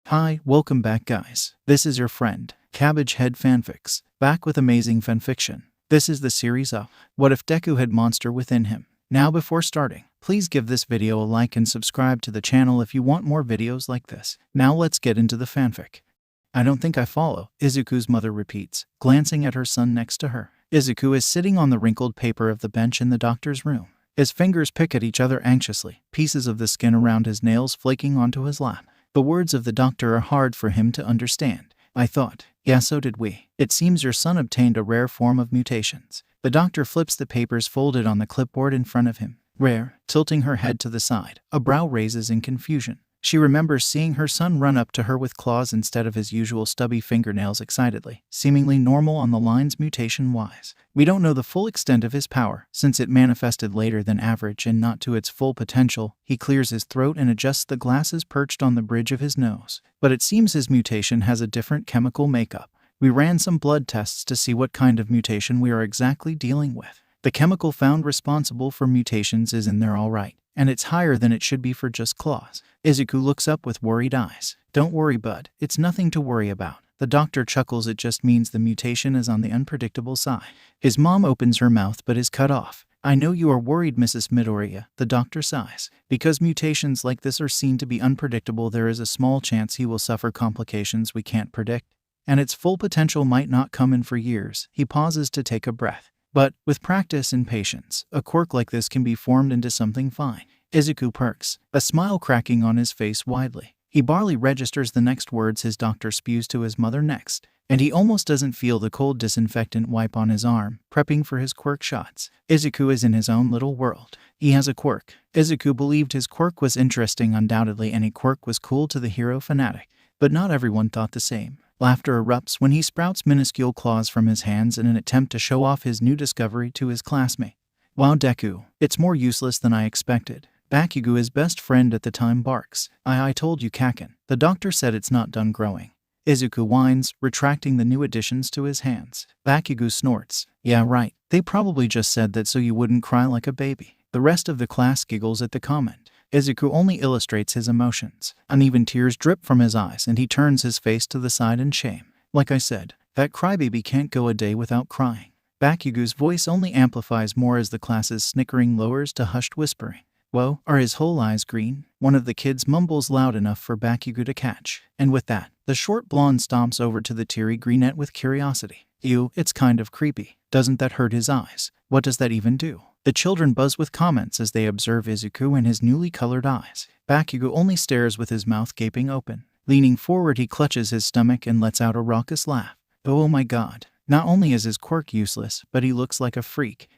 Hi, welcome back guys. This is your friend, Cabbage Head Fanfics, back with amazing fanfiction. This is the series of What If Deku Had Monster Within Him. Now before starting, please give this video a like and subscribe to the channel if you want more videos like this. Now let's get into the fanfic. I don't think I follow, Izuku's mother repeats, glancing at her son next to her. Izuku is sitting on the wrinkled paper of the bench in the doctor's room. His fingers pick at each other anxiously, pieces of the skin around his nails flaking onto his lap. The words of the doctor are hard for him to understand. I thought. Yeah, so did we. It seems your son obtained a rare form of mutations. The doctor flips the papers folded on the clipboard in front of him. Rare, tilting her head to the side. A brow raises in confusion. She remembers seeing her son run up to her with claws instead of his usual stubby fingernails excitedly, seemingly normal on the lines mutation-wise. We don't know the full extent of his power, since it manifested later than average and not to its full potential. He clears his throat and adjusts the glasses perched on the bridge of his nose. But it seems his mutation has a different chemical makeup. We ran some blood tests to see what kind of mutation we are exactly dealing with. The chemical found responsible for mutations is in there all right, and it's higher than it should be for just claws. Izuku looks up with worried eyes. Don't worry, bud. It's nothing to worry about. The doctor chuckles. It just means the mutation is on the unpredictable side. His mom opens her mouth but is cut off. I know you are worried, Mrs. Midoriya, the doctor sighs. Because mutations like this are seen to be unpredictable, there is a small chance he will suffer complications we can't predict, and its full potential might not come in for years. He pauses to take a breath. But, with practice and patience, a quirk like this can be formed into something fine. Izuku perks, a smile cracking on his face widely. He barely registers the next words his doctor spews to his mother next, and he almost doesn't feel the cold disinfectant wipe on his arm, prepping for his quirk shots. Izuku is in his own little world. He has a quirk. Izuku believed his quirk was interesting. Undoubtedly any quirk was cool to the hero fanatic, but not everyone thought the same. Laughter erupts when he sprouts minuscule claws from his hands in an attempt to show off his new discovery to his classmate. Wow, Deku, it's more useless than I expected. Bakugo, his best friend at the time, barks. I told you, Kaken. The doctor said it's not done growing. Izuku whines, retracting the new additions to his hands. Bakugo snorts. Yeah, right. They probably just said that so you wouldn't cry like a baby. The rest of the class giggles at the comment. Izuku only illustrates his emotions. Uneven tears drip from his eyes and he turns his face to the side in shame. Like I said, that crybaby can't go a day without crying. Bakugo's voice only amplifies more as the class's snickering lowers to hushed whispering. Whoa, are his whole eyes green? One of the kids mumbles loud enough for Bakugo to catch. And with that, the short blonde stomps over to the teary greenette with curiosity. Ew, it's kind of creepy. Doesn't that hurt his eyes? What does that even do? The children buzz with comments as they observe Izuku and his newly colored eyes. Bakugo only stares with his mouth gaping open. Leaning forward, he clutches his stomach and lets out a raucous laugh. Oh my god. Not only is his quirk useless, but he looks like a freak.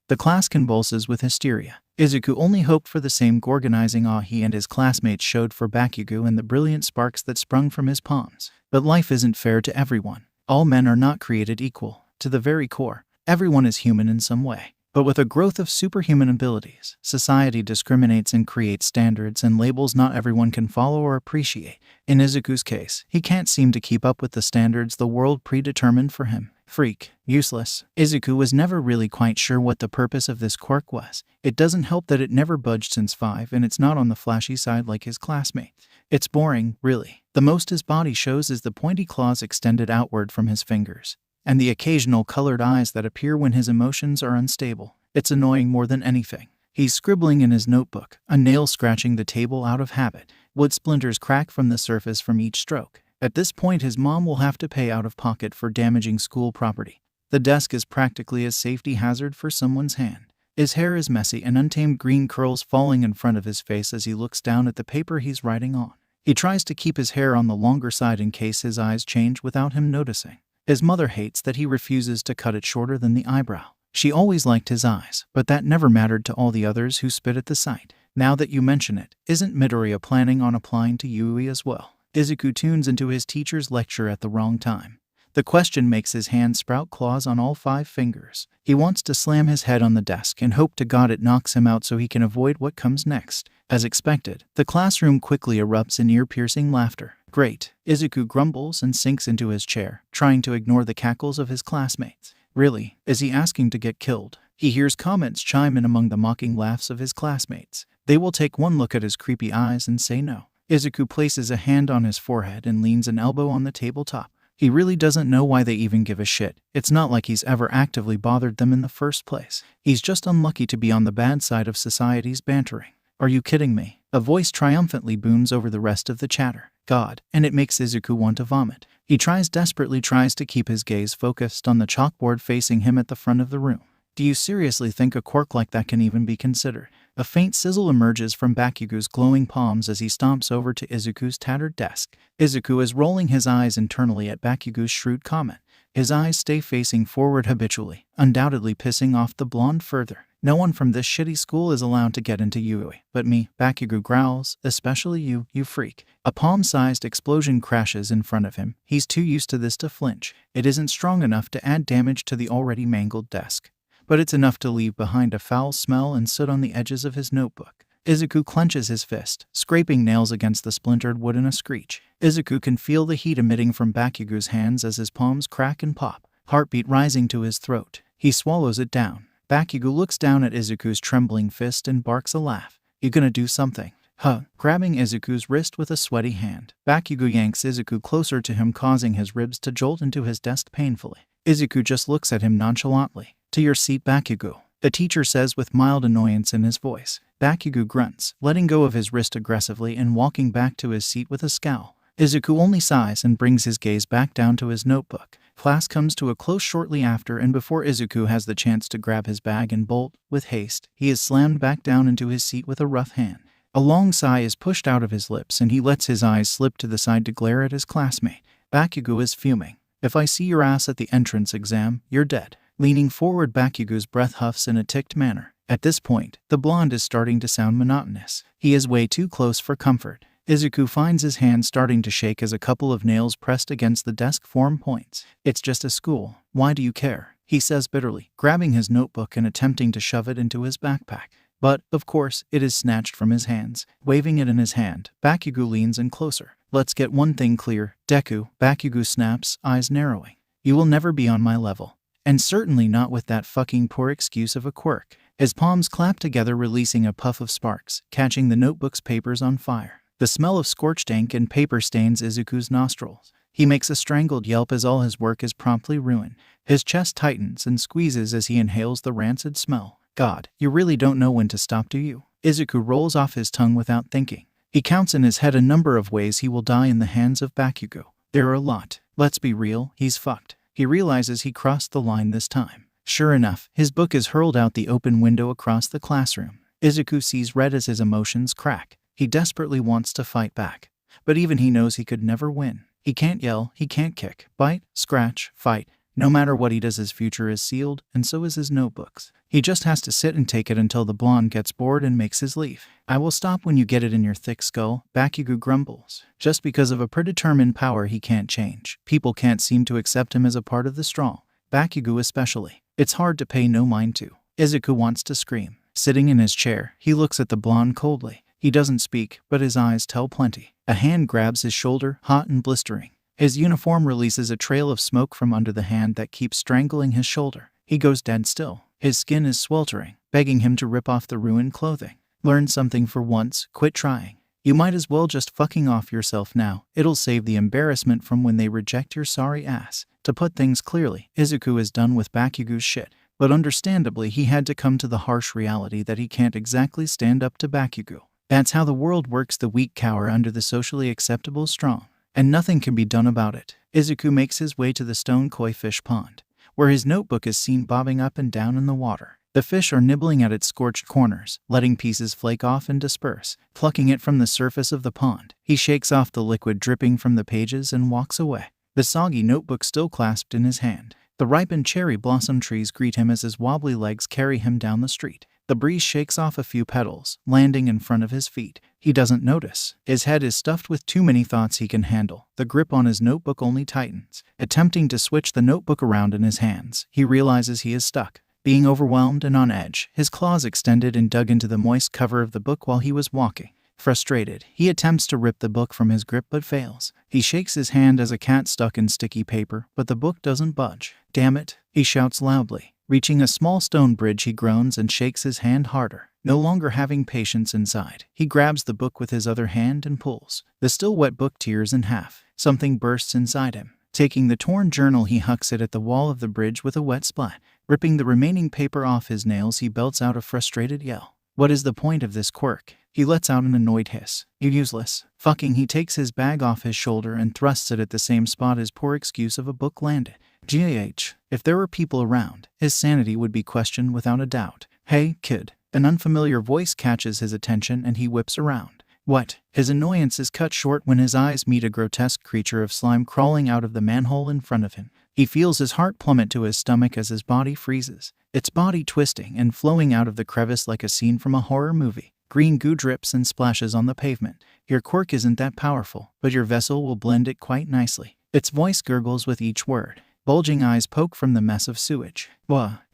The class convulses with hysteria. Izuku only hoped for the same gorgonizing awe he and his classmates showed for Bakugo and the brilliant sparks that sprung from his palms. But life isn't fair to everyone. All men are not created equal. To the very core, everyone is human in some way. But with a growth of superhuman abilities, society discriminates and creates standards and labels not everyone can follow or appreciate. In Izuku's case, he can't seem to keep up with the standards the world predetermined for him. Freak. Useless. Izuku was never really quite sure what the purpose of this quirk was. It doesn't help that it never budged since 5 and it's not on the flashy side like his classmates. It's boring, really. The most his body shows is the pointy claws extended outward from his fingers, and the occasional colored eyes that appear when his emotions are unstable. It's annoying more than anything. He's scribbling in his notebook, a nail scratching the table out of habit. Wood splinters crack from the surface from each stroke. At this point, his mom will have to pay out of pocket for damaging school property. The desk is practically a safety hazard for someone's hand. His hair is messy and untamed green curls falling in front of his face as he looks down at the paper he's writing on. He tries to keep his hair on the longer side in case his eyes change without him noticing. His mother hates that he refuses to cut it shorter than the eyebrow. She always liked his eyes, but that never mattered to all the others who spit at the sight. Now that you mention it, isn't Midoriya planning on applying to Yui as well? Izuku tunes into his teacher's lecture at the wrong time. The question makes his hand sprout claws on all 5 fingers. He wants to slam his head on the desk and hope to God it knocks him out so he can avoid what comes next. As expected, the classroom quickly erupts in ear-piercing laughter. Great. Izuku grumbles and sinks into his chair, trying to ignore the cackles of his classmates. Really, is he asking to get killed? He hears comments chime in among the mocking laughs of his classmates. They will take one look at his creepy eyes and say no. Izuku places a hand on his forehead and leans an elbow on the tabletop. He really doesn't know why they even give a shit. It's not like he's ever actively bothered them in the first place. He's just unlucky to be on the bad side of society's bantering. Are you kidding me? A voice triumphantly booms over the rest of the chatter. God, and it makes Izuku want to vomit. He desperately tries to keep his gaze focused on the chalkboard facing him at the front of the room. Do you seriously think a quirk like that can even be considered? A faint sizzle emerges from Bakugo's glowing palms as he stomps over to Izuku's tattered desk. Izuku is rolling his eyes internally at Bakugo's shrewd comment. His eyes stay facing forward habitually, undoubtedly pissing off the blonde further. No one from this shitty school is allowed to get into Yui, but me, Bakugo growls, especially you freak. A palm-sized explosion crashes in front of him. He's too used to this to flinch. It isn't strong enough to add damage to the already mangled desk, but it's enough to leave behind a foul smell and soot on the edges of his notebook. Izuku clenches his fist, scraping nails against the splintered wood in a screech. Izuku can feel the heat emitting from Bakugo's hands as his palms crack and pop, heartbeat rising to his throat. He swallows it down. Bakugo looks down at Izuku's trembling fist and barks a laugh. You gonna do something? Huh. Grabbing Izuku's wrist with a sweaty hand, Bakugo yanks Izuku closer to him, causing his ribs to jolt into his desk painfully. Izuku just looks at him nonchalantly. To your seat, Bakugo, the teacher says with mild annoyance in his voice. Bakugo grunts, letting go of his wrist aggressively and walking back to his seat with a scowl. Izuku only sighs and brings his gaze back down to his notebook. Class comes to a close shortly after, and before Izuku has the chance to grab his bag and bolt, with haste, he is slammed back down into his seat with a rough hand. A long sigh is pushed out of his lips and he lets his eyes slip to the side to glare at his classmate. Bakugo is fuming. If I see your ass at the entrance exam, you're dead. Leaning forward, Bakugo's breath huffs in a ticked manner. At this point, the blonde is starting to sound monotonous. He is way too close for comfort. Izuku finds his hand starting to shake as a couple of nails pressed against the desk form points. It's just a school. Why do you care? He says bitterly, grabbing his notebook and attempting to shove it into his backpack. But, of course, it is snatched from his hands. Waving it in his hand, Bakugo leans in closer. Let's get one thing clear, Deku, Bakugo snaps, eyes narrowing. You will never be on my level. And certainly not with that fucking poor excuse of a quirk. His palms clap together, releasing a puff of sparks, catching the notebook's papers on fire. The smell of scorched ink and paper stains Izuku's nostrils. He makes a strangled yelp as all his work is promptly ruined. His chest tightens and squeezes as he inhales the rancid smell. God, you really don't know when to stop, do you? Izuku rolls off his tongue without thinking. He counts in his head a number of ways he will die in the hands of Bakugo. There are a lot. Let's be real, he's fucked. He realizes he crossed the line this time. Sure enough, his book is hurled out the open window across the classroom. Izuku sees red as his emotions crack. He desperately wants to fight back, but even he knows he could never win. He can't yell, he can't kick, bite, scratch, fight. No matter what he does, his future is sealed, and so is his notebooks. He just has to sit and take it until the blonde gets bored and makes his leave. I will stop when you get it in your thick skull, Bakugo grumbles. Just because of a predetermined power he can't change, people can't seem to accept him as a part of the strong. Bakugo especially. It's hard to pay no mind to. Izuku wants to scream. Sitting in his chair, he looks at the blonde coldly. He doesn't speak, but his eyes tell plenty. A hand grabs his shoulder, hot and blistering. His uniform releases a trail of smoke from under the hand that keeps strangling his shoulder. He goes dead still. His skin is sweltering, begging him to rip off the ruined clothing. Learn something for once, quit trying. You might as well just fucking off yourself now. It'll save the embarrassment from when they reject your sorry ass. To put things clearly, Izuku is done with Bakugo's shit. But understandably, he had to come to the harsh reality that he can't exactly stand up to Bakugo. That's how the world works. The weak cower under the socially acceptable strong, and nothing can be done about it. Izuku makes his way to the stone koi fish pond, where his notebook is seen bobbing up and down in the water. The fish are nibbling at its scorched corners, letting pieces flake off and disperse. Plucking it from the surface of the pond, he shakes off the liquid dripping from the pages and walks away, the soggy notebook still clasped in his hand. The ripened cherry blossom trees greet him as his wobbly legs carry him down the street. The breeze shakes off a few petals, landing in front of his feet. He doesn't notice. His head is stuffed with too many thoughts he can handle. The grip on his notebook only tightens. Attempting to switch the notebook around in his hands, he realizes he is stuck. Being overwhelmed and on edge, his claws extended and dug into the moist cover of the book while he was walking. Frustrated, he attempts to rip the book from his grip but fails. He shakes his hand as a cat stuck in sticky paper, but the book doesn't budge. Damn it, he shouts loudly. Reaching a small stone bridge, he groans and shakes his hand harder. No longer having patience inside, he grabs the book with his other hand and pulls. The still wet book tears in half. Something bursts inside him. Taking the torn journal, he hucks it at the wall of the bridge with a wet splat. Ripping the remaining paper off his nails, he belts out a frustrated yell. What is the point of this quirk? He lets out an annoyed hiss. You useless. Fucking. He takes his bag off his shoulder and thrusts it at the same spot his poor excuse of a book landed. GAH. If there were people around, his sanity would be questioned without a doubt. Hey, kid. An unfamiliar voice catches his attention and he whips around. What? His annoyance is cut short when his eyes meet a grotesque creature of slime crawling out of the manhole in front of him. He feels his heart plummet to his stomach as his body freezes, its body twisting and flowing out of the crevice like a scene from a horror movie. Green goo drips and splashes on the pavement. Your quirk isn't that powerful, but your vessel will blend it quite nicely. Its voice gurgles with each word. Bulging eyes poke from the mess of sewage.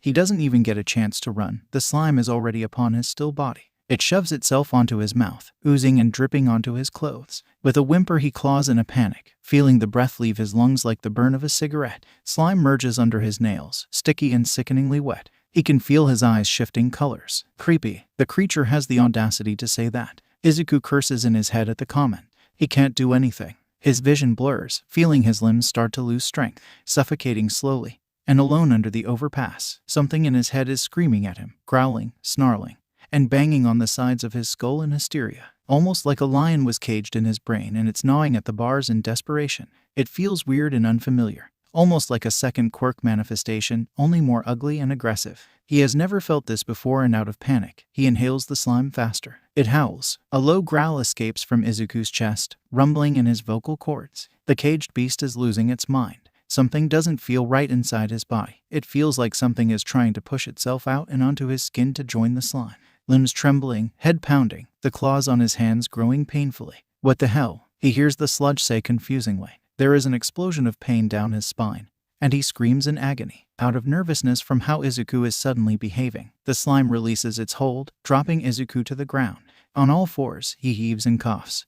He doesn't even get a chance to run. The slime is already upon his still body. It shoves itself onto his mouth, oozing and dripping onto his clothes. With a whimper, he claws in a panic, feeling the breath leave his lungs like the burn of a cigarette. Slime merges under his nails, sticky and sickeningly wet. He can feel his eyes shifting colors. Creepy. The creature has the audacity to say that. Izuku curses in his head at the comment. He can't do anything. His vision blurs, feeling his limbs start to lose strength, suffocating slowly. And alone under the overpass, something in his head is screaming at him, growling, snarling, and banging on the sides of his skull in hysteria. Almost like a lion was caged in his brain and it's gnawing at the bars in desperation. It feels weird and unfamiliar, almost like a second quirk manifestation, only more ugly and aggressive. He has never felt this before, and out of panic, he inhales the slime faster. It howls. A low growl escapes from Izuku's chest, rumbling in his vocal cords. The caged beast is losing its mind. Something doesn't feel right inside his body. It feels like something is trying to push itself out and onto his skin to join the slime. Limbs trembling, head pounding, the claws on his hands growing painfully. What the hell? He hears the sludge say confusingly. There is an explosion of pain down his spine, and he screams in agony, out of nervousness from how Izuku is suddenly behaving. The slime releases its hold, dropping Izuku to the ground. On all fours, he heaves and coughs,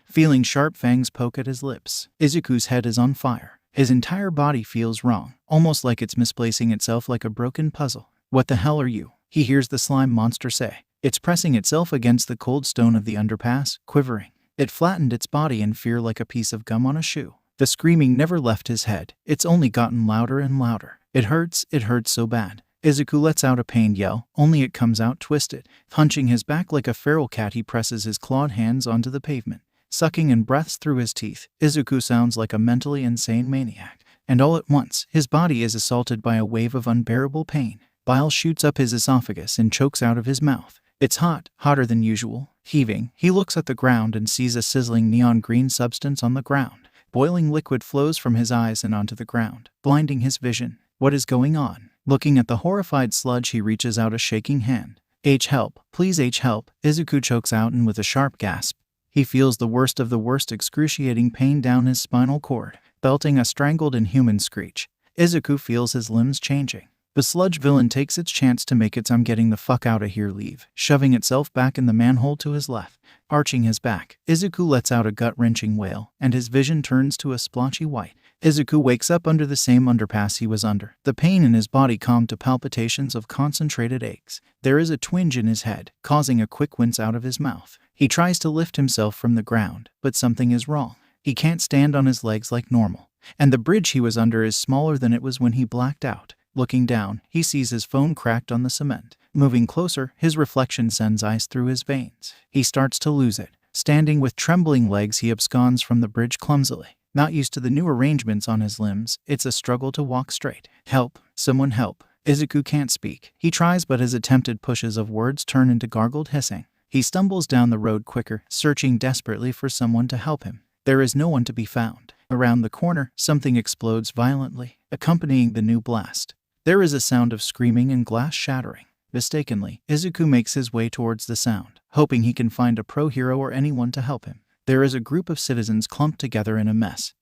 feeling sharp fangs poke at his lips. Izuku's head is on fire. His entire body feels wrong, almost like it's misplacing itself like a broken puzzle. What the hell are you? He hears the slime monster say. It's pressing itself against the cold stone of the underpass, quivering. It flattened its body in fear like a piece of gum on a shoe. The screaming never left his head. It's only gotten louder and louder. It hurts so bad. Izuku lets out a pained yell, only it comes out twisted. Hunching his back like a feral cat, he presses his clawed hands onto the pavement. Sucking in breaths through his teeth, Izuku sounds like a mentally insane maniac. And all at once, his body is assaulted by a wave of unbearable pain. Bile shoots up his esophagus and chokes out of his mouth. It's hot, hotter than usual. Heaving, he looks at the ground and sees a sizzling neon green substance on the ground. Boiling liquid flows from his eyes and onto the ground, blinding his vision. What is going on? Looking at the horrified sludge, he reaches out a shaking hand. Help, please help, Izuku chokes out, and with a sharp gasp, he feels the worst of the worst excruciating pain down his spinal cord. Belting a strangled inhuman screech, Izuku feels his limbs changing. The sludge villain takes its chance to make its "I'm getting the fuck out of here" leave, shoving itself back in the manhole to his left. Arching his back, Izuku lets out a gut-wrenching wail, and his vision turns to a splotchy white. Izuku wakes up under the same underpass he was under, the pain in his body calmed to palpitations of concentrated aches. There is a twinge in his head, causing a quick wince out of his mouth. He tries to lift himself from the ground, but something is wrong. He can't stand on his legs like normal, and the bridge he was under is smaller than it was when he blacked out. Looking down, he sees his phone cracked on the cement. Moving closer, his reflection sends ice through his veins. He starts to lose it. Standing with trembling legs, he absconds from the bridge clumsily. Not used to the new arrangements on his limbs, it's a struggle to walk straight. Help! Someone help! Izuku can't speak. He tries, but his attempted pushes of words turn into gargled hissing. He stumbles down the road quicker, searching desperately for someone to help him. There is no one to be found. Around the corner, something explodes violently, accompanying the new blast. There is a sound of screaming and glass shattering. Mistakenly, Izuku makes his way towards the sound, hoping he can find a pro-hero or anyone to help him. There is a group of citizens clumped together in a mess,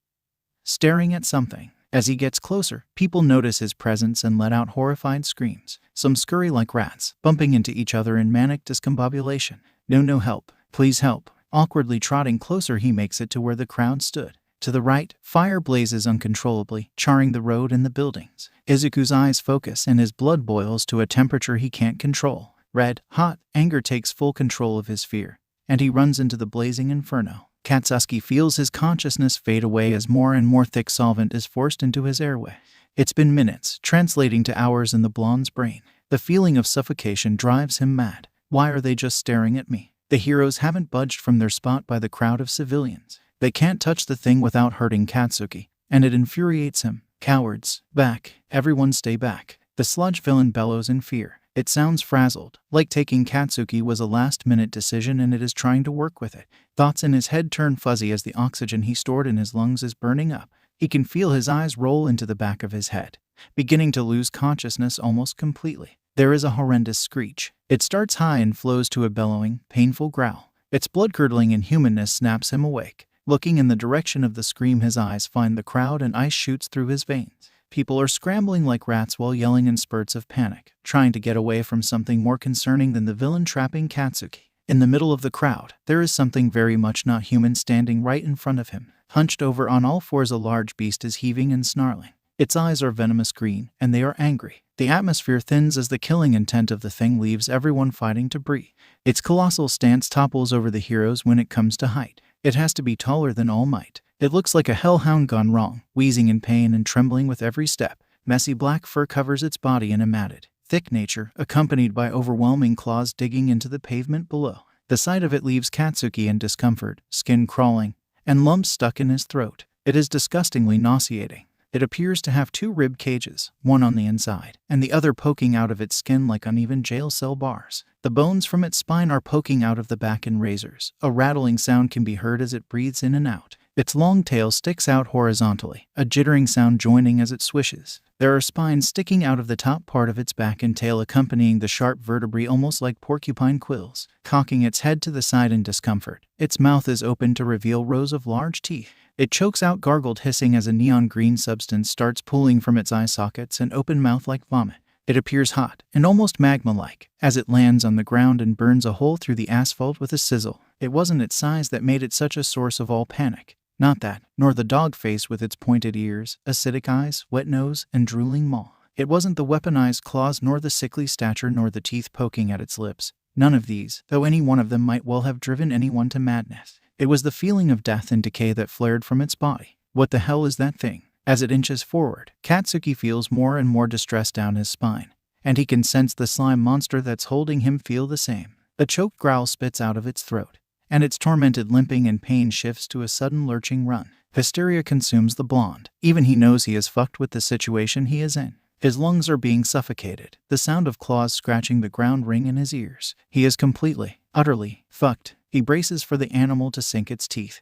staring at something. As he gets closer, people notice his presence and let out horrified screams. Some scurry like rats, bumping into each other in manic discombobulation. No help. Please help. Awkwardly trotting closer, he makes it to where the crowd stood. To the right, fire blazes uncontrollably, charring the road and the buildings. Izuku's eyes focus and his blood boils to a temperature he can't control. Red, hot, anger takes full control of his fear, and he runs into the blazing inferno. Katsuki feels his consciousness fade away as more and more thick solvent is forced into his airway. It's been minutes, translating to hours in the blonde's brain. The feeling of suffocation drives him mad. Why are they just staring at me? The heroes haven't budged from their spot by the crowd of civilians. They can't touch the thing without hurting Katsuki, and it infuriates him. Cowards, back, everyone stay back. The sludge villain bellows in fear. It sounds frazzled, like taking Katsuki was a last-minute decision and it is trying to work with it. Thoughts in his head turn fuzzy as the oxygen he stored in his lungs is burning up. He can feel his eyes roll into the back of his head, beginning to lose consciousness almost completely. There is a horrendous screech. It starts high and flows to a bellowing, painful growl. Its blood-curdling inhumanness snaps him awake. Looking in the direction of the scream, his eyes find the crowd and ice shoots through his veins. People are scrambling like rats while yelling in spurts of panic, trying to get away from something more concerning than the villain trapping Katsuki. In the middle of the crowd, there is something very much not human standing right in front of him. Hunched over on all fours, a large beast is heaving and snarling. Its eyes are venomous green, and they are angry. The atmosphere thins as the killing intent of the thing leaves everyone fighting to breathe. Its colossal stance topples over the heroes when it comes to height. It has to be taller than All Might. It looks like a hellhound gone wrong, wheezing in pain and trembling with every step. Messy black fur covers its body in a matted, thick nature, accompanied by overwhelming claws digging into the pavement below. The sight of it leaves Katsuki in discomfort, skin crawling, and lumps stuck in his throat. It is disgustingly nauseating. It appears to have two rib cages, one on the inside, and the other poking out of its skin like uneven jail cell bars. The bones from its spine are poking out of the back in razors. A rattling sound can be heard as it breathes in and out. Its long tail sticks out horizontally, a jittering sound joining as it swishes. There are spines sticking out of the top part of its back and tail accompanying the sharp vertebrae almost like porcupine quills. Cocking its head to the side in discomfort, its mouth is open to reveal rows of large teeth. It chokes out gargled hissing as a neon green substance starts pooling from its eye sockets and open mouth like vomit. It appears hot and almost magma-like as it lands on the ground and burns a hole through the asphalt with a sizzle. It wasn't its size that made it such a source of all panic. Not that, nor the dog face with its pointed ears, acidic eyes, wet nose, and drooling maw. It wasn't the weaponized claws, nor the sickly stature, nor the teeth poking at its lips. None of these, though any one of them might well have driven anyone to madness. It was the feeling of death and decay that flared from its body. What the hell is that thing? As it inches forward, Katsuki feels more and more distress down his spine, and he can sense the slime monster that's holding him feel the same. A choked growl spits out of its throat, and its tormented limping and pain shifts to a sudden lurching run. Hysteria consumes the blonde. Even he knows he is fucked with the situation he is in. His lungs are being suffocated. The sound of claws scratching the ground ring in his ears. He is completely, utterly fucked. He braces for the animal to sink its teeth,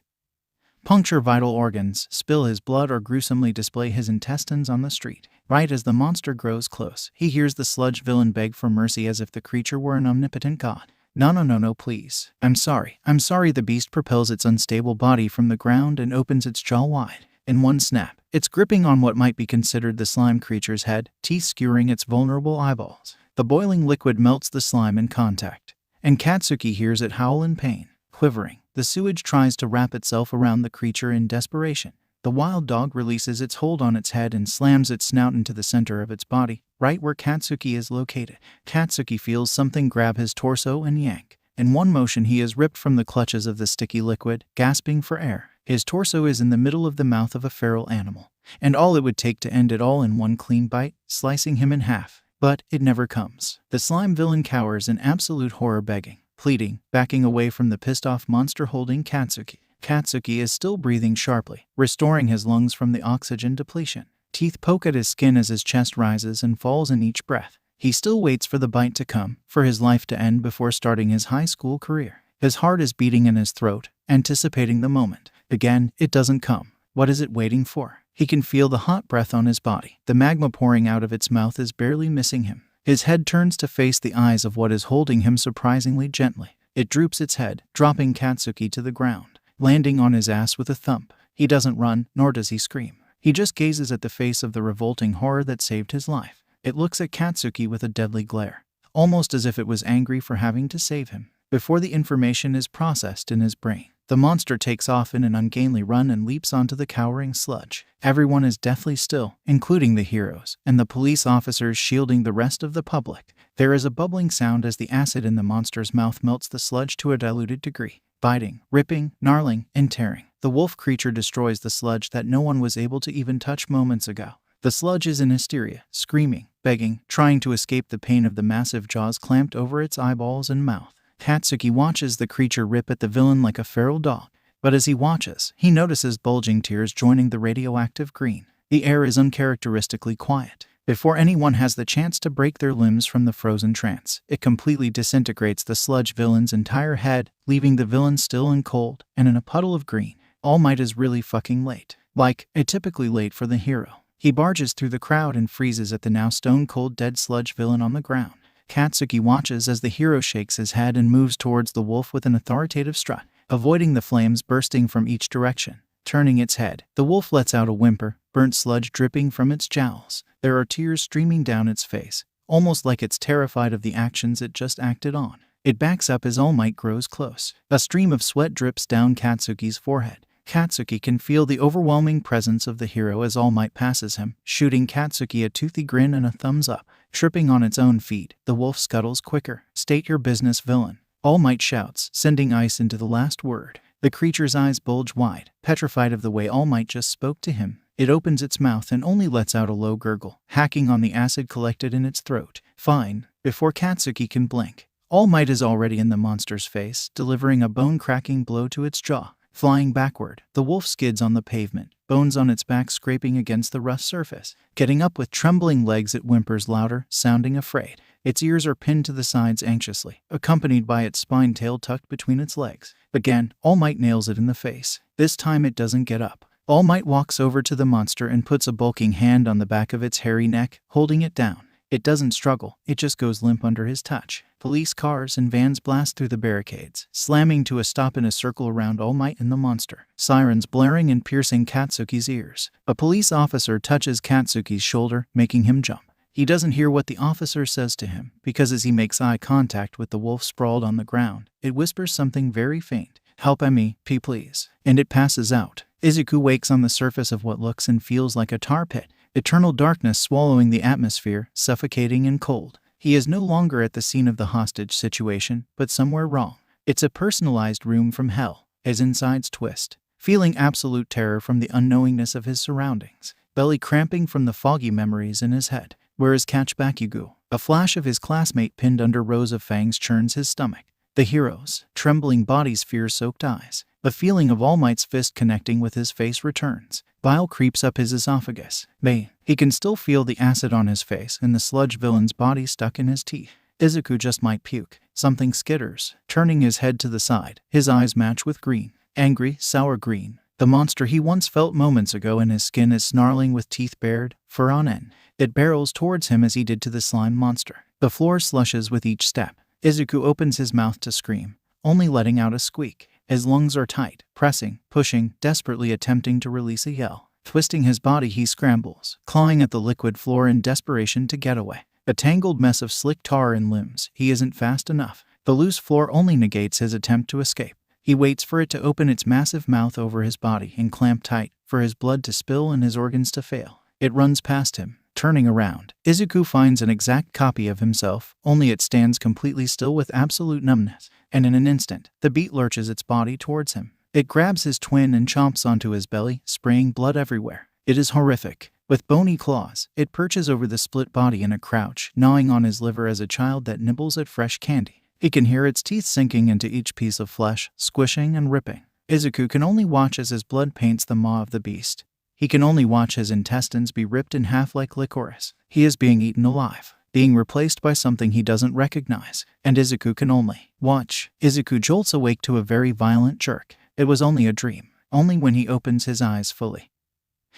puncture vital organs, spill his blood, or gruesomely display his intestines on the street. Right as the monster grows close, he hears the sludge villain beg for mercy as if the creature were an omnipotent god. No, please. I'm sorry. The beast propels its unstable body from the ground and opens its jaw wide. In one snap, it's gripping on what might be considered the slime creature's head, teeth skewering its vulnerable eyeballs. The boiling liquid melts the slime in contact, and Katsuki hears it howl in pain. Quivering, the sewage tries to wrap itself around the creature in desperation. The wild dog releases its hold on its head and slams its snout into the center of its body, right where Katsuki is located. Katsuki feels something grab his torso and yank. In one motion, he is ripped from the clutches of the sticky liquid, gasping for air. His torso is in the middle of the mouth of a feral animal, and all it would take to end it all in one clean bite, slicing him in half. But it never comes. The slime villain cowers in absolute horror, begging, pleading, backing away from the pissed-off monster holding Katsuki. Katsuki is still breathing sharply, restoring his lungs from the oxygen depletion. Teeth poke at his skin as his chest rises and falls in each breath. He still waits for the bite to come, for his life to end before starting his high school career. His heart is beating in his throat, anticipating the moment. Again, it doesn't come. What is it waiting for? He can feel the hot breath on his body. The magma pouring out of its mouth is barely missing him. His head turns to face the eyes of what is holding him surprisingly gently. It droops its head, dropping Katsuki to the ground, landing on his ass with a thump. He doesn't run, nor does he scream. He just gazes at the face of the revolting horror that saved his life. It looks at Katsuki with a deadly glare, almost as if it was angry for having to save him. Before the information is processed in his brain, The monster takes off in an ungainly run and leaps onto the cowering sludge. Everyone is deathly still, including the heroes, and the police officers shielding the rest of the public. There is a bubbling sound as the acid in the monster's mouth melts the sludge to a diluted degree. Biting, ripping, gnarling, and tearing. The wolf creature destroys the sludge that no one was able to even touch moments ago. The sludge is in hysteria, screaming, begging, trying to escape the pain of the massive jaws clamped over its eyeballs and mouth. Katsuki watches the creature rip at the villain like a feral dog. But as he watches, he notices bulging tears joining the radioactive green. The air is uncharacteristically quiet. Before anyone has the chance to break their limbs from the frozen trance, it completely disintegrates the sludge villain's entire head, leaving the villain still and cold, and in a puddle of green. All Might is really fucking late. Like, atypically late for the hero. He barges through the crowd and freezes at the now stone-cold dead sludge villain on the ground. Katsuki watches as the hero shakes his head and moves towards the wolf with an authoritative strut, avoiding the flames bursting from each direction. Turning its head, the wolf lets out a whimper, burnt sludge dripping from its jowls. There are tears streaming down its face, almost like it's terrified of the actions it just acted on. It backs up as All Might grows close. A stream of sweat drips down Katsuki's forehead. Katsuki can feel the overwhelming presence of the hero as All Might passes him, shooting Katsuki a toothy grin and a thumbs up. Tripping on its own feet, the wolf scuttles quicker. "State your business, villain," All Might shouts, sending ice into the last word. The creature's eyes bulge wide, petrified of the way All Might just spoke to him. It opens its mouth and only lets out a low gurgle, hacking on the acid collected in its throat. Fine. Before Katsuki can blink, All Might is already in the monster's face, delivering a bone-cracking blow to its jaw. Flying backward, the wolf skids on the pavement, bones on its back scraping against the rough surface. Getting up with trembling legs, it whimpers louder, sounding afraid. Its ears are pinned to the sides anxiously, accompanied by its spine tail tucked between its legs. Again, All Might nails it in the face. This time it doesn't get up. All Might walks over to the monster and puts a bulking hand on the back of its hairy neck, holding it down. It doesn't struggle, it just goes limp under his touch. Police cars and vans blast through the barricades, slamming to a stop in a circle around All Might and the monster. Sirens blaring and piercing Katsuki's ears. A police officer touches Katsuki's shoulder, making him jump. He doesn't hear what the officer says to him, because as he makes eye contact with the wolf sprawled on the ground, it whispers something very faint. "Help me, please." And it passes out. Izuku wakes on the surface of what looks and feels like a tar pit. Eternal darkness swallowing the atmosphere, suffocating and cold. He is no longer at the scene of the hostage situation, but somewhere wrong. It's a personalized room from hell. His insides twist, feeling absolute terror from the unknowingness of his surroundings. Belly cramping from the foggy memories in his head. Where is Izuku? A flash of his classmate pinned under rows of fangs churns his stomach. The hero's trembling body's fear-soaked eyes. The feeling of All Might's fist connecting with his face returns. Bile creeps up his esophagus. He can still feel the acid on his face and the sludge villain's body stuck in his teeth. Izuku just might puke. Something skitters, turning his head to the side. His eyes match with green. Angry, sour green. The monster he once felt moments ago in his skin is snarling with teeth bared, fur on end. It barrels towards him as he did to the slime monster. The floor slushes with each step. Izuku opens his mouth to scream, only letting out a squeak. His lungs are tight, pressing, pushing, desperately attempting to release a yell. Twisting his body, he scrambles, clawing at the liquid floor in desperation to get away. A tangled mess of slick tar and limbs. He isn't fast enough. The loose floor only negates his attempt to escape. He waits for it to open its massive mouth over his body and clamp tight, for his blood to spill and his organs to fail. It runs past him. Turning around, Izuku finds an exact copy of himself, only it stands completely still with absolute numbness. And in an instant, the beast lurches its body towards him. It grabs his twin and chomps onto his belly, spraying blood everywhere. It is horrific. With bony claws, it perches over the split body in a crouch, gnawing on his liver as a child that nibbles at fresh candy. He can hear its teeth sinking into each piece of flesh, squishing and ripping. Izuku can only watch as his blood paints the maw of the beast. He can only watch his intestines be ripped in half like licorice. He is being eaten alive, being replaced by something he doesn't recognize, and Izuku can only watch. Izuku jolts awake to a very violent jerk. It was only a dream. Only when he opens his eyes fully,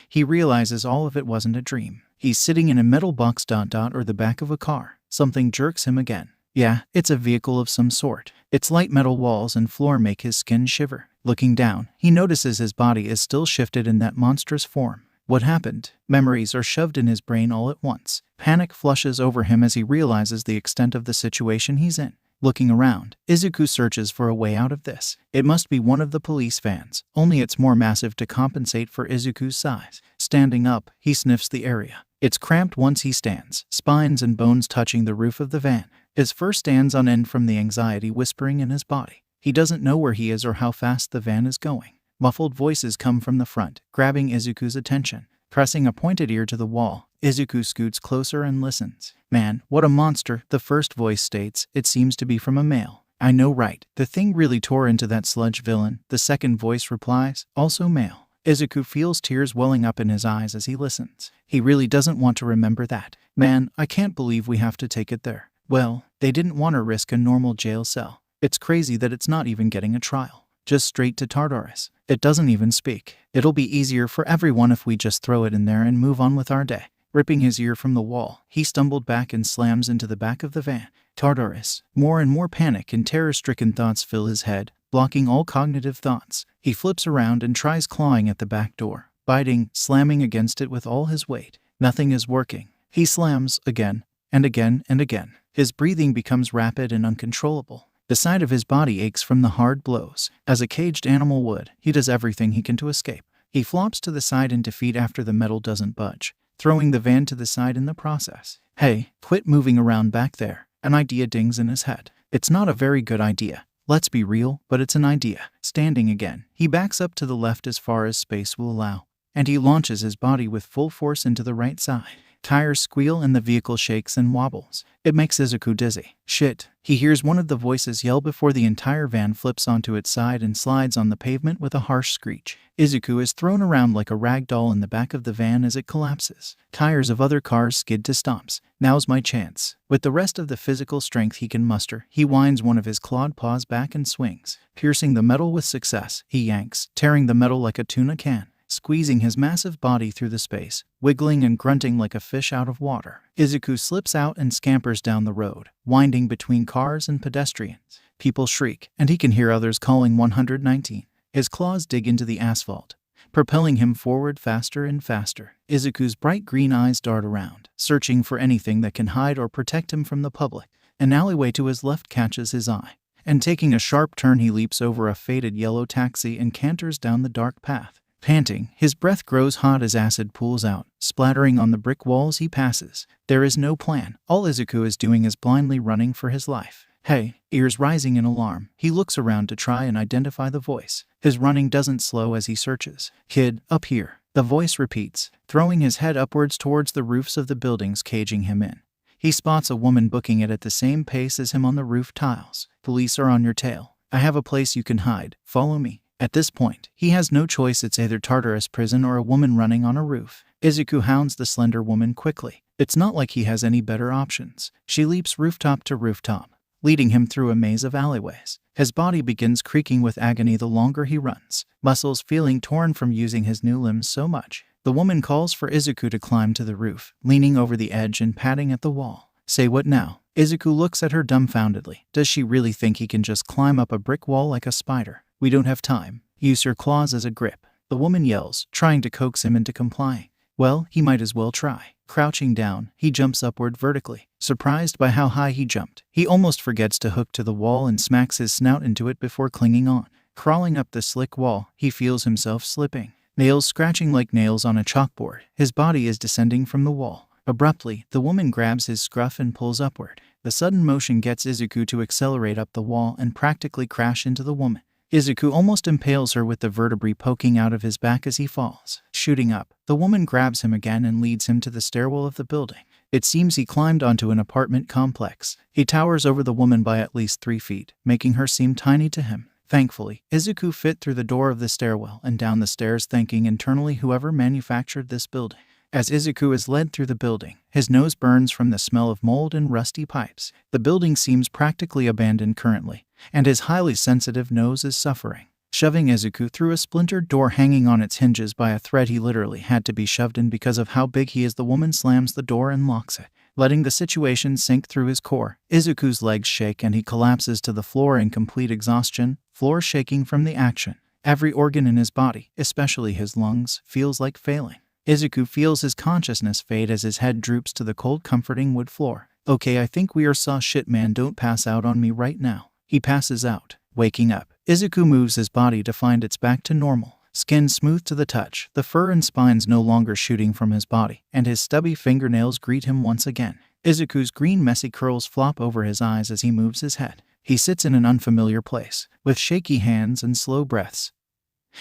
he realizes all of it wasn't a dream. He's sitting in a metal box or the back of a car. Something jerks him again. Yeah, it's a vehicle of some sort. Its light metal walls and floor make his skin shiver. Looking down, he notices his body is still shifted in that monstrous form. What happened? Memories are shoved in his brain all at once. Panic flushes over him as he realizes the extent of the situation he's in. Looking around, Izuku searches for a way out of this. It must be one of the police vans, only it's more massive to compensate for Izuku's size. Standing up, he sniffs the area. It's cramped once he stands, spines and bones touching the roof of the van. His fur stands on end from the anxiety whispering in his body. He doesn't know where he is or how fast the van is going. Muffled voices come from the front, grabbing Izuku's attention. Pressing a pointed ear to the wall, Izuku scoots closer and listens. "Man, what a monster," the first voice states. It seems to be from a male. "I know, right? The thing really tore into that sludge villain," the second voice replies, also male. Izuku feels tears welling up in his eyes as he listens. He really doesn't want to remember that. "Man, I can't believe we have to take it there." Well, they didn't want to risk a normal jail cell. It's crazy that it's not even getting a trial. Just straight to Tartarus. It doesn't even speak. "It'll be easier for everyone if we just throw it in there and move on with our day." Ripping his ear from the wall, he stumbled back and slams into the back of the van. Tartarus. More and more panic and terror-stricken thoughts fill his head, blocking all cognitive thoughts. He flips around and tries clawing at the back door, biting, slamming against it with all his weight. Nothing is working. He slams again and again and again. His breathing becomes rapid and uncontrollable. The side of his body aches from the hard blows. As a caged animal would, he does everything he can to escape. He flops to the side in defeat after the metal doesn't budge, throwing the van to the side in the process. "Hey, quit moving around back there." An idea dings in his head. It's not a very good idea. Let's be real, but it's an idea. Standing again, he backs up to the left as far as space will allow, and he launches his body with full force into the right side. Tires squeal and the vehicle shakes and wobbles. It makes Izuku dizzy. Shit. He hears one of the voices yell before the entire van flips onto its side and slides on the pavement with a harsh screech. Izuku is thrown around like a rag doll in the back of the van as it collapses. Tires of other cars skid to stomps. Now's my chance. With the rest of the physical strength he can muster, he winds one of his clawed paws back and swings. Piercing the metal with success, he yanks, tearing the metal like a tuna can, squeezing his massive body through the space, wiggling and grunting like a fish out of water. Izuku slips out and scampers down the road, winding between cars and pedestrians. People shriek, and he can hear others calling 119. His claws dig into the asphalt, propelling him forward faster and faster. Izuku's bright green eyes dart around, searching for anything that can hide or protect him from the public. An alleyway to his left catches his eye, and taking a sharp turn he leaps over a faded yellow taxi and canters down the dark path. Panting, his breath grows hot as acid pools out, splattering on the brick walls he passes. There is no plan. All Izuku is doing is blindly running for his life. "Hey," ears rising in alarm. He looks around to try and identify the voice. His running doesn't slow as he searches. "Kid, up here," the voice repeats, throwing his head upwards towards the roofs of the buildings caging him in. He spots a woman booking it at the same pace as him on the roof tiles. "Police are on your tail. I have a place you can hide. Follow me." At this point, he has no choice. It's either Tartarus prison or a woman running on a roof. Izuku hounds the slender woman quickly. It's not like he has any better options. She leaps rooftop to rooftop, leading him through a maze of alleyways. His body begins creaking with agony the longer he runs, muscles feeling torn from using his new limbs so much. The woman calls for Izuku to climb to the roof, leaning over the edge and patting at the wall. "Say what now?" Izuku looks at her dumbfoundedly. Does she really think he can just climb up a brick wall like a spider? "We don't have time. Use your claws as a grip," the woman yells, trying to coax him into complying. Well, he might as well try. Crouching down, he jumps upward vertically. Surprised by how high he jumped, he almost forgets to hook to the wall and smacks his snout into it before clinging on. Crawling up the slick wall, he feels himself slipping, nails scratching like nails on a chalkboard. His body is descending from the wall. Abruptly, the woman grabs his scruff and pulls upward. The sudden motion gets Izuku to accelerate up the wall and practically crash into the woman. Izuku almost impales her with the vertebrae poking out of his back as he falls. Shooting up, the woman grabs him again and leads him to the stairwell of the building. It seems he climbed onto an apartment complex. He towers over the woman by at least 3 feet, making her seem tiny to him. Thankfully, Izuku fit through the door of the stairwell and down the stairs, thanking internally whoever manufactured this building. As Izuku is led through the building, his nose burns from the smell of mold and rusty pipes. The building seems practically abandoned currently, and his highly sensitive nose is suffering. Shoving Izuku through a splintered door hanging on its hinges by a thread he literally had to be shoved in because of how big he is, the woman slams the door and locks it, letting the situation sink through his core. Izuku's legs shake and he collapses to the floor in complete exhaustion, floor shaking from the action. Every organ in his body, especially his lungs, feels like failing. Izuku feels his consciousness fade as his head droops to the cold, comforting wood floor. Okay, I think we are saw shit, man, don't pass out on me right now. He passes out, waking up. Izuku moves his body to find it's back to normal. Skin smooth to the touch, the fur and spines no longer shooting from his body, and his stubby fingernails greet him once again. Izuku's green messy curls flop over his eyes as he moves his head. He sits in an unfamiliar place, with shaky hands and slow breaths.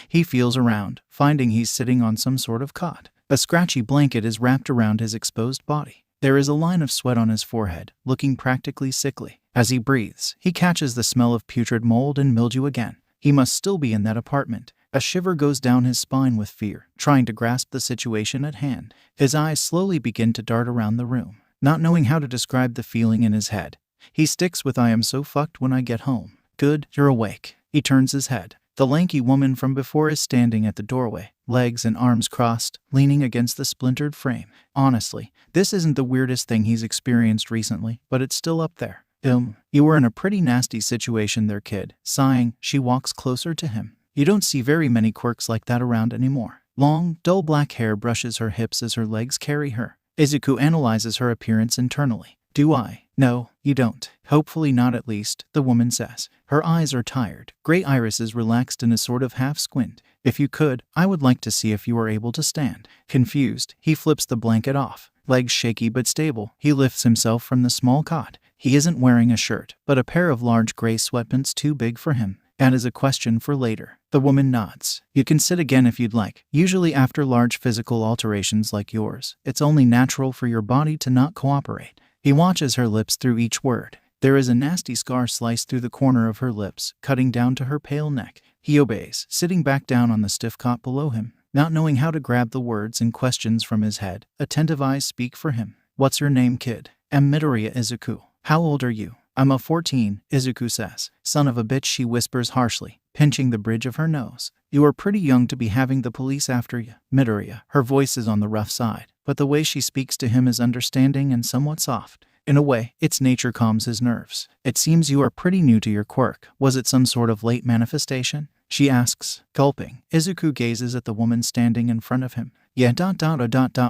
He feels around, finding he's sitting on some sort of cot. A scratchy blanket is wrapped around his exposed body. There is a line of sweat on his forehead, looking practically sickly. As he breathes, he catches the smell of putrid mold and mildew again. He must still be in that apartment. A shiver goes down his spine with fear, trying to grasp the situation at hand. His eyes slowly begin to dart around the room, not knowing how to describe the feeling in his head. He sticks with "I am so fucked when I get home." "Good, you're awake." He turns his head. The lanky woman from before is standing at the doorway, legs and arms crossed, leaning against the splintered frame. Honestly, this isn't the weirdest thing he's experienced recently, but it's still up there. You were in a pretty nasty situation there, kid." Sighing, she walks closer to him. You don't see very many quirks like that around anymore. Long, dull black hair brushes her hips as her legs carry her. Izuku analyzes her appearance internally. "Do I?" "No, you don't. Hopefully not, at least," the woman says. Her eyes are tired, gray irises relaxed in a sort of half squint. "If you could, I would like to see if you are able to stand." Confused, he flips the blanket off. Legs shaky but stable, he lifts himself from the small cot. He isn't wearing a shirt, but a pair of large gray sweatpants too big for him. That is a question for later. The woman nods. "You can sit again if you'd like. Usually after large physical alterations like yours, it's only natural for your body to not cooperate." He watches her lips through each word. There is a nasty scar sliced through the corner of her lips, cutting down to her pale neck. He obeys, sitting back down on the stiff cot below him, not knowing how to grab the words and questions from his head. Attentive eyes speak for him. "What's your name, kid?" "I'm Midoriya Izuku." "How old are you?" "I'm 14, Izuku says. "Son of a bitch," she whispers harshly, pinching the bridge of her nose. "You are pretty young to be having the police after you, Midoriya." Her voice is on the rough side, but the way she speaks to him is understanding and somewhat soft. In a way, its nature calms his nerves. "It seems you are pretty new to your quirk. Was it some sort of late manifestation?" she asks, gulping. Izuku gazes at the woman standing in front of him. "Yeah,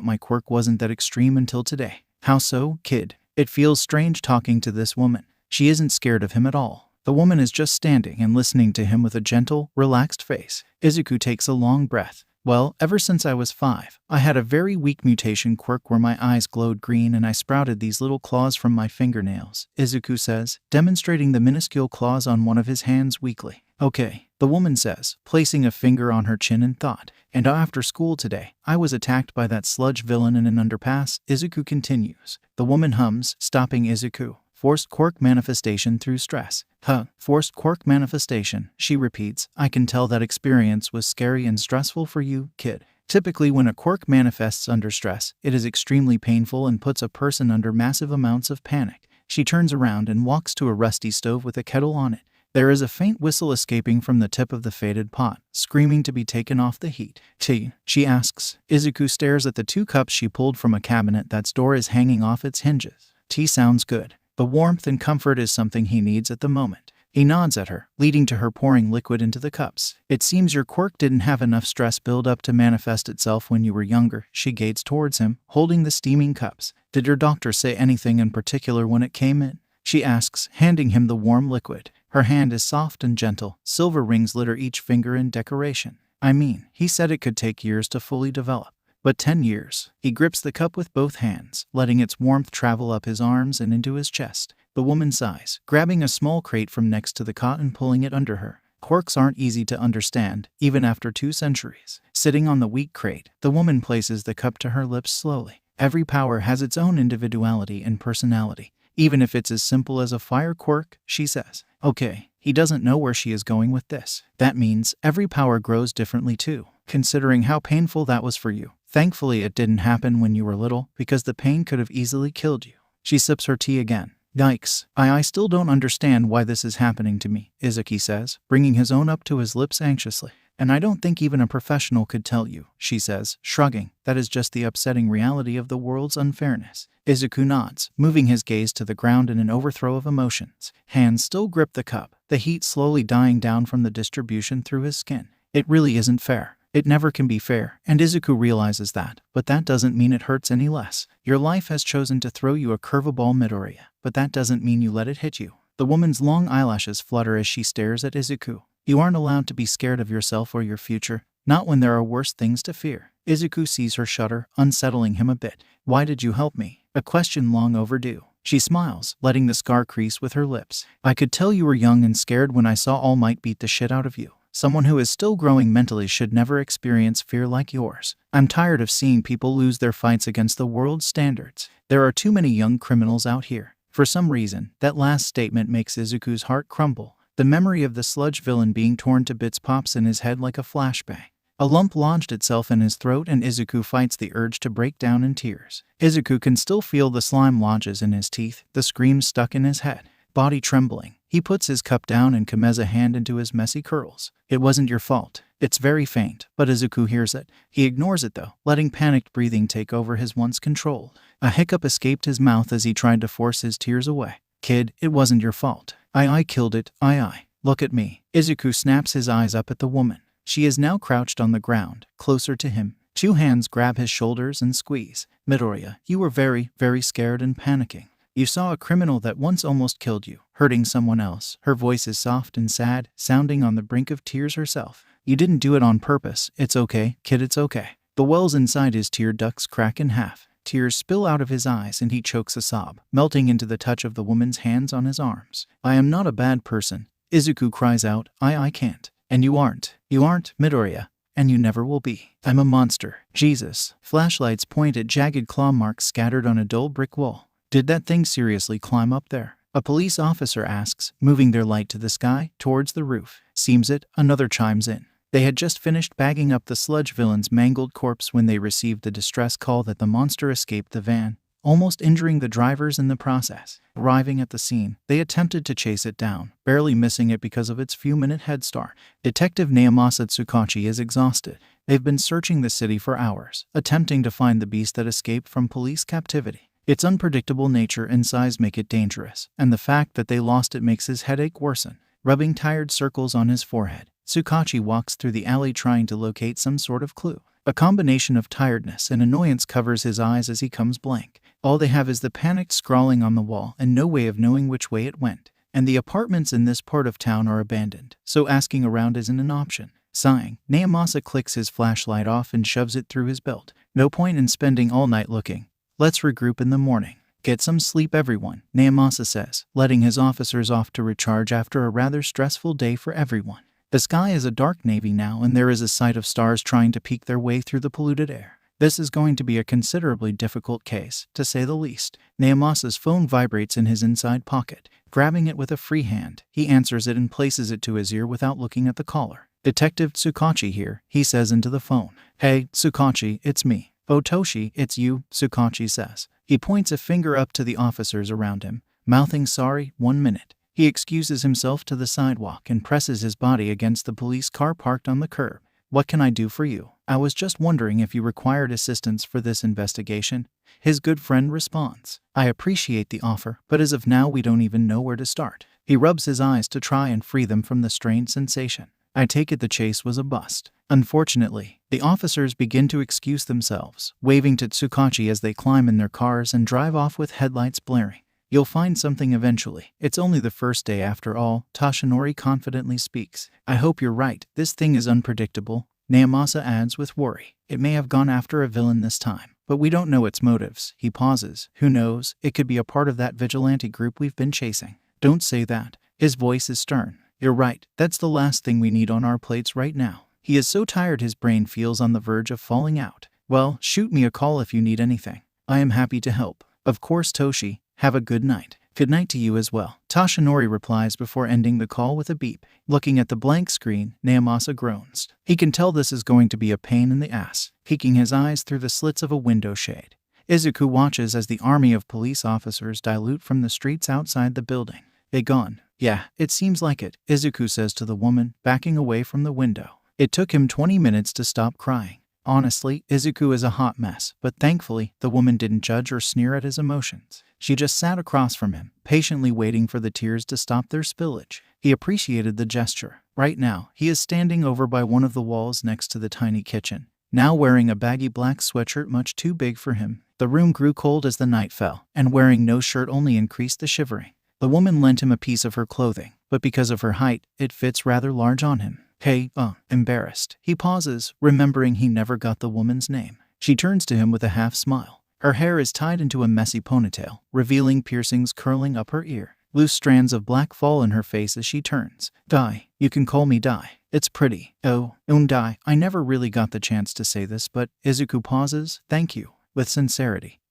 my quirk wasn't that extreme until today." "How so, kid?" It feels strange talking to this woman. She isn't scared of him at all. The woman is just standing and listening to him with a gentle, relaxed face. Izuku takes a long breath. "Well, ever since I was 5, I had a very weak mutation quirk where my eyes glowed green and I sprouted these little claws from my fingernails," Izuku says, demonstrating the minuscule claws on one of his hands weakly. "Okay," the woman says, placing a finger on her chin in thought. "And after school today, I was attacked by that sludge villain in an underpass," Izuku continues. The woman hums, stopping Izuku. "Forced quirk manifestation through stress." Forced quirk manifestation," she repeats. "I can tell that experience was scary and stressful for you, kid." Typically, when a quirk manifests under stress, it is extremely painful and puts a person under massive amounts of panic. She turns around and walks to a rusty stove with a kettle on it. There is a faint whistle escaping from the tip of the faded pot, screaming to be taken off the heat. "Tea?" she asks. Izuku stares at the 2 cups she pulled from a cabinet that's door is hanging off its hinges. "Tea sounds good." The warmth and comfort is something he needs at the moment. He nods at her, leading to her pouring liquid into the cups. "It seems your quirk didn't have enough stress build up to manifest itself when you were younger." She gazes towards him, holding the steaming cups. "Did your doctor say anything in particular when it came in?" she asks, handing him the warm liquid. Her hand is soft and gentle. Silver rings litter each finger in decoration. "I mean, he said it could take years to fully develop. But 10 years. He grips the cup with both hands, letting its warmth travel up his arms and into his chest. The woman sighs, grabbing a small crate from next to the cot and pulling it under her. Quirks aren't easy to understand, even after 2 centuries. Sitting on the weak crate, the woman places the cup to her lips slowly. Every power has its own individuality and personality, even if it's as simple as a fire quirk, she says. Okay, he doesn't know where she is going with this. That means every power grows differently too, considering how painful that was for you. Thankfully, it didn't happen when you were little, because the pain could have easily killed you. She sips her tea again. Yikes. I still don't understand why this is happening to me, Izuku says, bringing his own up to his lips anxiously. And I don't think even a professional could tell you, she says, shrugging. That is just the upsetting reality of the world's unfairness. Izuku nods, moving his gaze to the ground in an overthrow of emotions. Hands still grip the cup, the heat slowly dying down from the distribution through his skin. It really isn't fair. It never can be fair, and Izuku realizes that, but that doesn't mean it hurts any less. Your life has chosen to throw you a curveball, Midoriya, but that doesn't mean you let it hit you. The woman's long eyelashes flutter as she stares at Izuku. You aren't allowed to be scared of yourself or your future, not when there are worse things to fear. Izuku sees her shudder, unsettling him a bit. Why did you help me? A question long overdue. She smiles, letting the scar crease with her lips. I could tell you were young and scared when I saw All Might beat the shit out of you. Someone who is still growing mentally should never experience fear like yours. I'm tired of seeing people lose their fights against the world's standards. There are too many young criminals out here. For some reason, that last statement makes Izuku's heart crumble. The memory of the sludge villain being torn to bits pops in his head like a flashbang. A lump lodged itself in his throat and Izuku fights the urge to break down in tears. Izuku can still feel the slime lodges in his teeth, the screams stuck in his head. Body trembling, he puts his cup down and commits a hand into his messy curls. It wasn't your fault. It's very faint, but Izuku hears it. He ignores it though, letting panicked breathing take over his once control. A hiccup escaped his mouth as he tried to force his tears away. Kid, it wasn't your fault. I killed it. Look at me. Izuku snaps his eyes up at the woman. She is now crouched on the ground, closer to him. Two hands grab his shoulders and squeeze. Midoriya, you were very, very scared and panicking. You saw a criminal that once almost killed you, hurting someone else. Her voice is soft and sad, sounding on the brink of tears herself. You didn't do it on purpose. It's okay, kid, it's okay. The wells inside his tear ducts crack in half. Tears spill out of his eyes and he chokes a sob, melting into the touch of the woman's hands on his arms. I am not a bad person. Izuku cries out, I can't. And you aren't. You aren't, Midoriya. And you never will be. I'm a monster. Jesus. Flashlights point at jagged claw marks scattered on a dull brick wall. Did that thing seriously climb up there? A police officer asks, moving their light to the sky, towards the roof. Seems it, another chimes in. They had just finished bagging up the sludge villain's mangled corpse when they received the distress call that the monster escaped the van, almost injuring the drivers in the process. Arriving at the scene, they attempted to chase it down, barely missing it because of its few-minute head start. Detective Naomasa Tsukachi is exhausted. They've been searching the city for hours, attempting to find the beast that escaped from police captivity. Its unpredictable nature and size make it dangerous, and the fact that they lost it makes his headache worsen. Rubbing tired circles on his forehead, Tsukachi walks through the alley trying to locate some sort of clue. A combination of tiredness and annoyance covers his eyes as he comes blank. All they have is the panicked scrawling on the wall and no way of knowing which way it went. And the apartments in this part of town are abandoned, so asking around isn't an option. Sighing, Naomasa clicks his flashlight off and shoves it through his belt. No point in spending all night looking. Let's regroup in the morning. Get some sleep, everyone, Naomasa says, letting his officers off to recharge after a rather stressful day for everyone. The sky is a dark navy now and there is a sight of stars trying to peek their way through the polluted air. This is going to be a considerably difficult case, to say the least. Naomasa's phone vibrates in his inside pocket. Grabbing it with a free hand, he answers it and places it to his ear without looking at the caller. Detective Tsukachi here, he says into the phone. Hey, Tsukachi, it's me. Oh, Toshi, it's you, Tsukachi says. He points a finger up to the officers around him, mouthing sorry, 1 minute. He excuses himself to the sidewalk and presses his body against the police car parked on the curb. What can I do for you? I was just wondering if you required assistance for this investigation. His good friend responds. I appreciate the offer, but as of now we don't even know where to start. He rubs his eyes to try and free them from the strained sensation. I take it the chase was a bust. Unfortunately, the officers begin to excuse themselves, waving to Tsukachi as they climb in their cars and drive off with headlights blaring. You'll find something eventually. It's only the first day after all, Toshinori confidently speaks. I hope you're right. This thing is unpredictable. Naomasa adds with worry. It may have gone after a villain this time, but we don't know its motives. He pauses. Who knows? It could be a part of that vigilante group we've been chasing. Don't say that. His voice is stern. You're right. That's the last thing we need on our plates right now. He is so tired his brain feels on the verge of falling out. Well, shoot me a call if you need anything. I am happy to help. Of course, Toshi. Have a good night. Good night to you as well. Toshinori replies before ending the call with a beep. Looking at the blank screen, Naomasa groans. He can tell this is going to be a pain in the ass, peeking his eyes through the slits of a window shade. Izuku watches as the army of police officers dilute from the streets outside the building. They gone. Yeah, it seems like it, Izuku says to the woman, backing away from the window. It took him 20 minutes to stop crying. Honestly, Izuku is a hot mess, but thankfully, the woman didn't judge or sneer at his emotions. She just sat across from him, patiently waiting for the tears to stop their spillage. He appreciated the gesture. Right now, he is standing over by one of the walls next to the tiny kitchen, now wearing a baggy black sweatshirt much too big for him. The room grew cold as the night fell, and wearing no shirt only increased the shivering. The woman lent him a piece of her clothing, but because of her height, it fits rather large on him. Hey, embarrassed. He pauses, remembering he never got the woman's name. She turns to him with a half smile. Her hair is tied into a messy ponytail, revealing piercings curling up her ear. Loose strands of black fall in her face as she turns. Dai, you can call me Dai. It's pretty. Oh, Dai, I never really got the chance to say this, but Izuku pauses. Thank you, with sincerity.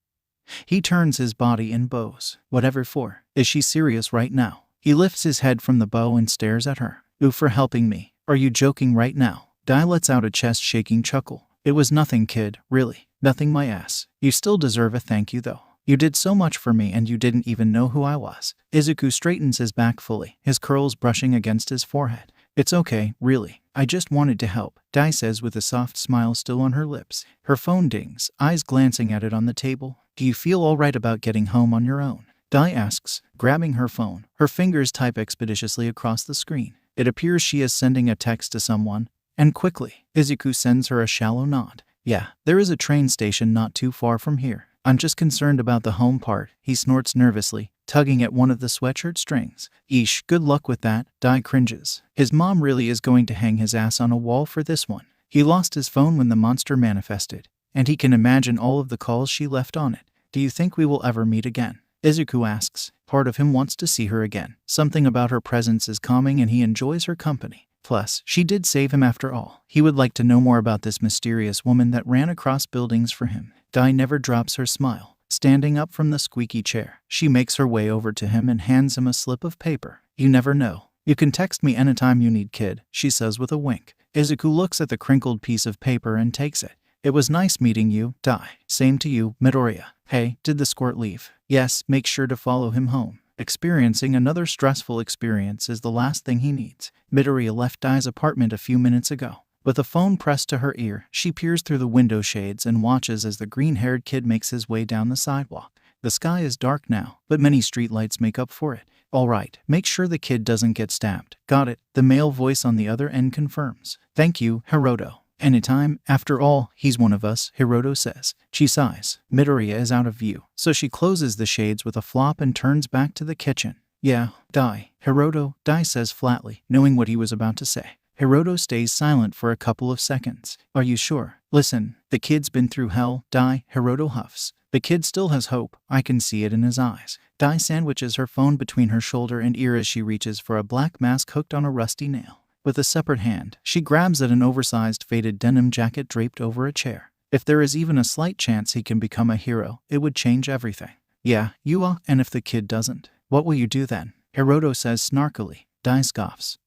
He turns his body and bows. Whatever for. Is she serious right now? He lifts his head from the bow and stares at her. Ooh, for helping me. Are you joking right now? Dai lets out a chest-shaking chuckle. It was nothing, kid, really. Nothing my ass. You still deserve a thank you though. You did so much for me and you didn't even know who I was. Izuku straightens his back fully, his curls brushing against his forehead. It's okay, really. I just wanted to help, Dai says with a soft smile still on her lips. Her phone dings, eyes glancing at it on the table. Do you feel all right about getting home on your own? Dai asks, grabbing her phone. Her fingers type expeditiously across the screen. It appears she is sending a text to someone, and quickly, Izuku sends her a shallow nod. Yeah, there is a train station not too far from here. I'm just concerned about the home part, he snorts nervously, tugging at one of the sweatshirt strings. Eesh, good luck with that, Dai cringes. His mom really is going to hang his ass on a wall for this one. He lost his phone when the monster manifested, and he can imagine all of the calls she left on it. Do you think we will ever meet again? Izuku asks. Part of him wants to see her again. Something about her presence is calming and he enjoys her company. Plus, she did save him after all. He would like to know more about this mysterious woman that ran across buildings for him. Dai never drops her smile. Standing up from the squeaky chair, she makes her way over to him and hands him a slip of paper. You never know. You can text me anytime you need, kid, she says with a wink. Izuku looks at the crinkled piece of paper and takes it. It was nice meeting you, Dai. Same to you, Midoriya. Hey, did the squirt leave? Yes, make sure to follow him home. Experiencing another stressful experience is the last thing he needs. Midoriya left Dai's apartment a few minutes ago. With a phone pressed to her ear, she peers through the window shades and watches as the green-haired kid makes his way down the sidewalk. The sky is dark now, but many streetlights make up for it. All right, make sure the kid doesn't get stabbed. Got it, the male voice on the other end confirms. Thank you, Hiroto. Anytime, after all, he's one of us, Hiroto says. She sighs. Midoriya is out of view, so she closes the shades with a flop and turns back to the kitchen. Yeah, Dai. Hiroto, Dai says flatly, knowing what he was about to say. Hiroto stays silent for a couple of seconds. Are you sure? Listen, the kid's been through hell, Dai, Hiroto huffs. The kid still has hope, I can see it in his eyes. Dai sandwiches her phone between her shoulder and ear as she reaches for a black mask hooked on a rusty nail. With a separate hand, she grabs at an oversized faded denim jacket draped over a chair. If there is even a slight chance he can become a hero, it would change everything. Yeah, you are, and if the kid doesn't, what will you do then? Hiroto says snarkily. Dai scoffs,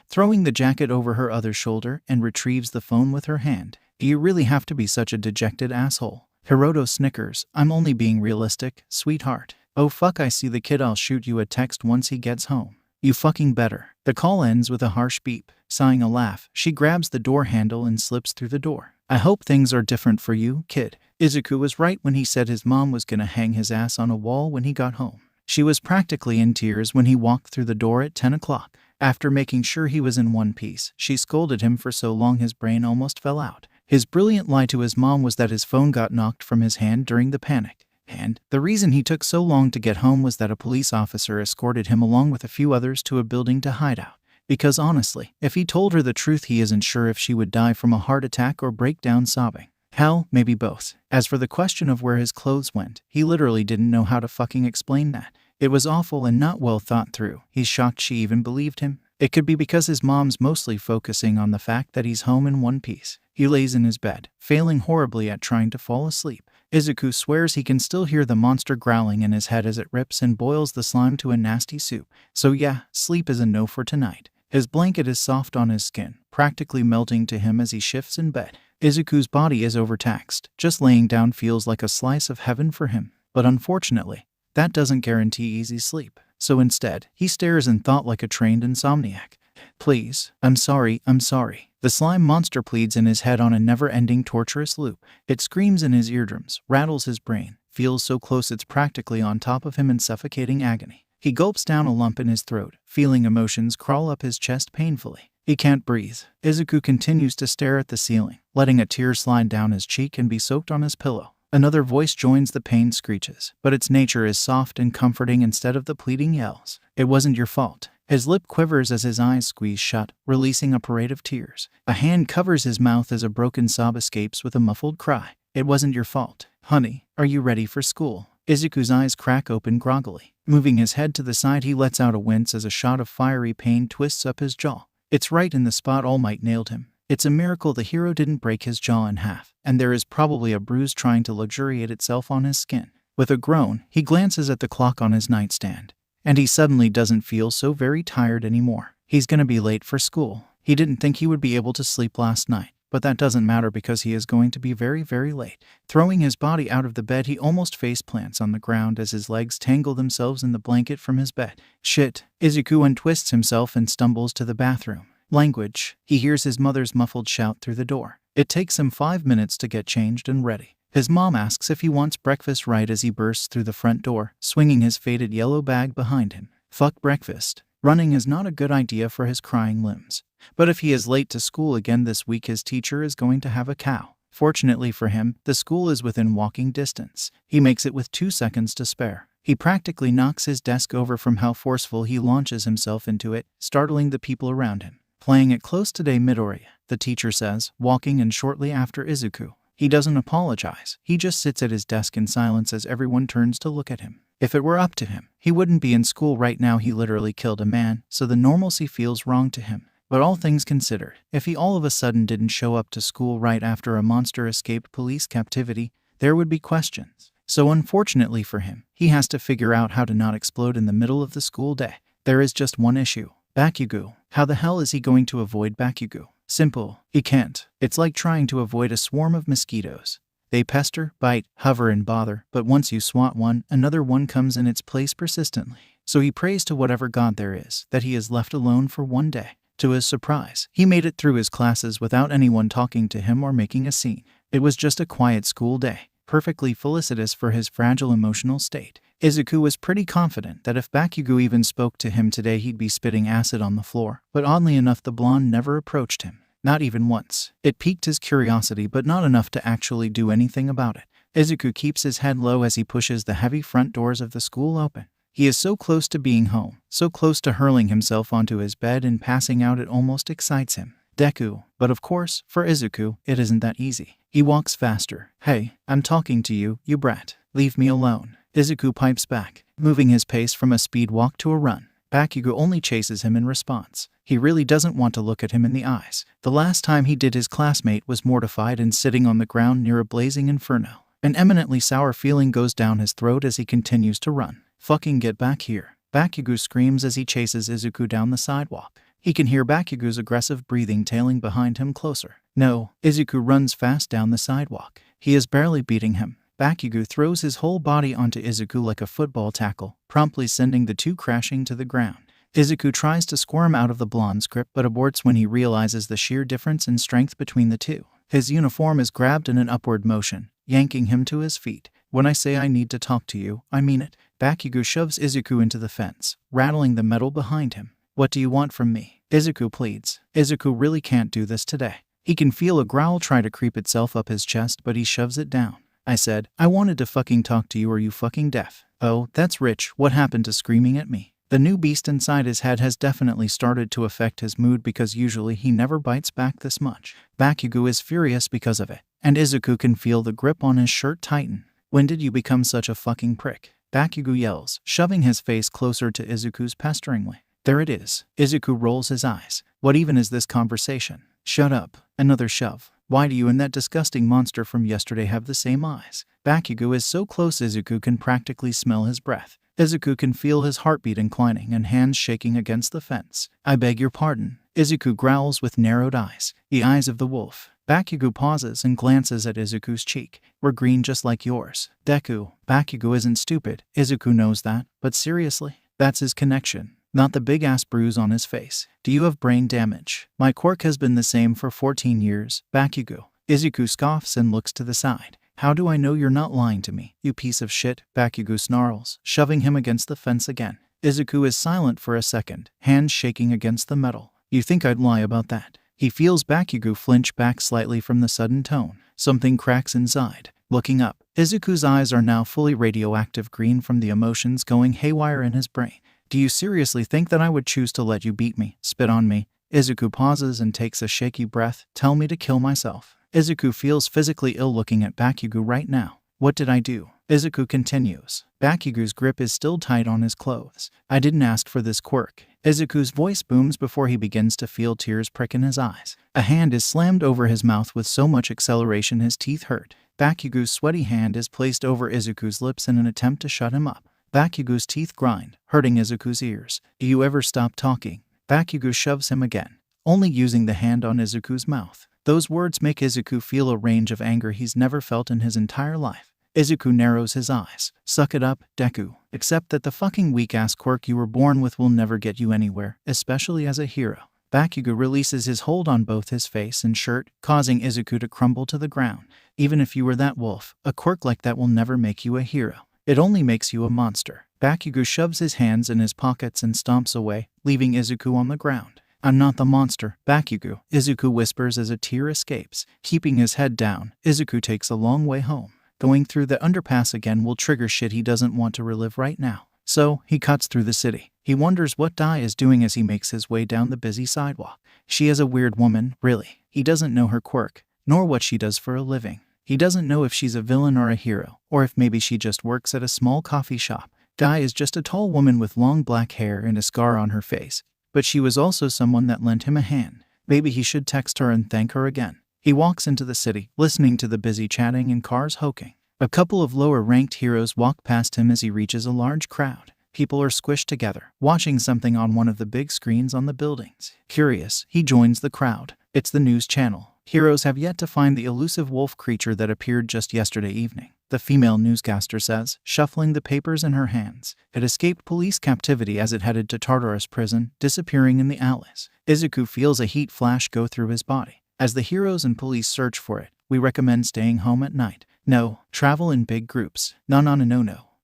throwing the jacket over her other shoulder and retrieves the phone with her hand. Do you really have to be such a dejected asshole? Hiroto snickers. I'm only being realistic, sweetheart. Oh fuck, I see the kid. I'll shoot you a text once he gets home. You fucking better. The call ends with a harsh beep. Sighing a laugh, she grabs the door handle and slips through the door. I hope things are different for you, kid. Izuku was right when he said his mom was gonna hang his ass on a wall when he got home. She was practically in tears when he walked through the door at 10 o'clock. After making sure he was in one piece, she scolded him for so long his brain almost fell out. His brilliant lie to his mom was that his phone got knocked from his hand during the panic. And the reason he took so long to get home was that a police officer escorted him along with a few others to a building to hide out. Because honestly, if he told her the truth, he isn't sure if she would die from a heart attack or break down sobbing. Hell, maybe both. As for the question of where his clothes went, he literally didn't know how to fucking explain that. It was awful and not well thought through. He's shocked she even believed him. It could be because his mom's mostly focusing on the fact that he's home in one piece. He lays in his bed, failing horribly at trying to fall asleep. Izuku swears he can still hear the monster growling in his head as it rips and boils the slime to a nasty soup. So yeah, sleep is a no for tonight. His blanket is soft on his skin, practically melting to him as he shifts in bed. Izuku's body is overtaxed. Just laying down feels like a slice of heaven for him. But unfortunately, that doesn't guarantee easy sleep. So instead, he stares in thought like a trained insomniac. Please, I'm sorry, I'm sorry. The slime monster pleads in his head on a never-ending torturous loop. It screams in his eardrums, rattles his brain, feels so close it's practically on top of him in suffocating agony. He gulps down a lump in his throat, feeling emotions crawl up his chest painfully. He can't breathe. Izuku continues to stare at the ceiling, letting a tear slide down his cheek and be soaked on his pillow. Another voice joins the pained screeches, but its nature is soft and comforting instead of the pleading yells. It wasn't your fault. His lip quivers as his eyes squeeze shut, releasing a parade of tears. A hand covers his mouth as a broken sob escapes with a muffled cry. It wasn't your fault. Honey, are you ready for school? Izuku's eyes crack open groggily. Moving his head to the side, he lets out a wince as a shot of fiery pain twists up his jaw. It's right in the spot All Might nailed him. It's a miracle the hero didn't break his jaw in half, and there is probably a bruise trying to luxuriate itself on his skin. With a groan, he glances at the clock on his nightstand. And he suddenly doesn't feel so very tired anymore. He's gonna be late for school. He didn't think he would be able to sleep last night, but that doesn't matter because he is going to be very, very late. Throwing his body out of the bed, he almost face plants on the ground as his legs tangle themselves in the blanket from his bed. Shit. Izuku untwists himself and stumbles to the bathroom. Language. He hears his mother's muffled shout through the door. It takes him 5 minutes to get changed and ready. His mom asks if he wants breakfast right as he bursts through the front door, swinging his faded yellow bag behind him. Fuck breakfast. Running is not a good idea for his crying limbs. But if he is late to school again this week, his teacher is going to have a cow. Fortunately for him, the school is within walking distance. He makes it with 2 seconds to spare. He practically knocks his desk over from how forceful he launches himself into it, startling the people around him. Playing it close today, Midoriya, the teacher says, walking in shortly after Izuku. He doesn't apologize. He just sits at his desk in silence as everyone turns to look at him. If it were up to him, he wouldn't be in school right now. He literally killed a man, so the normalcy feels wrong to him. But all things considered, if he all of a sudden didn't show up to school right after a monster escaped police captivity, there would be questions. So unfortunately for him, he has to figure out how to not explode in the middle of the school day. There is just one issue. Bakugo. How the hell is he going to avoid Bakugo? Simple. He can't. It's like trying to avoid a swarm of mosquitoes. They pester, bite, hover, and bother, but once you swat one, another one comes in its place persistently. So he prays to whatever god there is that he is left alone for one day. To his surprise, he made it through his classes without anyone talking to him or making a scene. It was just a quiet school day, perfectly felicitous for his fragile emotional state. Izuku was pretty confident that if Bakugo even spoke to him today, he'd be spitting acid on the floor, but oddly enough the blonde never approached him. Not even once. It piqued his curiosity, but not enough to actually do anything about it. Izuku keeps his head low as he pushes the heavy front doors of the school open. He is so close to being home, so close to hurling himself onto his bed and passing out it almost excites him. Deku. But of course, for Izuku, it isn't that easy. He walks faster. Hey, I'm talking to you, you brat. Leave me alone. Izuku pipes back, moving his pace from a speed walk to a run. Bakugo only chases him in response. He really doesn't want to look at him in the eyes. The last time he did, his classmate was mortified and sitting on the ground near a blazing inferno. An eminently sour feeling goes down his throat as he continues to run. Fucking get back here. Bakugo screams as he chases Izuku down the sidewalk. He can hear Bakugo's aggressive breathing tailing behind him closer. No, Izuku runs fast down the sidewalk. He is barely beating him. Bakugo throws his whole body onto Izuku like a football tackle, promptly sending the two crashing to the ground. Izuku tries to squirm out of the blonde's grip but aborts when he realizes the sheer difference in strength between the two. His uniform is grabbed in an upward motion, yanking him to his feet. When I say I need to talk to you, I mean it. Bakugo shoves Izuku into the fence, rattling the metal behind him. What do you want from me? Izuku pleads. Izuku really can't do this today. He can feel a growl try to creep itself up his chest, but he shoves it down. I said, I wanted to fucking talk to you. Are you fucking deaf? Oh, that's rich. What happened to screaming at me? The new beast inside his head has definitely started to affect his mood because usually he never bites back this much. Bakugo is furious because of it, and Izuku can feel the grip on his shirt tighten. When did you become such a fucking prick? Bakugo yells, shoving his face closer to Izuku's pesteringly. There it is. Izuku rolls his eyes. What even is this conversation? Shut up. Another shove. Why do you and that disgusting monster from yesterday have the same eyes? Bakugo is so close Izuku can practically smell his breath. Izuku can feel his heartbeat inclining and hands shaking against the fence. I beg your pardon. Izuku growls with narrowed eyes, the eyes of the wolf. Bakugo pauses and glances at Izuku's cheek. We're green just like yours. Deku. Bakugo isn't stupid. Izuku knows that, but seriously, that's his connection. not the big-ass bruise on his face. Do you have brain damage? My quirk has been the same for 14 years, Bakugo. Izuku scoffs and looks to the side. How do I know you're not lying to me, you piece of shit? Bakugo snarls, shoving him against the fence again. Izuku is silent for a second, hands shaking against the metal. You think I'd lie about that? He feels Bakugo flinch back slightly from the sudden tone. Something cracks inside. Looking up, Izuku's eyes are now fully radioactive green from the emotions going haywire in his brain. Do you seriously think that I would choose to let you beat me, spit on me? Izuku pauses and takes a shaky breath. Tell me to kill myself. Izuku feels physically ill looking at Bakugo right now. What did I do? Izuku continues. Bakugo's grip is still tight on his clothes. I didn't ask for this quirk. Izuku's voice booms before he begins to feel tears prick in his eyes. A hand is slammed over his mouth with so much acceleration his teeth hurt. Bakugo's sweaty hand is placed over Izuku's lips in an attempt to shut him up. Bakugo's teeth grind, hurting Izuku's ears. Do you ever stop talking? Bakugo shoves him again, only using the hand on Izuku's mouth. Those words make Izuku feel a range of anger he's never felt in his entire life. Izuku narrows his eyes. Suck it up, Deku. Accept that the fucking weak-ass quirk you were born with will never get you anywhere, especially as a hero. Bakugo releases his hold on both his face and shirt, causing Izuku to crumble to the ground. Even if you were that wolf, a quirk like that will never make you a hero. It only makes you a monster. Bakugo shoves his hands in his pockets and stomps away, leaving Izuku on the ground. I'm not the monster, Bakugo, Izuku whispers as a tear escapes. Keeping his head down, Izuku takes a long way home. Going through the underpass again will trigger shit he doesn't want to relive right now. So, he cuts through the city. He wonders what Dai is doing as he makes his way down the busy sidewalk. She is a weird woman, really. He doesn't know her quirk, nor what she does for a living. He doesn't know if she's a villain or a hero, or if maybe she just works at a small coffee shop. Dai is just a tall woman with long black hair and a scar on her face. But she was also someone that lent him a hand. Maybe he should text her and thank her again. He walks into the city, listening to the busy chatting and cars honking. A couple of lower-ranked heroes walk past him as he reaches a large crowd. People are squished together, watching something on one of the big screens on the buildings. Curious, he joins the crowd. It's the news channel. Heroes have yet to find the elusive wolf creature that appeared just yesterday evening, the female newscaster says, shuffling the papers in her hands. It escaped police captivity as it headed to Tartarus prison, disappearing in the alleys. Izuku feels a heat flash go through his body. As the heroes and police search for it, we recommend staying home at night. No, travel in big groups. No.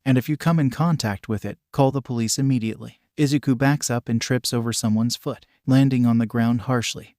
And if you come in contact with it, call the police immediately. Izuku backs up and trips over someone's foot, landing on the ground harshly.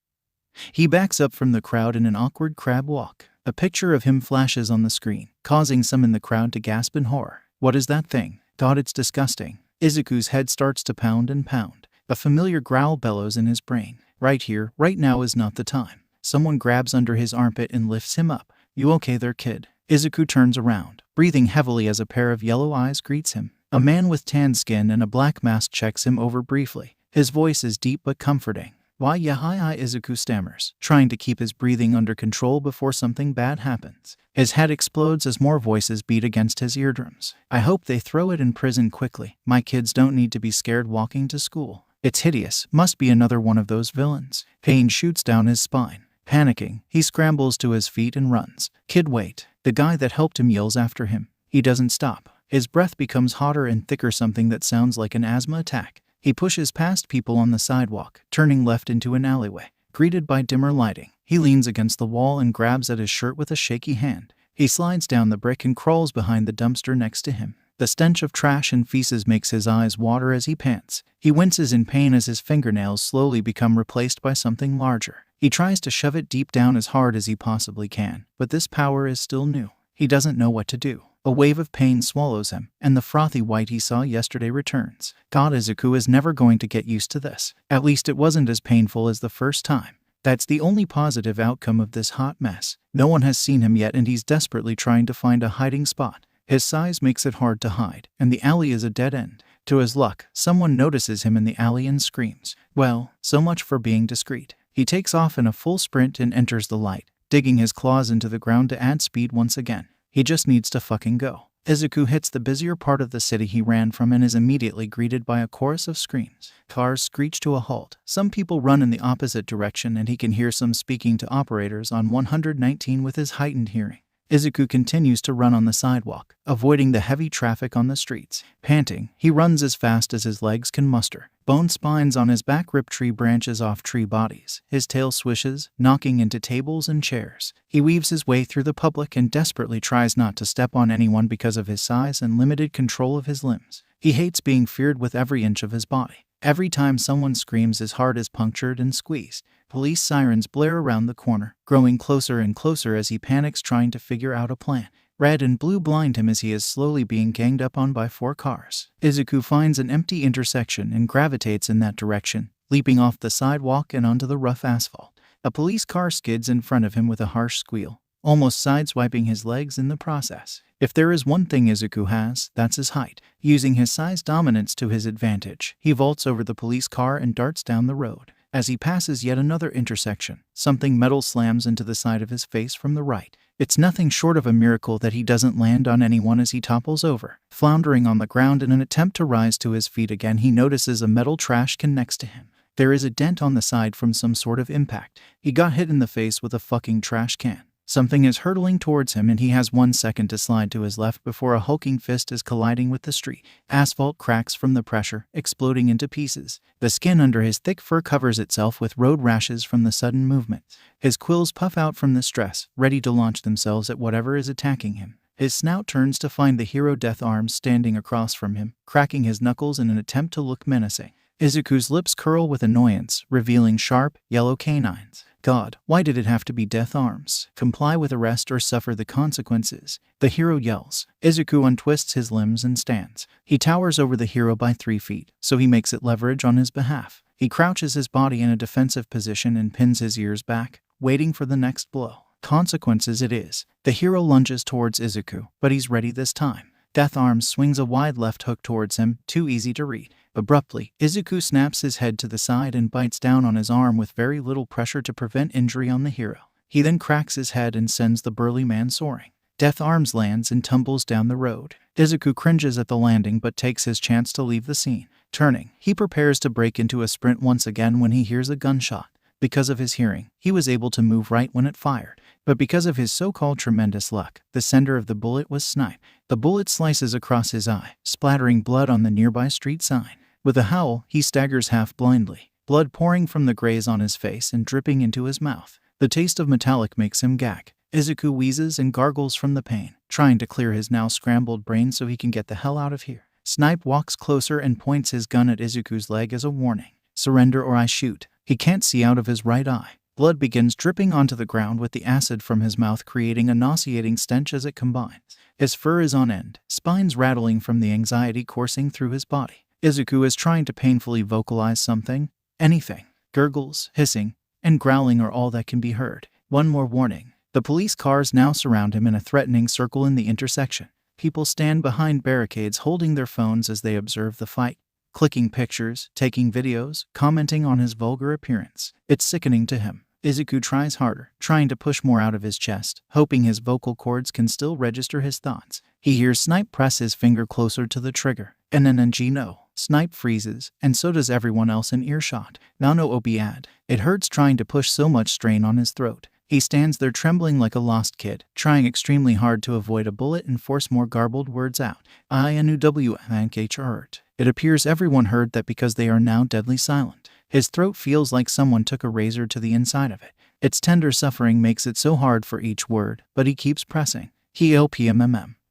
He backs up from the crowd in an awkward crab walk. A picture of him flashes on the screen, causing some in the crowd to gasp in horror. What is that thing? God, it's disgusting. Izuku's head starts to pound and pound. A familiar growl bellows in his brain. Right here, right now is not the time. Someone grabs under his armpit and lifts him up. You okay there, kid? Izuku turns around, breathing heavily as a pair of yellow eyes greets him. A man with tan skin and a black mask checks him over briefly. His voice is deep but comforting. Why yeah hi Izuku stammers, trying to keep his breathing under control before something bad happens. His head explodes as more voices beat against his eardrums. I hope they throw it in prison quickly. My kids don't need to be scared walking to school. It's hideous. Must be another one of those villains. Pain shoots down his spine. Panicking, he scrambles to his feet and runs. Kid, wait. The guy that helped him yells after him. He doesn't stop. His breath becomes hotter and thicker, something that sounds like an asthma attack. He pushes past people on the sidewalk, turning left into an alleyway. Greeted by dimmer lighting, he leans against the wall and grabs at his shirt with a shaky hand. He slides down the brick and crawls behind the dumpster next to him. The stench of trash and feces makes his eyes water as he pants. He winces in pain as his fingernails slowly become replaced by something larger. He tries to shove it deep down as hard as he possibly can, but this power is still new. He doesn't know what to do. A wave of pain swallows him, and the frothy white he saw yesterday returns. God, Izuku is never going to get used to this. At least it wasn't as painful as the first time. That's the only positive outcome of this hot mess. No one has seen him yet, and he's desperately trying to find a hiding spot. His size makes it hard to hide, and the alley is a dead end. To his luck, someone notices him in the alley and screams. Well, so much for being discreet. He takes off in a full sprint and enters the light, digging his claws into the ground to add speed once again. He just needs to fucking go. Izuku hits the busier part of the city he ran from and is immediately greeted by a chorus of screams. Cars screech to a halt. Some people run in the opposite direction, and he can hear some speaking to operators on 119 with his heightened hearing. Izuku continues to run on the sidewalk, avoiding the heavy traffic on the streets. Panting, he runs as fast as his legs can muster. Bone spines on his back rip tree branches off tree bodies. His tail swishes, knocking into tables and chairs. He weaves his way through the public and desperately tries not to step on anyone because of his size and limited control of his limbs. He hates being feared with every inch of his body. Every time someone screams, his heart is punctured and squeezed. Police sirens blare around the corner, growing closer and closer as he panics trying to figure out a plan. Red and blue blind him as he is slowly being ganged up on by 4 cars. Izuku finds an empty intersection and gravitates in that direction, leaping off the sidewalk and onto the rough asphalt. A police car skids in front of him with a harsh squeal, almost sideswiping his legs in the process. If there is one thing Izuku has, that's his height. Using his size dominance to his advantage, he vaults over the police car and darts down the road. As he passes yet another intersection, something metal slams into the side of his face from the right. It's nothing short of a miracle that he doesn't land on anyone as he topples over. Floundering on the ground in an attempt to rise to his feet again, he notices a metal trash can next to him. There is a dent on the side from some sort of impact. He got hit in the face with a fucking trash can. Something is hurtling towards him and he has 1 second to slide to his left before a hulking fist is colliding with the street. Asphalt cracks from the pressure, exploding into pieces. The skin under his thick fur covers itself with road rashes from the sudden movement. His quills puff out from the stress, ready to launch themselves at whatever is attacking him. His snout turns to find the hero Death Arms standing across from him, cracking his knuckles in an attempt to look menacing. Izuku's lips curl with annoyance, revealing sharp, yellow canines. God, why did it have to be Death Arms? Comply with arrest or suffer the consequences. The hero yells. Izuku untwists his limbs and stands. He towers over the hero by 3 feet, so he makes it leverage on his behalf. He crouches his body in a defensive position and pins his ears back, waiting for the next blow. Consequences it is. The hero lunges towards Izuku, but he's ready this time. Death Arms swings a wide left hook towards him, too easy to read. Abruptly, Izuku snaps his head to the side and bites down on his arm with very little pressure to prevent injury on the hero. He then cracks his head and sends the burly man soaring. Death Arms lands and tumbles down the road. Izuku cringes at the landing but takes his chance to leave the scene. Turning, he prepares to break into a sprint once again when he hears a gunshot. Because of his hearing, he was able to move right when it fired. But because of his so-called tremendous luck, the sender of the bullet was Snipe. The bullet slices across his eye, splattering blood on the nearby street sign. With a howl, he staggers half blindly, blood pouring from the graze on his face and dripping into his mouth. The taste of metallic makes him gag. Izuku wheezes and gargles from the pain, trying to clear his now scrambled brain so he can get the hell out of here. Snipe walks closer and points his gun at Izuku's leg as a warning. Surrender or I shoot. He can't see out of his right eye. Blood begins dripping onto the ground with the acid from his mouth creating a nauseating stench as it combines. His fur is on end, spines rattling from the anxiety coursing through his body. Izuku is trying to painfully vocalize something, anything. Gurgles, hissing, and growling are all that can be heard. One more warning. The police cars now surround him in a threatening circle in the intersection. People stand behind barricades holding their phones as they observe the fight, clicking pictures, taking videos, commenting on his vulgar appearance. It's sickening to him. Izuku tries harder, trying to push more out of his chest, hoping his vocal cords can still register his thoughts. He hears Snipe press his finger closer to the trigger. No. Snipe freezes, and so does everyone else in earshot. Nano obiad. It hurts trying to push so much strain on his throat. He stands there trembling like a lost kid, trying extremely hard to avoid a bullet and force more garbled words out. Hurt. It appears everyone heard that because they are now deadly silent. His throat feels like someone took a razor to the inside of it. Its tender suffering makes it so hard for each word, but he keeps pressing.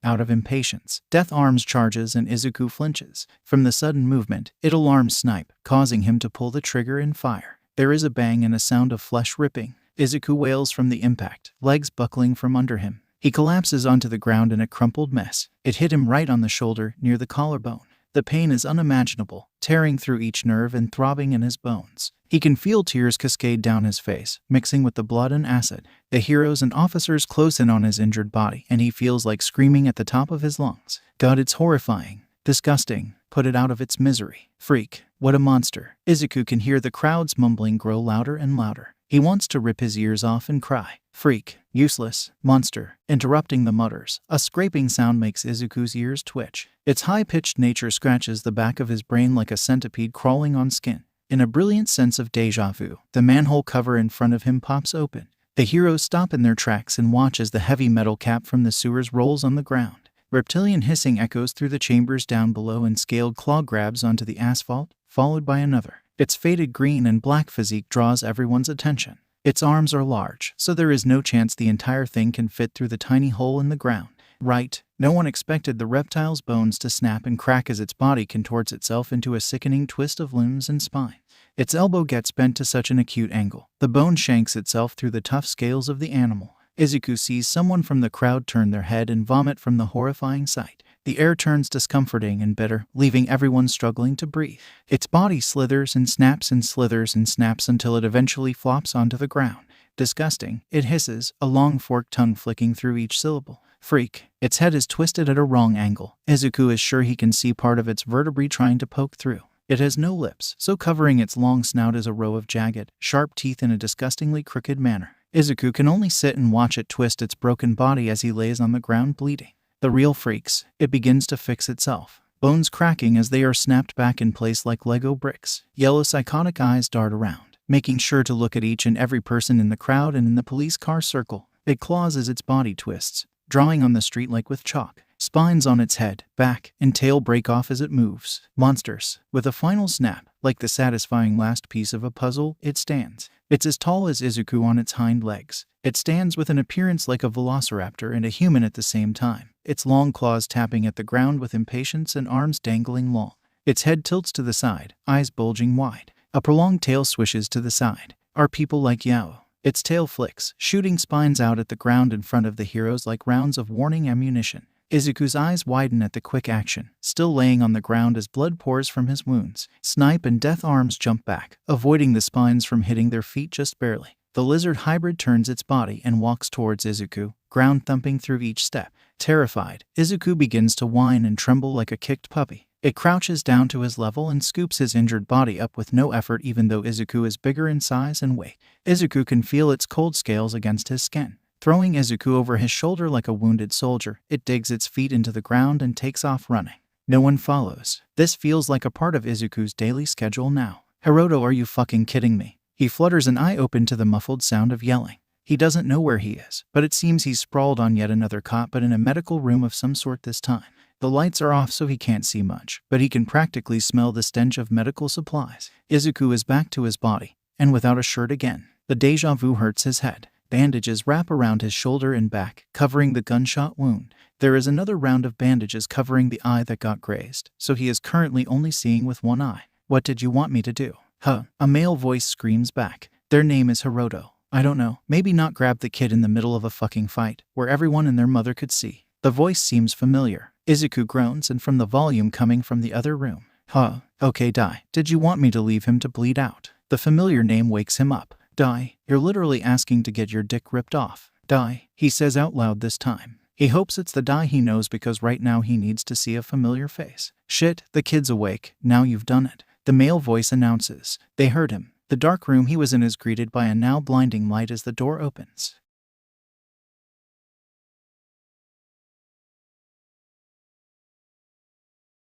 Out of impatience, Death Arms charges and Izuku flinches. From the sudden movement, it alarms Snipe, causing him to pull the trigger and fire. There is a bang and a sound of flesh ripping. Izuku wails from the impact, legs buckling from under him. He collapses onto the ground in a crumpled mess. It hit him right on the shoulder, near the collarbone. The pain is unimaginable, tearing through each nerve and throbbing in his bones. He can feel tears cascade down his face, mixing with the blood and acid. The heroes and officers close in on his injured body, and he feels like screaming at the top of his lungs. God, it's horrifying. Disgusting. Put it out of its misery. Freak. What a monster. Izuku can hear the crowd's mumbling grow louder and louder. He wants to rip his ears off and cry. Freak. Useless. Monster. Interrupting the mutters. A scraping sound makes Izuku's ears twitch. Its high-pitched nature scratches the back of his brain like a centipede crawling on skin. In a brilliant sense of déjà vu, the manhole cover in front of him pops open. The heroes stop in their tracks and watch as the heavy metal cap from the sewers rolls on the ground. Reptilian hissing echoes through the chambers down below and scaled claw grabs onto the asphalt, followed by another. Its faded green and black physique draws everyone's attention. Its arms are large, so there is no chance the entire thing can fit through the tiny hole in the ground. Right, no one expected the reptile's bones to snap and crack as its body contorts itself into a sickening twist of limbs and spine. Its elbow gets bent to such an acute angle. The bone shanks itself through the tough scales of the animal. Izuku sees someone from the crowd turn their head and vomit from the horrifying sight. The air turns discomforting and bitter, leaving everyone struggling to breathe. Its body slithers and snaps until it eventually flops onto the ground. Disgusting, it hisses, a long forked tongue flicking through each syllable. Freak. Its head is twisted at a wrong angle. Izuku is sure he can see part of its vertebrae trying to poke through. It has no lips, so covering its long snout is a row of jagged, sharp teeth in a disgustingly crooked manner. Izuku can only sit and watch it twist its broken body as he lays on the ground bleeding. The real freaks. It begins to fix itself. Bones cracking as they are snapped back in place like Lego bricks. Yellow psychotic eyes dart around, making sure to look at each and every person in the crowd and in the police car circle. It claws as its body twists, drawing on the street like with chalk. Spines on its head, back, and tail break off as it moves. Monsters. With a final snap, like the satisfying last piece of a puzzle, it stands. It's as tall as Izuku on its hind legs. It stands with an appearance like a velociraptor and a human at the same time, its long claws tapping at the ground with impatience and arms dangling long. Its head tilts to the side, eyes bulging wide. A prolonged tail swishes to the side. Are people like Yao? Its tail flicks, shooting spines out at the ground in front of the heroes like rounds of warning ammunition. Izuku's eyes widen at the quick action, still laying on the ground as blood pours from his wounds. Snipe and Death arms jump back, avoiding the spines from hitting their feet just barely. The lizard hybrid turns its body and walks towards Izuku, ground thumping through each step. Terrified, Izuku begins to whine and tremble like a kicked puppy. It crouches down to his level and scoops his injured body up with no effort even though Izuku is bigger in size and weight. Izuku can feel its cold scales against his skin. Throwing Izuku over his shoulder like a wounded soldier, it digs its feet into the ground and takes off running. No one follows. This feels like a part of Izuku's daily schedule now. Hiroto, are you fucking kidding me? He flutters an eye open to the muffled sound of yelling. He doesn't know where he is, but it seems he's sprawled on yet another cot but in a medical room of some sort this time. The lights are off so he can't see much, but he can practically smell the stench of medical supplies. Izuku is back to his body, and without a shirt again. The deja vu hurts his head. Bandages wrap around his shoulder and back, covering the gunshot wound. There is another round of bandages covering the eye that got grazed, so he is currently only seeing with one eye. What did you want me to do? Huh? A male voice screams back. Their name is Hiroto. I don't know, maybe not grab the kid in the middle of a fucking fight, where everyone and their mother could see. The voice seems familiar. Izuku groans and from the volume coming from the other room. Huh? Okay, Dai. Did you want me to leave him to bleed out? The familiar name wakes him up. Dai, you're literally asking to get your dick ripped off. Dai, he says out loud this time. He hopes it's the Dai he knows because right now he needs to see a familiar face. Shit, the kid's awake. Now you've done it. The male voice announces. They heard him. The dark room he was in is greeted by a now blinding light as the door opens.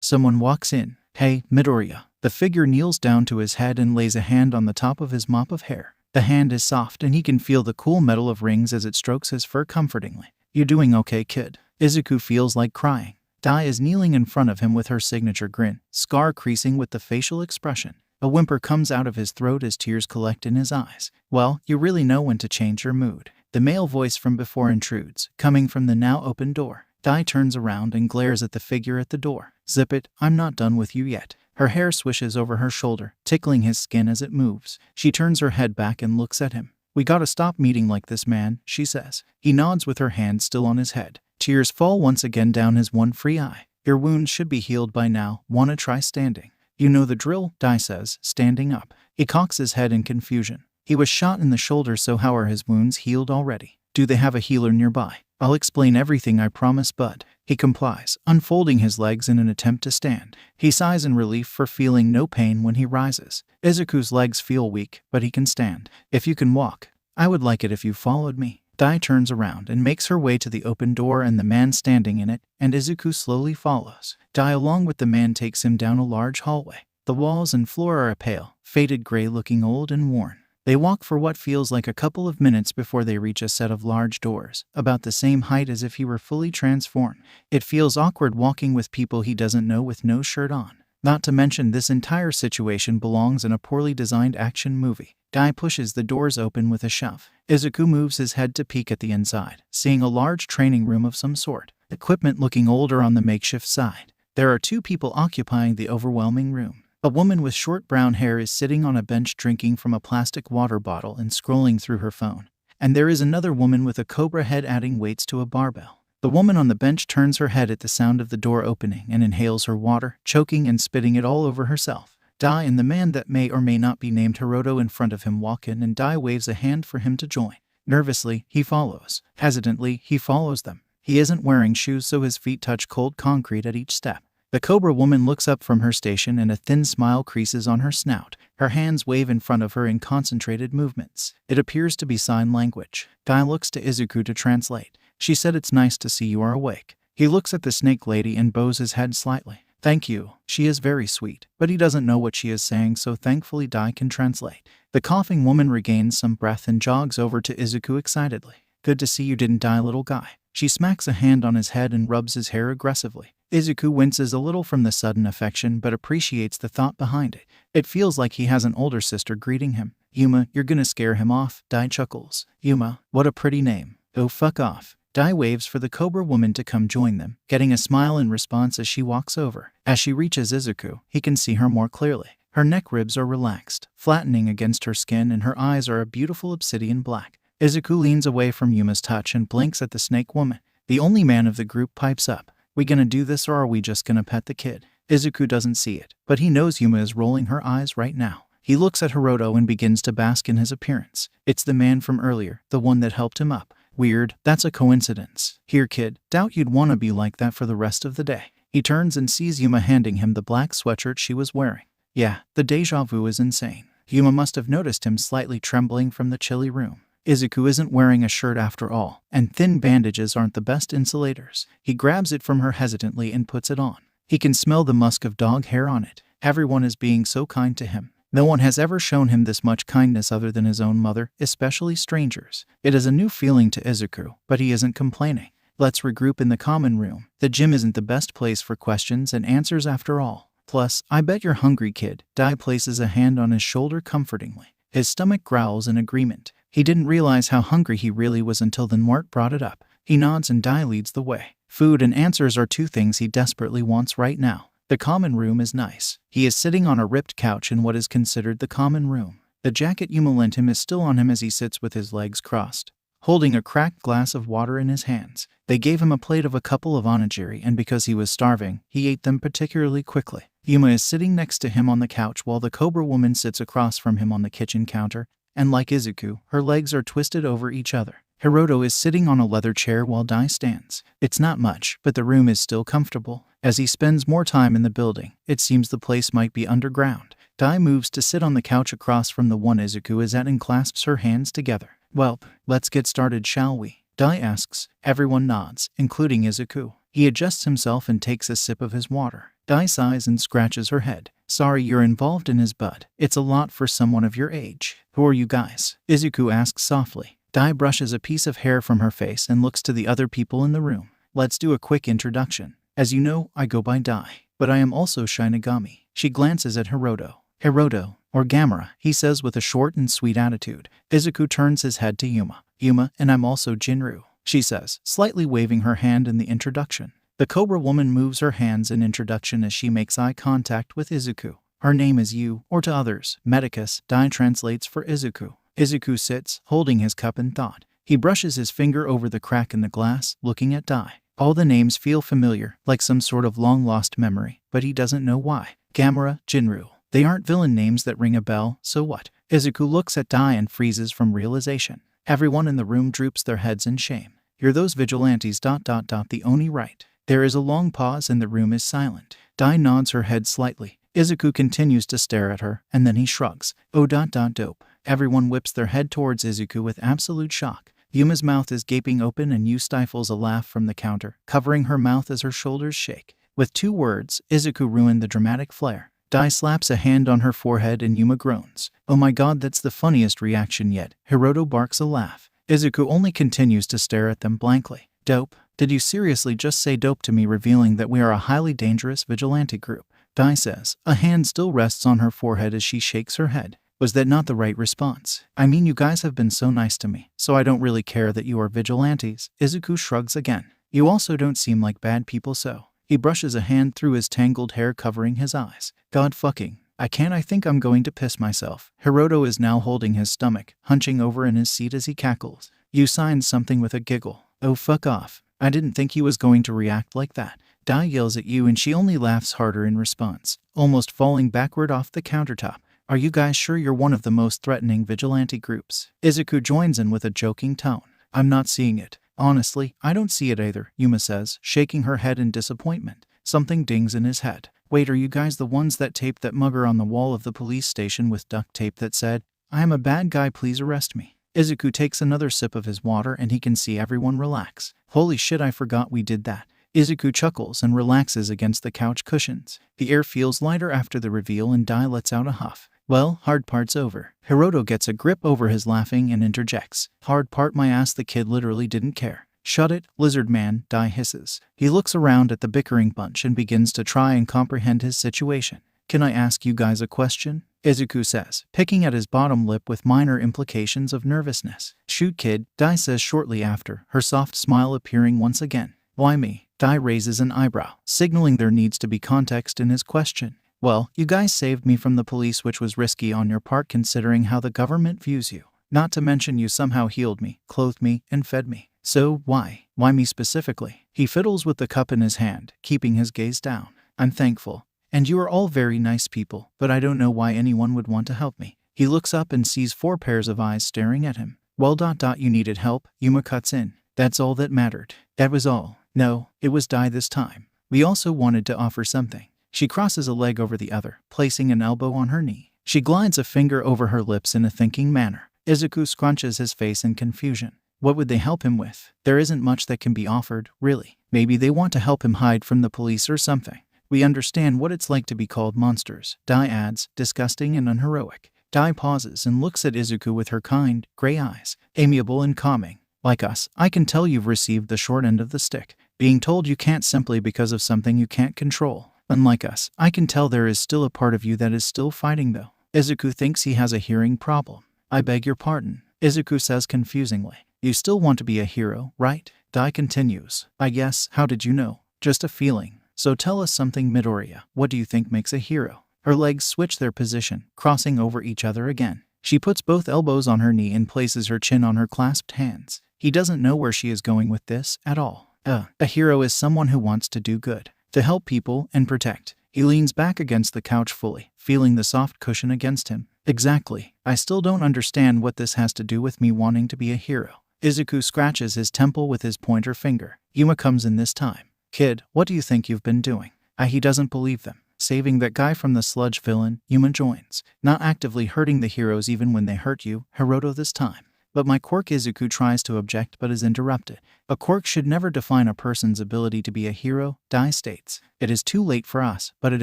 Someone walks in. Hey, Midoriya. The figure kneels down to his head and lays a hand on the top of his mop of hair. The hand is soft and he can feel the cool metal of rings as it strokes his fur comfortingly. You doing okay, kid? Izuku feels like crying. Dai is kneeling in front of him with her signature grin, scar creasing with the facial expression. A whimper comes out of his throat as tears collect in his eyes. Well, you really know when to change your mood. The male voice from before intrudes, coming from the now open door. Dai turns around and glares at the figure at the door. Zip it, I'm not done with you yet. Her hair swishes over her shoulder, tickling his skin as it moves. She turns her head back and looks at him. We gotta stop meeting like this, man, she says. He nods with her hand still on his head. Tears fall once again down his one free eye. Your wounds should be healed by now. Wanna try standing? You know the drill, Dai says, standing up. He cocks his head in confusion. He was shot in the shoulder, so how are his wounds healed already? Do they have a healer nearby? I'll explain everything, I promise, bud. He complies, unfolding his legs in an attempt to stand. He sighs in relief for feeling no pain when he rises. Izuku's legs feel weak, but he can stand. If you can walk, I would like it if you followed me. Dai turns around and makes her way to the open door and the man standing in it, and Izuku slowly follows. Dai along with the man takes him down a large hallway. The walls and floor are a pale, faded gray looking old and worn. They walk for what feels like a couple of minutes before they reach a set of large doors, about the same height as if he were fully transformed. It feels awkward walking with people he doesn't know with no shirt on. Not to mention, this entire situation belongs in a poorly designed action movie. Dai pushes the doors open with a shove. Izuku moves his head to peek at the inside, seeing a large training room of some sort, equipment looking older on the makeshift side. There are two people occupying the overwhelming room. A woman with short brown hair is sitting on a bench drinking from a plastic water bottle and scrolling through her phone. And there is another woman with a cobra head adding weights to a barbell. The woman on the bench turns her head at the sound of the door opening and inhales her water, choking and spitting it all over herself. Dai and the man that may or may not be named Hiroto in front of him walk in, and Dai waves a hand for him to join. Nervously, he follows. Hesitantly, he follows them. He isn't wearing shoes, so his feet touch cold concrete at each step. The cobra woman looks up from her station and a thin smile creases on her snout. Her hands wave in front of her in concentrated movements. It appears to be sign language. Dai looks to Izuku to translate. She said, "It's nice to see you are awake." He looks at the snake lady and bows his head slightly. "Thank you. She is very sweet." But he doesn't know what she is saying, so thankfully Dai can translate. The coughing woman regains some breath and jogs over to Izuku excitedly. "Good to see you didn't die, little guy." She smacks a hand on his head and rubs his hair aggressively. Izuku winces a little from the sudden affection but appreciates the thought behind it. It feels like he has an older sister greeting him. "Yuma, you're gonna scare him off," Dai chuckles. "Yuma, what a pretty name." "Oh, fuck off." Dai waves for the cobra woman to come join them, getting a smile in response as she walks over. As she reaches Izuku, he can see her more clearly. Her neck ribs are relaxed, flattening against her skin, and her eyes are a beautiful obsidian black. Izuku leans away from Yuma's touch and blinks at the snake woman. The only man of the group pipes up. "We gonna do this, or are we just gonna pet the kid?" Izuku doesn't see it, but he knows Yuma is rolling her eyes right now. He looks at Hiroto and begins to bask in his appearance. It's the man from earlier, the one that helped him up. "Weird, that's a coincidence. Here, kid, doubt you'd wanna be like that for the rest of the day." He turns and sees Yuma handing him the black sweatshirt she was wearing. Yeah, the deja vu is insane. Yuma must have noticed him slightly trembling from the chilly room. Izuku isn't wearing a shirt after all, and thin bandages aren't the best insulators. He grabs it from her hesitantly and puts it on. He can smell the musk of dog hair on it. Everyone is being so kind to him. No one has ever shown him this much kindness other than his own mother, especially strangers. It is a new feeling to Izuku, but he isn't complaining. Let's regroup in the common room. The gym isn't the best place for questions and answers after all. Plus, I bet you're hungry, kid. Dai places a hand on his shoulder comfortingly. His stomach growls in agreement. He didn't realize how hungry he really was until the Nwart brought it up. He nods and Dai leads the way. Food and answers are two things he desperately wants right now. The common room is nice. He is sitting on a ripped couch in what is considered the common room. The jacket Yuma lent him is still on him as he sits with his legs crossed, holding a cracked glass of water in his hands. They gave him a plate of a couple of onigiri, and because he was starving, he ate them particularly quickly. Yuma is sitting next to him on the couch while the cobra woman sits across from him on the kitchen counter, and like Izuku, her legs are twisted over each other. Hiroto is sitting on a leather chair while Dai stands. It's not much, but the room is still comfortable. As he spends more time in the building, it seems the place might be underground. Dai moves to sit on the couch across from the one Izuku is at and clasps her hands together. "Well, let's get started, shall we?" Dai asks. Everyone nods, including Izuku. He adjusts himself and takes a sip of his water. Dai sighs and scratches her head. "Sorry you're involved in his bud. It's a lot for someone of your age." "Who are you guys?" Izuku asks softly. Dai brushes a piece of hair from her face and looks to the other people in the room. "Let's do a quick introduction. As you know, I go by Dai, but I am also Shinigami." She glances at Hiroto. "Hiroto, or Gamera," he says with a short and sweet attitude. Izuku turns his head to Yuma. "Yuma, and I'm also Jinru," she says, slightly waving her hand in the introduction. The cobra woman moves her hands in introduction as she makes eye contact with Izuku. "Her name is Yu, or to others, Medicus," Dai translates for Izuku. Izuku sits, holding his cup in thought. He brushes his finger over the crack in the glass, looking at Dai. All the names feel familiar, like some sort of long-lost memory, but he doesn't know why. Gamera, Jinru. They aren't villain names that ring a bell, so what? Izuku looks at Dai and freezes from realization. Everyone in the room droops their heads in shame. "You're those vigilantes ... The Oni, right?" There is a long pause and the room is silent. Dai nods her head slightly. Izuku continues to stare at her, and then he shrugs. "Oh ... dope." Everyone whips their head towards Izuku with absolute shock. Yuma's mouth is gaping open and Yu stifles a laugh from the counter, covering her mouth as her shoulders shake. With 2 words, Izuku ruined the dramatic flair. Dai slaps a hand on her forehead and Yuma groans. Oh my god, that's the funniest reaction yet. Hiroto barks a laugh. Izuku only continues to stare at them blankly. Dope? Did you seriously just say dope to me, revealing that we are a highly dangerous vigilante group? Dai says. A hand still rests on her forehead as she shakes her head. Was that not the right response? I mean, you guys have been so nice to me, so I don't really care that you are vigilantes. Izuku shrugs again. You also don't seem like bad people, so. He brushes a hand through his tangled hair, covering his eyes. God fucking. I think I'm going to piss myself. Hiroto is now holding his stomach, hunching over in his seat as he cackles. You signed something with a giggle. Oh, fuck off. I didn't think he was going to react like that. Dai yells at you and she only laughs harder in response, almost falling backward off the countertop. Are you guys sure you're one of the most threatening vigilante groups? Izuku joins in with a joking tone. I'm not seeing it. Honestly, I don't see it either, Yuma says, shaking her head in disappointment. Something dings in his head. Wait, are you guys the ones that taped that mugger on the wall of the police station with duct tape that said, I am a bad guy, please arrest me? Izuku takes another sip of his water and he can see everyone relax. Holy shit, I forgot we did that. Izuku chuckles and relaxes against the couch cushions. The air feels lighter after the reveal and Dai lets out a huff. Well, hard part's over. Hiroto gets a grip over his laughing and interjects. Hard part my ass, the kid literally didn't care. Shut it, lizard man, Dai hisses. He looks around at the bickering bunch and begins to try and comprehend his situation. Can I ask you guys a question? Izuku says, picking at his bottom lip with minor implications of nervousness. Shoot, kid, Dai says shortly after, her soft smile appearing once again. Why me? Dai raises an eyebrow, signaling there needs to be context in his question. Well, you guys saved me from the police, which was risky on your part considering how the government views you. Not to mention you somehow healed me, clothed me, and fed me. So, why? Why me specifically? He fiddles with the cup in his hand, keeping his gaze down. I'm thankful. And you are all very nice people, but I don't know why anyone would want to help me. He looks up and sees 4 pairs of eyes staring at him. Well, you needed help, Yuma cuts in. That's all that mattered. That was all. No, it was Dai this time. We also wanted to offer something. She crosses a leg over the other, placing an elbow on her knee. She glides a finger over her lips in a thinking manner. Izuku scrunches his face in confusion. What would they help him with? There isn't much that can be offered, really. Maybe they want to help him hide from the police or something. We understand what it's like to be called monsters, Dai adds, disgusting and unheroic. Dai pauses and looks at Izuku with her kind, gray eyes, amiable and calming. Like us, I can tell you've received the short end of the stick, being told you can't simply because of something you can't control. Unlike us, I can tell there is still a part of you that is still fighting though. Izuku thinks he has a hearing problem. I beg your pardon, Izuku says confusingly. You still want to be a hero, right? Dai continues. I guess, how did you know? Just a feeling. So tell us something, Midoriya. What do you think makes a hero? Her legs switch their position, crossing over each other again. She puts both elbows on her knee and places her chin on her clasped hands. He doesn't know where she is going with this at all. A hero is someone who wants to do good, to help people and protect. He leans back against the couch fully, feeling the soft cushion against him. Exactly. I still don't understand what this has to do with me wanting to be a hero. Izuku scratches his temple with his pointer finger. Yuma comes in this time. Kid, what do you think you've been doing? He doesn't believe them. Saving that guy from the sludge villain, Yuma joins. Not actively hurting the heroes even when they hurt you, Hiroto this time. But my quirk, Izuku tries to object but is interrupted. A quirk should never define a person's ability to be a hero, Dai states. It is too late for us, but it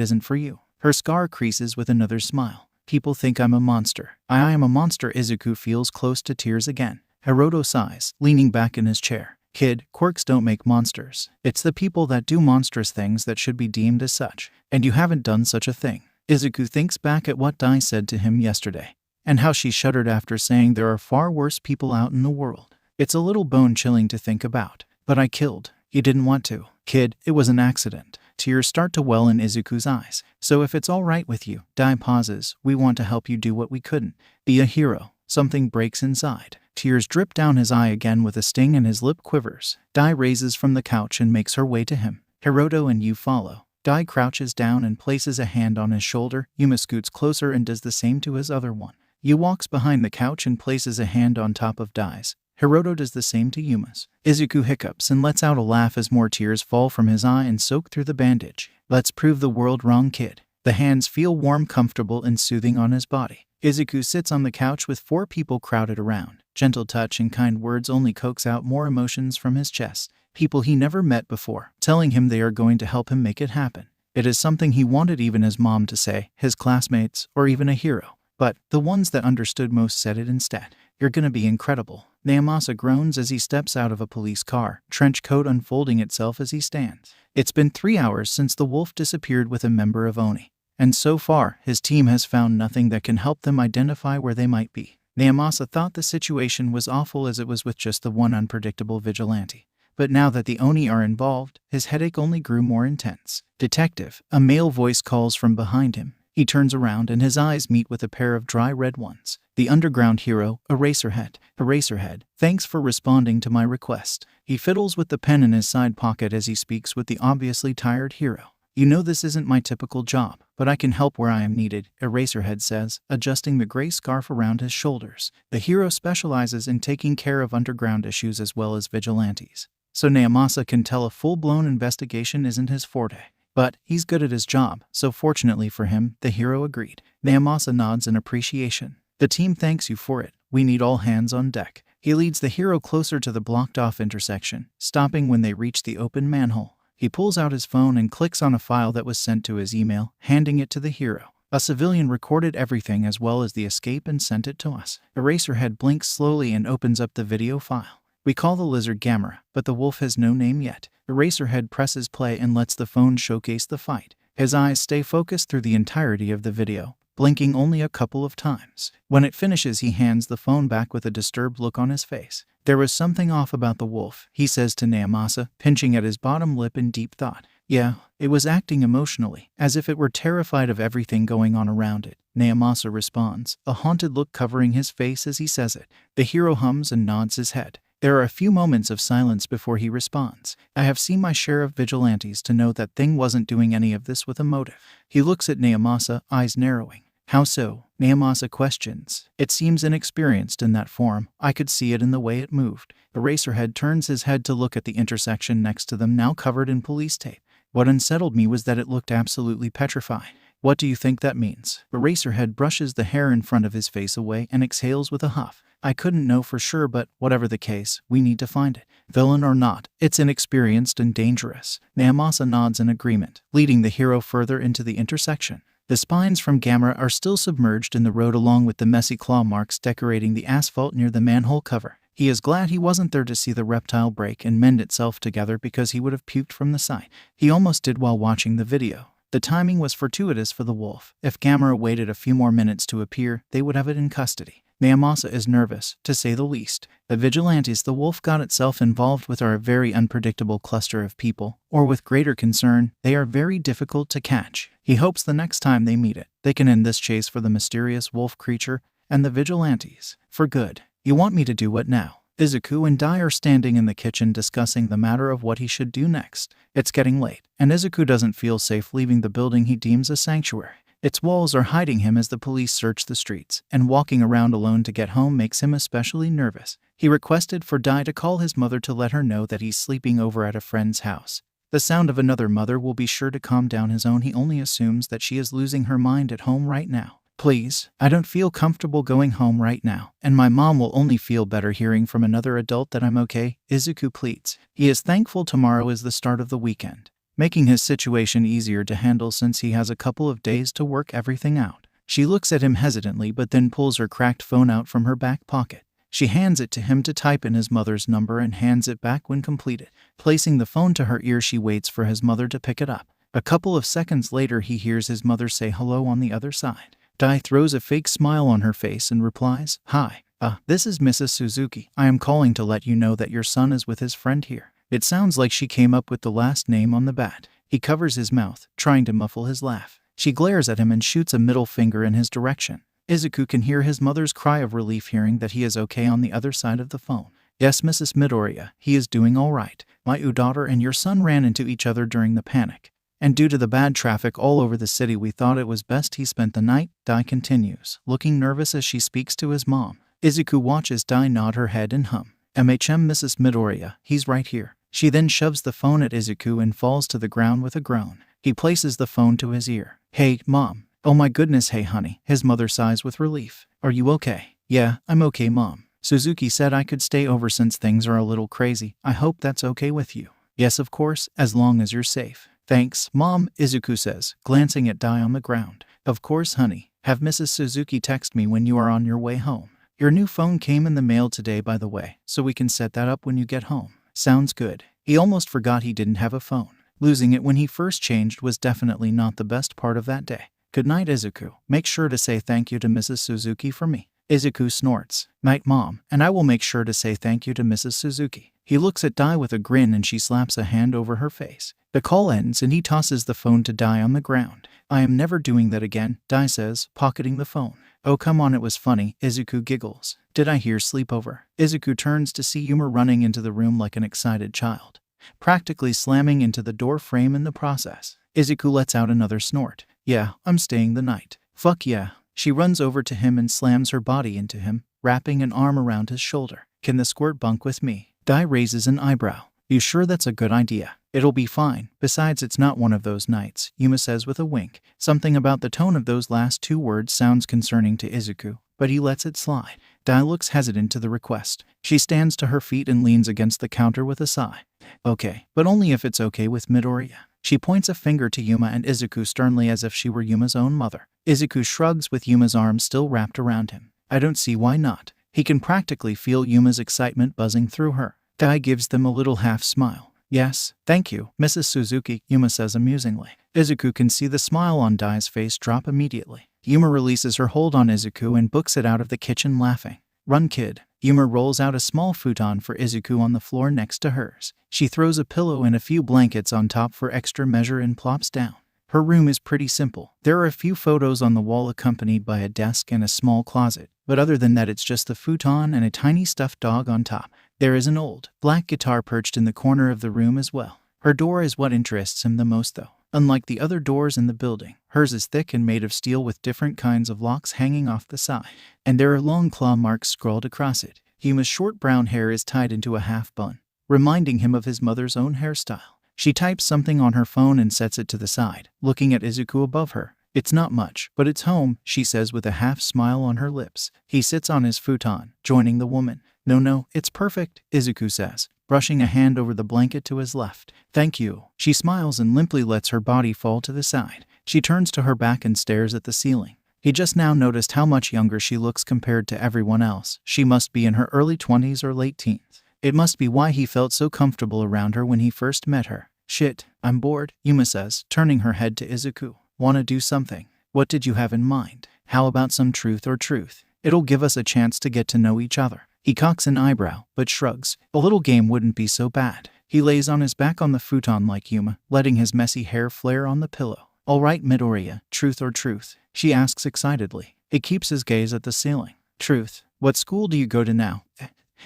isn't for you. Her scar creases with another smile. People think I'm a monster. I am a monster. Izuku feels close to tears again. Hiroto sighs, leaning back in his chair. Kid, quirks don't make monsters. It's the people that do monstrous things that should be deemed as such. And you haven't done such a thing. Izuku thinks back at what Dai said to him yesterday, and how she shuddered after saying there are far worse people out in the world. It's a little bone-chilling to think about. But I killed. You didn't want to. Kid, it was an accident. Tears start to well in Izuku's eyes. So if it's all right with you, Dai pauses, we want to help you do what we couldn't. Be a hero. Something breaks inside. Tears drip down his eye again with a sting and his lip quivers. Dai raises from the couch and makes her way to him. Hiroto and you follow. Dai crouches down and places a hand on his shoulder. Yuma scoots closer and does the same to his other one. Yu walks behind the couch and places a hand on top of Dai's. Hiroto does the same to Yuma's. Izuku hiccups and lets out a laugh as more tears fall from his eye and soak through the bandage. Let's prove the world wrong, kid. The hands feel warm, comfortable, and soothing on his body. Izuku sits on the couch with 4 people crowded around. Gentle touch and kind words only coax out more emotions from his chest. People he never met before, telling him they are going to help him make it happen. It is something he wanted even his mom to say, his classmates, or even a hero. But the ones that understood most said it instead. You're gonna be incredible. Naomasa groans as he steps out of a police car, trench coat unfolding itself as he stands. It's been 3 hours since the wolf disappeared with a member of Oni. And so far, his team has found nothing that can help them identify where they might be. Naomasa thought the situation was awful as it was with just the one unpredictable vigilante. But now that the Oni are involved, his headache only grew more intense. Detective, a male voice calls from behind him. He turns around and his eyes meet with a pair of dry red ones. The underground hero, Eraserhead. Eraserhead, thanks for responding to my request. He fiddles with the pen in his side pocket as he speaks with the obviously tired hero. You know this isn't my typical job, but I can help where I am needed, Eraserhead says, adjusting the gray scarf around his shoulders. The hero specializes in taking care of underground issues as well as vigilantes. So Naomasa can tell a full-blown investigation isn't his forte. But he's good at his job, so fortunately for him, the hero agreed. Naomasa nods in appreciation. The team thanks you for it. We need all hands on deck. He leads the hero closer to the blocked-off intersection, stopping when they reach the open manhole. He pulls out his phone and clicks on a file that was sent to his email, handing it to the hero. A civilian recorded everything as well as the escape and sent it to us. Eraserhead blinks slowly and opens up the video file. We call the lizard Gamera, but the wolf has no name yet. Eraserhead presses play and lets the phone showcase the fight. His eyes stay focused through the entirety of the video, blinking only a couple of times. When it finishes, he hands the phone back with a disturbed look on his face. There was something off about the wolf, he says to Naomasa, pinching at his bottom lip in deep thought. Yeah, it was acting emotionally, as if it were terrified of everything going on around it. Naomasa responds, a haunted look covering his face as he says it. The hero hums and nods his head. There are a few moments of silence before he responds. I have seen my share of vigilantes to know that thing wasn't doing any of this with a motive. He looks at Naomasa, eyes narrowing. How so? Naomasa questions. It seems inexperienced in that form. I could see it in the way it moved. Eraserhead turns his head to look at the intersection next to them, now covered in police tape. What unsettled me was that it looked absolutely petrified. What do you think that means? Eraserhead brushes the hair in front of his face away and exhales with a huff. I couldn't know for sure, but whatever the case, we need to find it. Villain or not, it's inexperienced and dangerous. Naomasa nods in agreement, leading the hero further into the intersection. The spines from Gamera are still submerged in the road along with the messy claw marks decorating the asphalt near the manhole cover. He is glad he wasn't there to see the reptile break and mend itself together because he would have puked from the sight. He almost did while watching the video. The timing was fortuitous for the wolf. If Gamera waited a few more minutes to appear, they would have it in custody. Naomasa is nervous, to say the least. The vigilantes the wolf got itself involved with are a very unpredictable cluster of people, or with greater concern, they are very difficult to catch. He hopes the next time they meet it, they can end this chase for the mysterious wolf creature and the vigilantes. For good. You want me to do what now? Izuku and Dai are standing in the kitchen discussing the matter of what he should do next. It's getting late, and Izuku doesn't feel safe leaving the building he deems a sanctuary. Its walls are hiding him as the police search the streets, and walking around alone to get home makes him especially nervous. He requested for Dai to call his mother to let her know that he's sleeping over at a friend's house. The sound of another mother will be sure to calm down his own. He only assumes that she is losing her mind at home right now. Please, I don't feel comfortable going home right now, and my mom will only feel better hearing from another adult that I'm okay, Izuku pleads. He is thankful tomorrow is the start of the weekend, making his situation easier to handle since he has a couple of days to work everything out. She looks at him hesitantly but then pulls her cracked phone out from her back pocket. She hands it to him to type in his mother's number and hands it back when completed. Placing the phone to her ear, she waits for his mother to pick it up. A couple of seconds later, he hears his mother say hello on the other side. Dai throws a fake smile on her face and replies, Hi, this is Mrs. Suzuki. I am calling to let you know that your son is with his friend here. It sounds like she came up with the last name on the bat. He covers his mouth, trying to muffle his laugh. She glares at him and shoots a middle finger in his direction. Izuku can hear his mother's cry of relief hearing that he is okay on the other side of the phone. Yes, Mrs. Midoriya, he is doing all right. My daughter and your son ran into each other during the panic. And due to the bad traffic all over the city, we thought it was best he spent the night, Dai continues, looking nervous as she speaks to his mom. Izuku watches Dai nod her head and hum. Mrs. Midoriya, he's right here. She then shoves the phone at Izuku and falls to the ground with a groan. He places the phone to his ear. Hey, Mom. Oh my goodness, hey honey. His mother sighs with relief. Are you okay? Yeah, I'm okay, Mom. Suzuki said I could stay over since things are a little crazy. I hope that's okay with you. Yes, of course, as long as you're safe. Thanks, Mom, Izuku says, glancing at Dai on the ground. Of course, honey. Have Mrs. Suzuki text me when you are on your way home. Your new phone came in the mail today, by the way, so we can set that up when you get home. Sounds good. He almost forgot he didn't have a phone. Losing it when he first changed was definitely not the best part of that day. Good night, Izuku. Make sure to say thank you to Mrs. Suzuki for me. Izuku snorts. Night, Mom, and I will make sure to say thank you to Mrs. Suzuki. He looks at Dai with a grin and she slaps a hand over her face. The call ends and he tosses the phone to Dai on the ground. I am never doing that again, Dai says, pocketing the phone. Oh come on, it was funny, Izuku giggles. Did I hear sleepover? Izuku turns to see Yuma running into the room like an excited child, practically slamming into the door frame in the process. Izuku lets out another snort. Yeah, I'm staying the night. Fuck yeah. She runs over to him and slams her body into him, wrapping an arm around his shoulder. Can the squirt bunk with me? Dai raises an eyebrow. You sure that's a good idea? It'll be fine. Besides, it's not one of those nights, Yuma says with a wink. Something about the tone of those last two words sounds concerning to Izuku, but he lets it slide. Dai looks hesitant to the request. She stands to her feet and leans against the counter with a sigh. Okay, but only if it's okay with Midoriya. She points a finger to Yuma and Izuku sternly as if she were Yuma's own mother. Izuku shrugs with Yuma's arms still wrapped around him. I don't see why not. He can practically feel Yuma's excitement buzzing through her. Dai gives them a little half smile. Yes, thank you, Mrs. Suzuki, Yuma says amusingly. Izuku can see the smile on Dai's face drop immediately. Yuma releases her hold on Izuku and books it out of the kitchen laughing. Run, kid. Yuma rolls out a small futon for Izuku on the floor next to hers. She throws a pillow and a few blankets on top for extra measure and plops down. Her room is pretty simple. There are a few photos on the wall accompanied by a desk and a small closet, but other than that it's just the futon and a tiny stuffed dog on top. There is an old, black guitar perched in the corner of the room as well. Her door is what interests him the most though. Unlike the other doors in the building, hers is thick and made of steel with different kinds of locks hanging off the side, and there are long claw marks scrawled across it. Yuma's short brown hair is tied into a half bun, reminding him of his mother's own hairstyle. She types something on her phone and sets it to the side, looking at Izuku above her. It's not much, but it's home, she says with a half smile on her lips. He sits on his futon, joining the woman. No, it's perfect, Izuku says, brushing a hand over the blanket to his left. Thank you. She smiles and limply lets her body fall to the side. She turns to her back and stares at the ceiling. He just now noticed how much younger she looks compared to everyone else. She must be in her early 20s or late teens. It must be why he felt so comfortable around her when he first met her. Shit, I'm bored, Yuma says, turning her head to Izuku. Wanna do something? What did you have in mind? How about some truth or truth? It'll give us a chance to get to know each other. He cocks an eyebrow, but shrugs. A little game wouldn't be so bad. He lays on his back on the futon like Yuma, letting his messy hair flare on the pillow. All right, Midoriya, truth or truth? She asks excitedly. He keeps his gaze at the ceiling. Truth. What school do you go to now?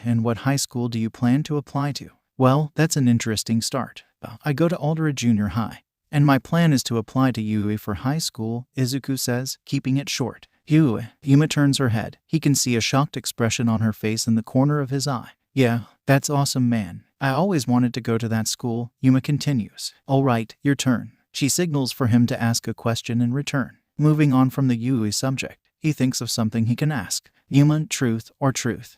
And what high school do you plan to apply to? Well, that's an interesting start. I go to Aldera Junior High, and my plan is to apply to UA for high school, Izuku says, keeping it short. UA. Yuma turns her head. He can see a shocked expression on her face in the corner of his eye. Yeah, that's awesome, man. I always wanted to go to that school, Yuma continues. All right, your turn. She signals for him to ask a question in return. Moving on from the UA subject, he thinks of something he can ask. Yuma, truth or truth?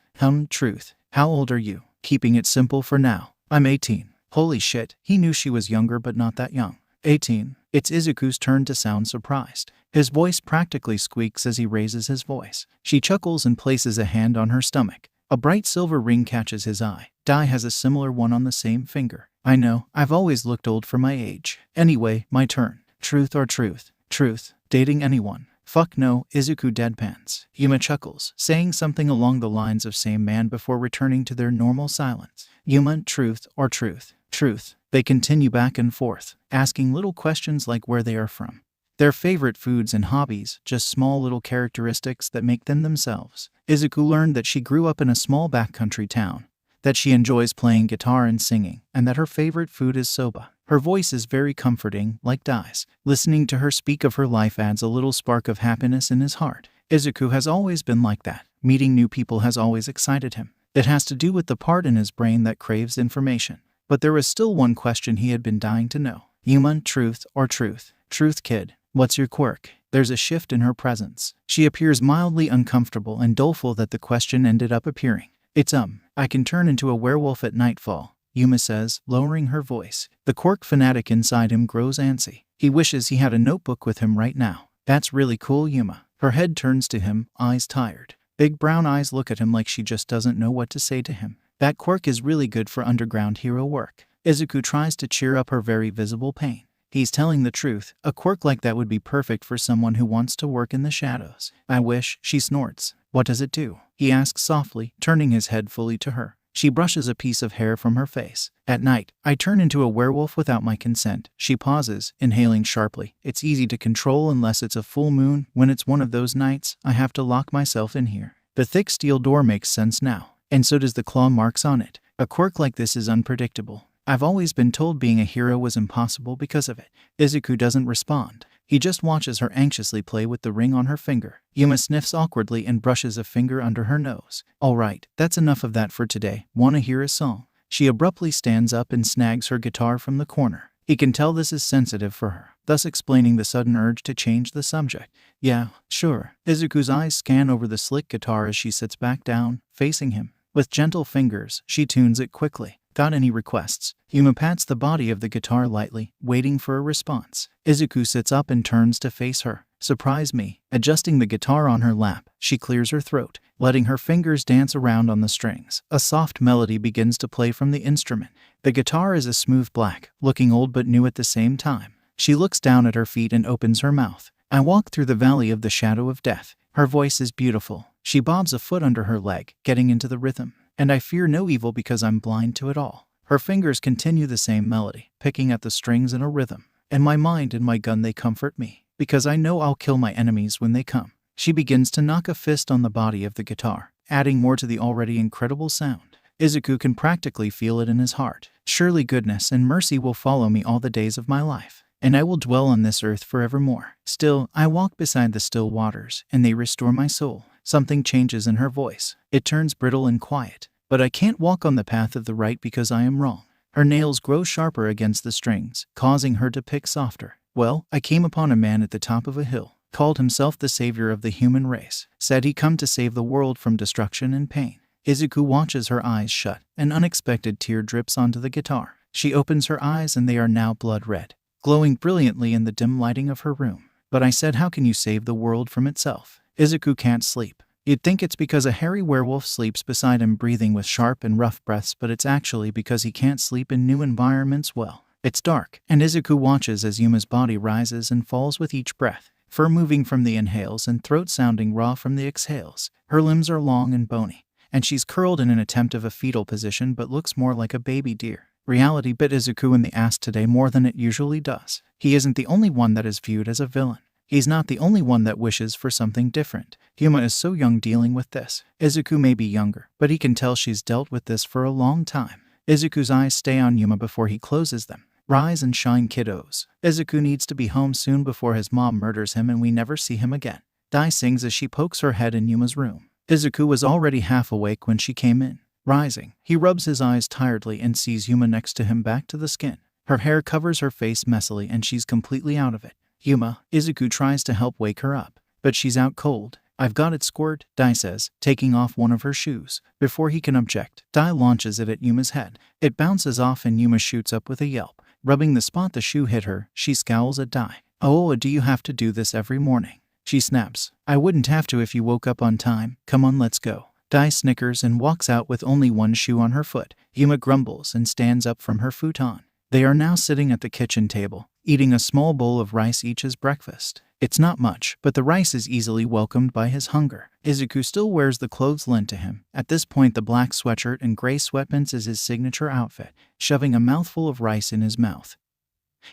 Truth. How old are you? Keeping it simple for now. I'm 18. Holy shit, he knew she was younger but not that young. 18. It's Izuku's turn to sound surprised. His voice practically squeaks as he raises his voice. She chuckles and places a hand on her stomach. A bright silver ring catches his eye. Dai has a similar one on the same finger. I know, I've always looked old for my age. Anyway, my turn. Truth or truth? Truth. Dating anyone? Fuck no, Izuku deadpans. Yuma chuckles, saying something along the lines of same man before returning to their normal silence. Yuma, truth or truth? Truth. They continue back and forth, asking little questions like where they are from, their favorite foods and hobbies, just small little characteristics that make them themselves. Izuku learned that she grew up in a small backcountry town, that she enjoys playing guitar and singing, and that her favorite food is soba. Her voice is very comforting, like Dai's. Listening to her speak of her life adds a little spark of happiness in his heart. Izuku has always been like that. Meeting new people has always excited him. It has to do with the part in his brain that craves information. But there was still one question he had been dying to know. Yuma, truth or truth? Truth, kid. What's your quirk? There's a shift in her presence. She appears mildly uncomfortable and doleful that the question ended up appearing. It's I can turn into a werewolf at nightfall. Yuma says, lowering her voice. The quirk fanatic inside him grows antsy. He wishes he had a notebook with him right now. That's really cool, Yuma. Her head turns to him, eyes tired. Big brown eyes look at him like she just doesn't know what to say to him. That quirk is really good for underground hero work. Izuku tries to cheer up her very visible pain. He's telling the truth. A quirk like that would be perfect for someone who wants to work in the shadows. I wish, she snorts. What does it do? He asks softly, turning his head fully to her. She brushes a piece of hair from her face. At night, I turn into a werewolf without my consent. She pauses, inhaling sharply. It's easy to control unless it's a full moon. When it's one of those nights, I have to lock myself in here. The thick steel door makes sense now, and so does the claw marks on it. A quirk like this is unpredictable. I've always been told being a hero was impossible because of it. Izuku doesn't respond. He just watches her anxiously play with the ring on her finger. Yuma sniffs awkwardly and brushes a finger under her nose. All right, that's enough of that for today. Wanna hear a song? She abruptly stands up and snags her guitar from the corner. He can tell this is sensitive for her, thus explaining the sudden urge to change the subject. Yeah, sure. Izuku's eyes scan over the slick guitar as she sits back down, facing him. With gentle fingers, she tunes it quickly. Got any requests? Yuma pats the body of the guitar lightly, waiting for a response. Izuku sits up and turns to face her. Surprise me. Adjusting the guitar on her lap, she clears her throat, letting her fingers dance around on the strings. A soft melody begins to play from the instrument. The guitar is a smooth black, looking old but new at the same time. She looks down at her feet and opens her mouth. I walk through the valley of the shadow of death. Her voice is beautiful. She bobs a foot under her leg, getting into the rhythm. And I fear no evil because I'm blind to it all. Her fingers continue the same melody, picking at the strings in a rhythm. And my mind and my gun, they comfort me, because I know I'll kill my enemies when they come. She begins to knock a fist on the body of the guitar, adding more to the already incredible sound. Izuku can practically feel it in his heart. Surely goodness and mercy will follow me all the days of my life, and I will dwell on this earth forevermore. Still, I walk beside the still waters, and they restore my soul. Something changes in her voice. It turns brittle and quiet. But I can't walk on the path of the right because I am wrong. Her nails grow sharper against the strings, causing her to pick softer. Well, I came upon a man at the top of a hill, called himself the savior of the human race, said he come to save the world from destruction and pain. Izuku watches her eyes shut. An unexpected tear drips onto the guitar. She opens her eyes and they are now blood red, glowing brilliantly in the dim lighting of her room. But I said, how can you save the world from itself? Izuku can't sleep. You'd think it's because a hairy werewolf sleeps beside him breathing with sharp and rough breaths, but it's actually because he can't sleep in new environments well. It's dark, and Izuku watches as Yuma's body rises and falls with each breath, fur moving from the inhales and throat sounding raw from the exhales. Her limbs are long and bony, and she's curled in an attempt of a fetal position but looks more like a baby deer. Reality bit Izuku in the ass today more than it usually does. He isn't the only one that is viewed as a villain. He's not the only one that wishes for something different. Yuma is so young dealing with this. Izuku may be younger, but he can tell she's dealt with this for a long time. Izuku's eyes stay on Yuma before he closes them. Rise and shine, kiddos. Izuku needs to be home soon before his mom murders him and we never see him again. Dai sings as she pokes her head in Yuma's room. Izuku was already half awake when she came in. Rising, he rubs his eyes tiredly and sees Yuma next to him back to the skin. Her hair covers her face messily and she's completely out of it. Yuma, Izuku tries to help wake her up, but she's out cold. I've got it squirt, Dai says, taking off one of her shoes. Before he can object, Dai launches it at Yuma's head. It bounces off and Yuma shoots up with a yelp. Rubbing the spot the shoe hit her, she scowls at Dai. Oh, do you have to do this every morning? She snaps. I wouldn't have to if you woke up on time. Come on, let's go. Dai snickers and walks out with only one shoe on her foot. Yuma grumbles and stands up from her futon. They are now sitting at the kitchen table, eating a small bowl of rice each as breakfast. It's not much, but the rice is easily welcomed by his hunger. Izuku still wears the clothes lent to him. At this point, the black sweatshirt and gray sweatpants is his signature outfit, shoving a mouthful of rice in his mouth.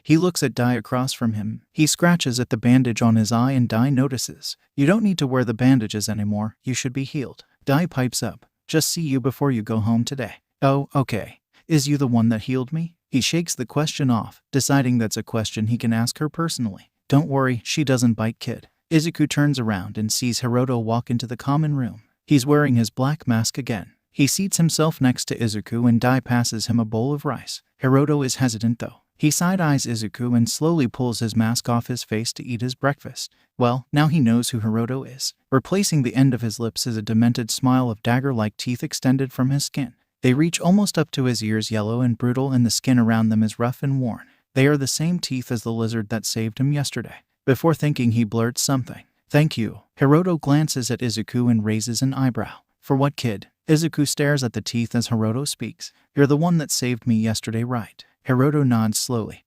He looks at Dai across from him. He scratches at the bandage on his eye and Dai notices. You don't need to wear the bandages anymore. You should be healed. Dai pipes up. Just see you before you go home today. Oh, okay. Is you the one that healed me? He shakes the question off, deciding that's a question he can ask her personally. Don't worry, she doesn't bite, kid. Izuku turns around and sees Hiroto walk into the common room. He's wearing his black mask again. He seats himself next to Izuku and Dai passes him a bowl of rice. Hiroto is hesitant though. He side-eyes Izuku and slowly pulls his mask off his face to eat his breakfast. Well, now he knows who Hiroto is. Replacing the end of his lips is a demented smile of dagger-like teeth extended from his skin. They reach almost up to his ears, yellow and brutal, and the skin around them is rough and worn. They are the same teeth as the lizard that saved him yesterday. Before thinking, he blurts something. "Thank you." Hiroto glances at Izuku and raises an eyebrow. "For what, kid?" Izuku stares at the teeth as Hiroto speaks. "You're the one that saved me yesterday, right?" Hiroto nods slowly,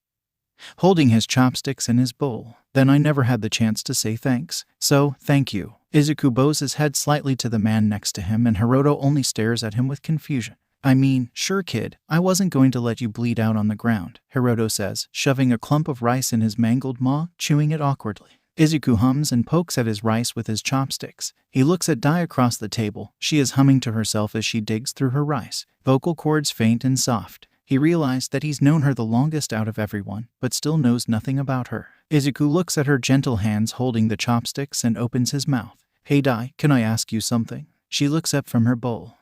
holding his chopsticks in his bowl. "Then I never had the chance to say thanks. So, thank you." Izuku bows his head slightly to the man next to him, and Hiroto only stares at him with confusion. "I mean, sure kid, I wasn't going to let you bleed out on the ground," Hiroto says, shoving a clump of rice in his mangled maw, chewing it awkwardly. Izuku hums and pokes at his rice with his chopsticks. He looks at Dai across the table. She is humming to herself as she digs through her rice, vocal cords faint and soft. He realized that he's known her the longest out of everyone, but still knows nothing about her. Izuku looks at her gentle hands holding the chopsticks and opens his mouth. "Hey Dai, can I ask you something?" She looks up from her bowl.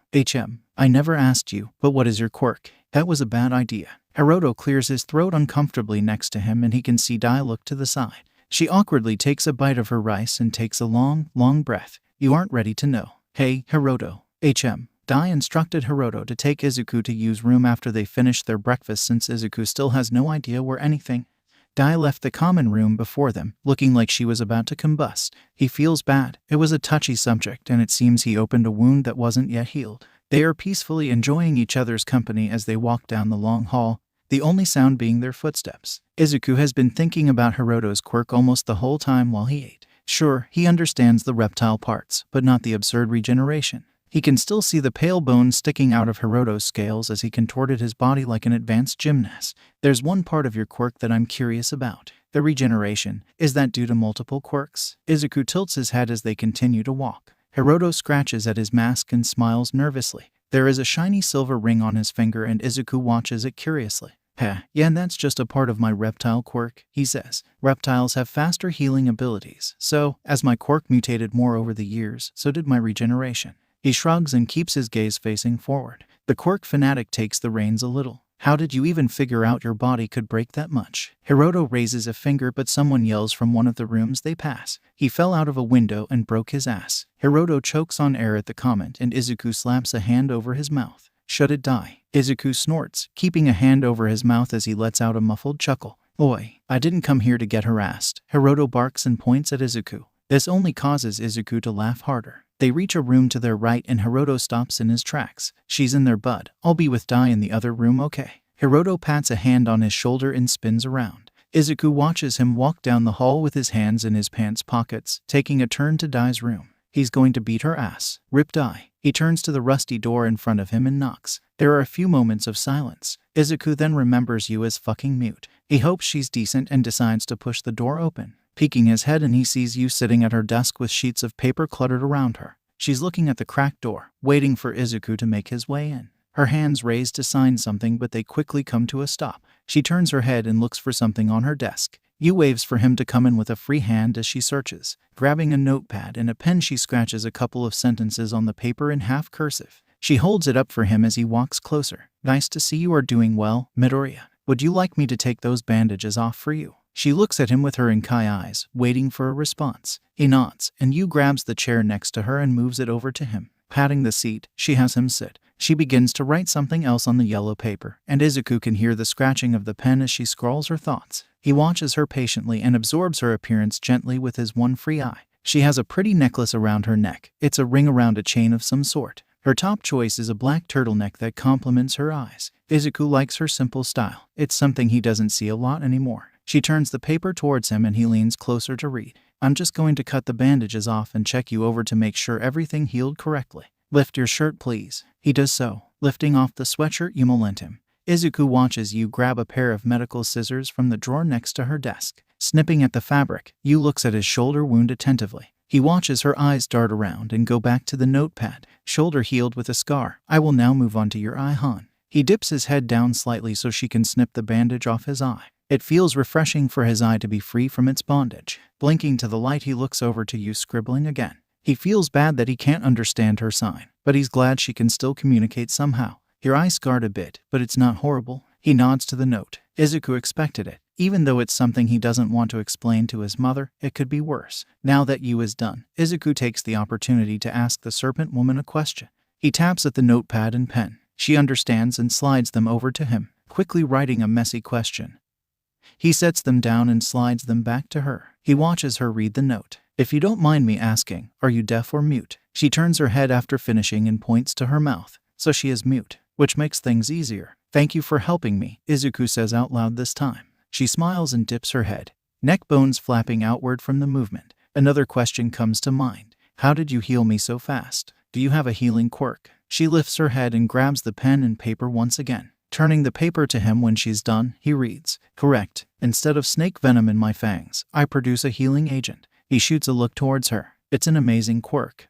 I never asked you, but what is your quirk?" "That was a bad idea." Hiroto clears his throat uncomfortably next to him, and he can see Dai look to the side. She awkwardly takes a bite of her rice and takes a long, long breath. "You aren't ready to know." "Hey, Hiroto." Dai instructed Hiroto to take Izuku to Yu's room after they finished their breakfast, since Izuku still has no idea where anything. Dai left the common room before them, looking like she was about to combust. He feels bad. It was a touchy subject, and it seems he opened a wound that wasn't yet healed. They are peacefully enjoying each other's company as they walk down the long hall, the only sound being their footsteps. Izuku has been thinking about Hiroto's quirk almost the whole time while he ate. Sure, he understands the reptile parts, but not the absurd regeneration. He can still see the pale bones sticking out of Hiroto's scales as he contorted his body like an advanced gymnast. "There's one part of your quirk that I'm curious about. The regeneration. Is that due to multiple quirks?" Izuku tilts his head as they continue to walk. Hiroto scratches at his mask and smiles nervously. There is a shiny silver ring on his finger, and Izuku watches it curiously. Yeah, and that's just a part of my reptile quirk," he says. "Reptiles have faster healing abilities, so, as my quirk mutated more over the years, so did my regeneration." He shrugs and keeps his gaze facing forward. The quirk fanatic takes the reins a little. "How did you even figure out your body could break that much?" Hiroto raises a finger, but someone yells from one of the rooms they pass. "He fell out of a window and broke his ass." Hiroto chokes on air at the comment, and Izuku slaps a hand over his mouth. "Should it die?" Izuku snorts, keeping a hand over his mouth as he lets out a muffled chuckle. "Oi, I didn't come here to get harassed." Hiroto barks and points at Izuku. This only causes Izuku to laugh harder. They reach a room to their right, and Hiroto stops in his tracks. "She's in there, bud. I'll be with Dai in the other room, okay?" Hiroto pats a hand on his shoulder and spins around. Izuku watches him walk down the hall with his hands in his pants pockets, taking a turn to Dai's room. He's going to beat her ass. Rip Dai. He turns to the rusty door in front of him and knocks. There are a few moments of silence. Izuku then remembers Yu is fucking mute. He hopes she's decent and decides to push the door open. Peeking his head in, he sees Yu sitting at her desk with sheets of paper cluttered around her. She's looking at the cracked door, waiting for Izuku to make his way in. Her hands raised to sign something, but they quickly come to a stop. She turns her head and looks for something on her desk. Yu waves for him to come in with a free hand as she searches. Grabbing a notepad and a pen, she scratches a couple of sentences on the paper in half cursive. She holds it up for him as he walks closer. "Nice to see you are doing well, Midoriya. Would you like me to take those bandages off for you?" She looks at him with her Inkai eyes, waiting for a response. He nods, and Yu grabs the chair next to her and moves it over to him. Patting the seat, she has him sit. She begins to write something else on the yellow paper, and Izuku can hear the scratching of the pen as she scrawls her thoughts. He watches her patiently and absorbs her appearance gently with his one free eye. She has a pretty necklace around her neck. It's a ring around a chain of some sort. Her top choice is a black turtleneck that complements her eyes. Izuku likes her simple style. It's something he doesn't see a lot anymore. She turns the paper towards him and he leans closer to read. "I'm just going to cut the bandages off and check you over to make sure everything healed correctly. Lift your shirt, please." He does so, lifting off the sweatshirt Yu lent him. Izuku watches Yu grab a pair of medical scissors from the drawer next to her desk. Snipping at the fabric, Yu looks at his shoulder wound attentively. He watches her eyes dart around and go back to the notepad. "Shoulder healed with a scar. I will now move on to your eye, hon." He dips his head down slightly so she can snip the bandage off his eye. It feels refreshing for his eye to be free from its bondage. Blinking to the light, he looks over to Yu, scribbling again. He feels bad that he can't understand her sign, but he's glad she can still communicate somehow. "Your eye scarred a bit, but it's not horrible." He nods to the note. Izuku expected it. Even though it's something he doesn't want to explain to his mother, it could be worse. Now that Yu is done, Izuku takes the opportunity to ask the serpent woman a question. He taps at the notepad and pen. She understands and slides them over to him, quickly writing a messy question. He sets them down and slides them back to her. He watches her read the note. If you don't mind me asking, are you deaf or mute? She turns her head after finishing and points to her mouth. So she is mute, which makes things easier. Thank you for helping me, Izuku says out loud this time. She smiles and dips her head, neck bones flapping outward from the movement. Another question comes to mind. How did you heal me so fast? Do you have a healing quirk? She lifts her head and grabs the pen and paper once again. Turning the paper to him when she's done, he reads, correct. Instead of snake venom in my fangs, I produce a healing agent. He shoots a look towards her. It's an amazing quirk.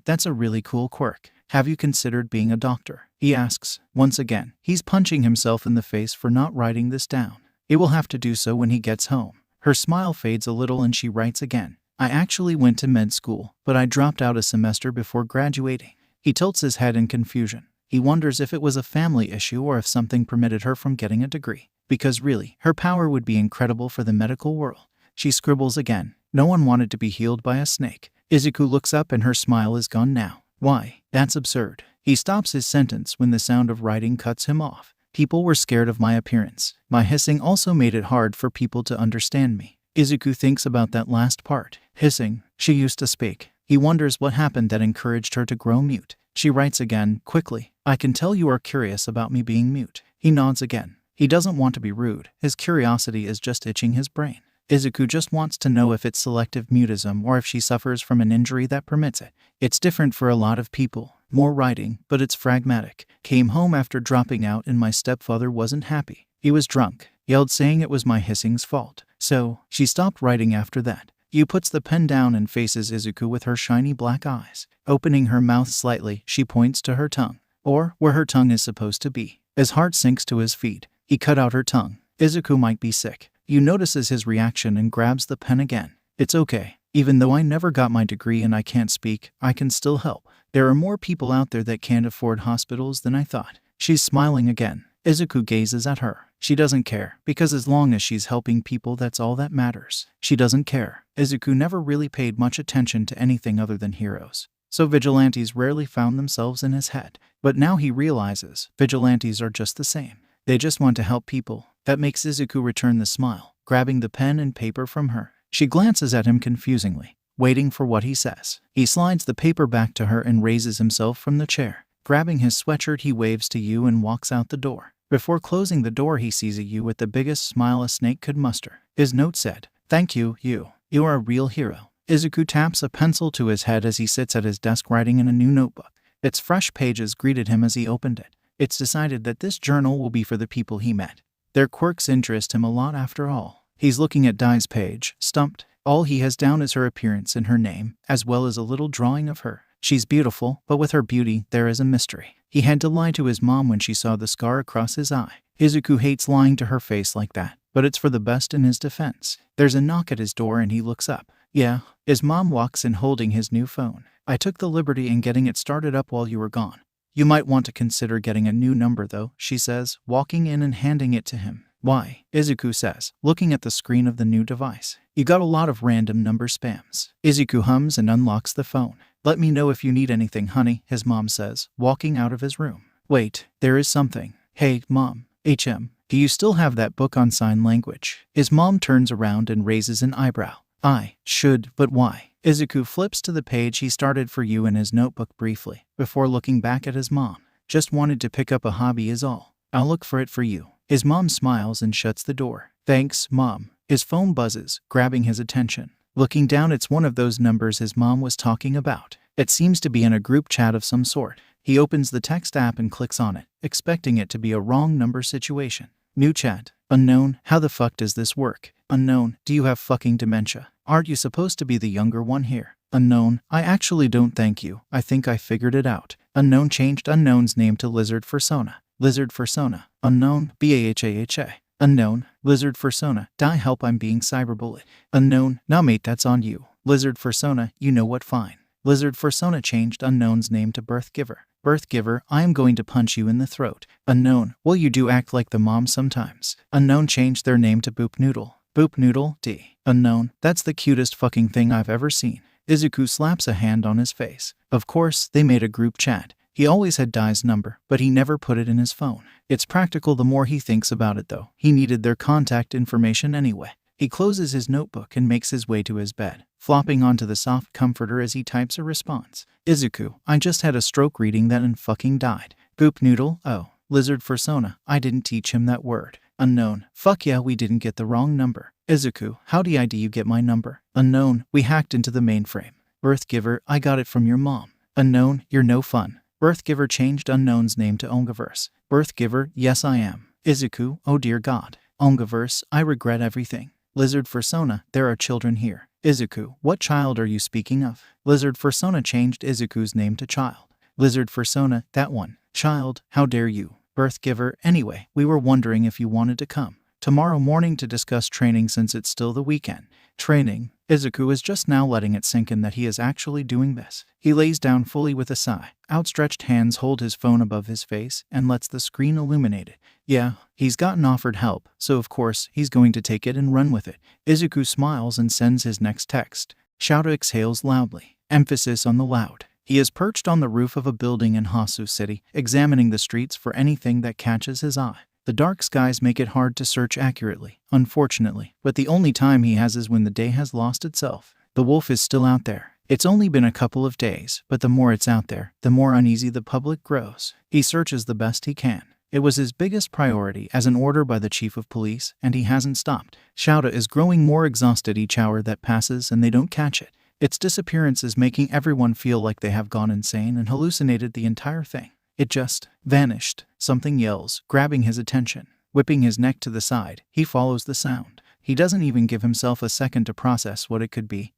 That's a really cool quirk. Have you considered being a doctor? He asks. Once again, he's punching himself in the face for not writing this down. He will have to do so when he gets home. Her smile fades a little and she writes again. I actually went to med school, but I dropped out a semester before graduating. He tilts his head in confusion. He wonders if it was a family issue or if something prevented her from getting a degree. Because really, her power would be incredible for the medical world. She scribbles again. No one wanted to be healed by a snake. Izuku looks up and her smile is gone now. Why? That's absurd. He stops his sentence when the sound of writing cuts him off. People were scared of my appearance. My hissing also made it hard for people to understand me. Izuku thinks about that last part. Hissing. She used to speak. He wonders what happened that encouraged her to grow mute. She writes again, quickly. I can tell you are curious about me being mute. He nods again. He doesn't want to be rude. His curiosity is just itching his brain. Izuku just wants to know if it's selective mutism or if she suffers from an injury that permits it. It's different for a lot of people. More writing, but it's phlegmatic. Came home after dropping out and my stepfather wasn't happy. He was drunk. Yelled saying it was my hissing's fault. So, she stopped writing after that. Yu puts the pen down and faces Izuku with her shiny black eyes. Opening her mouth slightly, she points to her tongue. Or where her tongue is supposed to be. His heart sinks to his feet. He cut out her tongue. Izuku might be sick. Yu notices his reaction and grabs the pen again. It's okay. Even though I never got my degree and I can't speak, I can still help. There are more people out there that can't afford hospitals than I thought. She's smiling again. Izuku gazes at her. She doesn't care, because as long as she's helping people, that's all that matters. She doesn't care. Izuku never really paid much attention to anything other than heroes. So vigilantes rarely found themselves in his head. But now he realizes, vigilantes are just the same. They just want to help people. That makes Izuku return the smile, grabbing the pen and paper from her. She glances at him confusingly, waiting for what he says. He slides the paper back to her and raises himself from the chair. Grabbing his sweatshirt, he waves to Yu and walks out the door. Before closing the door, he sees a Yu with the biggest smile a snake could muster. His note said, "Thank you, Yu. You are a real hero." Izuku taps a pencil to his head as he sits at his desk writing in a new notebook. Its fresh pages greeted him as he opened it. It's decided that this journal will be for the people he met. Their quirks interest him a lot after all. He's looking at Dai's page, stumped. All he has down is her appearance and her name, as well as a little drawing of her. She's beautiful, but with her beauty, there is a mystery. He had to lie to his mom when she saw the scar across his eye. Izuku hates lying to her face like that, but it's for the best in his defense. There's a knock at his door and he looks up. Yeah, his mom walks in holding his new phone. I took the liberty in getting it started up while you were gone. You might want to consider getting a new number though, she says, walking in and handing it to him. Why? Izuku says, looking at the screen of the new device. You got a lot of random number spams. Izuku hums and unlocks the phone. Let me know if you need anything, honey, his mom says, walking out of his room. Wait, there is something. Hey, Mom. Do you still have that book on sign language? His mom turns around and raises an eyebrow. I should, but why? Izuku flips to the page he started for you in his notebook briefly, before looking back at his mom. Just wanted to pick up a hobby is all. I'll look for it for you. His mom smiles and shuts the door. Thanks, Mom. His phone buzzes, grabbing his attention. Looking down, it's one of those numbers his mom was talking about. It seems to be in a group chat of some sort. He opens the text app and clicks on it, expecting it to be a wrong number situation. New chat. Unknown. How the fuck does this work? Unknown. Do you have fucking dementia? Aren't you supposed to be the younger one here? Unknown. I actually don't, thank you. I think I figured it out. Unknown changed Unknown's name to Lizard Fursona. Lizard Fursona. Unknown. BAHAHA. Unknown. Lizard Fursona. Die help, I'm being cyberbullied. Unknown. Nah mate, that's on you. Lizard Fursona, you know what, fine. Lizard Fursona changed Unknown's name to Birthgiver. Birthgiver, I am going to punch you in the throat. Unknown, well you do act like the mom sometimes. Unknown changed their name to Boop Noodle. Boop Noodle, D. Unknown, that's the cutest fucking thing I've ever seen. Izuku slaps a hand on his face. Of course, they made a group chat. He always had Dai's number, but he never put it in his phone. It's practical the more he thinks about it though. He needed their contact information anyway. He closes his notebook and makes his way to his bed, flopping onto the soft comforter as he types a response. Izuku, I just had a stroke reading that and fucking died. Goop noodle, oh. Lizard fursona, I didn't teach him that word. Unknown, fuck yeah we didn't get the wrong number. Izuku, how the ID you get my number? Unknown, we hacked into the mainframe. Birthgiver, I got it from your mom. Unknown, you're no fun. Birthgiver changed Unknown's name to Ongaverse. Birthgiver, yes I am. Izuku, oh dear god. Ongaverse, I regret everything. Lizard fursona, there are children here. Izuku, what child are you speaking of? Lizard fursona changed Izuku's name to child. Lizard fursona, that one. Child, how dare you? Birthgiver, anyway, we were wondering if you wanted to come tomorrow morning to discuss training since it's still the weekend. Training? Izuku is just now letting it sink in that he is actually doing this. He lays down fully with a sigh. Outstretched hands hold his phone above his face and lets the screen illuminate it. Yeah, he's gotten offered help, so of course he's going to take it and run with it. Izuku smiles and sends his next text. Shouta exhales loudly. Emphasis on the loud. He is perched on the roof of a building in Hasu City, examining the streets for anything that catches his eye. The dark skies make it hard to search accurately, unfortunately, but the only time he has is when the day has lost itself. The wolf is still out there. It's only been a couple of days, but the more it's out there, the more uneasy the public grows. He searches the best he can. It was his biggest priority as an order by the chief of police, and he hasn't stopped. Shouta is growing more exhausted each hour that passes and they don't catch it. Its disappearance is making everyone feel like they have gone insane and hallucinated the entire thing. It just vanished. Something yells, grabbing his attention. Whipping his neck to the side, he follows the sound. He doesn't even give himself a second to process what it could be.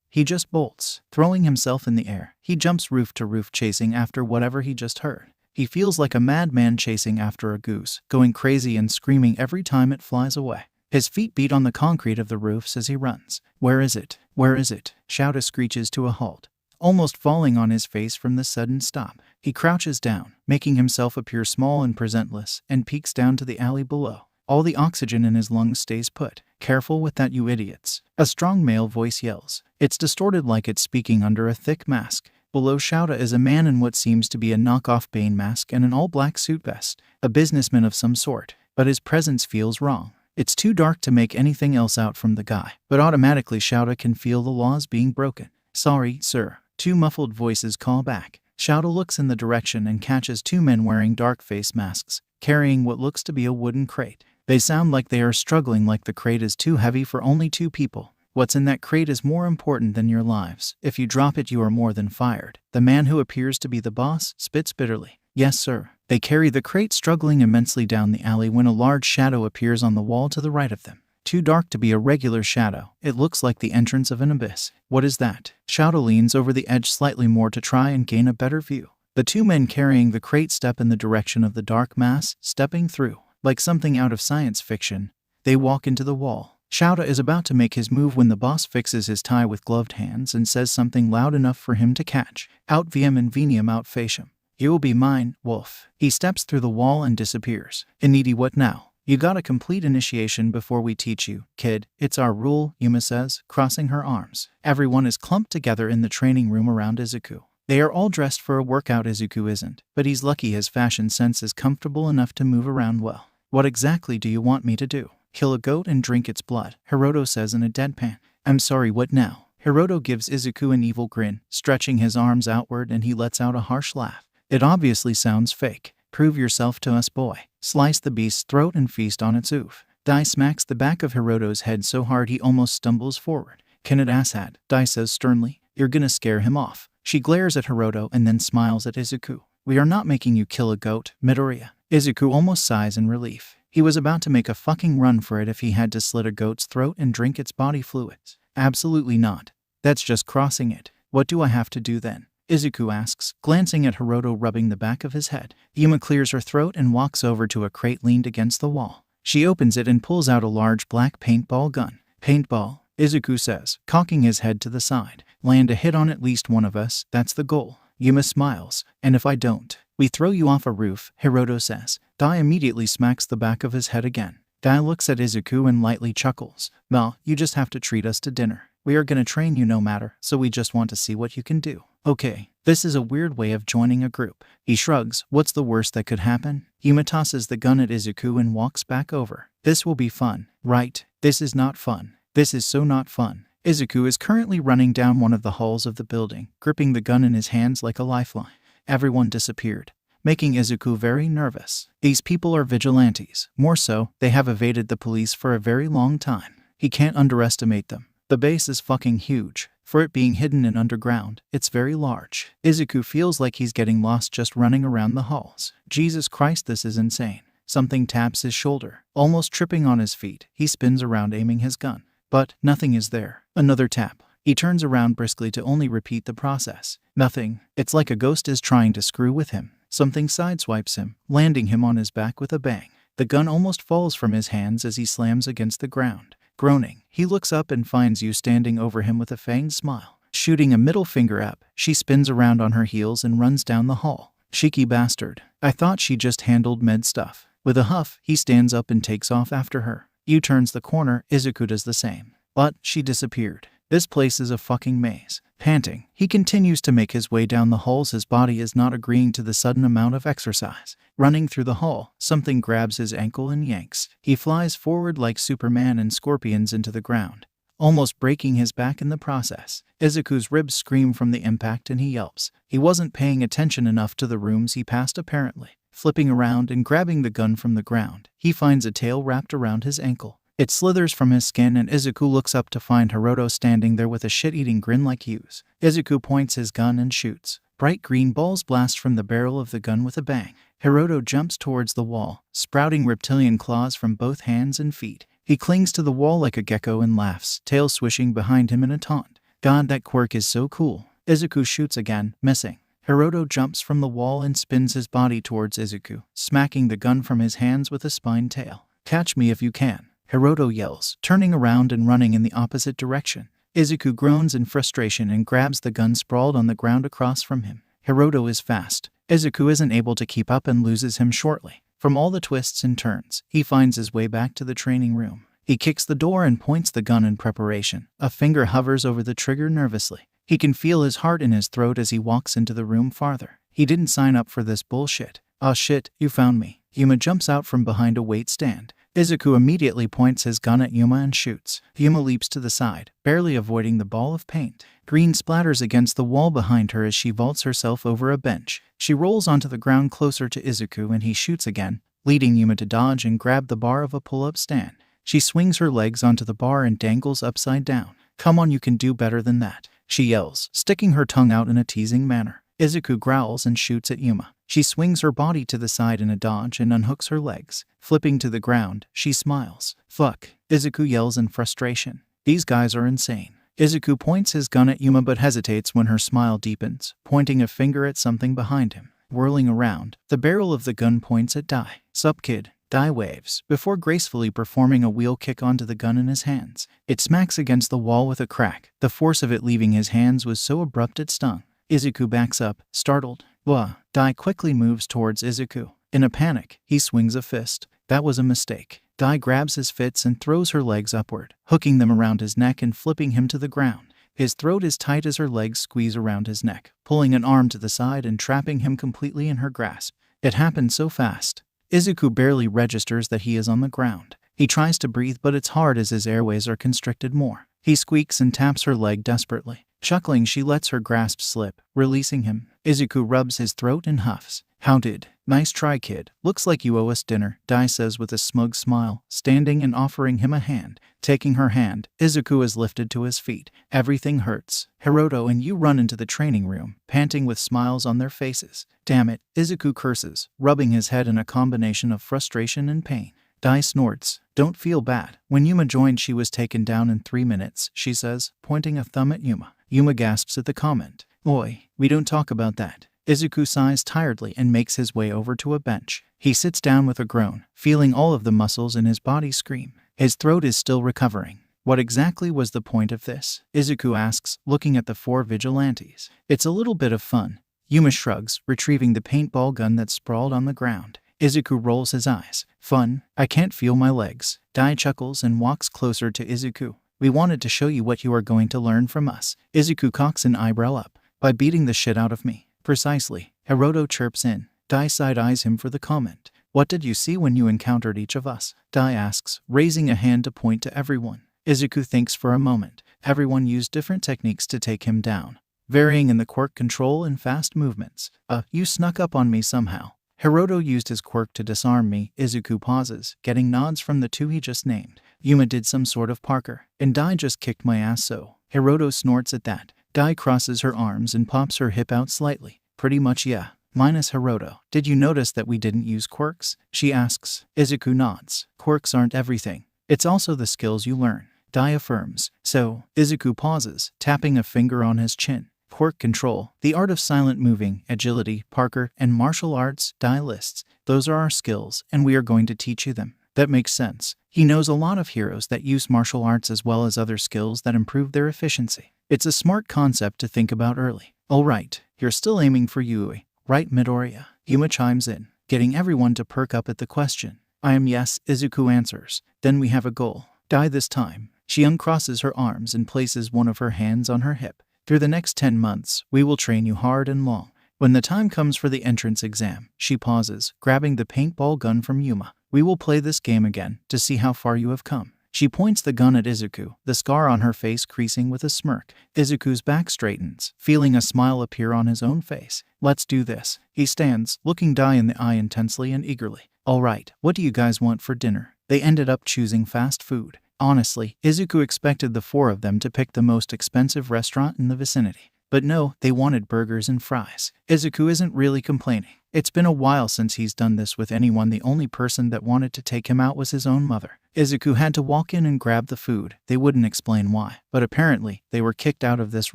He just bolts, throwing himself in the air. He jumps roof to roof chasing after whatever he just heard. He feels like a madman chasing after a goose, going crazy and screaming every time it flies away. His feet beat on the concrete of the roofs as he runs. Where is it? Where is it? Shouta screeches to a halt, almost falling on his face from the sudden stop. He crouches down, making himself appear small and presentless, and peeks down to the alley below. All the oxygen in his lungs stays put. Careful with that, you idiots. A strong male voice yells. It's distorted like it's speaking under a thick mask. Below Shouta is a man in what seems to be a knockoff Bane mask and an all-black suit vest. A businessman of some sort. But his presence feels wrong. It's too dark to make anything else out from the guy. But automatically Shouta can feel the laws being broken. Sorry, sir. Two muffled voices call back. Shouta looks in the direction and catches two men wearing dark face masks, carrying what looks to be a wooden crate. They sound like they are struggling, like the crate is too heavy for only two people. What's in that crate is more important than your lives. If you drop it, you are more than fired. The man who appears to be the boss spits bitterly. Yes, sir. They carry the crate struggling immensely down the alley when a large shadow appears on the wall to the right of them. Too dark to be a regular shadow, it looks like the entrance of an abyss. What is that? Shouta leans over the edge slightly more to try and gain a better view. The two men carrying the crate step in the direction of the dark mass, stepping through. Like something out of science fiction, they walk into the wall. Shouta is about to make his move when the boss fixes his tie with gloved hands and says something loud enough for him to catch. Out viam and veniam out faciam. You will be mine, wolf. He steps through the wall and disappears. Initi, what now? You got a complete initiation before we teach you, kid. It's our rule, Yuma says, crossing her arms. Everyone is clumped together in the training room around Izuku. They are all dressed for a workout. Izuku isn't, but he's lucky his fashion sense is comfortable enough to move around well. What exactly do you want me to do? Kill a goat and drink its blood, Hiroto says in a deadpan. I'm sorry, what now? Hiroto gives Izuku an evil grin, stretching his arms outward, and he lets out a harsh laugh. It obviously sounds fake. Prove yourself to us, boy. Slice the beast's throat and feast on its oof. Dai smacks the back of Hiroto's head so hard he almost stumbles forward. Can it asshat? Dai says sternly. You're gonna scare him off. She glares at Hiroto and then smiles at Izuku. We are not making you kill a goat, Midoriya. Izuku almost sighs in relief. He was about to make a fucking run for it if he had to slit a goat's throat and drink its body fluids. Absolutely not. That's just crossing it. What do I have to do then? Izuku asks, glancing at Hiroto rubbing the back of his head. Yuma clears her throat and walks over to a crate leaned against the wall. She opens it and pulls out a large black paintball gun. Paintball, Izuku says, cocking his head to the side. Land a hit on at least one of us, that's the goal. Yuma smiles. And if I don't, we throw you off a roof, Hiroto says. Dai immediately smacks the back of his head again. Dai looks at Izuku and lightly chuckles. Well, you just have to treat us to dinner. We are gonna train you no matter, so we just want to see what you can do. Okay, this is a weird way of joining a group. He shrugs. What's the worst that could happen? Yuma tosses the gun at Izuku and walks back over. This will be fun, right? This is not fun. This is so not fun. Izuku is currently running down one of the halls of the building, gripping the gun in his hands like a lifeline. Everyone disappeared, making Izuku very nervous. These people are vigilantes. More so, they have evaded the police for a very long time. He can't underestimate them. The base is fucking huge. For it being hidden and underground, it's very large. Izuku feels like he's getting lost just running around the halls. Jesus Christ, this is insane. Something taps his shoulder. Almost tripping on his feet, he spins around aiming his gun. But nothing is there. Another tap. He turns around briskly to only repeat the process. Nothing. It's like a ghost is trying to screw with him. Something sideswipes him, landing him on his back with a bang. The gun almost falls from his hands as he slams against the ground. Groaning, he looks up and finds you standing over him with a feigned smile. Shooting a middle finger up, she spins around on her heels and runs down the hall. Cheeky bastard. I thought she just handled med stuff. With a huff, he stands up and takes off after her. You turns the corner, Izuku does the same. But she disappeared. This place is a fucking maze. Panting, he continues to make his way down the halls. His body is not agreeing to the sudden amount of exercise. Running through the hall, something grabs his ankle and yanks. He flies forward like Superman and scorpions into the ground, almost breaking his back in the process. Izuku's ribs scream from the impact and he yelps. He wasn't paying attention enough to the rooms he passed apparently. Flipping around and grabbing the gun from the ground, he finds a tail wrapped around his ankle. It slithers from his skin and Izuku looks up to find Hiroto standing there with a shit-eating grin like Hughes. Izuku points his gun and shoots. Bright green balls blast from the barrel of the gun with a bang. Hiroto jumps towards the wall, sprouting reptilian claws from both hands and feet. He clings to the wall like a gecko and laughs, tail swishing behind him in a taunt. God, that quirk is so cool. Izuku shoots again, missing. Hiroto jumps from the wall and spins his body towards Izuku, smacking the gun from his hands with a spine tail. Catch me if you can, Hiroto yells, turning around and running in the opposite direction. Izuku groans in frustration and grabs the gun sprawled on the ground across from him. Hiroto is fast. Izuku isn't able to keep up and loses him shortly. From all the twists and turns, he finds his way back to the training room. He kicks the door and points the gun in preparation. A finger hovers over the trigger nervously. He can feel his heart in his throat as he walks into the room farther. He didn't sign up for this bullshit. "Aw shit, you found me." Yuma jumps out from behind a weight stand. Izuku immediately points his gun at Yuma and shoots. Yuma leaps to the side, barely avoiding the ball of paint. Green splatters against the wall behind her as she vaults herself over a bench. She rolls onto the ground closer to Izuku and he shoots again, leading Yuma to dodge and grab the bar of a pull-up stand. She swings her legs onto the bar and dangles upside down. "Come on, you can do better than that," she yells, sticking her tongue out in a teasing manner. Izuku growls and shoots at Yuma. She swings her body to the side in a dodge and unhooks her legs. Flipping to the ground, she smiles. "Fuck," Izuku yells in frustration. "These guys are insane." Izuku points his gun at Yuma but hesitates when her smile deepens, pointing a finger at something behind him. Whirling around, the barrel of the gun points at Dai. "Sup, kid?" Dai waves, before gracefully performing a wheel kick onto the gun in his hands. It smacks against the wall with a crack. The force of it leaving his hands was so abrupt it stung. Izuku backs up, startled. "Wah!" Dai quickly moves towards Izuku. In a panic, he swings a fist. That was a mistake. Dai grabs his fists and throws her legs upward, hooking them around his neck and flipping him to the ground. His throat is tight as her legs squeeze around his neck, pulling an arm to the side and trapping him completely in her grasp. It happened so fast. Izuku barely registers that he is on the ground. He tries to breathe but it's hard as his airways are constricted more. He squeaks and taps her leg desperately. Chuckling, she lets her grasp slip, releasing him. Izuku rubs his throat and huffs. "How did? Nice try, kid. Looks like you owe us dinner," Dai says with a smug smile, standing and offering him a hand. Taking her hand, Izuku is lifted to his feet. Everything hurts. Hiroto and you run into the training room, panting with smiles on their faces. "Damn it," Izuku curses, rubbing his head in a combination of frustration and pain. Dai snorts. "Don't feel bad. When Yuma joined, she was taken down in 3 minutes," she says, pointing a thumb at Yuma. Yuma gasps at the comment. "Oi, we don't talk about that." Izuku sighs tiredly and makes his way over to a bench. He sits down with a groan, feeling all of the muscles in his body scream. His throat is still recovering. "What exactly was the point of this?" Izuku asks, looking at the 4 vigilantes. "It's a little bit of fun." Yuma shrugs, retrieving the paintball gun that sprawled on the ground. Izuku rolls his eyes. "Fun? I can't feel my legs." Dai chuckles and walks closer to Izuku. We wanted to show you what you are going to learn from us. Izuku cocks an eyebrow up. By beating the shit out of me. Precisely. Hiroto chirps in. Dai side-eyes him for the comment. What did you see when you encountered each of us? Dai asks, raising a hand to point to everyone. Izuku thinks for a moment. Everyone used different techniques to take him down, varying in the quirk control and fast movements. You snuck up on me somehow. Hiroto used his quirk to disarm me. Izuku pauses, getting nods from the two he just named. Yuma did some sort of Parker, and Dai just kicked my ass so. Hiroto snorts at that. Dai crosses her arms and pops her hip out slightly. Pretty much yeah. Minus Hiroto. Did you notice that we didn't use quirks? She asks. Izuku nods. Quirks aren't everything. It's also the skills you learn. Dai affirms. So, Izuku pauses, tapping a finger on his chin. Quirk control, the art of silent moving, agility, Parker, and martial arts, Dai lists. Those are our skills, and we are going to teach you them. That makes sense. He knows a lot of heroes that use martial arts as well as other skills that improve their efficiency. It's a smart concept to think about early. Alright, you're still aiming for Yui, right Midoriya? Yuma chimes in, getting everyone to perk up at the question. I am yes, Izuku answers. Then we have a goal. Dai this time. She uncrosses her arms and places one of her hands on her hip. Through the next 10 months, we will train you hard and long. When the time comes for the entrance exam, she pauses, grabbing the paintball gun from Yuma. We will play this game again to see how far you have come. She points the gun at Izuku, the scar on her face creasing with a smirk. Izuku's back straightens, feeling a smile appear on his own face. Let's do this. He stands, looking Dai in the eye intensely and eagerly. Alright, what do you guys want for dinner? They ended up choosing fast food. Honestly, Izuku expected the four of them to pick the most expensive restaurant in the vicinity. But no, they wanted burgers and fries. Izuku isn't really complaining. It's been a while since he's done this with anyone. The only person that wanted to take him out was his own mother. Izuku had to walk in and grab the food. They wouldn't explain why, but apparently, they were kicked out of this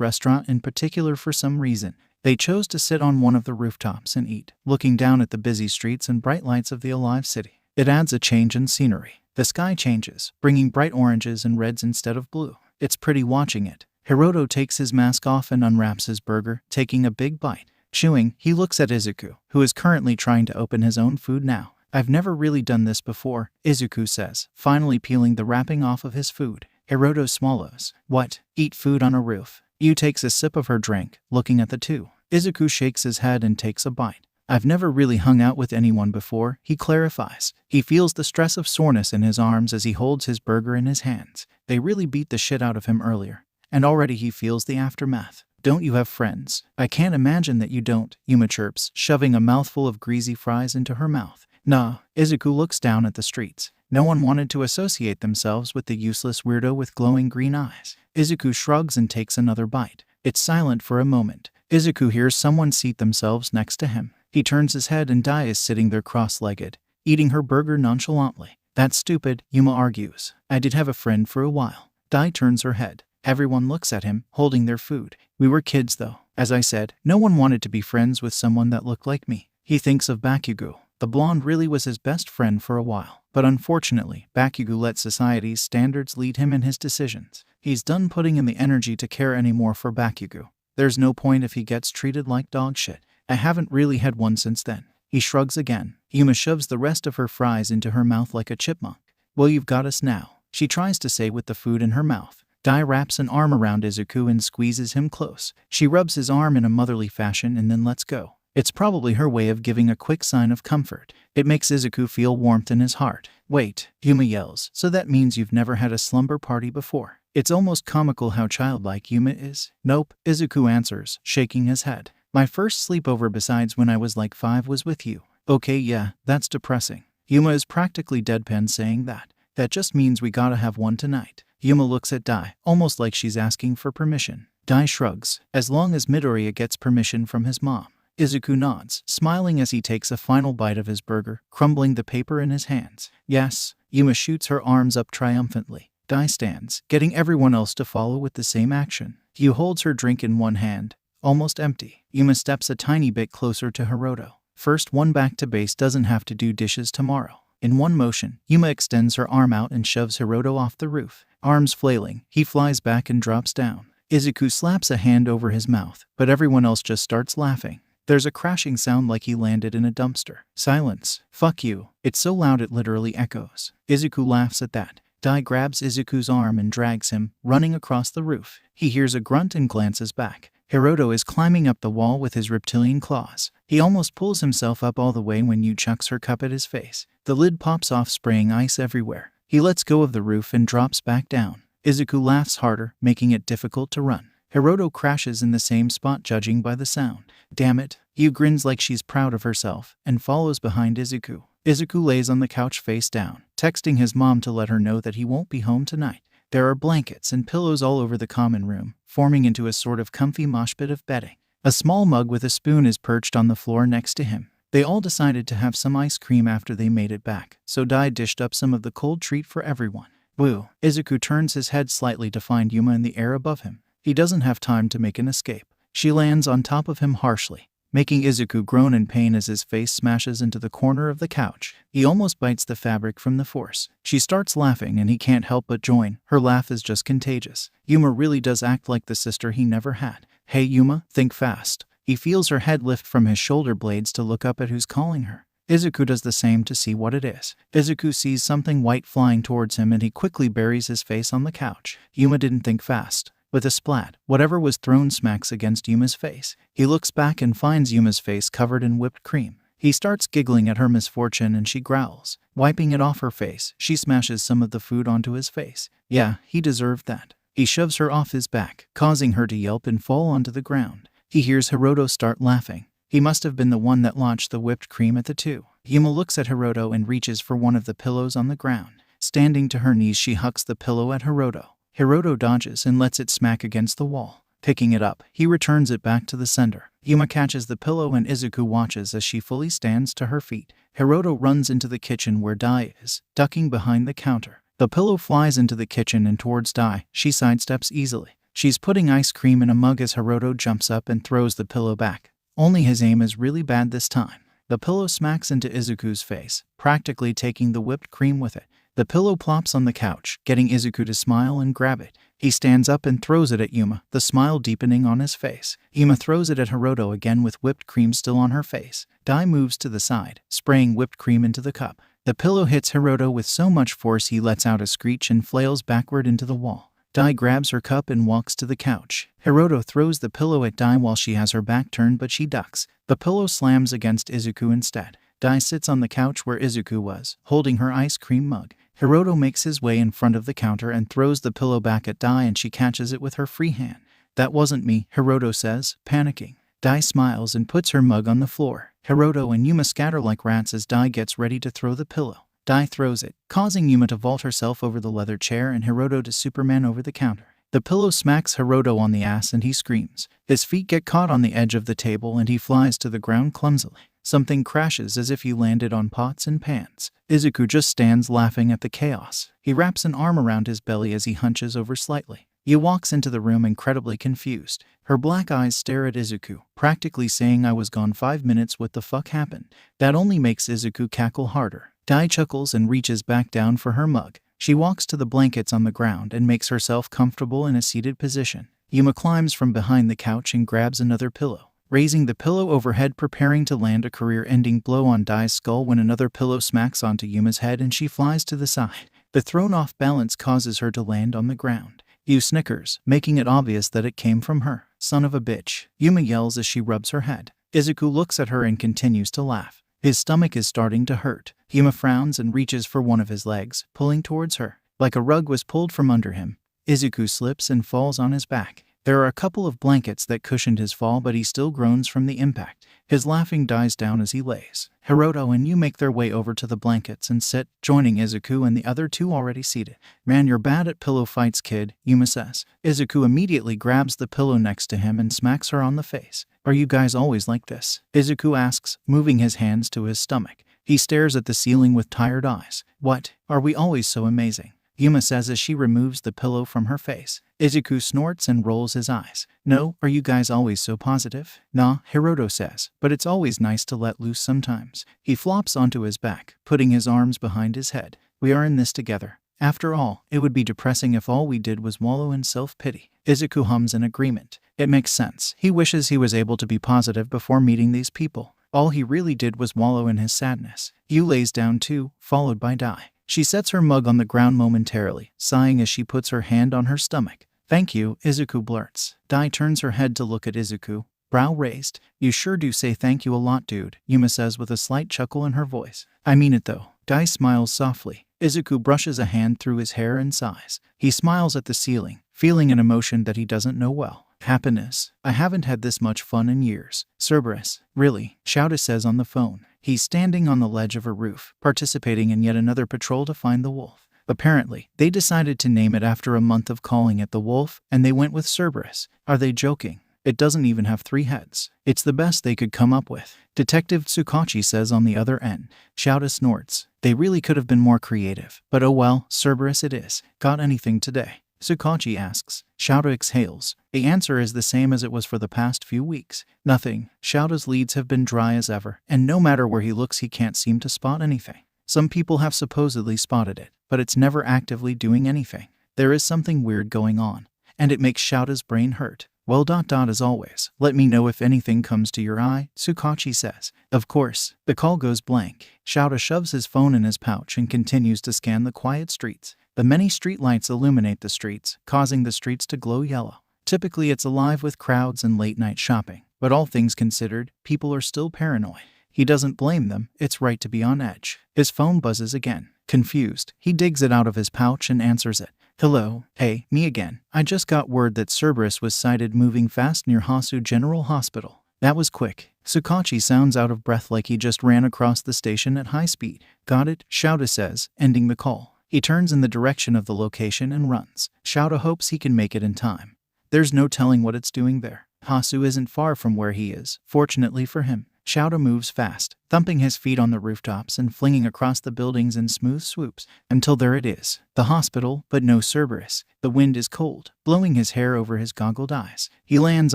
restaurant in particular for some reason. They chose to sit on one of the rooftops and eat, looking down at the busy streets and bright lights of the alive city. It adds a change in scenery. The sky changes, bringing bright oranges and reds instead of blue. It's pretty watching it. Hiroto takes his mask off and unwraps his burger, taking a big bite. Chewing, he looks at Izuku, who is currently trying to open his own food now. I've never really done this before, Izuku says, finally peeling the wrapping off of his food. Hiroto swallows. What? Eat food on a roof? Yu takes a sip of her drink, looking at the two. Izuku shakes his head and takes a bite. I've never really hung out with anyone before, he clarifies. He feels the stress of soreness in his arms as he holds his burger in his hands. They really beat the shit out of him earlier, and already he feels the aftermath. Don't you have friends? I can't imagine that you don't, Yuma chirps, shoving a mouthful of greasy fries into her mouth. Nah, Izuku looks down at the streets. No one wanted to associate themselves with the useless weirdo with glowing green eyes. Izuku shrugs and takes another bite. It's silent for a moment. Izuku hears someone seat themselves next to him. He turns his head and Dai is sitting there cross-legged, eating her burger nonchalantly. That's stupid, Yuma argues. I did have a friend for a while. Dai turns her head. Everyone looks at him, holding their food. We were kids though. As I said, no one wanted to be friends with someone that looked like me. He thinks of Bakugo. The blonde really was his best friend for a while. But unfortunately, Bakugo let society's standards lead him in his decisions. He's done putting in the energy to care anymore for Bakugo. There's no point if he gets treated like dog shit. I haven't really had one since then. He shrugs again. Yuma shoves the rest of her fries into her mouth like a chipmunk. Well, you've got us now, she tries to say with the food in her mouth. Dai wraps an arm around Izuku and squeezes him close. She rubs his arm in a motherly fashion and then lets go. It's probably her way of giving a quick sign of comfort. It makes Izuku feel warmth in his heart. Wait, Yuma yells, so that means you've never had a slumber party before? It's almost comical how childlike Yuma is. Nope, Izuku answers, shaking his head. My first sleepover besides when I was like 5 was with you. Okay, yeah, that's depressing. Yuma is practically deadpan saying that. That just means we gotta have one tonight. Yuma looks at Dai, almost like she's asking for permission. Dai shrugs, as long as Midoriya gets permission from his mom. Izuku nods, smiling as he takes a final bite of his burger, crumbling the paper in his hands. Yes, Yuma shoots her arms up triumphantly. Dai stands, getting everyone else to follow with the same action. Yu holds her drink in one hand, almost empty. Yuma steps a tiny bit closer to Hiroto. First one back to base doesn't have to do dishes tomorrow. In one motion, Yuma extends her arm out and shoves Hiroto off the roof. Arms flailing, he flies back and drops down. Izuku slaps a hand over his mouth, but everyone else just starts laughing. There's a crashing sound like he landed in a dumpster. Silence. Fuck you. It's so loud it literally echoes. Izuku laughs at that. Dai grabs Izuku's arm and drags him, running across the roof. He hears a grunt and glances back. Hiroto is climbing up the wall with his reptilian claws. He almost pulls himself up all the way when Yu chucks her cup at his face. The lid pops off, spraying ice everywhere. He lets go of the roof and drops back down. Izuku laughs harder, making it difficult to run. Hiroto crashes in the same spot, judging by the sound. Damn it. Yu grins like she's proud of herself and follows behind Izuku. Izuku lays on the couch face down, texting his mom to let her know that he won't be home tonight. There are blankets and pillows all over the common room, forming into a sort of comfy mosh pit of bedding. A small mug with a spoon is perched on the floor next to him. They all decided to have some ice cream after they made it back, so Dai dished up some of the cold treat for everyone. Woo! Izuku turns his head slightly to find Yuma in the air above him. He doesn't have time to make an escape. She lands on top of him harshly, making Izuku groan in pain as his face smashes into the corner of the couch. He almost bites the fabric from the force. She starts laughing and he can't help but join. Her laugh is just contagious. Yuma really does act like the sister he never had. Hey Yuma, think fast. He feels her head lift from his shoulder blades to look up at who's calling her. Izuku does the same to see what it is. Izuku sees something white flying towards him and he quickly buries his face on the couch. Yuma didn't think fast. With a splat, whatever was thrown smacks against Yuma's face. He looks back and finds Yuma's face covered in whipped cream. He starts giggling at her misfortune and she growls. Wiping it off her face, she smashes some of the food onto his face. Yeah, he deserved that. He shoves her off his back, causing her to yelp and fall onto the ground. He hears Hiroto start laughing. He must have been the one that launched the whipped cream at the two. Yuma looks at Hiroto and reaches for one of the pillows on the ground. Standing to her knees, she hucks the pillow at Hiroto. Hiroto dodges and lets it smack against the wall. Picking it up, he returns it back to the sender. Yuma catches the pillow and Izuku watches as she fully stands to her feet. Hiroto runs into the kitchen where Dai is, ducking behind the counter. The pillow flies into the kitchen and towards Dai. She sidesteps easily. She's putting ice cream in a mug as Hiroto jumps up and throws the pillow back. Only his aim is really bad this time. The pillow smacks into Izuku's face, practically taking the whipped cream with it. The pillow plops on the couch, getting Izuku to smile and grab it. He stands up and throws it at Yuma, the smile deepening on his face. Yuma throws it at Hiroto again with whipped cream still on her face. Dai moves to the side, spraying whipped cream into the cup. The pillow hits Hiroto with so much force he lets out a screech and flails backward into the wall. Dai grabs her cup and walks to the couch. Hiroto throws the pillow at Dai while she has her back turned, but she ducks. The pillow slams against Izuku instead. Dai sits on the couch where Izuku was, holding her ice cream mug. Hiroto makes his way in front of the counter and throws the pillow back at Dai, and she catches it with her free hand. That wasn't me, Hiroto says, panicking. Dai smiles and puts her mug on the floor. Hiroto and Yuma scatter like rats as Dai gets ready to throw the pillow. Dai throws it, causing Yuma to vault herself over the leather chair and Hiroto to Superman over the counter. The pillow smacks Hiroto on the ass and he screams. His feet get caught on the edge of the table and he flies to the ground clumsily. Something crashes as if he landed on pots and pans. Izuku just stands laughing at the chaos. He wraps an arm around his belly as he hunches over slightly. Yu walks into the room incredibly confused. Her black eyes stare at Izuku, practically saying, "I was gone 5 minutes, what the fuck happened?" That only makes Izuku cackle harder. Dai chuckles and reaches back down for her mug. She walks to the blankets on the ground and makes herself comfortable in a seated position. Yuma climbs from behind the couch and grabs another pillow, raising the pillow overhead, preparing to land a career-ending blow on Dai's skull when another pillow smacks onto Yuma's head and she flies to the side. The thrown-off balance causes her to land on the ground. Yu snickers, making it obvious that it came from her. "Son of a bitch," Yuma yells as she rubs her head. Izuku looks at her and continues to laugh. His stomach is starting to hurt. Yuma frowns and reaches for one of his legs, pulling towards her. Like a rug was pulled from under him, Izuku slips and falls on his back. There are a couple of blankets that cushioned his fall, but he still groans from the impact. His laughing dies down as he lays. Hiroto and Yu make their way over to the blankets and sit, joining Izuku and the other two already seated. "Man, you're bad at pillow fights, kid," Yuma says. Izuku immediately grabs the pillow next to him and smacks her on the face. "Are you guys always like this?" Izuku asks, moving his hands to his stomach. He stares at the ceiling with tired eyes. "What? Are we always so amazing?" Yuma says as she removes the pillow from her face. Izuku snorts and rolls his eyes. "No, are you guys always so positive?" "Nah," Hiroto says, "but it's always nice to let loose sometimes." He flops onto his back, putting his arms behind his head. "We are in this together. After all, it would be depressing if all we did was wallow in self-pity." Izuku hums in agreement. It makes sense. He wishes he was able to be positive before meeting these people. All he really did was wallow in his sadness. Yu lays down too, followed by Dai. She sets her mug on the ground momentarily, sighing as she puts her hand on her stomach. "Thank you," Izuku blurts. Dai turns her head to look at Izuku, brow raised. "You sure do say thank you a lot, dude," Yuma says with a slight chuckle in her voice. "I mean it though." Dai smiles softly. Izuku brushes a hand through his hair and sighs. He smiles at the ceiling, feeling an emotion that he doesn't know well. Happiness. "I haven't had this much fun in years." Cerberus. "Really?" Shouta says on the phone. He's standing on the ledge of a roof, participating in yet another patrol to find the wolf. Apparently, they decided to name it after a month of calling it the wolf, and they went with Cerberus. Are they joking? It doesn't even have 3 heads. It's the best they could come up with. Detective Tsukachi says on the other end. Shouta snorts. They really could have been more creative. But oh well, Cerberus it is. Got anything today? Tsukachi asks. Shouta exhales. The answer is the same as it was for the past few weeks. Nothing. Shouta's leads have been dry as ever, and no matter where he looks he can't seem to spot anything. Some people have supposedly spotted it, but it's never actively doing anything. There is something weird going on, and it makes Shouta's brain hurt. Well, as always, let me know if anything comes to your eye, Tsukachi says. Of course. The call goes blank. Shouta shoves his phone in his pouch and continues to scan the quiet streets. The many street lights illuminate the streets, causing the streets to glow yellow. Typically it's alive with crowds and late-night shopping, but all things considered, people are still paranoid. He doesn't blame them, it's right to be on edge. His phone buzzes again. Confused, he digs it out of his pouch and answers it. Hello, hey, me again. I just got word that Cerberus was sighted moving fast near Hasu General Hospital. That was quick. Tsukachi sounds out of breath like he just ran across the station at high speed. Got it, Shouta says, ending the call. He turns in the direction of the location and runs. Shouta hopes he can make it in time. There's no telling what it's doing there. Hasu isn't far from where he is, fortunately for him. Shouta moves fast, thumping his feet on the rooftops and flinging across the buildings in smooth swoops, until there it is, the hospital, but no Cerberus. The wind is cold, blowing his hair over his goggled eyes. He lands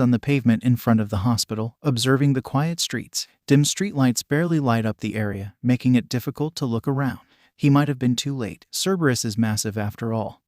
on the pavement in front of the hospital, observing the quiet streets. Dim streetlights barely light up the area, making it difficult to look around. He might have been too late. Cerberus is massive after all.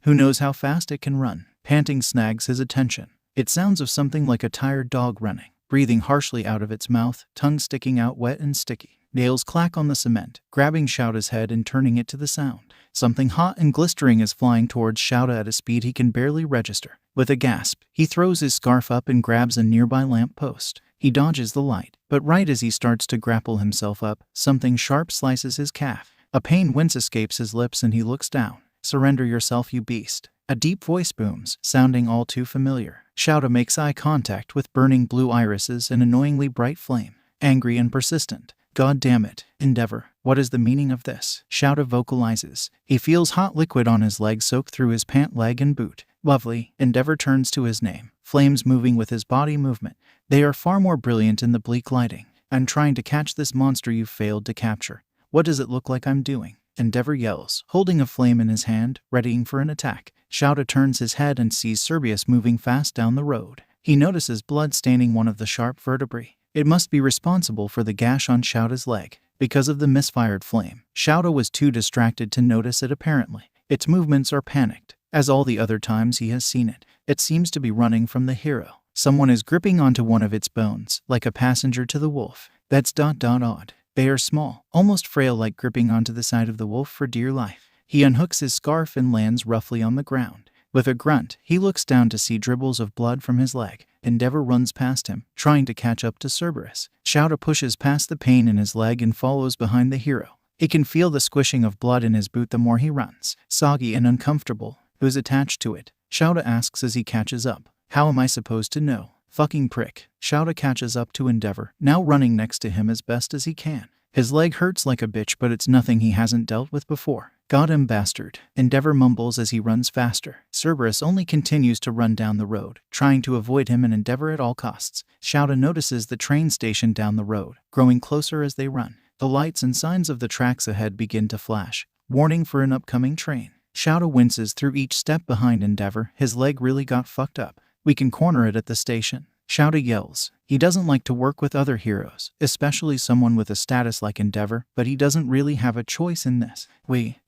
Who knows how fast it can run? Panting snags his attention. It sounds of something like a tired dog running, breathing harshly out of its mouth, tongue sticking out wet and sticky. Nails clack on the cement, grabbing Shouta's head and turning it to the sound. Something hot and glistering is flying towards Shouta at a speed he can barely register. With a gasp, he throws his scarf up and grabs a nearby lamp post. He dodges the light, but right as he starts to grapple himself up, something sharp slices his calf. A pain wince escapes his lips and he looks down. Surrender yourself, you beast. A deep voice booms, sounding all too familiar. Shouta makes eye contact with burning blue irises and annoyingly bright flame. Angry and persistent. God damn it, Endeavor. What is the meaning of this? Shouta vocalizes. He feels hot liquid on his leg soak through his pant leg and boot. Lovely. Endeavor turns to his name. Flames moving with his body movement. They are far more brilliant in the bleak lighting. I'm trying to catch this monster you've failed to capture. What does it look like I'm doing? Endeavor yells, holding a flame in his hand, readying for an attack. Shouta turns his head and sees Cerberus moving fast down the road. He notices blood staining one of the sharp vertebrae. It must be responsible for the gash on Shouta's leg. Because of the misfired flame, Shouta was too distracted to notice it apparently. Its movements are panicked, as all the other times he has seen it. It seems to be running from the hero. Someone is gripping onto one of its bones, like a passenger to the wolf. That's odd. They are small, almost frail, like gripping onto the side of the wolf for dear life. He unhooks his scarf and lands roughly on the ground. With a grunt, he looks down to see dribbles of blood from his leg. Endeavor runs past him, trying to catch up to Cerberus. Shouta pushes past the pain in his leg and follows behind the hero. He can feel the squishing of blood in his boot the more he runs. Soggy and uncomfortable. Who's attached to it? Shouta asks as he catches up. How am I supposed to know? Fucking prick. Shouta catches up to Endeavor, now running next to him as best as he can. His leg hurts like a bitch, but it's nothing he hasn't dealt with before. Got him, bastard. Endeavor mumbles as he runs faster. Cerberus only continues to run down the road, trying to avoid him and Endeavor at all costs. Shouta notices the train station down the road, growing closer as they run. The lights and signs of the tracks ahead begin to flash, warning for an upcoming train. Shouta winces through each step behind Endeavor. His leg really got fucked up. We can corner it at the station. Shouta yells. He doesn't like to work with other heroes, especially someone with a status like Endeavor, but he doesn't really have a choice in this.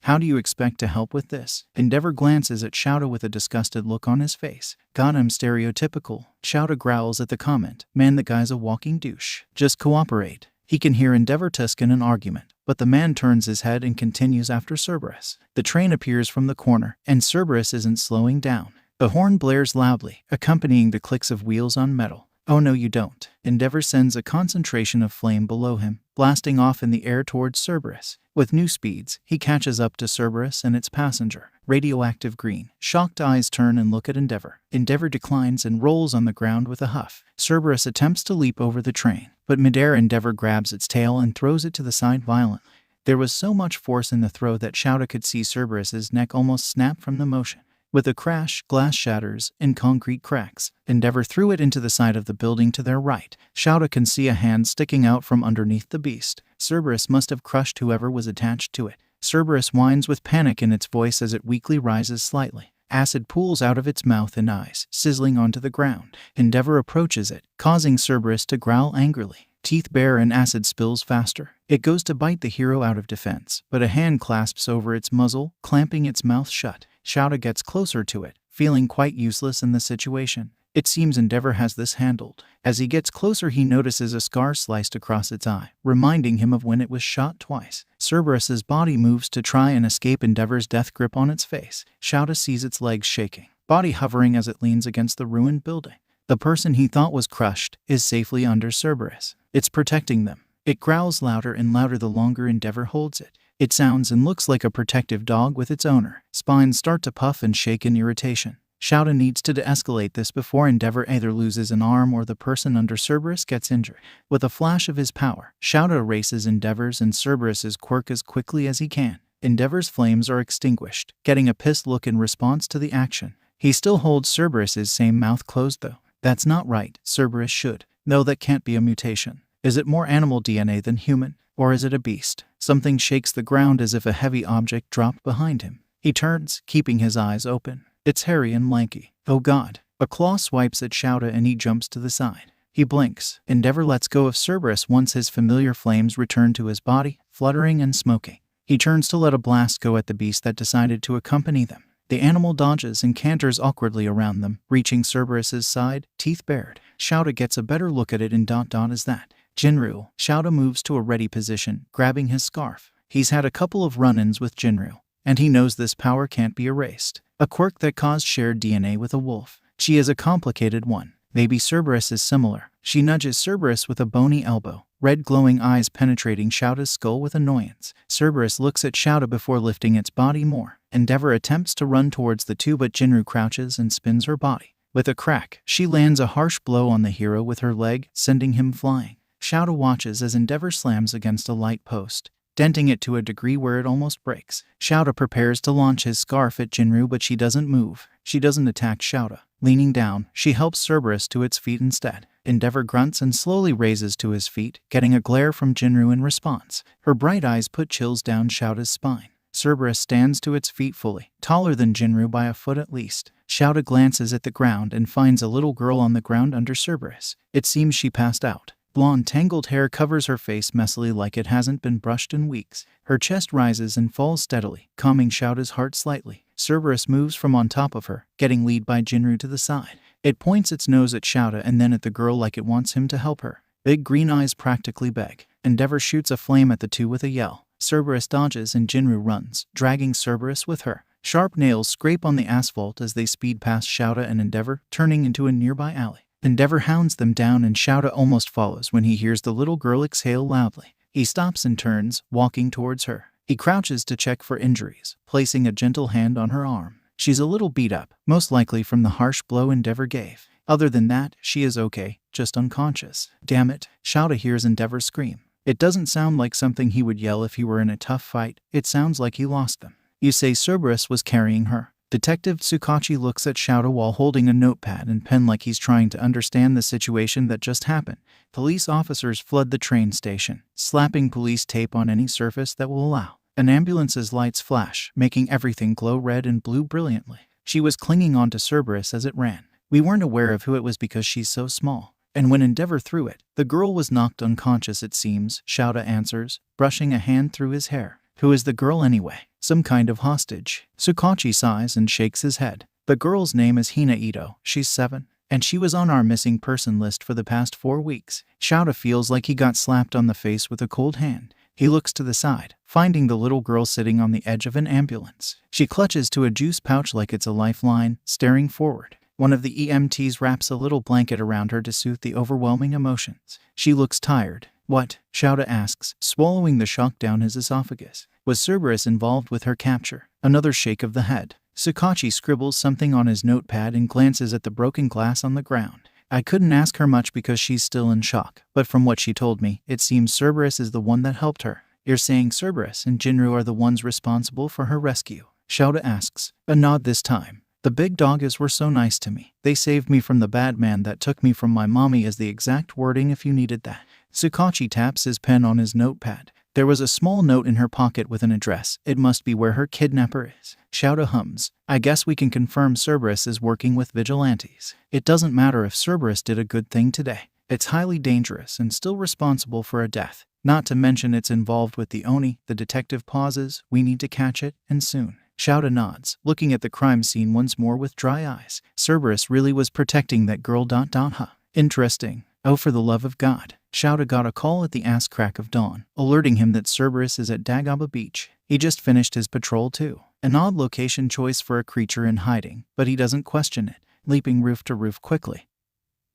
How do you expect to help with this? Endeavor glances at Shouta with a disgusted look on his face. God, I'm stereotypical. Shouta growls at the comment. Man, the guy's a walking douche. Just cooperate. He can hear Endeavor tusk in an argument, but the man turns his head and continues after Cerberus. The train appears from the corner, and Cerberus isn't slowing down. A horn blares loudly, accompanying the clicks of wheels on metal. Oh no you don't. Endeavor sends a concentration of flame below him, blasting off in the air towards Cerberus. With new speeds, he catches up to Cerberus and its passenger. Radioactive green. Shocked eyes turn and look at Endeavor. Endeavor declines and rolls on the ground with a huff. Cerberus attempts to leap over the train, but midair Endeavor grabs its tail and throws it to the side violently. There was so much force in the throw that Shouta could see Cerberus's neck almost snap from the motion. With a crash, glass shatters, and concrete cracks. Endeavor threw it into the side of the building to their right. Shouta can see a hand sticking out from underneath the beast. Cerberus must have crushed whoever was attached to it. Cerberus whines with panic in its voice as it weakly rises slightly. Acid pools out of its mouth and eyes, sizzling onto the ground. Endeavor approaches it, causing Cerberus to growl angrily. Teeth bare and acid spills faster. It goes to bite the hero out of defense, but a hand clasps over its muzzle, clamping its mouth shut. Shouta gets closer to it, feeling quite useless in the situation. It seems Endeavor has this handled. As he gets closer he notices a scar sliced across its eye, reminding him of when it was shot twice. Cerberus's body moves to try and escape Endeavor's death grip on its face. Shouta sees its legs shaking, body hovering as it leans against the ruined building. The person he thought was crushed is safely under Cerberus. It's protecting them. It growls louder and louder the longer Endeavor holds it. It sounds and looks like a protective dog with its owner. Spines start to puff and shake in irritation. Shouta needs to de-escalate this before Endeavor either loses an arm or the person under Cerberus gets injured. With a flash of his power, Shouta erases Endeavor's and Cerberus's quirk as quickly as he can. Endeavor's flames are extinguished, getting a pissed look in response to the action. He still holds Cerberus's same mouth closed though. That's not right, Cerberus should. No, that can't be a mutation. Is it more animal DNA than human? Or is it a beast? Something shakes the ground as if a heavy object dropped behind him. He turns, keeping his eyes open. It's hairy and lanky. Oh god. A claw swipes at Shouta and he jumps to the side. He blinks. Endeavor lets go of Cerberus once his familiar flames return to his body, fluttering and smoking. He turns to let a blast go at the beast that decided to accompany them. The animal dodges and canters awkwardly around them, reaching Cerberus's side, teeth bared. Shouta gets a better look at it and is that Jinru. Shouta moves to a ready position, grabbing his scarf. He's had a couple of run-ins with Jinru, and he knows this power can't be erased. A quirk that caused shared DNA with a wolf. She is a complicated one. Maybe Cerberus is similar. She nudges Cerberus with a bony elbow, red glowing eyes penetrating Shouta's skull with annoyance. Cerberus looks at Shouta before lifting its body more. Endeavor attempts to run towards the two but Jinru crouches and spins her body. With a crack, she lands a harsh blow on the hero with her leg, sending him flying. Shouta watches as Endeavor slams against a light post, denting it to a degree where it almost breaks. Shouta prepares to launch his scarf at Jinru but she doesn't move. She doesn't attack Shouta. Leaning down, she helps Cerberus to its feet instead. Endeavor grunts and slowly raises to his feet, getting a glare from Jinru in response. Her bright eyes put chills down Shouta's spine. Cerberus stands to its feet fully, taller than Jinru by a foot at least. Shouta glances at the ground and finds a little girl on the ground under Cerberus. It seems she passed out. Blonde tangled hair covers her face messily like it hasn't been brushed in weeks. Her chest rises and falls steadily, calming Shouta's heart slightly. Cerberus moves from on top of her, getting lead by Jinru to the side. It points its nose at Shouta and then at the girl like it wants him to help her. Big green eyes practically beg. Endeavor shoots a flame at the two with a yell. Cerberus dodges and Jinru runs, dragging Cerberus with her. Sharp nails scrape on the asphalt as they speed past Shouta and Endeavor, turning into a nearby alley. Endeavor hounds them down and Shouta almost follows when he hears the little girl exhale loudly. He stops and turns, walking towards her. He crouches to check for injuries, placing a gentle hand on her arm. She's a little beat up, most likely from the harsh blow Endeavor gave. Other than that, she is okay, just unconscious. Damn it, Shouta hears Endeavor scream. It doesn't sound like something he would yell if he were in a tough fight. It sounds like he lost them. You say Cerberus was carrying her. Detective Tsukachi looks at Shouta while holding a notepad and pen like he's trying to understand the situation that just happened. Police officers flood the train station, slapping police tape on any surface that will allow. An ambulance's lights flash, making everything glow red and blue brilliantly. She was clinging onto Cerberus as it ran. We weren't aware of who it was because she's so small. And when Endeavor threw it, the girl was knocked unconscious it seems, Shouta answers, brushing a hand through his hair. Who is the girl anyway? Some kind of hostage. Tsukachi sighs and shakes his head. The girl's name is Hina Ito. She's 7. and she was on our missing person list for the past 4 weeks. Shouta feels like he got slapped on the face with a cold hand. He looks to the side, finding the little girl sitting on the edge of an ambulance. She clutches to a juice pouch like it's a lifeline, staring forward. One of the EMTs wraps a little blanket around her to soothe the overwhelming emotions. She looks tired. What? Shouta asks, swallowing the shock down his esophagus. Was Cerberus involved with her capture? Another shake of the head. Sakachi scribbles something on his notepad and glances at the broken glass on the ground. I couldn't ask her much because she's still in shock, but from what she told me, it seems Cerberus is the one that helped her. You're saying Cerberus and Jinru are the ones responsible for her rescue? Shouta asks. A nod this time. The big doggies were so nice to me. They saved me from the bad man that took me from my mommy is the exact wording if you needed that. Sakachi taps his pen on his notepad. There was a small note in her pocket with an address. It must be where her kidnapper is. Shouta hums. I guess we can confirm Cerberus is working with vigilantes. It doesn't matter if Cerberus did a good thing today. It's highly dangerous and still responsible for a death. Not to mention it's involved with the Oni. The detective pauses. We need to catch it, and soon. Shouta nods, looking at the crime scene once more with dry eyes. Cerberus really was protecting that girl. Huh. Interesting. Oh, for the love of God. Shouta got a call at the ass crack of dawn, alerting him that Cerberus is at Dagaba Beach. He just finished his patrol too. An odd location choice for a creature in hiding, but he doesn't question it, leaping roof to roof quickly.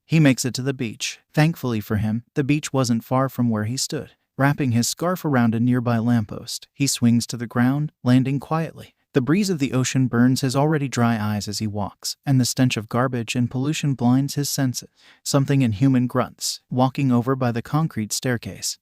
He makes it to the beach. Thankfully for him, the beach wasn't far from where he stood. Wrapping his scarf around a nearby lamppost, he swings to the ground, landing quietly. The breeze of the ocean burns his already dry eyes as he walks, and the stench of garbage and pollution blinds his senses. Something inhuman grunts, walking over by the concrete staircase.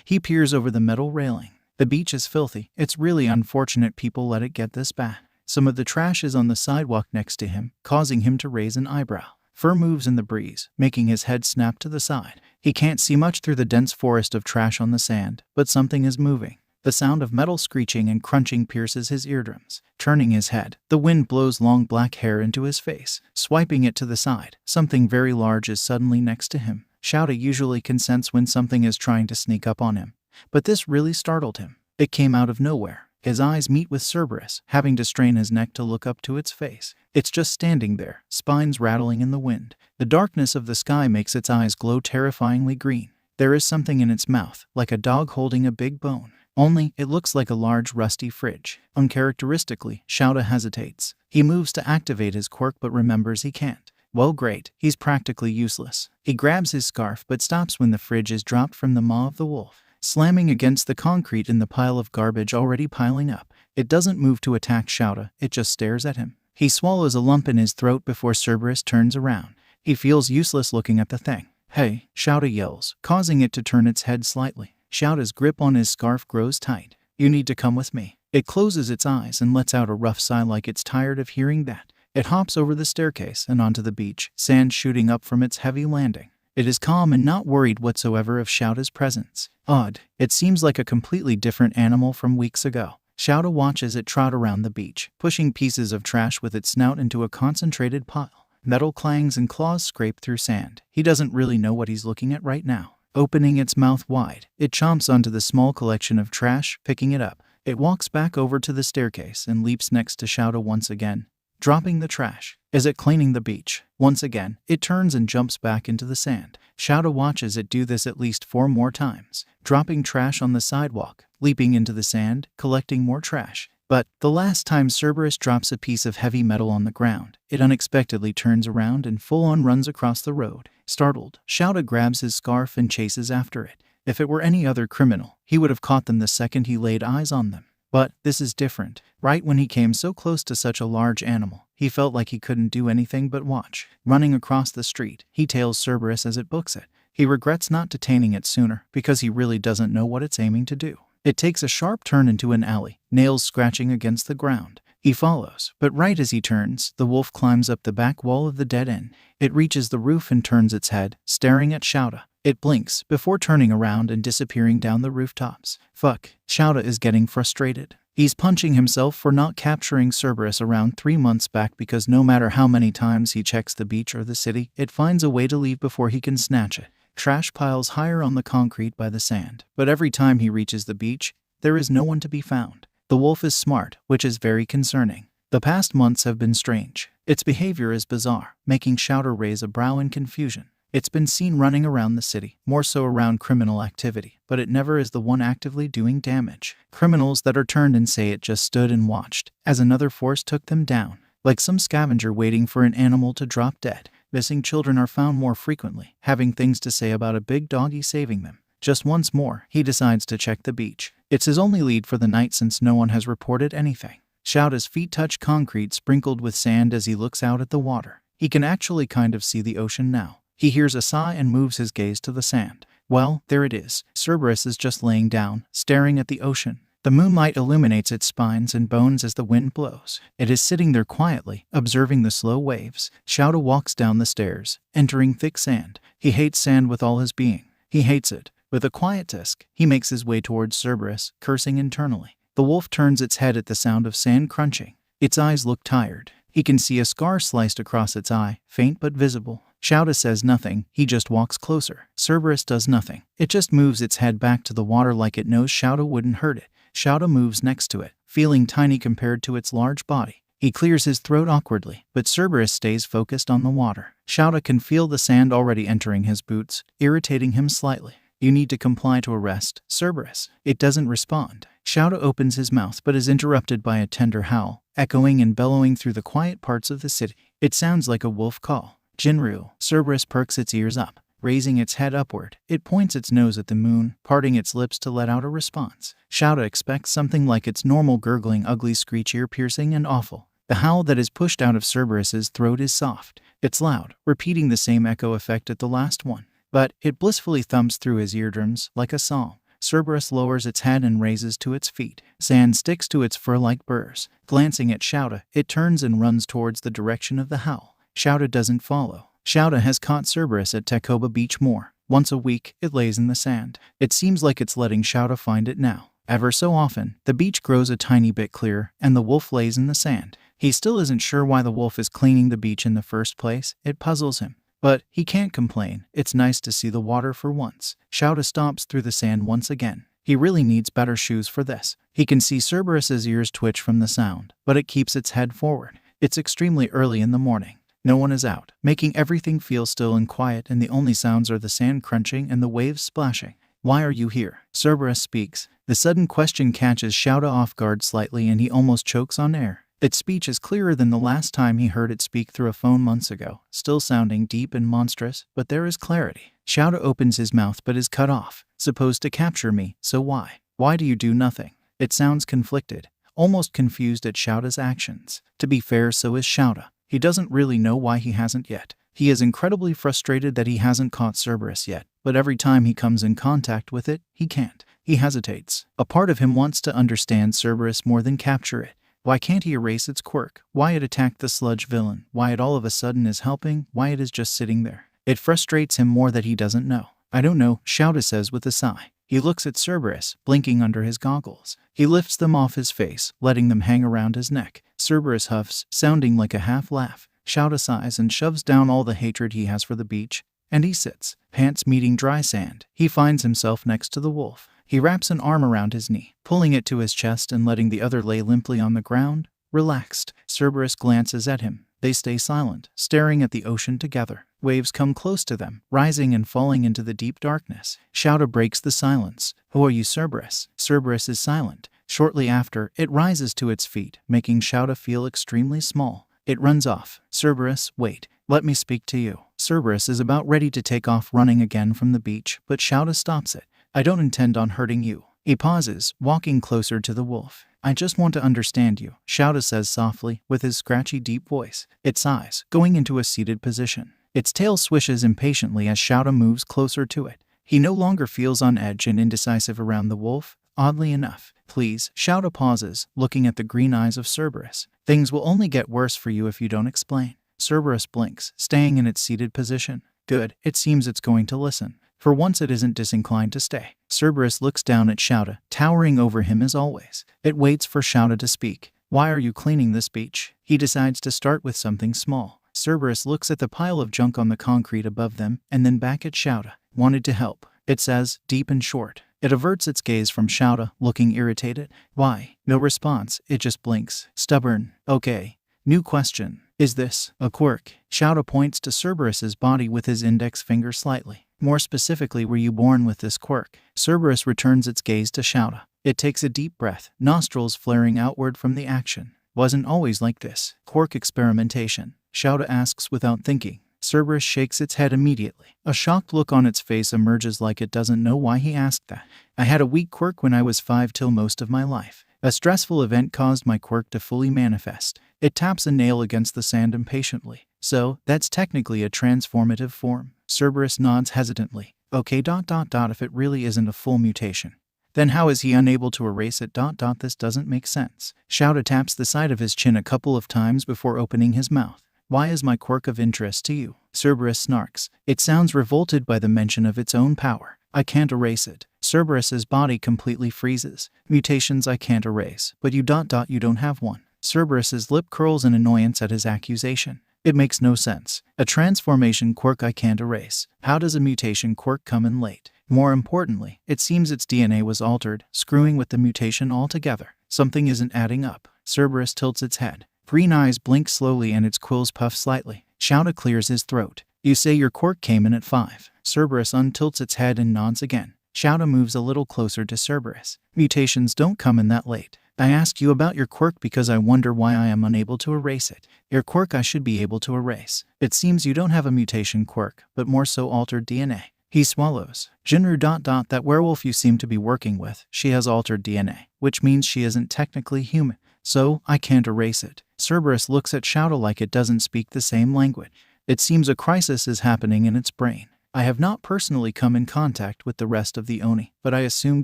He peers over the metal railing. The beach is filthy. It's really unfortunate people let it get this bad. Some of the trash is on the sidewalk next to him, causing him to raise an eyebrow. Fur moves in the breeze, making his head snap to the side. He can't see much through the dense forest of trash on the sand, but something is moving. The sound of metal screeching and crunching pierces his eardrums. Turning his head, the wind blows long black hair into his face. Swiping it to the side, something very large is suddenly next to him. Shouta usually can sense when something is trying to sneak up on him, but this really startled him. It came out of nowhere. His eyes meet with Cerberus, having to strain his neck to look up to its face. It's just standing there, spines rattling in the wind. The darkness of the sky makes its eyes glow terrifyingly green. There is something in its mouth, like a dog holding a big bone. Only, it looks like a large rusty fridge. Uncharacteristically, Shouta hesitates. He moves to activate his quirk but remembers he can't. Well, great, he's practically useless. He grabs his scarf but stops when the fridge is dropped from the maw of the wolf, slamming against the concrete in the pile of garbage already piling up. It doesn't move to attack Shouta, it just stares at him. He swallows a lump in his throat before Cerberus turns around. He feels useless looking at the thing. Hey, Shouta yells, causing it to turn its head slightly. Shouta's grip on his scarf grows tight. You need to come with me. It closes its eyes and lets out a rough sigh like it's tired of hearing that. It hops over the staircase and onto the beach, sand shooting up from its heavy landing. It is calm and not worried whatsoever of Shouta's presence. Odd. It seems like a completely different animal from weeks ago. Shouta watches it trot around the beach, pushing pieces of trash with its snout into a concentrated pile. Metal clangs and claws scrape through sand. He doesn't really know what he's looking at right now. Opening its mouth wide, it chomps onto the small collection of trash, picking it up. It walks back over to the staircase and leaps next to Shouta once again, dropping the trash. Is it cleaning the beach? Once again, it turns and jumps back into the sand. Shouta watches it do this at least 4 more times, dropping trash on the sidewalk, leaping into the sand, collecting more trash. But the last time Cerberus drops a piece of heavy metal on the ground, it unexpectedly turns around and full-on runs across the road. Startled, Shouta grabs his scarf and chases after it. If it were any other criminal, he would have caught them the second he laid eyes on them. But this is different. Right when he came so close to such a large animal, he felt like he couldn't do anything but watch. Running across the street, he tails Cerberus as it books it. He regrets not detaining it sooner, because he really doesn't know what it's aiming to do. It takes a sharp turn into an alley, nails scratching against the ground. He follows, but right as he turns, the wolf climbs up the back wall of the dead end. It reaches the roof and turns its head, staring at Shouta. It blinks, before turning around and disappearing down the rooftops. Fuck, Shouta is getting frustrated. He's punching himself for not capturing Cerberus around 3 months back because no matter how many times he checks the beach or the city, it finds a way to leave before he can snatch it. Trash piles higher on the concrete by the sand, but every time he reaches the beach, there is no one to be found. The wolf is smart, which is very concerning. The past months have been strange. Its behavior is bizarre, making Shouta raise a brow in confusion. It's been seen running around the city, more so around criminal activity, but it never is the one actively doing damage. Criminals that are turned and say it just stood and watched, as another force took them down, like some scavenger waiting for an animal to drop dead. Missing children are found more frequently, having things to say about a big doggy saving them. Just once more, he decides to check the beach. It's his only lead for the night since no one has reported anything. Shouta's feet touch concrete sprinkled with sand as he looks out at the water. He can actually kind of see the ocean now. He hears a sigh and moves his gaze to the sand. Well, there it is. Cerberus is just laying down, staring at the ocean. The moonlight illuminates its spines and bones as the wind blows. It is sitting there quietly, observing the slow waves. Shouta walks down the stairs, entering thick sand. He hates sand with all his being. He hates it. With a quiet tisk, he makes his way towards Cerberus, cursing internally. The wolf turns its head at the sound of sand crunching. Its eyes look tired. He can see a scar sliced across its eye, faint but visible. Shouta says nothing, he just walks closer. Cerberus does nothing. It just moves its head back to the water like it knows Shouta wouldn't hurt it. Shouta moves next to it, feeling tiny compared to its large body. He clears his throat awkwardly, but Cerberus stays focused on the water. Shouta can feel the sand already entering his boots, irritating him slightly. You need to comply to arrest, Cerberus. It doesn't respond. Shouta opens his mouth but is interrupted by a tender howl, echoing and bellowing through the quiet parts of the city. It sounds like a wolf call. Jinryu. Cerberus perks its ears up. Raising its head upward, it points its nose at the moon, parting its lips to let out a response. Shouta expects something like its normal gurgling, ugly screech, ear-piercing and awful. The howl that is pushed out of Cerberus's throat is soft. It's loud, repeating the same echo effect at the last one. But it blissfully thumps through his eardrums like a psalm. Cerberus lowers its head and raises to its feet. Sand sticks to its fur like burrs. Glancing at Shouta, it turns and runs towards the direction of the howl. Shouta doesn't follow. Shouta has caught Cerberus at Takoba Beach more. Once a week, it lays in the sand. It seems like it's letting Shouta find it now. Ever so often, the beach grows a tiny bit clearer, and the wolf lays in the sand. He still isn't sure why the wolf is cleaning the beach in the first place. It puzzles him. But he can't complain. It's nice to see the water for once. Shouta stomps through the sand once again. He really needs better shoes for this. He can see Cerberus's ears twitch from the sound, but it keeps its head forward. It's extremely early in the morning. No one is out, making everything feel still and quiet, and the only sounds are the sand crunching and the waves splashing. Why are you here? Cerberus speaks. The sudden question catches Shouta off guard slightly and he almost chokes on air. Its speech is clearer than the last time he heard it speak through a phone months ago, still sounding deep and monstrous, but there is clarity. Shouta opens his mouth but is cut off. Supposed to capture me, so why? Why do you do nothing? It sounds conflicted, almost confused at Shouta's actions. To be fair, so is Shouta. He doesn't really know why he hasn't yet. He is incredibly frustrated that he hasn't caught Cerberus yet, but every time he comes in contact with it, he can't. He hesitates. A part of him wants to understand Cerberus more than capture it. Why can't he erase its quirk? Why it attacked the sludge villain? Why it all of a sudden is helping? Why it is just sitting there? It frustrates him more that he doesn't know. I don't know, Shouta says with a sigh. He looks at Cerberus, blinking under his goggles. He lifts them off his face, letting them hang around his neck. Cerberus huffs, sounding like a half-laugh. Shouta sighs and shoves down all the hatred he has for the beach, and he sits, pants meeting dry sand. He finds himself next to the wolf. He wraps an arm around his knee, pulling it to his chest and letting the other lay limply on the ground, relaxed. Cerberus glances at him. They stay silent, staring at the ocean together. Waves come close to them, rising and falling into the deep darkness. Shouta breaks the silence. Who are you, Cerberus? Cerberus is silent. Shortly after, it rises to its feet, making Shouta feel extremely small. It runs off. Cerberus, wait. Let me speak to you. Cerberus is about ready to take off running again from the beach, but Shouta stops it. I don't intend on hurting you. He pauses, walking closer to the wolf. I just want to understand you, Shouta says softly, with his scratchy deep voice. It sighs, going into a seated position. Its tail swishes impatiently as Shouta moves closer to it. He no longer feels on edge and indecisive around the wolf, oddly enough. Please, Shouta pauses, looking at the green eyes of Cerberus. Things will only get worse for you if you don't explain. Cerberus blinks, staying in its seated position. Good, it seems it's going to listen. For once it isn't disinclined to stay. Cerberus looks down at Shouta, towering over him as always. It waits for Shouta to speak. Why are you cleaning this beach? He decides to start with something small. Cerberus looks at the pile of junk on the concrete above them, and then back at Shouta. Wanted to help, it says, deep and short. It averts its gaze from Shouta, looking irritated. Why? No response, it just blinks. Stubborn. Okay. New question. Is this a quirk? Shouta points to Cerberus's body with his index finger slightly. More specifically, were you born with this quirk? Cerberus returns its gaze to Shouta. It takes a deep breath, nostrils flaring outward from the action. Wasn't always like this. Quirk experimentation. Shouta asks without thinking. Cerberus shakes its head immediately. A shocked look on its face emerges like it doesn't know why he asked that. I had a weak quirk when I was 5 till most of my life. A stressful event caused my quirk to fully manifest. It taps a nail against the sand impatiently. So, that's technically a transformative form. Cerberus nods hesitantly. Okay, if it really isn't a full mutation, then how is he unable to erase it? This doesn't make sense. Shouta taps the side of his chin a couple of times before opening his mouth. Why is my quirk of interest to you? Cerberus snarks. It sounds revolted by the mention of its own power. I can't erase it. Cerberus's body completely freezes. Mutations I can't erase, but you don't have one. Cerberus's lip curls in annoyance at his accusation. It makes no sense. A transformation quirk I can't erase. How does a mutation quirk come in late? More importantly, it seems its DNA was altered, screwing with the mutation altogether. Something isn't adding up. Cerberus tilts its head. Green eyes blink slowly and its quills puff slightly. Shouta clears his throat. You say your quirk came in at 5. Cerberus untilts its head and nods again. Shouta moves a little closer to Cerberus. Mutations don't come in that late. I ask you about your quirk because I wonder why I am unable to erase it. Your quirk I should be able to erase. It seems you don't have a mutation quirk, but more so altered DNA. He swallows. Jinru that werewolf you seem to be working with, she has altered DNA, which means she isn't technically human. So, I can't erase it. Cerberus looks at Shouta like it doesn't speak the same language. It seems a crisis is happening in its brain. I have not personally come in contact with the rest of the Oni, but I assume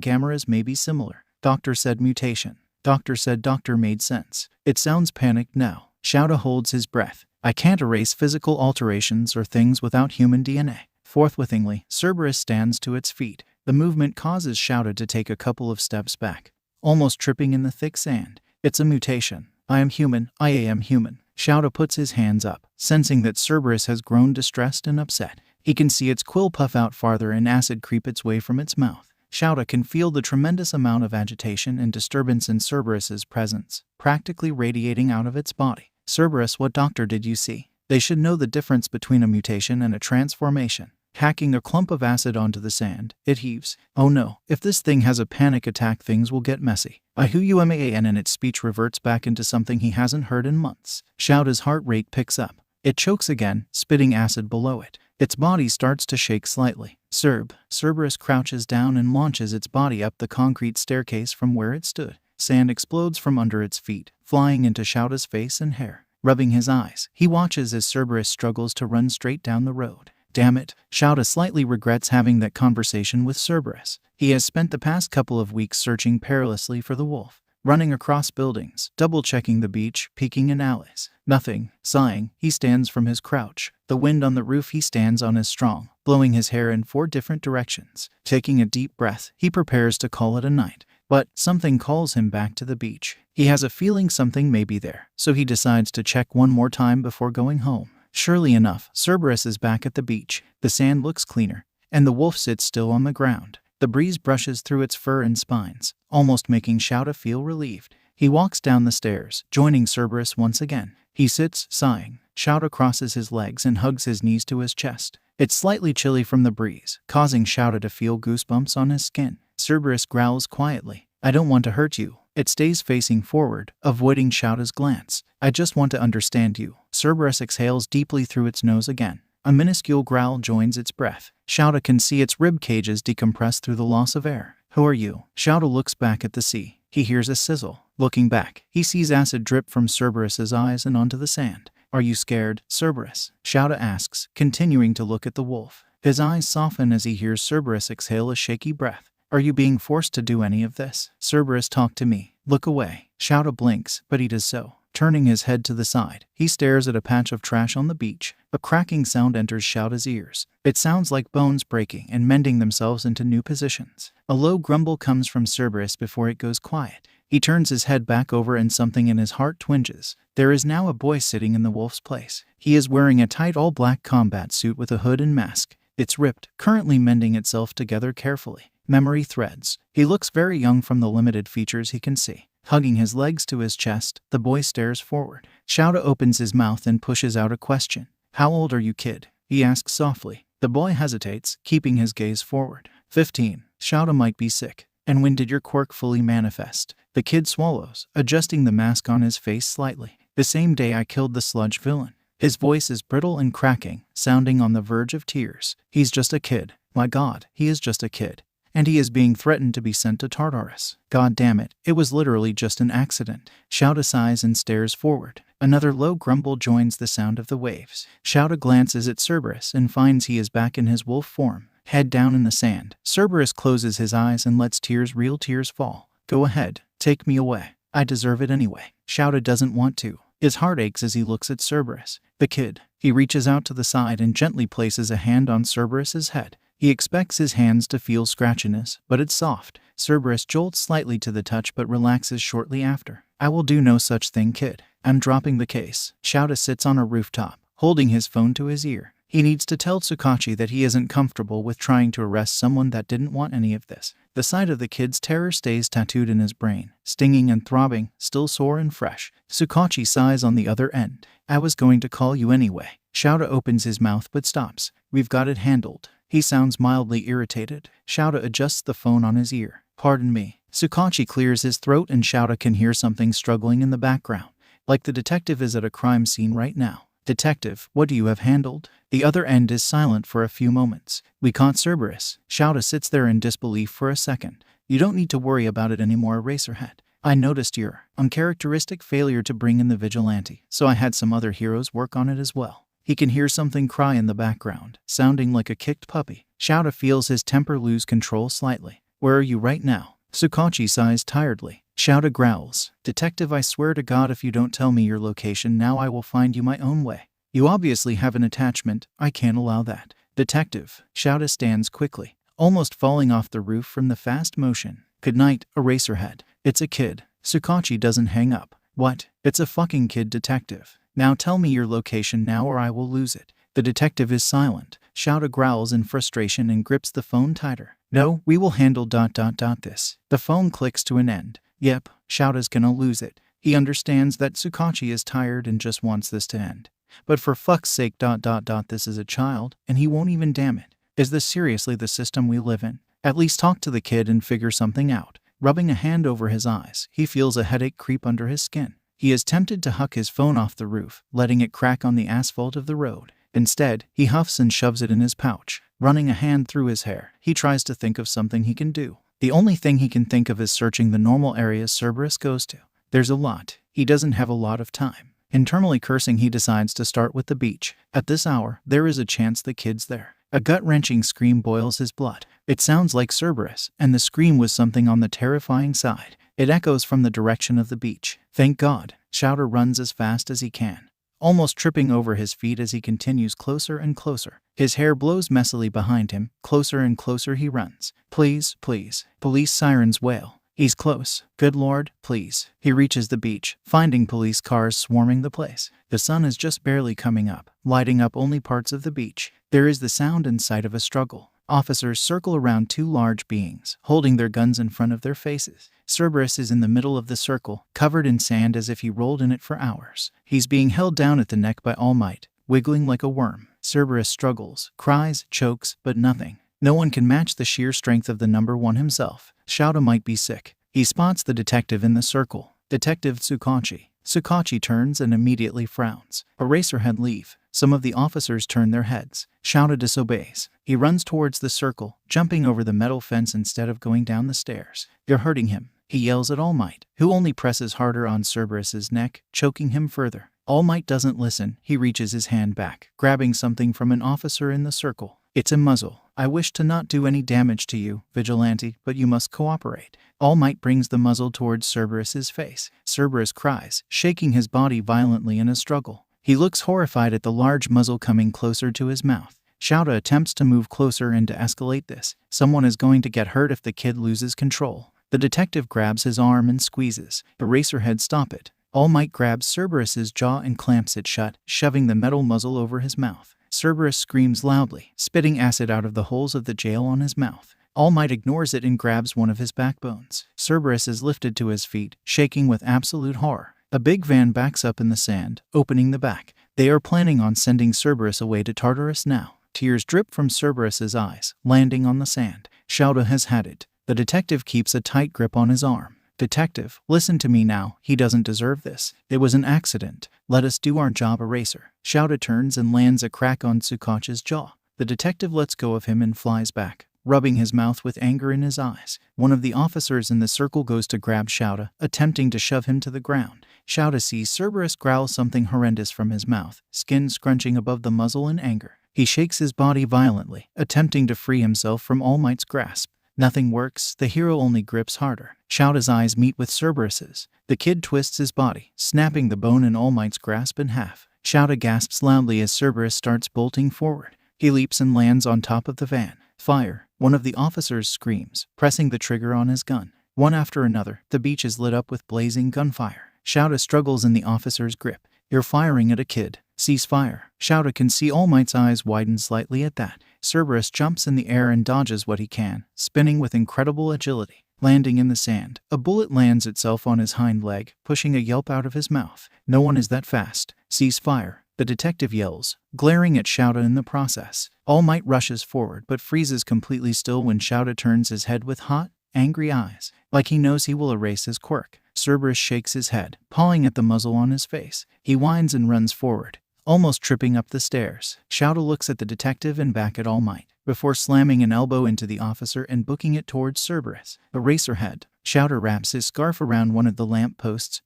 Gamera's may be similar. Doctor said mutation. Doctor said doctor made sense. It sounds panicked now. Shouta holds his breath. I can't erase physical alterations or things without human DNA. Forthwithingly, Cerberus stands to its feet. The movement causes Shouta to take a couple of steps back, almost tripping in the thick sand. It's a mutation. I am human. I am human. Shouta puts his hands up, sensing that Cerberus has grown distressed and upset. He can see its quill puff out farther and acid creep its way from its mouth. Shouta can feel the tremendous amount of agitation and disturbance in Cerberus's presence, practically radiating out of its body. Cerberus, what doctor did you see? They should know the difference between a mutation and a transformation. Hacking a clump of acid onto the sand, it heaves. Oh no, if this thing has a panic attack things will get messy. And its speech reverts back into something he hasn't heard in months. Shouta's heart rate picks up. It chokes again, spitting acid below it. Its body starts to shake slightly. Cerberus crouches down and launches its body up the concrete staircase from where it stood. Sand explodes from under its feet, flying into Shouta's face and hair. Rubbing his eyes, he watches as Cerberus struggles to run straight down the road. Damn it, Shouta slightly regrets having that conversation with Cerberus. He has spent the past couple of weeks searching perilously for the wolf, running across buildings, double-checking the beach, peeking in alleys. Nothing. Sighing, he stands from his crouch. The wind on the roof he stands on is strong, blowing his hair in 4 different directions. Taking a deep breath, he prepares to call it a night. But something calls him back to the beach. He has a feeling something may be there, so he decides to check one more time before going home. Surely enough, Cerberus is back at the beach. The sand looks cleaner, and the wolf sits still on the ground. The breeze brushes through its fur and spines, almost making Shouta feel relieved. He walks down the stairs, joining Cerberus once again. He sits, sighing. Shouta crosses his legs and hugs his knees to his chest. It's slightly chilly from the breeze, causing Shouta to feel goosebumps on his skin. Cerberus growls quietly. I don't want to hurt you. It stays facing forward, avoiding Shouta's glance. I just want to understand you. Cerberus exhales deeply through its nose again. A minuscule growl joins its breath. Shouta can see its rib cages decompress through the loss of air. Who are you? Shouta looks back at the sea. He hears a sizzle. Looking back, he sees acid drip from Cerberus's eyes and onto the sand. Are you scared, Cerberus? Shouta asks, continuing to look at the wolf. His eyes soften as he hears Cerberus exhale a shaky breath. Are you being forced to do any of this? Cerberus, talk to me. Look away. Shouta blinks, but he does so. Turning his head to the side, he stares at a patch of trash on the beach. A cracking sound enters Shouta's ears. It sounds like bones breaking and mending themselves into new positions. A low grumble comes from Cerberus before it goes quiet. He turns his head back over and something in his heart twinges. There is now a boy sitting in the wolf's place. He is wearing a tight all-black combat suit with a hood and mask. It's ripped, currently mending itself together carefully. Memory threads. He looks very young from the limited features he can see. Hugging his legs to his chest, the boy stares forward. Shouta opens his mouth and pushes out a question. How old are you, kid? He asks softly. The boy hesitates, keeping his gaze forward. 15. Shouta might be sick. And when did your quirk fully manifest? The kid swallows, adjusting the mask on his face slightly. The same day I killed the sludge villain. His voice is brittle and cracking, sounding on the verge of tears. He's just a kid. My God, he is just a kid. And he is being threatened to be sent to Tartarus. God damn it, it was literally just an accident. Shouta sighs and stares forward. Another low grumble joins the sound of the waves. Shouta glances at Cerberus and finds he is back in his wolf form, head down in the sand. Cerberus closes his eyes and lets real tears fall. Go ahead, take me away. I deserve it anyway. Shouta doesn't want to. His heart aches as he looks at Cerberus. The kid. He reaches out to the side and gently places a hand on Cerberus's head. He expects his hands to feel scratchiness, but it's soft. Cerberus jolts slightly to the touch but relaxes shortly after. I will do no such thing, kid. I'm dropping the case. Shouta sits on a rooftop, holding his phone to his ear. He needs to tell Tsukachi that he isn't comfortable with trying to arrest someone that didn't want any of this. The sight of the kid's terror stays tattooed in his brain, stinging and throbbing, still sore and fresh. Tsukachi sighs on the other end. I was going to call you anyway. Shouta opens his mouth but stops. We've got it handled. He sounds mildly irritated. Shouta adjusts the phone on his ear. Pardon me. Tsukachi clears his throat and Shouta can hear something struggling in the background. Like the detective is at a crime scene right now. Detective, what do you have handled? The other end is silent for a few moments. We caught Cerberus. Shouta sits there in disbelief for a second. You don't need to worry about it anymore, Eraserhead. I noticed your uncharacteristic failure to bring in the vigilante, so I had some other heroes work on it as well. He can hear something cry in the background, sounding like a kicked puppy. Shouta feels his temper lose control slightly. Where are you right now? Tsukachi sighs tiredly. Shouta growls. Detective, I swear to God if you don't tell me your location now I will find you my own way. You obviously have an attachment. I can't allow that. Detective. Shouta stands quickly, almost falling off the roof from the fast motion. Good night, Eraserhead. It's a kid. Tsukachi doesn't hang up. What? It's a fucking kid, detective. Now tell me your location now or I will lose it. The detective is silent. Shouta growls in frustration and grips the phone tighter. No, we will handle this. The phone clicks to an end. Yep, Shouta's gonna lose it. He understands that Tsukachi is tired and just wants this to end. But for fuck's sake this is a child, and he won't even damn it. Is this seriously the system we live in? At least talk to the kid and figure something out. Rubbing a hand over his eyes, he feels a headache creep under his skin. He is tempted to huck his phone off the roof, letting it crack on the asphalt of the road. Instead, he huffs and shoves it in his pouch. Running a hand through his hair, he tries to think of something he can do. The only thing he can think of is searching the normal areas Cerberus goes to. There's a lot. He doesn't have a lot of time. Internally cursing, he decides to start with the beach. At this hour, there is a chance the kid's there. A gut-wrenching scream boils his blood. It sounds like Cerberus, and the scream was something on the terrifying side. It echoes from the direction of the beach. Thank God. Shouta runs as fast as he can, almost tripping over his feet as he continues closer and closer. His hair blows messily behind him. Closer and closer he runs. Please, please. Police sirens wail. He's close. Good Lord, please. He reaches the beach, finding police cars swarming the place. The sun is just barely coming up, lighting up only parts of the beach. There is the sound and sight of a struggle. Officers circle around two large beings, holding their guns in front of their faces. Cerberus is in the middle of the circle, covered in sand as if he rolled in it for hours. He's being held down at the neck by All Might, wiggling like a worm. Cerberus struggles, cries, chokes, but nothing. No one can match the sheer strength of the number one himself. Shouta might be sick. He spots the detective in the circle. Detective Tsukachi. Tsukachi turns and immediately frowns. Eraserhead leave. Some of the officers turn their heads. Shouta disobeys. He runs towards the circle, jumping over the metal fence instead of going down the stairs. You're hurting him. He yells at All Might, who only presses harder on Cerberus's neck, choking him further. All Might doesn't listen. He reaches his hand back, grabbing something from an officer in the circle. It's a muzzle. I wish to not do any damage to you, Vigilante, but you must cooperate. All Might brings the muzzle towards Cerberus's face. Cerberus cries, shaking his body violently in a struggle. He looks horrified at the large muzzle coming closer to his mouth. Shouta attempts to move closer and to escalate this. Someone is going to get hurt if the kid loses control. The detective grabs his arm and squeezes. Eraserhead, stop it. All Might grabs Cerberus's jaw and clamps it shut, shoving the metal muzzle over his mouth. Cerberus screams loudly, spitting acid out of the holes of the jail on his mouth. All Might ignores it and grabs one of his backbones. Cerberus is lifted to his feet, shaking with absolute horror. A big van backs up in the sand, opening the back. They are planning on sending Cerberus away to Tartarus now. Tears drip from Cerberus's eyes, landing on the sand. Shouta has had it. The detective keeps a tight grip on his arm. Detective, listen to me now. He doesn't deserve this. It was an accident. Let us do our job, Eraser. Shouta turns and lands a crack on Tsukachi's jaw. The detective lets go of him and flies back, rubbing his mouth with anger in his eyes. One of the officers in the circle goes to grab Shouta, attempting to shove him to the ground. Shouta sees Cerberus growl something horrendous from his mouth, skin scrunching above the muzzle in anger. He shakes his body violently, attempting to free himself from All Might's grasp. Nothing works, the hero only grips harder. Shouta's eyes meet with Cerberus's. The kid twists his body, snapping the bone in All Might's grasp in half. Shouta gasps loudly as Cerberus starts bolting forward. He leaps and lands on top of the van. Fire! One of the officers screams, pressing the trigger on his gun. One after another, the beach is lit up with blazing gunfire. Shouta struggles in the officer's grip. You're firing at a kid. Cease fire. Shouta can see All Might's eyes widen slightly at that. Cerberus jumps in the air and dodges what he can, spinning with incredible agility. Landing in the sand, a bullet lands itself on his hind leg, pushing a yelp out of his mouth. No one is that fast. Cease fire. The detective yells, glaring at Shouta in the process. All Might rushes forward but freezes completely still when Shouta turns his head with hot, angry eyes, like he knows he will erase his quirk. Cerberus shakes his head, pawing at the muzzle on his face. He whines and runs forward, almost tripping up the stairs. Shouta looks at the detective and back at All Might, before slamming an elbow into the officer and booking it towards Cerberus. Eraserhead. Shouta wraps his scarf around one of the lamp posts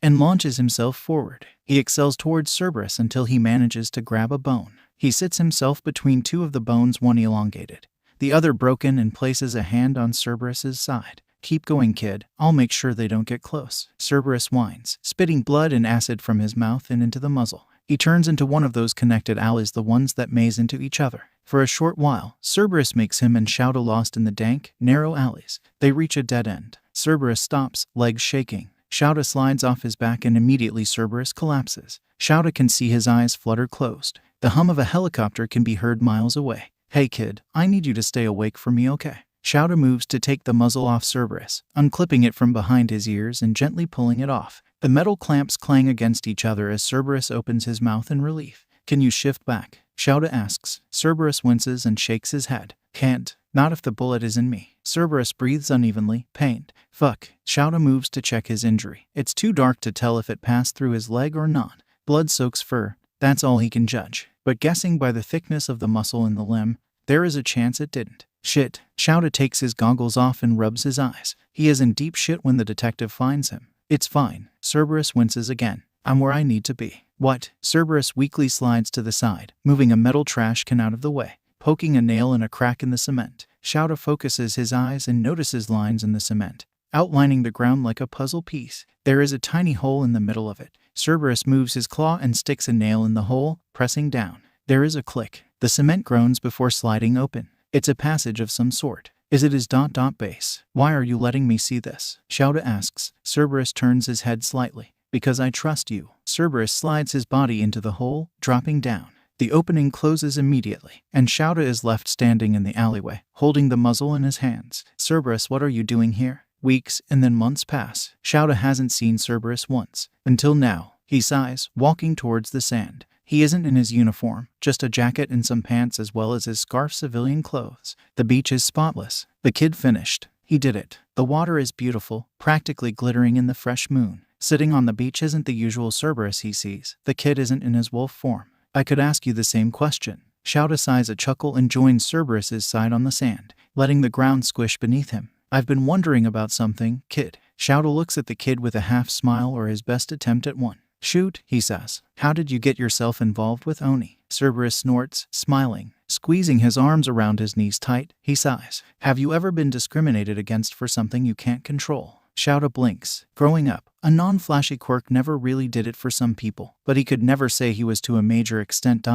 and launches himself forward. He excels towards Cerberus until he manages to grab a bone. He sits himself between two of the bones, one elongated, the other broken, and places a hand on Cerberus's side. Keep going, kid. I'll make sure they don't get close. Cerberus whines, spitting blood and acid from his mouth and into the muzzle. He turns into one of those connected alleys, the ones that maze into each other. For a short while, Cerberus makes him and Shouta lost in the dank, narrow alleys. They reach a dead end. Cerberus stops, legs shaking. Shouta slides off his back and immediately Cerberus collapses. Shouta can see his eyes flutter closed. The hum of a helicopter can be heard miles away. Hey kid, I need you to stay awake for me, okay? Shouta moves to take the muzzle off Cerberus, unclipping it from behind his ears and gently pulling it off. The metal clamps clang against each other as Cerberus opens his mouth in relief. Can you shift back? Shouta asks. Cerberus winces and shakes his head. Can't. Not if the bullet is in me. Cerberus breathes unevenly, pained. Fuck. Shouta moves to check his injury. It's too dark to tell if it passed through his leg or not. Blood soaks fur. That's all he can judge. But guessing by the thickness of the muscle in the limb, there is a chance it didn't. Shit. Shouta takes his goggles off and rubs his eyes. He is in deep shit when the detective finds him. It's fine. Cerberus winces again. I'm where I need to be. What? Cerberus weakly slides to the side, moving a metal trash can out of the way, poking a nail in a crack in the cement. Shouta focuses his eyes and notices lines in the cement, outlining the ground like a puzzle piece. There is a tiny hole in the middle of it. Cerberus moves his claw and sticks a nail in the hole, pressing down. There is a click. The cement groans before sliding open. It's a passage of some sort. Is it his base? Why are you letting me see this? Shouta asks. Cerberus turns his head slightly. Because I trust you. Cerberus slides his body into the hole, dropping down. The opening closes immediately, and Shouta is left standing in the alleyway, holding the muzzle in his hands. Cerberus, what are you doing here? Weeks and then months pass. Shouta hasn't seen Cerberus once. Until now. He sighs, walking towards the sand. He isn't in his uniform, just a jacket and some pants as well as his scarf civilian clothes. The beach is spotless. The kid finished. He did it. The water is beautiful, practically glittering in the fresh moon. Sitting on the beach isn't the usual Cerberus he sees. The kid isn't in his wolf form. I could ask you the same question. Shouta sighs a chuckle and joins Cerberus's side on the sand, letting the ground squish beneath him. I've been wondering about something, kid. Shouta looks at the kid with a half smile or his best attempt at one. Shoot, he says. How did you get yourself involved with Oni? Cerberus snorts, smiling. Squeezing his arms around his knees tight, he sighs. Have you ever been discriminated against for something you can't control? Shouta blinks. Growing up, a non-flashy quirk never really did it for some people, but he could never say he was to a major extent.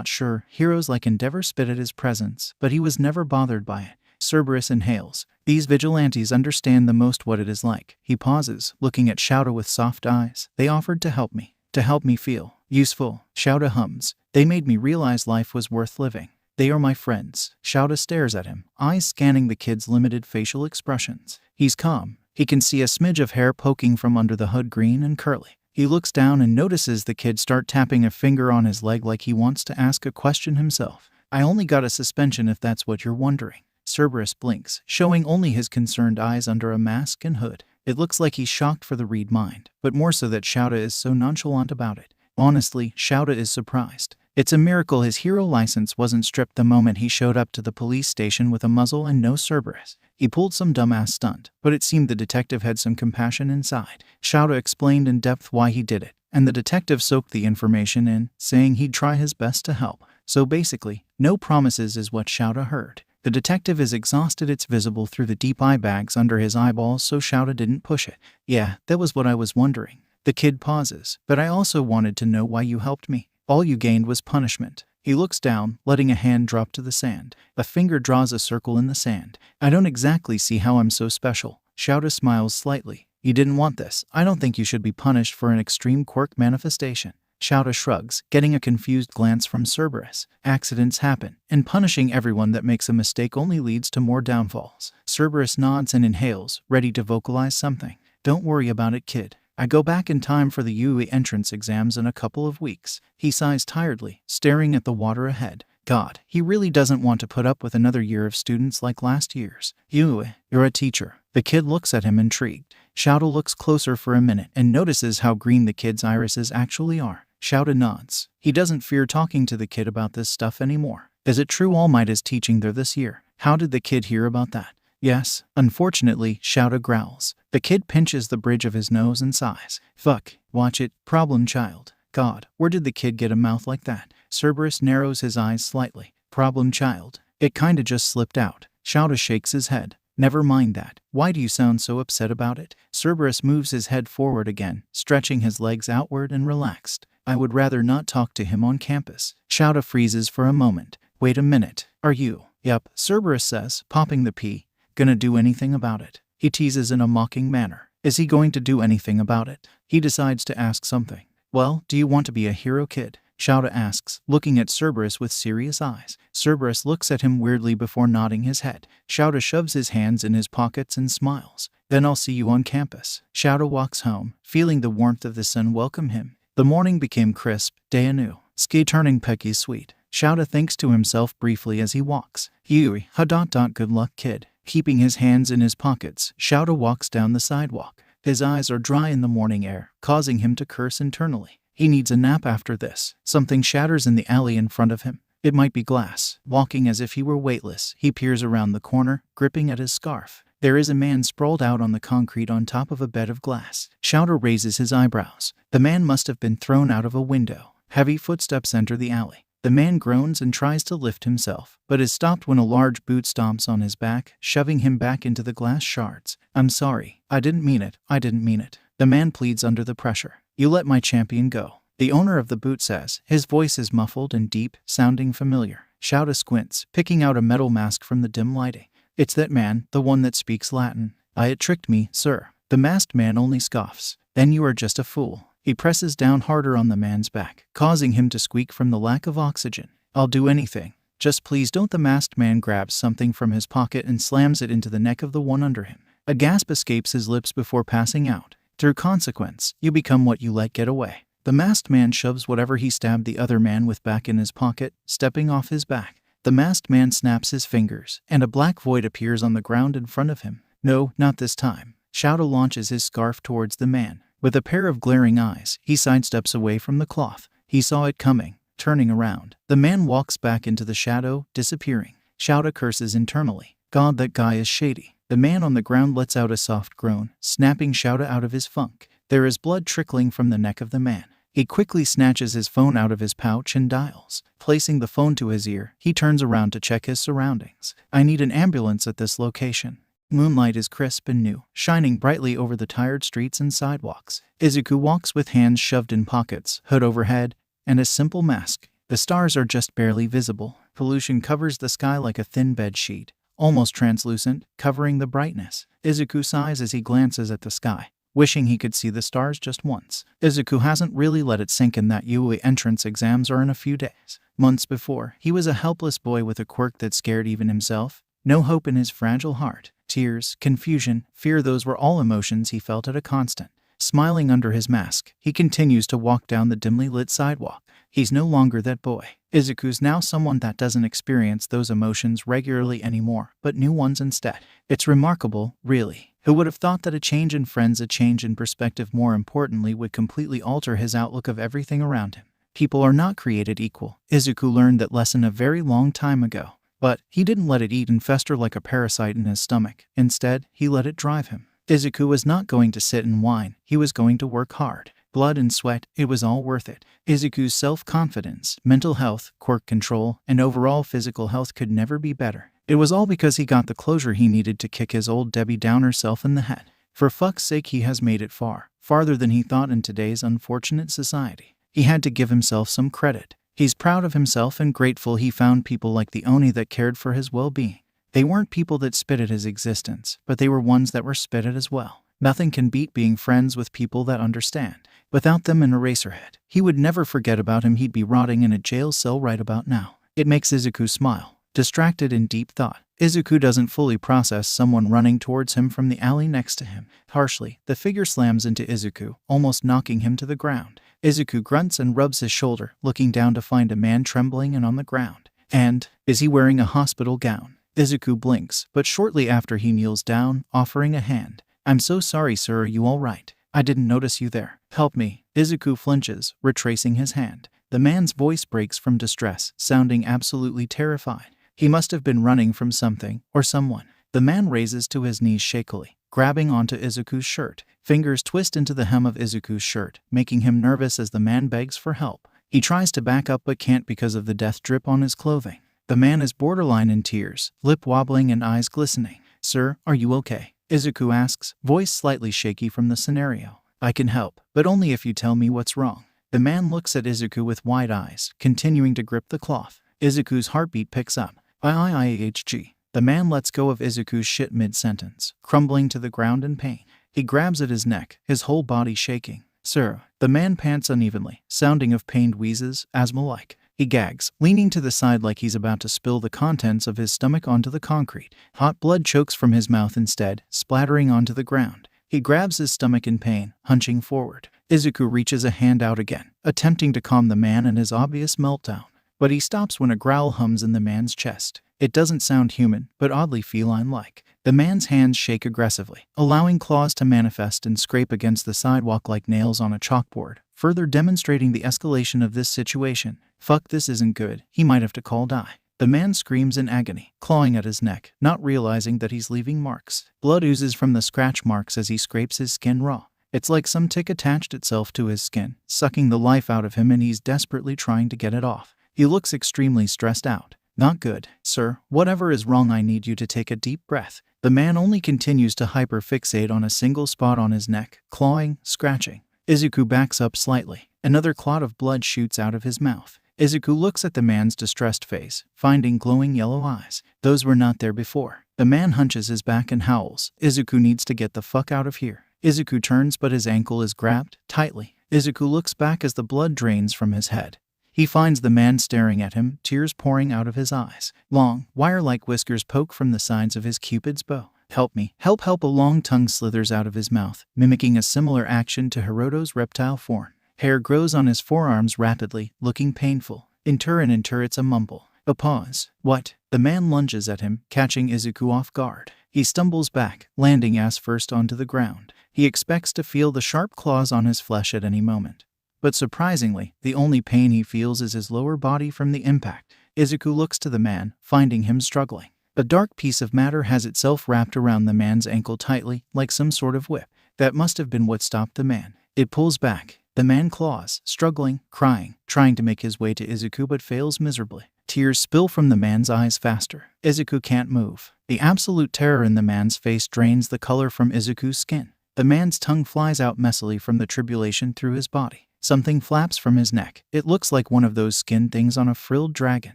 Sure, heroes like Endeavor spit at his presence, but he was never bothered by it. Cerberus inhales. These vigilantes understand the most what it is like. He pauses, looking at Shouta with soft eyes. They offered to help me feel useful. Shouta hums. They made me realize life was worth living. They are my friends. Shouta stares at him, eyes scanning the kid's limited facial expressions. He's calm, He can see a smidge of hair poking from under the hood, green and curly. He looks down and notices the kid start tapping a finger on his leg like he wants to ask a question himself. I only got a suspension if that's what you're wondering. Cerberus blinks, showing only his concerned eyes under a mask and hood. It looks like he's shocked for the read mind, but more so that Shouta is so nonchalant about it. Honestly, Shouta is surprised. It's a miracle his hero license wasn't stripped the moment he showed up to the police station with a muzzle and no Cerberus. He pulled some dumbass stunt, but it seemed the detective had some compassion inside. Shouta explained in depth why he did it, and the detective soaked the information in, saying he'd try his best to help. So basically, no promises is what Shouta heard. The detective is exhausted. It's visible through the deep eye bags under his eyeballs, so Shouta didn't push it. Yeah, that was what I was wondering. The kid pauses, but I also wanted to know why you helped me. All you gained was punishment. He looks down, letting a hand drop to the sand. A finger draws a circle in the sand. I don't exactly see how I'm so special. Shouta smiles slightly. You didn't want this. I don't think you should be punished for an extreme quirk manifestation. Shouta shrugs, getting a confused glance from Cerberus. Accidents happen, and punishing everyone that makes a mistake only leads to more downfalls. Cerberus nods and inhales, ready to vocalize something. Don't worry about it, kid. I go back in time for the UE entrance exams in a couple of weeks. He sighs tiredly, staring at the water ahead. God, he really doesn't want to put up with another year of students like last year's. You're a teacher. The kid looks at him intrigued. Shouta looks closer for a minute and notices how green the kid's irises actually are. Shouta nods. He doesn't fear talking to the kid about this stuff anymore. Is it true All Might is teaching there this year? How did the kid hear about that? Yes. Unfortunately, Shouta growls. The kid pinches the bridge of his nose and sighs. Fuck. Watch it. Problem child. God, where did the kid get a mouth like that? Cerberus narrows his eyes slightly. Problem child. It kinda just slipped out. Shouta shakes his head. Never mind that. Why do you sound so upset about it? Cerberus moves his head forward again, stretching his legs outward and relaxed. I would rather not talk to him on campus. Shouta freezes for a moment. Wait a minute. Are you? Yup, Cerberus says, popping the pea. Gonna do anything about it? He teases in a mocking manner. Is he going to do anything about it? He decides to ask something. Well, do you want to be a hero, kid? Shouta asks, looking at Cerberus with serious eyes. Cerberus looks at him weirdly before nodding his head. Shouta shoves his hands in his pockets and smiles. Then I'll see you on campus. Shouta walks home, feeling the warmth of the sun welcome him. The morning became crisp, day anew. Ski turning Peggy's sweet. Shouta thinks to himself briefly as he walks. Good luck, kid. Keeping his hands in his pockets, Shouta walks down the sidewalk. His eyes are dry in the morning air, causing him to curse internally. He needs a nap after this. Something shatters in the alley in front of him. It might be glass. Walking as if he were weightless, he peers around the corner, gripping at his scarf. There is a man sprawled out on the concrete on top of a bed of glass. Shouta raises his eyebrows. The man must have been thrown out of a window. Heavy footsteps enter the alley. The man groans and tries to lift himself, but is stopped when a large boot stomps on his back, shoving him back into the glass shards. I'm sorry. I didn't mean it. The man pleads under the pressure. You let my champion go. The owner of the boot says. His voice is muffled and deep, sounding familiar. Shouta squints, picking out a metal mask from the dim lighting. It's that man, the one that speaks Latin. It tricked me, sir. The masked man only scoffs. Then you are just a fool. He presses down harder on the man's back, causing him to squeak from the lack of oxygen. I'll do anything. Just please don't. The masked man grabs something from his pocket and slams it into the neck of the one under him. A gasp escapes his lips before passing out. Through consequence, you become what you let get away. The masked man shoves whatever he stabbed the other man with back in his pocket, stepping off his back. The masked man snaps his fingers, and a black void appears on the ground in front of him. No, not this time. Shouta launches his scarf towards the man. With a pair of glaring eyes, he sidesteps away from the cloth. He saw it coming. Turning around, the man walks back into the shadow, disappearing. Shouta curses internally. God, that guy is shady. The man on the ground lets out a soft groan, snapping Shouta out of his funk. There is blood trickling from the neck of the man. He quickly snatches his phone out of his pouch and dials. Placing the phone to his ear, he turns around to check his surroundings. I need an ambulance at this location. Moonlight is crisp and new, shining brightly over the tired streets and sidewalks. Izuku walks with hands shoved in pockets, hood overhead, and a simple mask. The stars are just barely visible. Pollution covers the sky like a thin bed sheet, almost translucent, covering the brightness. Izuku sighs as he glances at the sky, wishing he could see the stars just once. Izuku hasn't really let it sink in that UE entrance exams are in a few days. Months before, he was a helpless boy with a quirk that scared even himself. No hope in his fragile heart. Tears, confusion, fear, those were all emotions he felt at a constant. Smiling under his mask, he continues to walk down the dimly lit sidewalk. He's no longer that boy. Izuku's now someone that doesn't experience those emotions regularly anymore, but new ones instead. It's remarkable, really. Who would have thought that a change in friends, a change in perspective, more importantly, would completely alter his outlook of everything around him? People are not created equal. Izuku learned that lesson a very long time ago. But he didn't let it eat and fester like a parasite in his stomach. Instead, he let it drive him. Izuku was not going to sit and whine. He was going to work hard. Blood and sweat, it was all worth it. Izuku's self-confidence, mental health, quirk control, and overall physical health could never be better. It was all because he got the closure he needed to kick his old Debbie Downer self in the head. For fuck's sake, he has made it far, farther than he thought in today's unfortunate society. He had to give himself some credit. He's proud of himself and grateful he found people like the Oni that cared for his well-being. They weren't people that spit at his existence, but they were ones that were spit at as well. Nothing can beat being friends with people that understand. Without them, an Eraserhead. He would never forget about him. He'd be rotting in a jail cell right about now. It makes Izuku smile, distracted in deep thought. Izuku doesn't fully process someone running towards him from the alley next to him. Harshly, the figure slams into Izuku, almost knocking him to the ground. Izuku grunts and rubs his shoulder, looking down to find a man trembling and on the ground. And, is he wearing a hospital gown? Izuku blinks, but shortly after he kneels down, offering a hand. "I'm so sorry, sir, are you all right? I didn't notice you there. Help me." Izuku flinches, retracing his hand. The man's voice breaks from distress, sounding absolutely terrified. He must have been running from something, or someone. The man raises to his knees shakily, grabbing onto Izuku's shirt. Fingers twist into the hem of Izuku's shirt, making him nervous as the man begs for help. He tries to back up but can't because of the death drip on his clothing. The man is borderline in tears, lip wobbling and eyes glistening. "Sir, are you okay?" Izuku asks, voice slightly shaky from the scenario. "I can help, but only if you tell me what's wrong." The man looks at Izuku with wide eyes, continuing to grip the cloth. Izuku's heartbeat picks up. IIIHG. The man lets go of Izuku's shit mid-sentence, crumbling to the ground in pain. He grabs at his neck, his whole body shaking. "Sir." The man pants unevenly, sounding of pained wheezes, asthma-like. He gags, leaning to the side like he's about to spill the contents of his stomach onto the concrete. Hot blood chokes from his mouth instead, splattering onto the ground. He grabs his stomach in pain, hunching forward. Izuku reaches a hand out again, attempting to calm the man in his obvious meltdown. But he stops when a growl hums in the man's chest. It doesn't sound human, but oddly feline-like. The man's hands shake aggressively, allowing claws to manifest and scrape against the sidewalk like nails on a chalkboard, further demonstrating the escalation of this situation. "Fuck, this isn't good. He might have to call die." The man screams in agony, clawing at his neck, not realizing that he's leaving marks. Blood oozes from the scratch marks as he scrapes his skin raw. It's like some tick attached itself to his skin, sucking the life out of him, and he's desperately trying to get it off. He looks extremely stressed out. "Not good, sir. Whatever is wrong, I need you to take a deep breath." The man only continues to hyperfixate on a single spot on his neck, clawing, scratching. Izuku backs up slightly. Another clot of blood shoots out of his mouth. Izuku looks at the man's distressed face, finding glowing yellow eyes. Those were not there before. The man hunches his back and howls. Izuku needs to get the fuck out of here. Izuku turns, but his ankle is grabbed tightly. Izuku looks back as the blood drains from his head. He finds the man staring at him, tears pouring out of his eyes. Long, wire-like whiskers poke from the sides of his cupid's bow. "Help me, help, help." A long tongue slithers out of his mouth, mimicking a similar action to Hiroto's reptile form. Hair grows on his forearms rapidly, looking painful. Inter, it's a mumble. A pause. "What?" The man lunges at him, catching Izuku off guard. He stumbles back, landing ass first onto the ground. He expects to feel the sharp claws on his flesh at any moment. But surprisingly, the only pain he feels is his lower body from the impact. Izuku looks to the man, finding him struggling. A dark piece of matter has itself wrapped around the man's ankle tightly, like some sort of whip. That must have been what stopped the man. It pulls back. The man claws, struggling, crying, trying to make his way to Izuku but fails miserably. Tears spill from the man's eyes faster. Izuku can't move. The absolute terror in the man's face drains the color from Izuku's skin. The man's tongue flies out messily from the tribulation through his body. Something flaps from his neck. It looks like one of those skin things on a frilled dragon.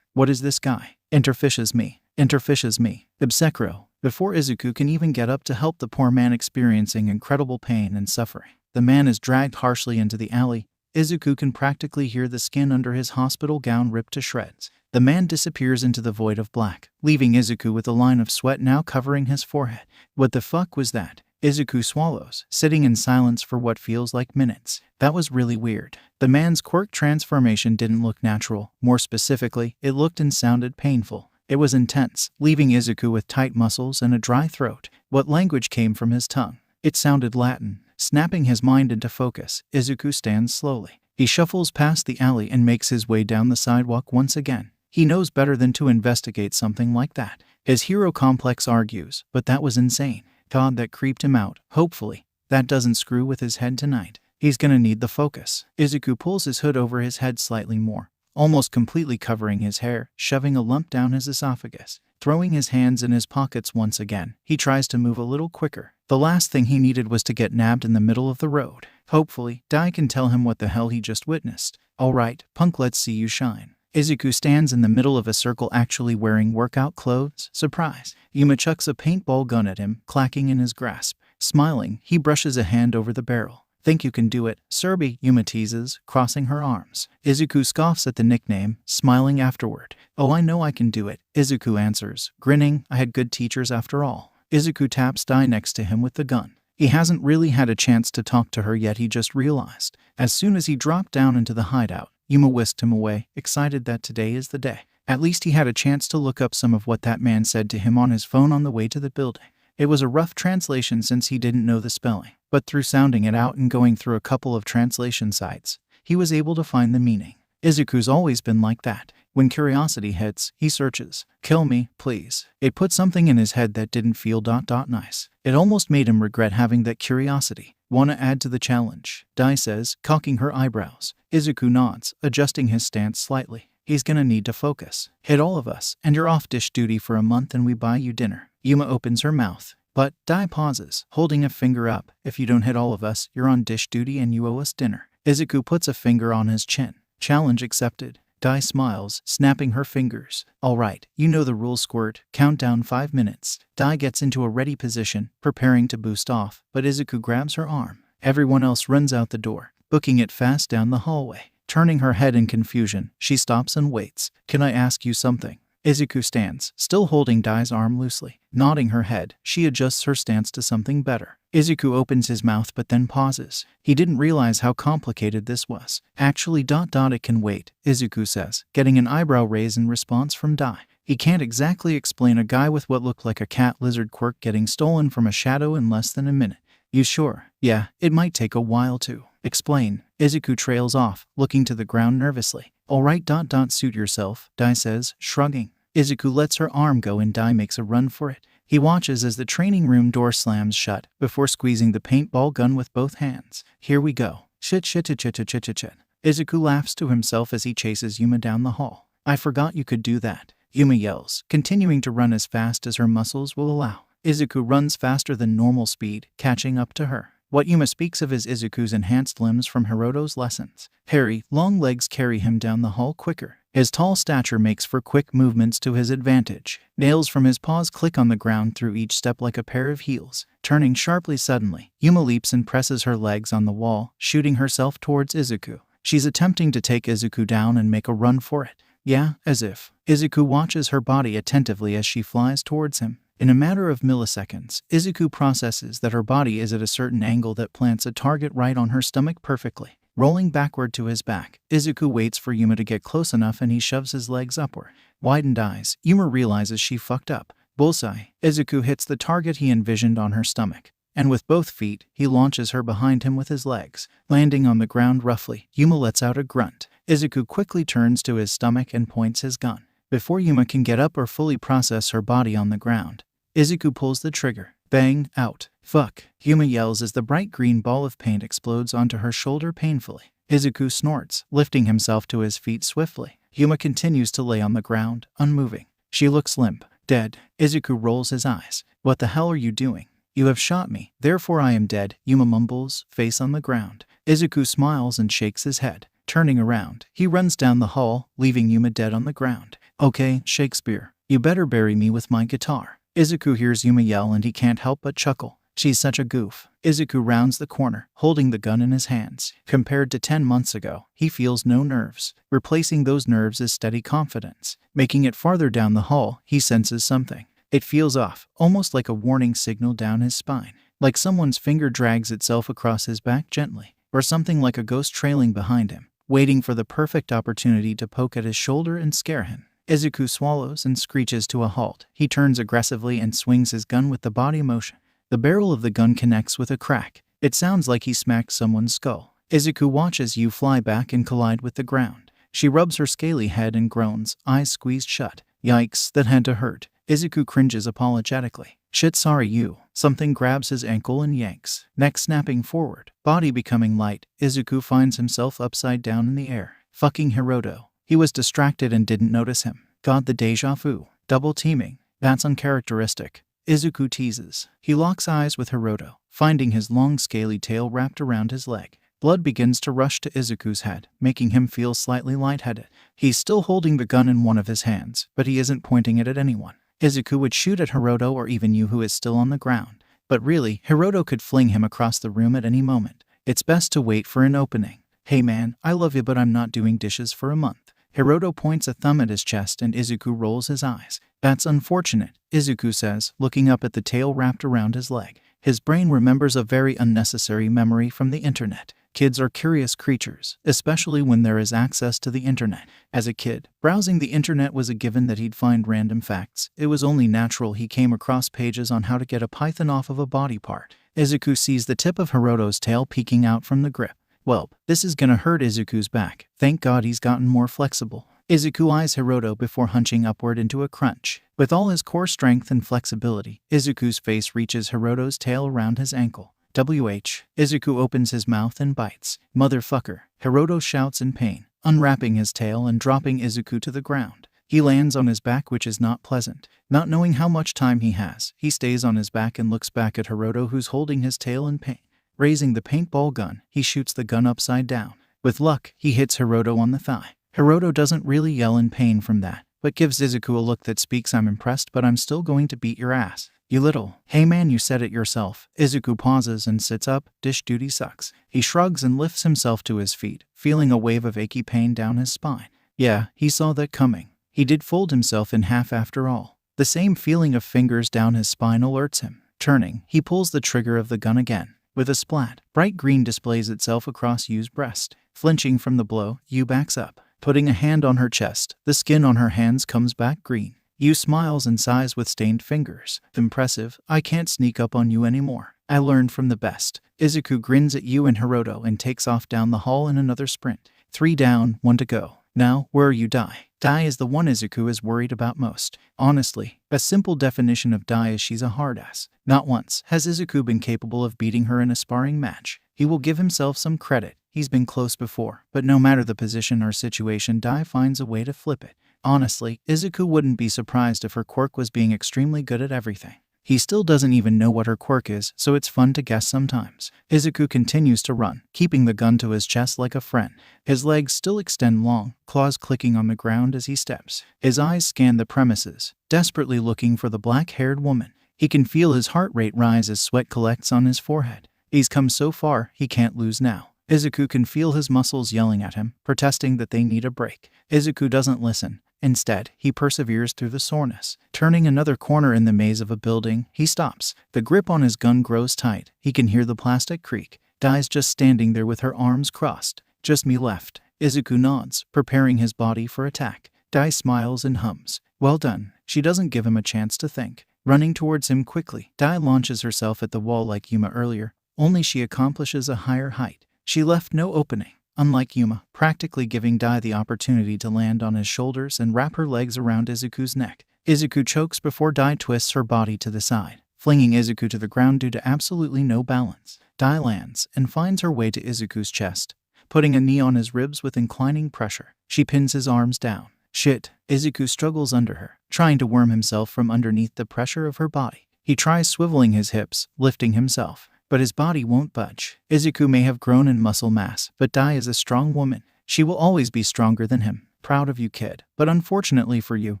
"What is this guy?" Interfishes me. Obsecro. Before Izuku can even get up to help the poor man experiencing incredible pain and suffering, the man is dragged harshly into the alley, Izuku can practically hear the skin under his hospital gown rip to shreds. The man disappears into the void of black, leaving Izuku with a line of sweat now covering his forehead. What the fuck was that? Izuku swallows, sitting in silence for what feels like minutes. That was really weird. The man's quirk transformation didn't look natural. More specifically, it looked and sounded painful. It was intense, leaving Izuku with tight muscles and a dry throat. What language came from his tongue? It sounded Latin. Snapping his mind into focus, Izuku stands slowly. He shuffles past the alley and makes his way down the sidewalk once again. He knows better than to investigate something like that. His hero complex argues, but that was insane. God, that creeped him out. Hopefully, that doesn't screw with his head tonight. He's gonna need the focus. Izuku pulls his hood over his head slightly more, almost completely covering his hair, shoving a lump down his esophagus. Throwing his hands in his pockets once again, he tries to move a little quicker. The last thing he needed was to get nabbed in the middle of the road. Hopefully, Dai can tell him what the hell he just witnessed. Alright, punk, let's see you shine. Izuku stands in the middle of a circle actually wearing workout clothes. Surprise. Yuma chucks a paintball gun at him, clacking in his grasp. Smiling, he brushes a hand over the barrel. Think you can do it, Serbi, Yuma teases, crossing her arms. Izuku scoffs at the nickname, smiling afterward. Oh, I know I can do it, Izuku answers, grinning. I had good teachers after all. Izuku taps Dai next to him with the gun. He hasn't really had a chance to talk to her yet, he just realized. As soon as he dropped down into the hideout, Yuma whisked him away, excited that today is the day. At least he had a chance to look up some of what that man said to him on his phone on the way to the building. It was a rough translation since he didn't know the spelling, but through sounding it out and going through a couple of translation sites, he was able to find the meaning. Izuku's always been like that. When curiosity hits, he searches. Kill me, please. It put something in his head that didn't feel nice. It almost made him regret having that curiosity. Wanna add to the challenge? Dai says, cocking her eyebrows. Izuku nods, adjusting his stance slightly. He's gonna need to focus. Hit all of us, and you're off dish duty for a month and we buy you dinner. Yuma opens her mouth, but Dai pauses, holding a finger up. If you don't hit all of us, you're on dish duty and you owe us dinner. Izuku puts a finger on his chin. Challenge accepted. Dai smiles, snapping her fingers. Alright, you know the rules, squirt. Countdown 5 minutes. Dai gets into a ready position, preparing to boost off, but Izuku grabs her arm. Everyone else runs out the door, booking it fast down the hallway. Turning her head in confusion, she stops and waits. Can I ask you something? Izuku stands, still holding Dai's arm loosely. Nodding her head, she adjusts her stance to something better. Izuku opens his mouth but then pauses. He didn't realize how complicated this was. Actually, it can wait, Izuku says, getting an eyebrow raise in response from Dai. He can't exactly explain a guy with what looked like a cat lizard quirk getting stolen from a shadow in less than a minute. You sure? Yeah, it might take a while to explain. Izuku trails off, looking to the ground nervously. Alright, suit yourself, Dai says, shrugging. Izuku lets her arm go and Dai makes a run for it. He watches as the training room door slams shut, before squeezing the paintball gun with both hands. Here we go. Shit. Izuku laughs to himself as he chases Yuma down the hall. I forgot you could do that, Yuma yells, continuing to run as fast as her muscles will allow. Izuku runs faster than normal speed, catching up to her. What Yuma speaks of is Izuku's enhanced limbs from Hiroto's lessons. Hairy, long legs carry him down the hall quicker. His tall stature makes for quick movements to his advantage. Nails from his paws click on the ground through each step like a pair of heels. Turning sharply suddenly, Yuma leaps and presses her legs on the wall, shooting herself towards Izuku. She's attempting to take Izuku down and make a run for it. Yeah, as if. Izuku watches her body attentively as she flies towards him. In a matter of milliseconds, Izuku processes that her body is at a certain angle that plants a target right on her stomach perfectly. Rolling backward to his back, Izuku waits for Yuma to get close enough and he shoves his legs upward. Widened eyes, Yuma realizes she fucked up. Bullseye. Izuku hits the target he envisioned on her stomach, and with both feet, he launches her behind him with his legs. Landing on the ground roughly, Yuma lets out a grunt. Izuku quickly turns to his stomach and points his gun. Before Yuma can get up or fully process her body on the ground, Izuku pulls the trigger. Bang, out. Fuck, Yuma yells as the bright green ball of paint explodes onto her shoulder painfully. Izuku snorts, lifting himself to his feet swiftly. Yuma continues to lay on the ground, unmoving. She looks limp, dead. Izuku rolls his eyes. What the hell are you doing? You have shot me, therefore I am dead, Yuma mumbles, face on the ground. Izuku smiles and shakes his head. Turning around, he runs down the hall, leaving Yuma dead on the ground. Okay, Shakespeare, you better bury me with my guitar. Izuku hears Yuma yell and he can't help but chuckle. She's such a goof. Izuku rounds the corner, holding the gun in his hands. Compared to 10 months ago, he feels no nerves. Replacing those nerves is steady confidence. Making it farther down the hall, he senses something. It feels off, almost like a warning signal down his spine. Like someone's finger drags itself across his back gently, or something like a ghost trailing behind him, waiting for the perfect opportunity to poke at his shoulder and scare him. Izuku swallows and screeches to a halt. He turns aggressively and swings his gun with the body motion. The barrel of the gun connects with a crack. It sounds like he smacked someone's skull. Izuku watches you fly back and collide with the ground. She rubs her scaly head and groans, eyes squeezed shut. Yikes, that had to hurt. Izuku cringes apologetically. Shit, sorry you. Something grabs his ankle and yanks. Neck snapping forward, body becoming light, Izuku finds himself upside down in the air. Fucking Hiroto. He was distracted and didn't notice him. God, the deja vu. Double teaming. That's uncharacteristic. Izuku teases. He locks eyes with Hiroto, finding his long scaly tail wrapped around his leg. Blood begins to rush to Izuku's head, making him feel slightly lightheaded. He's still holding the gun in one of his hands, but he isn't pointing it at anyone. Izuku would shoot at Hiroto or even you who is still on the ground. But really, Hiroto could fling him across the room at any moment. It's best to wait for an opening. Hey man, I love you but I'm not doing dishes for a month. Hiroto points a thumb at his chest and Izuku rolls his eyes. That's unfortunate, Izuku says, looking up at the tail wrapped around his leg. His brain remembers a very unnecessary memory from the internet. Kids are curious creatures, especially when there is access to the internet. As a kid, browsing the internet was a given that he'd find random facts. It was only natural he came across pages on how to get a python off of a body part. Izuku sees the tip of Hiroto's tail peeking out from the grip. Well, this is gonna hurt Izuku's back. Thank God he's gotten more flexible. Izuku eyes Hiroto before hunching upward into a crunch. With all his core strength and flexibility, Izuku's face reaches Hiroto's tail around his ankle. Izuku opens his mouth and bites. Motherfucker, Hiroto shouts in pain, unwrapping his tail and dropping Izuku to the ground. He lands on his back, which is not pleasant. Not knowing how much time he has, he stays on his back and looks back at Hiroto, who's holding his tail in pain. Raising the paintball gun, he shoots the gun upside down. With luck, he hits Hiroto on the thigh. Hiroto doesn't really yell in pain from that, but gives Izuku a look that speaks, I'm impressed but I'm still going to beat your ass. You little. Hey man, you said it yourself. Izuku pauses and sits up. Dish duty sucks. He shrugs and lifts himself to his feet, feeling a wave of achy pain down his spine. Yeah, he saw that coming. He did fold himself in half after all. The same feeling of fingers down his spine alerts him. Turning, he pulls the trigger of the gun again. With a splat, bright green displays itself across Yu's breast. Flinching from the blow, Yu backs up. Putting a hand on her chest, the skin on her hands comes back green. Yu smiles and sighs with stained fingers. Impressive, I can't sneak up on you anymore. I learned from the best. Izuku grins at Yu and Hiroto and takes off down the hall in another sprint. 3 down, 1 to go. Now, where are you, Dai? Dai is the one Izuku is worried about most. Honestly, a simple definition of Dai is she's a hard ass. Not once has Izuku been capable of beating her in a sparring match. He will give himself some credit. He's been close before, but no matter the position or situation, Dai finds a way to flip it. Honestly, Izuku wouldn't be surprised if her quirk was being extremely good at everything. He still doesn't even know what her quirk is, so it's fun to guess sometimes. Izuku continues to run, keeping the gun to his chest like a friend. His legs still extend long, claws clicking on the ground as he steps. His eyes scan the premises, desperately looking for the black-haired woman. He can feel his heart rate rise as sweat collects on his forehead. He's come so far, he can't lose now. Izuku can feel his muscles yelling at him, protesting that they need a break. Izuku doesn't listen. Instead, he perseveres through the soreness. Turning another corner in the maze of a building, he stops. The grip on his gun grows tight. He can hear the plastic creak. Dai's just standing there with her arms crossed. Just me left. Izuku nods, preparing his body for attack. Dai smiles and hums. Well done. She doesn't give him a chance to think. Running towards him quickly, Dai launches herself at the wall like Yuma earlier, only she accomplishes a higher height. She left no opening. Unlike Yuma, practically giving Dai the opportunity to land on his shoulders and wrap her legs around Izuku's neck. Izuku chokes before Dai twists her body to the side, flinging Izuku to the ground due to absolutely no balance. Dai lands and finds her way to Izuku's chest, putting a knee on his ribs with inclining pressure. She pins his arms down. Shit, Izuku struggles under her, trying to worm himself from underneath the pressure of her body. He tries swiveling his hips, lifting himself, but his body won't budge. Izuku may have grown in muscle mass, but Dai is a strong woman. She will always be stronger than him. Proud of you, kid. But unfortunately for you,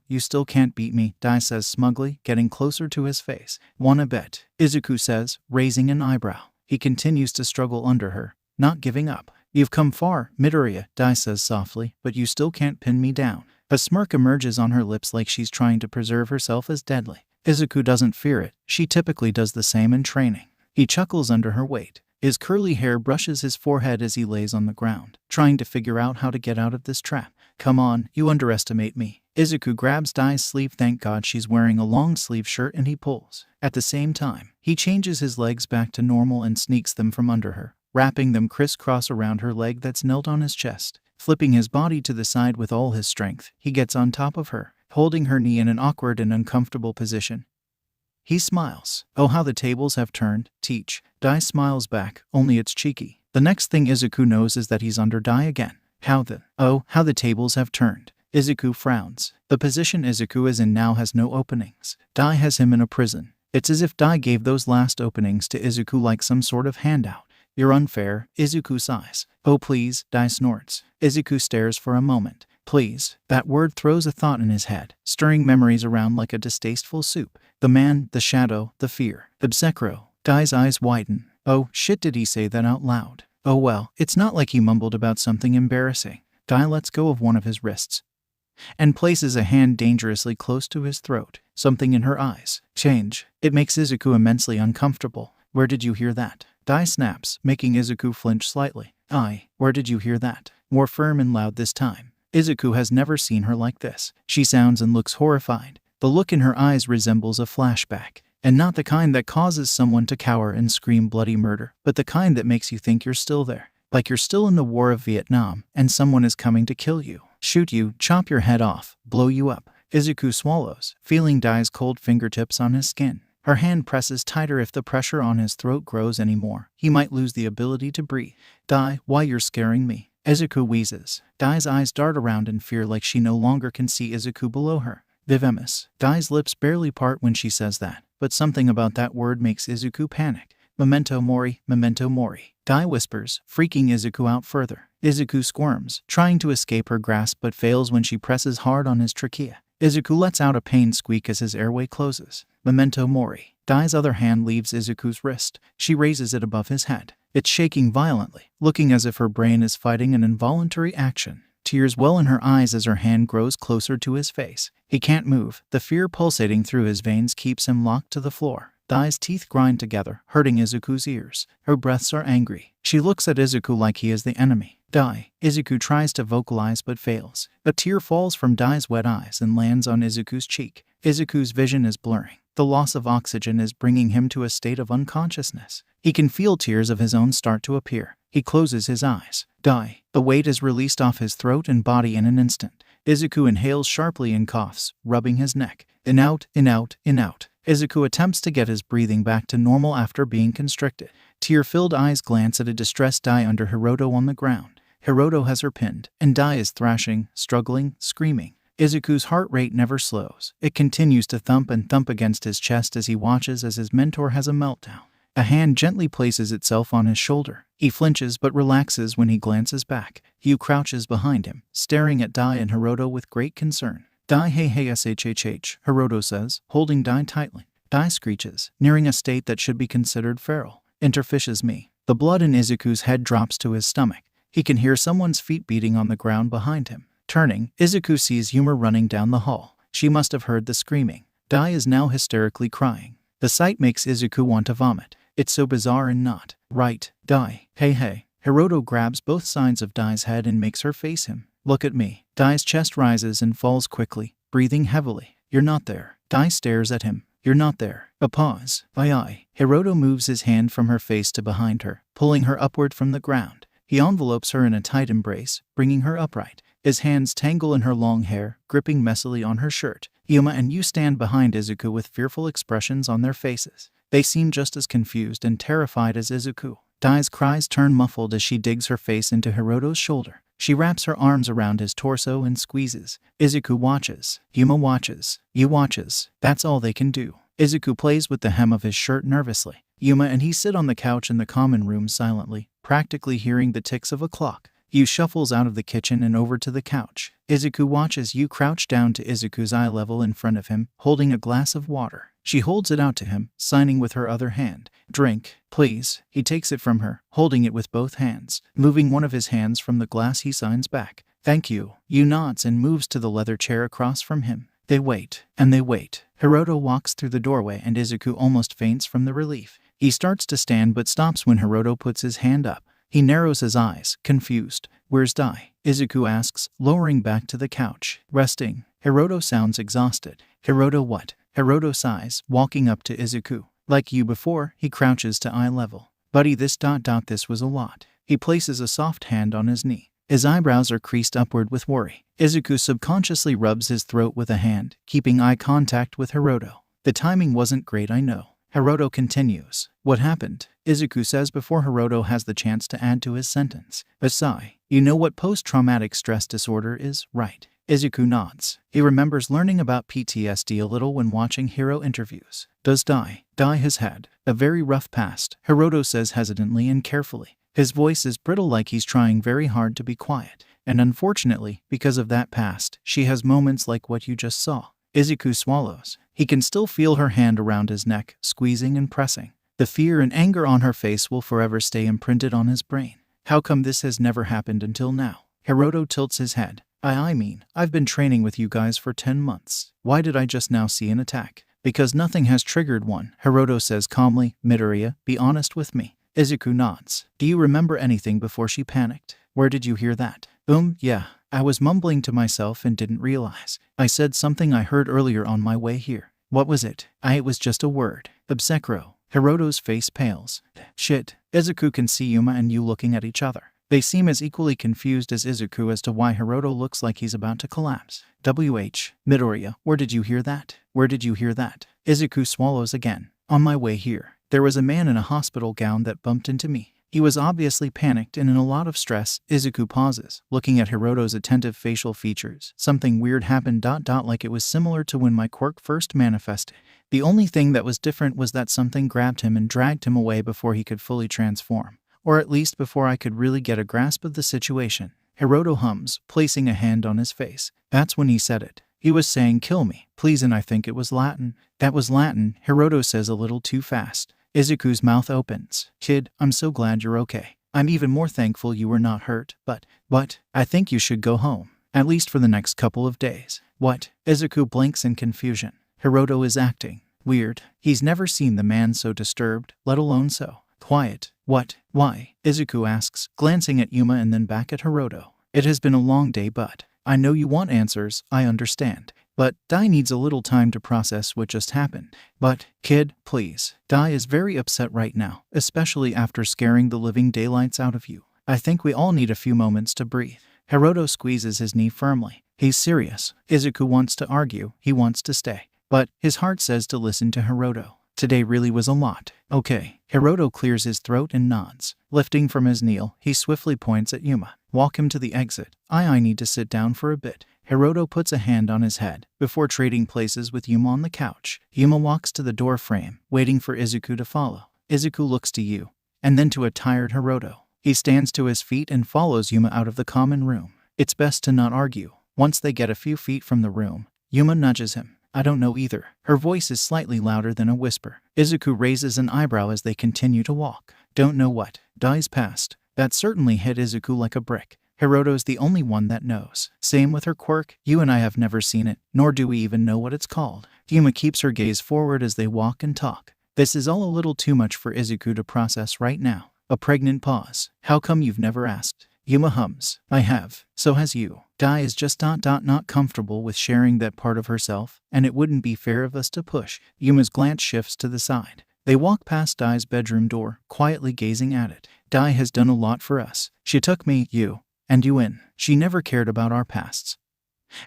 you still can't beat me, Dai says smugly, getting closer to his face. Wanna bet? Izuku says, raising an eyebrow. He continues to struggle under her, not giving up. You've come far, Midoriya, Dai says softly, but you still can't pin me down. A smirk emerges on her lips like she's trying to preserve herself as deadly. Izuku doesn't fear it. She typically does the same in training. He chuckles under her weight. His curly hair brushes his forehead as he lays on the ground, trying to figure out how to get out of this trap. Come on, you underestimate me. Izuku grabs Dai's sleeve. Thank God she's wearing a long-sleeve shirt, and he pulls. At the same time, he changes his legs back to normal and sneaks them from under her, wrapping them crisscross around her leg that's knelt on his chest. Flipping his body to the side with all his strength, he gets on top of her, holding her knee in an awkward and uncomfortable position. He smiles. Oh, how the tables have turned, Teach. Dai smiles back, only it's cheeky. The next thing Izuku knows is that he's under Dai again. How the tables have turned. Izuku frowns. The position Izuku is in now has no openings. Dai has him in a prison. It's as if Dai gave those last openings to Izuku like some sort of handout. You're unfair, Izuku sighs. Oh please, Dai snorts. Izuku stares for a moment. Please. That word throws a thought in his head, stirring memories around like a distasteful soup. The man, the shadow, the fear. Obsecro. Dai's eyes widen. Oh, shit, did he say that out loud? Oh well, it's not like he mumbled about something embarrassing. Dai lets go of one of his wrists and places a hand dangerously close to his throat. Something in her eyes change. It makes Izuku immensely uncomfortable. Where did you hear that? Dai snaps, making Izuku flinch slightly. Where did you hear that? More firm and loud this time. Izuku has never seen her like this. She sounds and looks horrified. The look in her eyes resembles a flashback, and not the kind that causes someone to cower and scream bloody murder, but the kind that makes you think you're still there. Like you're still in the War of Vietnam, and someone is coming to kill you, shoot you, chop your head off, blow you up. Izuku swallows, feeling Dai's cold fingertips on his skin. Her hand presses tighter. If the pressure on his throat grows anymore, he might lose the ability to breathe. Dai, why you're scaring me? Izuku wheezes. Dai's eyes dart around in fear like she no longer can see Izuku below her. Vivemus. Dai's lips barely part when she says that, but something about that word makes Izuku panic. Memento mori, memento mori. Dai whispers, freaking Izuku out further. Izuku squirms, trying to escape her grasp but fails when she presses hard on his trachea. Izuku lets out a pained squeak as his airway closes. Memento mori. Dai's other hand leaves Izuku's wrist. She raises it above his head. It's shaking violently, looking as if her brain is fighting an involuntary action. Tears well in her eyes as her hand grows closer to his face. He can't move. The fear pulsating through his veins keeps him locked to the floor. Dai's teeth grind together, hurting Izuku's ears. Her breaths are angry. She looks at Izuku like he is the enemy. Dai. Izuku tries to vocalize but fails. A tear falls from Dai's wet eyes and lands on Izuku's cheek. Izuku's vision is blurring. The loss of oxygen is bringing him to a state of unconsciousness. He can feel tears of his own start to appear. He closes his eyes. Dai. The weight is released off his throat and body in an instant. Izuku inhales sharply and coughs, rubbing his neck. In out, in out, in out. Izuku attempts to get his breathing back to normal after being constricted. Tear-filled eyes glance at a distressed Dai under Hiroto on the ground. Hiroto has her pinned, and Dai is thrashing, struggling, screaming. Izuku's heart rate never slows. It continues to thump and thump against his chest as he watches as his mentor has a meltdown. A hand gently places itself on his shoulder. He flinches but relaxes when he glances back. Yu crouches behind him, staring at Dai and Hiroto with great concern. Dai hey hey shhh, Hiroto says, holding Dai tightly. Dai screeches, nearing a state that should be considered feral. Interfishes me. The blood in Izuku's head drops to his stomach. He can hear someone's feet beating on the ground behind him. Turning, Izuku sees Yuma running down the hall. She must have heard the screaming. Dai is now hysterically crying. The sight makes Izuku want to vomit. It's so bizarre and not right. Dai, hey hey. Hiroto grabs both sides of Dai's head and makes her face him. Look at me. Dai's chest rises and falls quickly, breathing heavily. You're not there. Dai stares at him. You're not there. A pause. Aye. Hiroto moves his hand from her face to behind her, pulling her upward from the ground. He envelopes her in a tight embrace, bringing her upright. His hands tangle in her long hair, gripping messily on her shirt. Yuma and Yu stand behind Izuku with fearful expressions on their faces. They seem just as confused and terrified as Izuku. Dai's cries turn muffled as she digs her face into Hiroto's shoulder. She wraps her arms around his torso and squeezes. Izuku watches. Yuma watches. Yu watches. That's all they can do. Izuku plays with the hem of his shirt nervously. Yuma and he sit on the couch in the common room silently, practically hearing the ticks of a clock. Yu shuffles out of the kitchen and over to the couch. Izuku watches Yu crouch down to Izuku's eye level in front of him, holding a glass of water. She holds it out to him, signing with her other hand. "Drink, please." He takes it from her, holding it with both hands. Moving one of his hands from the glass, he signs back. "Thank you." Yu nods and moves to the leather chair across from him. They wait, and they wait. Hiroto walks through the doorway and Izuku almost faints from the relief. He starts to stand but stops when Hiroto puts his hand up. He narrows his eyes, confused. "Where's Dai?" Izuku asks, lowering back to the couch. "Resting." Hiroto sounds exhausted. "Hiroto what?" Hiroto sighs, walking up to Izuku. Like you before, he crouches to eye level. "Buddy, this was a lot." He places a soft hand on his knee. His eyebrows are creased upward with worry. Izuku subconsciously rubs his throat with a hand, keeping eye contact with Hiroto. "The timing wasn't great, I know." Hiroto continues. "What happened?" Izuku says before Hiroto has the chance to add to his sentence. A sigh. "You know what post-traumatic stress disorder is, right?" Izuku nods. He remembers learning about PTSD a little when watching hero interviews. "Does Dai?" "Dai has had a very rough past," Hiroto says hesitantly and carefully. His voice is brittle, like he's trying very hard to be quiet. "And unfortunately, because of that past, she has moments like what you just saw." Izuku swallows. He can still feel her hand around his neck, squeezing and pressing. The fear and anger on her face will forever stay imprinted on his brain. How come this has never happened until now? Hiroto tilts his head. I mean, I've been training with you guys for 10 months. Why did I just now see an attack?" "Because nothing has triggered one," Hiroto says calmly. "Midoriya, be honest with me." Izuku nods. "Do you remember anything before she panicked?" "Where did you hear that?" Yeah. I was mumbling to myself and didn't realize. I said something I heard earlier on my way here." "What was it?" It was just a word. Obsecro." Hiroto's face pales. "Shit." Izuku can see Yuma and Yu looking at each other. They seem as equally confused as Izuku as to why Hiroto looks like he's about to collapse. Midoriya, where did you hear that?" "Where did you hear that?" Izuku swallows again. "On my way here. There was a man in a hospital gown that bumped into me. He was obviously panicked and in a lot of stress." Izuku pauses, looking at Hiroto's attentive facial features. "Something weird happened. Like it was similar to when my quirk first manifested. The only thing that was different was that something grabbed him and dragged him away before he could fully transform. Or at least before I could really get a grasp of the situation." Hiroto hums, placing a hand on his face. "That's when he said it. He was saying, 'Kill me, please,' and I think it was Latin." "That was Latin," Hiroto says a little too fast. Izuku's mouth opens. "Kid, I'm so glad you're okay. I'm even more thankful you were not hurt, but I think you should go home. At least for the next couple of days." "What?" Izuku blinks in confusion. Hiroto is acting weird. He's never seen the man so disturbed, let alone so quiet. "What? Why?" Izuku asks, glancing at Yuma and then back at Hiroto. "It has been a long day, but I know you want answers, I understand. But Dai needs a little time to process what just happened. But, kid, please. Dai is very upset right now, especially after scaring the living daylights out of you. I think we all need a few moments to breathe." Hiroto squeezes his knee firmly. He's serious. Izuku wants to argue, he wants to stay. But his heart says to listen to Hiroto. Today really was a lot. "Okay." Hiroto clears his throat and nods. Lifting from his kneel, he swiftly points at Yuma. "Walk him to the exit. I need to sit down for a bit." Hiroto puts a hand on his head, before trading places with Yuma on the couch. Yuma walks to the door frame, waiting for Izuku to follow. Izuku looks to Yu, and then to a tired Hiroto. He stands to his feet and follows Yuma out of the common room. It's best to not argue. Once they get a few feet from the room, Yuma nudges him. "I don't know either." Her voice is slightly louder than a whisper. Izuku raises an eyebrow as they continue to walk. "Don't know what?" "Dai's past." That certainly hit Izuku like a brick. Hiroto's the only one that knows. Same with her quirk. "You and I have never seen it, nor do we even know what it's called." Yuma keeps her gaze forward as they walk and talk. This is all a little too much for Izuku to process right now. A pregnant pause. "How come you've never asked?" Yuma hums. "I have. So has you." Dai is just not comfortable with sharing that part of herself, and it wouldn't be fair of us to push. Yuma's glance shifts to the side. They walk past Dai's bedroom door, quietly gazing at it. "Dai has done a lot for us. She took me, you, and you in. She never cared about our pasts,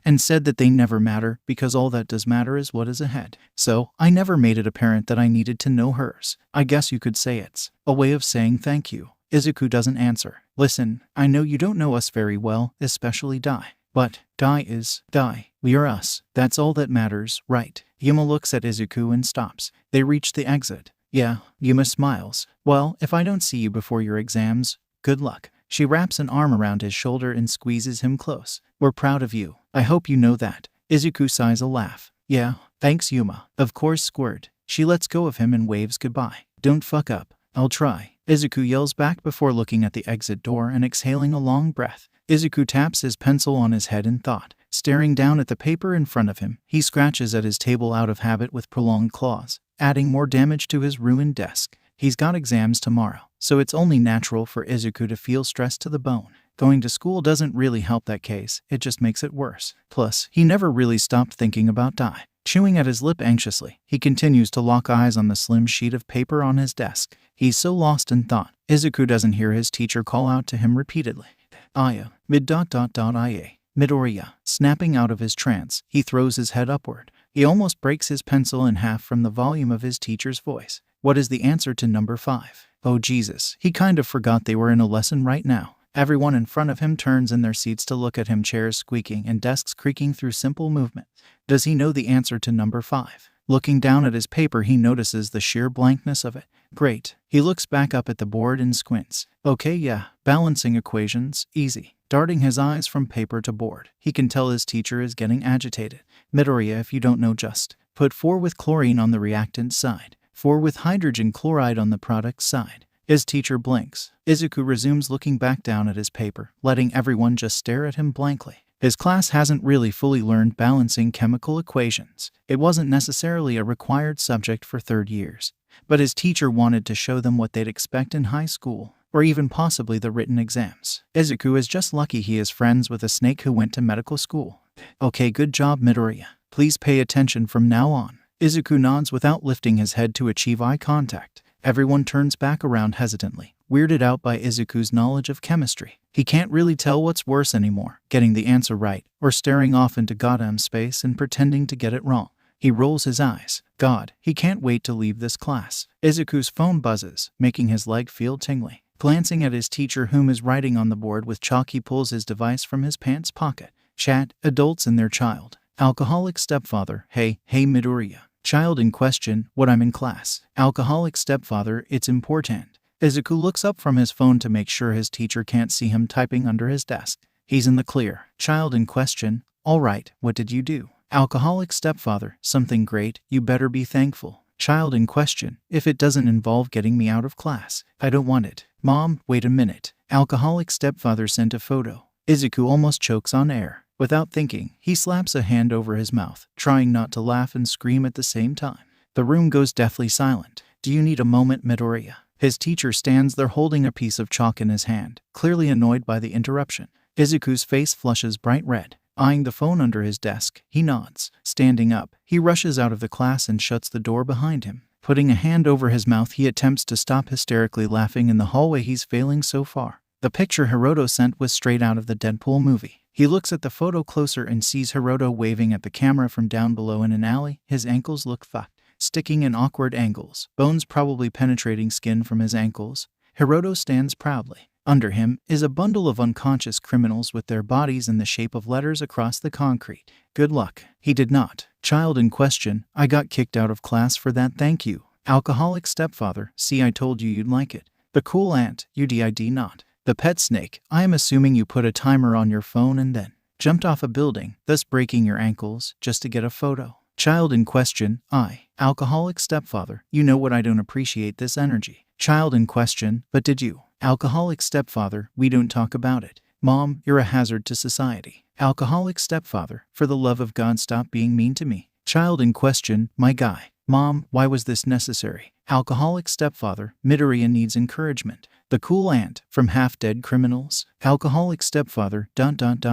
and said that they never matter because all that does matter is what is ahead. So, I never made it apparent that I needed to know hers. I guess you could say it's a way of saying thank you." Izuku doesn't answer. "Listen, I know you don't know us very well, especially Dai. But Dai is Dai. We are us. That's all that matters, right?" Yuma looks at Izuku and stops. They reach the exit. "Yeah," Yuma smiles. "Well, if I don't see you before your exams, good luck." She wraps an arm around his shoulder and squeezes him close. We're proud of you. I hope you know that. Izuku sighs a laugh. Yeah, thanks Yuma. Of course squirt. She lets go of him and waves goodbye. Don't fuck up. I'll try. Izuku yells back before looking at the exit door and exhaling a long breath. Izuku taps his pencil on his head in thought. Staring down at the paper in front of him, he scratches at his table out of habit with prolonged claws, adding more damage to his ruined desk. He's got exams tomorrow, so it's only natural for Izuku to feel stressed to the bone. Going to school doesn't really help that case, it just makes it worse. Plus, he never really stopped thinking about Dai. Chewing at his lip anxiously, he continues to lock eyes on the slim sheet of paper on his desk. He's so lost in thought, Izuku doesn't hear his teacher call out to him repeatedly. Aya, mid-ia. Midoriya. Snapping out of his trance, he throws his head upward. He almost breaks his pencil in half from the volume of his teacher's voice. What is the answer to number 5? Oh Jesus, he kind of forgot they were in a lesson right now. Everyone in front of him turns in their seats to look at him, chairs squeaking and desks creaking through simple movement. Does he know the answer to number 5? Looking down at his paper, he notices the sheer blankness of it. Great. He looks back up at the board and squints. Okay, yeah, balancing equations, easy. Darting his eyes from paper to board, he can tell his teacher is getting agitated. Midoriya, if you don't know, just put 4 with chlorine on the reactant side, 4 with hydrogen chloride on the product side. His teacher blinks. Izuku resumes looking back down at his paper, letting everyone just stare at him blankly. His class hasn't really fully learned balancing chemical equations. It wasn't necessarily a required subject for third years, but his teacher wanted to show them what they'd expect in high school, or even possibly the written exams. Izuku is just lucky he is friends with a snake who went to medical school. Okay, good job Midoriya. Please pay attention from now on. Izuku nods without lifting his head to achieve eye contact. Everyone turns back around hesitantly, weirded out by Izuku's knowledge of chemistry. He can't really tell what's worse anymore, getting the answer right, or staring off into goddamn space and pretending to get it wrong. He rolls his eyes. God, he can't wait to leave this class. Izuku's phone buzzes, making his leg feel tingly. Glancing at his teacher, whom is writing on the board with chalk, he pulls his device from his pants pocket. Chat, adults and their child. Alcoholic stepfather, hey Midoriya. Child in question, what I'm in class. Alcoholic stepfather, it's important. Izuku looks up from his phone to make sure his teacher can't see him typing under his desk. He's in the clear. Child in question, all right, what did you do? Alcoholic stepfather, something great, you better be thankful. Child in question, if it doesn't involve getting me out of class, I don't want it. Mom, wait a minute. Alcoholic stepfather sent a photo. Izuku almost chokes on air. Without thinking, he slaps a hand over his mouth, trying not to laugh and scream at the same time. The room goes deathly silent. Do you need a moment, Midoriya? His teacher stands there holding a piece of chalk in his hand, clearly annoyed by the interruption. Izuku's face flushes bright red. Eyeing the phone under his desk, he nods. Standing up, he rushes out of the class and shuts the door behind him. Putting a hand over his mouth, he attempts to stop hysterically laughing in the hallway. He's failing so far. The picture Hiroto sent was straight out of the Deadpool movie. He looks at the photo closer and sees Hiroto waving at the camera from down below in an alley. His ankles look fucked, sticking in awkward angles, bones probably penetrating skin from his ankles. Hiroto stands proudly. Under him is a bundle of unconscious criminals with their bodies in the shape of letters across the concrete. Good luck. He did not. Child in question, I got kicked out of class for that, thank you. Alcoholic stepfather, see, I told you you'd like it. The cool aunt, you did not. The pet snake, I am assuming you put a timer on your phone and then jumped off a building, thus breaking your ankles, just to get a photo. Child in question, I. Alcoholic stepfather, you know what, I don't appreciate this energy. Child in question, but did you? Alcoholic stepfather, we don't talk about it. Mom, you're a hazard to society. Alcoholic stepfather, for the love of God, stop being mean to me. Child in question, my guy. Mom, why was this necessary? Alcoholic stepfather, Midoriya needs encouragement. The cool aunt, from half-dead criminals. Alcoholic stepfather, ...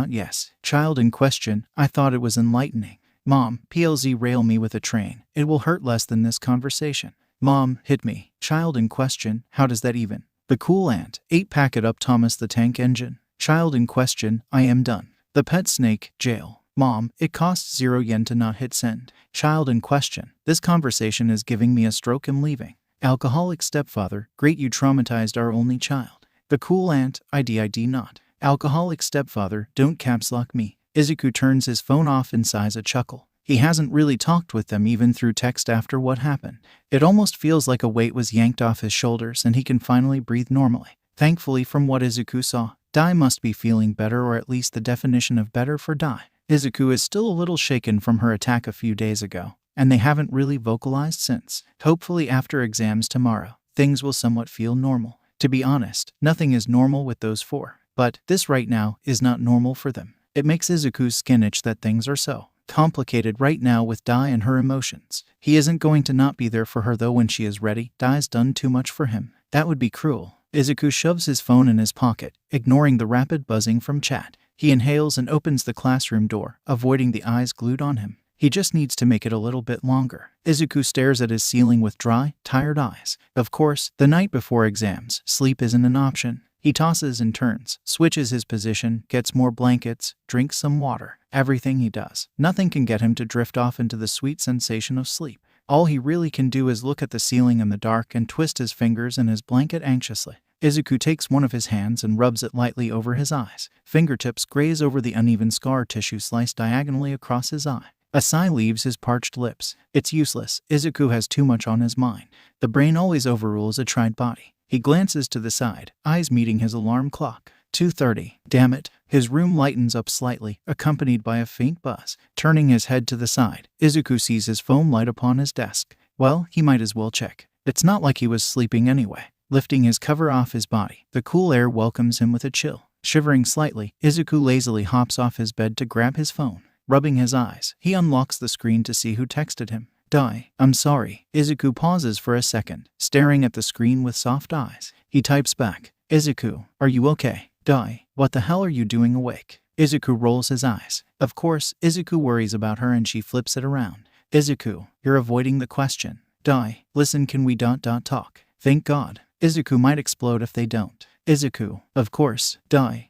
yes. Child in question, I thought it was enlightening. Mom, PLZ rail me with a train. It will hurt less than this conversation. Mom, hit me. Child in question, how does that even? The cool aunt, 8 pack it up Thomas the Tank Engine. Child in question, I am done. The pet snake, jail. Mom, it costs 0 yen to not hit send. Child in question, this conversation is giving me a stroke, I'm leaving. Alcoholic stepfather, great, you traumatized our only child. The cool aunt, I did not. Alcoholic stepfather, don't caps lock me. Izuku turns his phone off and sighs a chuckle. He hasn't really talked with them even through text after what happened. It almost feels like a weight was yanked off his shoulders and he can finally breathe normally. Thankfully, from what Izuku saw, Dai must be feeling better, or at least the definition of better for Dai. Izuku is still a little shaken from her attack a few days ago, and they haven't really vocalized since. Hopefully after exams tomorrow, things will somewhat feel normal. To be honest, nothing is normal with those four, but this right now is not normal for them. It makes Izuku's skin itch that things are so complicated right now with Dai and her emotions. He isn't going to not be there for her though when she is ready. Dai's done too much for him. That would be cruel. Izuku shoves his phone in his pocket, ignoring the rapid buzzing from chat. He inhales and opens the classroom door, avoiding the eyes glued on him. He just needs to make it a little bit longer. Izuku stares at his ceiling with dry, tired eyes. Of course, the night before exams, sleep isn't an option. He tosses and turns, switches his position, gets more blankets, drinks some water. Everything he does, nothing can get him to drift off into the sweet sensation of sleep. All he really can do is look at the ceiling in the dark and twist his fingers in his blanket anxiously. Izuku takes one of his hands and rubs it lightly over his eyes. Fingertips graze over the uneven scar tissue sliced diagonally across his eye. A sigh leaves his parched lips. It's useless. Izuku has too much on his mind. The brain always overrules a tried body. He glances to the side, eyes meeting his alarm clock. 2:30. Damn it. His room lightens up slightly, accompanied by a faint buzz. Turning his head to the side, Izuku sees his phone light upon his desk. Well, he might as well check. It's not like he was sleeping anyway. Lifting his cover off his body, the cool air welcomes him with a chill. Shivering slightly, Izuku lazily hops off his bed to grab his phone. Rubbing his eyes, he unlocks the screen to see who texted him. Dai, I'm sorry. Izuku pauses for a second, staring at the screen with soft eyes. He types back, Izuku, are you okay? Dai, what the hell are you doing awake? Izuku rolls his eyes. Of course, Izuku worries about her and she flips it around. Izuku, you're avoiding the question. Dai, listen, can we talk? Thank God. Izuku might explode if they don't. Izuku, of course. Dai,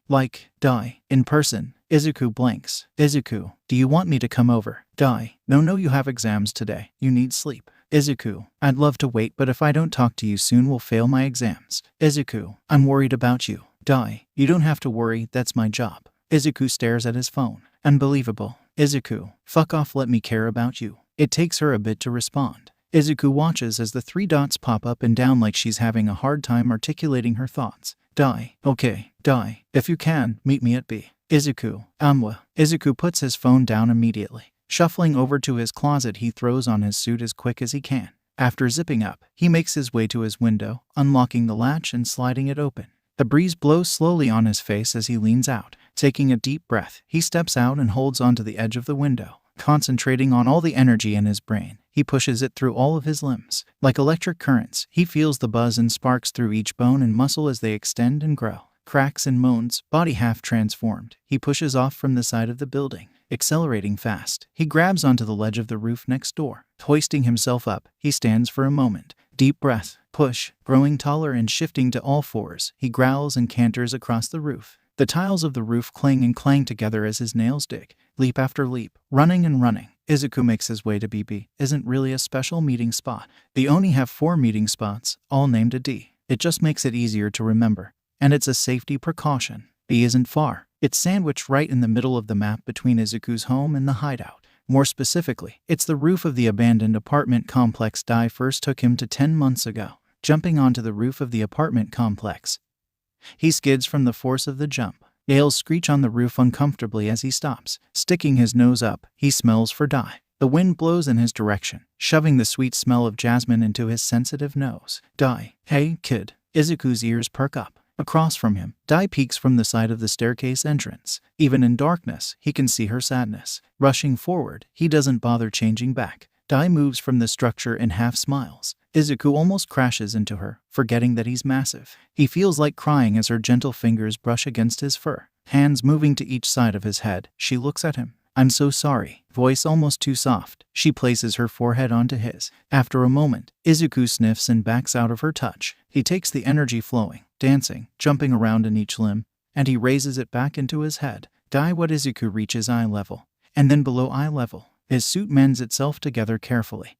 Dai, in person. Izuku blinks. Izuku, do you want me to come over? Dai, no, you have exams today. You need sleep. Izuku, I'd love to wait, but if I don't talk to you soon, we'll fail my exams. Izuku, I'm worried about you. Dai, you don't have to worry, that's my job. Izuku stares at his phone. Unbelievable. Izuku, fuck off, let me care about you. It takes her a bit to respond. Izuku watches as the three dots pop up and down like she's having a hard time articulating her thoughts. Dai, okay. Dai, if you can, meet me at B. Izuku, Amwa. Izuku puts his phone down immediately. Shuffling over to his closet, he throws on his suit as quick as he can. After zipping up, he makes his way to his window, unlocking the latch and sliding it open. The breeze blows slowly on his face as he leans out. Taking a deep breath, he steps out and holds onto the edge of the window. Concentrating on all the energy in his brain, he pushes it through all of his limbs. Like electric currents, he feels the buzz and sparks through each bone and muscle as they extend and grow. Cracks and moans, body half transformed. He pushes off from the side of the building. Accelerating fast, he grabs onto the ledge of the roof next door. Hoisting himself up, he stands for a moment. Deep breath, push, growing taller and shifting to all fours, he growls and canters across the roof. The tiles of the roof cling and clang together as his nails dig. Leap after leap, running and running. Izuku makes his way to BB. Isn't really a special meeting spot. They only have 4 meeting spots, all named a D. It just makes it easier to remember. And it's a safety precaution. B isn't far. It's sandwiched right in the middle of the map between Izuku's home and the hideout. More specifically, it's the roof of the abandoned apartment complex Dai first took him to 10 months ago. Jumping onto the roof of the apartment complex, he skids from the force of the jump. Nails screech on the roof uncomfortably as he stops. Sticking his nose up, he smells for Dai. The wind blows in his direction, shoving the sweet smell of jasmine into his sensitive nose. Dai, hey, kid. Izuku's ears perk up. Across from him, Dai peeks from the side of the staircase entrance. Even in darkness, he can see her sadness. Rushing forward, he doesn't bother changing back. Dai moves from the structure and half smiles. Izuku almost crashes into her, forgetting that he's massive. He feels like crying as her gentle fingers brush against his fur. Hands moving to each side of his head, she looks at him. I'm so sorry. Voice almost too soft, she places her forehead onto his. After a moment, Izuku sniffs and backs out of her touch. He takes the energy flowing, dancing, jumping around in each limb, and he raises it back into his head. Dai what Izuku reaches eye level, and then below eye level. His suit mends itself together carefully.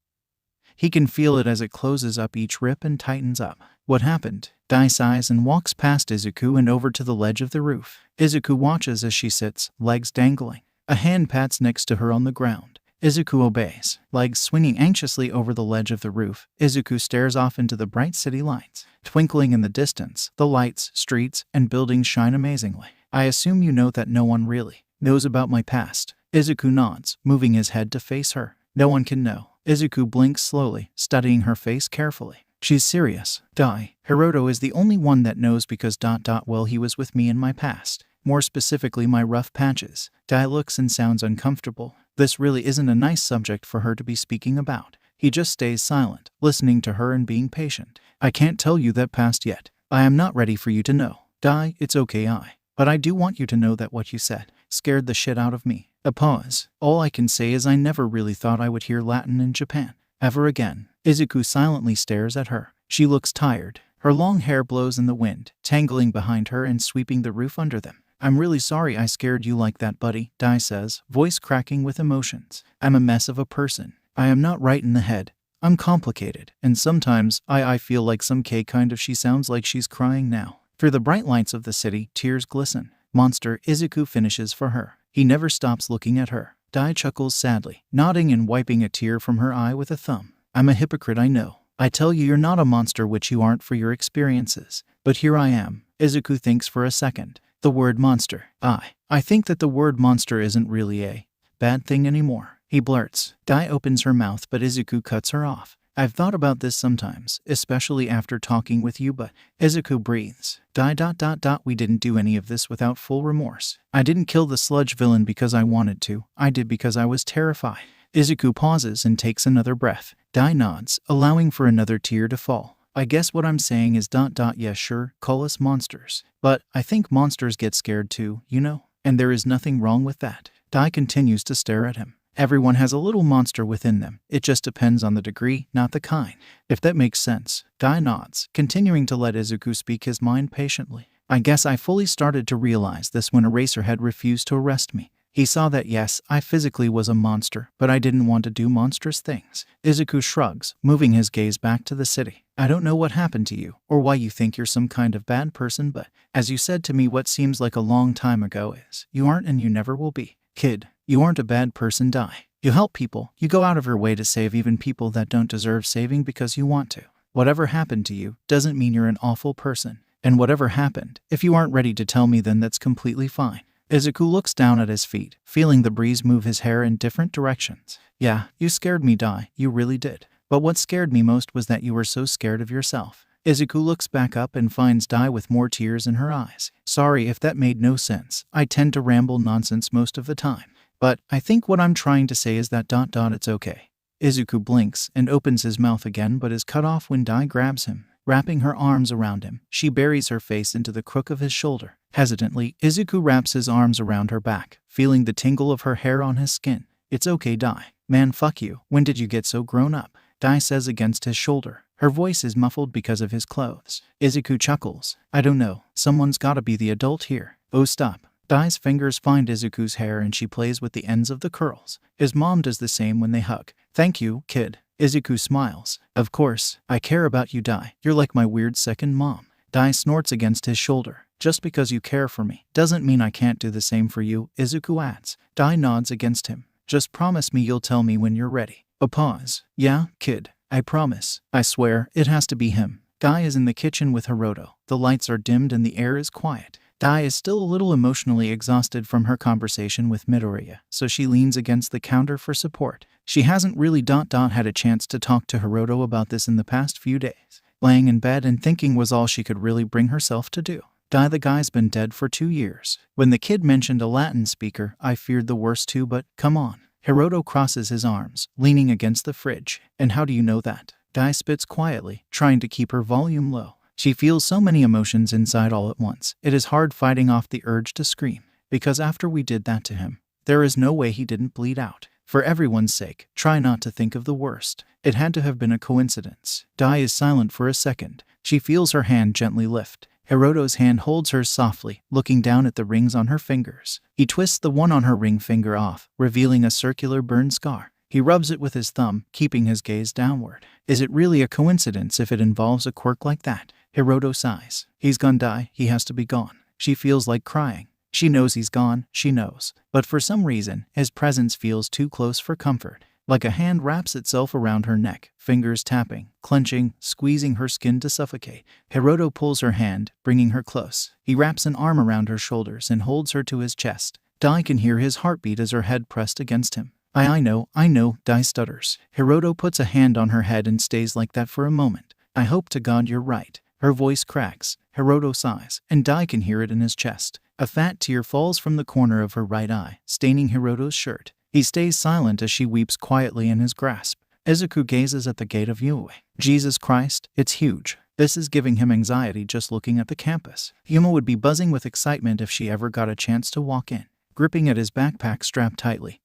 He can feel it as it closes up each rip and tightens up. What happened? Dai sighs and walks past Izuku and over to the ledge of the roof. Izuku watches as she sits, legs dangling. A hand pats next to her on the ground. Izuku obeys, legs swinging anxiously over the ledge of the roof. Izuku stares off into the bright city lights. Twinkling in the distance, the lights, streets, and buildings shine amazingly. I assume you know that no one really knows about my past. Izuku nods, moving his head to face her. No one can know. Izuku blinks slowly, studying her face carefully. She's serious. Hiroto is the only one that knows because well, he was with me in my past. More specifically, my rough patches. Looks and sounds uncomfortable. This really isn't a nice subject for her to be speaking about. He just stays silent, listening to her and being patient. I can't tell you that past yet. I am not ready for you to know. It's okay, but I do want you to know that what you said scared the shit out of me. A pause. All I can say is I never really thought I would hear Latin in Japan. Ever again. Izuku silently stares at her. She looks tired. Her long hair blows in the wind, tangling behind her and sweeping the roof under them. I'm really sorry I scared you like that, buddy, Dai says, voice cracking with emotions. I'm a mess of a person. I am not right in the head. I'm complicated, and sometimes I feel like some K kind of. She sounds like she's crying now. Through the bright lights of the city, tears glisten. Monster, Izuku finishes for her. He never stops looking at her. Dai chuckles sadly, nodding and wiping a tear from her eye with a thumb. I'm a hypocrite, I know. I tell you you're not a monster, which you aren't for your experiences. But here I am. Izuku thinks for a second. The word monster. I think that the word monster isn't really a bad thing anymore. He blurts. Dai opens her mouth, but Izuku cuts her off. I've thought about this sometimes, especially after talking with you, but Izuku breathes. We didn't do any of this without full remorse. I didn't kill the sludge villain because I wanted to. I did because I was terrified. Izuku pauses and takes another breath. Dai nods, allowing for another tear to fall. I guess what I'm saying is yeah, sure, call us monsters. But I think monsters get scared too, you know? And there is nothing wrong with that. Dai continues to stare at him. Everyone has a little monster within them. It just depends on the degree, not the kind. If that makes sense. Dai nods, continuing to let Izuku speak his mind patiently. I guess I fully started to realize this when Eraserhead refused to arrest me. He saw that yes, I physically was a monster, but I didn't want to do monstrous things. Izuku shrugs, moving his gaze back to the city. I don't know what happened to you, or why you think you're some kind of bad person, but as you said to me what seems like a long time ago is, you aren't and you never will be. Kid, you aren't a bad person, Dai. You help people. You go out of your way to save even people that don't deserve saving because you want to. Whatever happened to you doesn't mean you're an awful person. And whatever happened, if you aren't ready to tell me, then that's completely fine. Izuku looks down at his feet, feeling the breeze move his hair in different directions. Yeah, you scared me, Dai. You really did. But what scared me most was that you were so scared of yourself. Izuku looks back up and finds Dai with more tears in her eyes. Sorry if that made no sense. I tend to ramble nonsense most of the time. But I think what I'm trying to say is that it's okay. Izuku blinks and opens his mouth again, but is cut off when Dai grabs him. Wrapping her arms around him, she buries her face into the crook of his shoulder. Hesitantly, Izuku wraps his arms around her back, feeling the tingle of her hair on his skin. It's okay, Dai. Man, fuck you. When did you get so grown up? Dai says against his shoulder. Her voice is muffled because of his clothes. Izuku chuckles. I don't know. Someone's gotta be the adult here. Oh, stop. Dai's fingers find Izuku's hair and she plays with the ends of the curls. His mom does the same when they hug. Thank you, kid. Izuku smiles. Of course, I care about you, Dai. You're like my weird second mom. Dai snorts against his shoulder. Just because you care for me doesn't mean I can't do the same for you, Izuku adds. Dai nods against him. Just promise me you'll tell me when you're ready. A pause. Yeah, kid. I promise. I swear, it has to be him. Dai is in the kitchen with Hiroto. The lights are dimmed and the air is quiet. Dai is still a little emotionally exhausted from her conversation with Midoriya, so she leans against the counter for support. She hasn't really had a chance to talk to Hiroto about this in the past few days. Laying in bed and thinking was all she could really bring herself to do. Dai, the guy's been dead for 2 years. When the kid mentioned a Latin speaker, I feared the worst too, but come on. Hiroto crosses his arms, leaning against the fridge. And how do you know that? Dai spits quietly, trying to keep her volume low. She feels so many emotions inside all at once. It is hard fighting off the urge to scream. Because after we did that to him, there is no way he didn't bleed out. For everyone's sake, try not to think of the worst. It had to have been a coincidence. Dai is silent for a second. She feels her hand gently lift. Hiroto's hand holds hers softly, looking down at the rings on her fingers. He twists the one on her ring finger off, revealing a circular burn scar. He rubs it with his thumb, keeping his gaze downward. Is it really a coincidence if it involves a quirk like that? Hiroto sighs. He's gone, Dai. He has to be gone. She feels like crying. She knows he's gone, she knows. But for some reason, his presence feels too close for comfort. Like a hand wraps itself around her neck, fingers tapping, clenching, squeezing her skin to suffocate. Hiroto pulls her hand, bringing her close. He wraps an arm around her shoulders and holds her to his chest. Dai can hear his heartbeat as her head pressed against him. I know, Dai stutters. Hiroto puts a hand on her head and stays like that for a moment. I hope to God you're right. Her voice cracks. Hiroto sighs, and Dai can hear it in his chest. A fat tear falls from the corner of her right eye, staining Hiroto's shirt. He stays silent as she weeps quietly in his grasp. Izuku gazes at the gate of Yue. Jesus Christ, it's huge. This is giving him anxiety just looking at the campus. Yuma would be buzzing with excitement if she ever got a chance to walk in. Gripping at his backpack strapped tightly,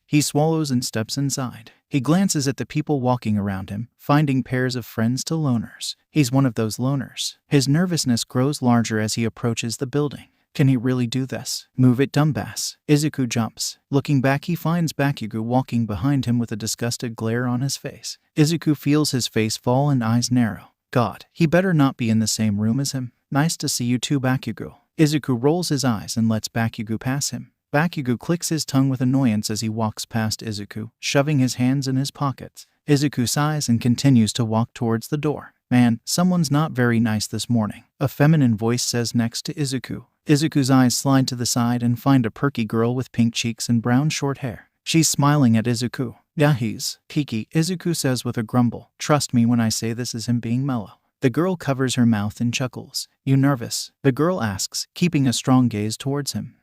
he swallows and steps inside. He glances at the people walking around him, finding pairs of friends to loners. He's one of those loners. His nervousness grows larger as he approaches the building. Can he really do this? Move it, dumbass. Izuku jumps. Looking back, he finds Bakugo walking behind him with a disgusted glare on his face. Izuku feels his face fall and eyes narrow. God, he better not be in the same room as him. Nice to see you too, Bakugo. Izuku rolls his eyes and lets Bakugo pass him. Bakugo clicks his tongue with annoyance as he walks past Izuku, shoving his hands in his pockets. Izuku sighs and continues to walk towards the door. Man, someone's not very nice this morning, a feminine voice says next to Izuku. Izuku's eyes slide to the side and find a perky girl with pink cheeks and brown short hair. She's smiling at Izuku. Yeah, he's Kiki, Izuku says with a grumble. Trust me when I say this is him being mellow. The girl covers her mouth and chuckles. You nervous? The girl asks, keeping a strong gaze towards him.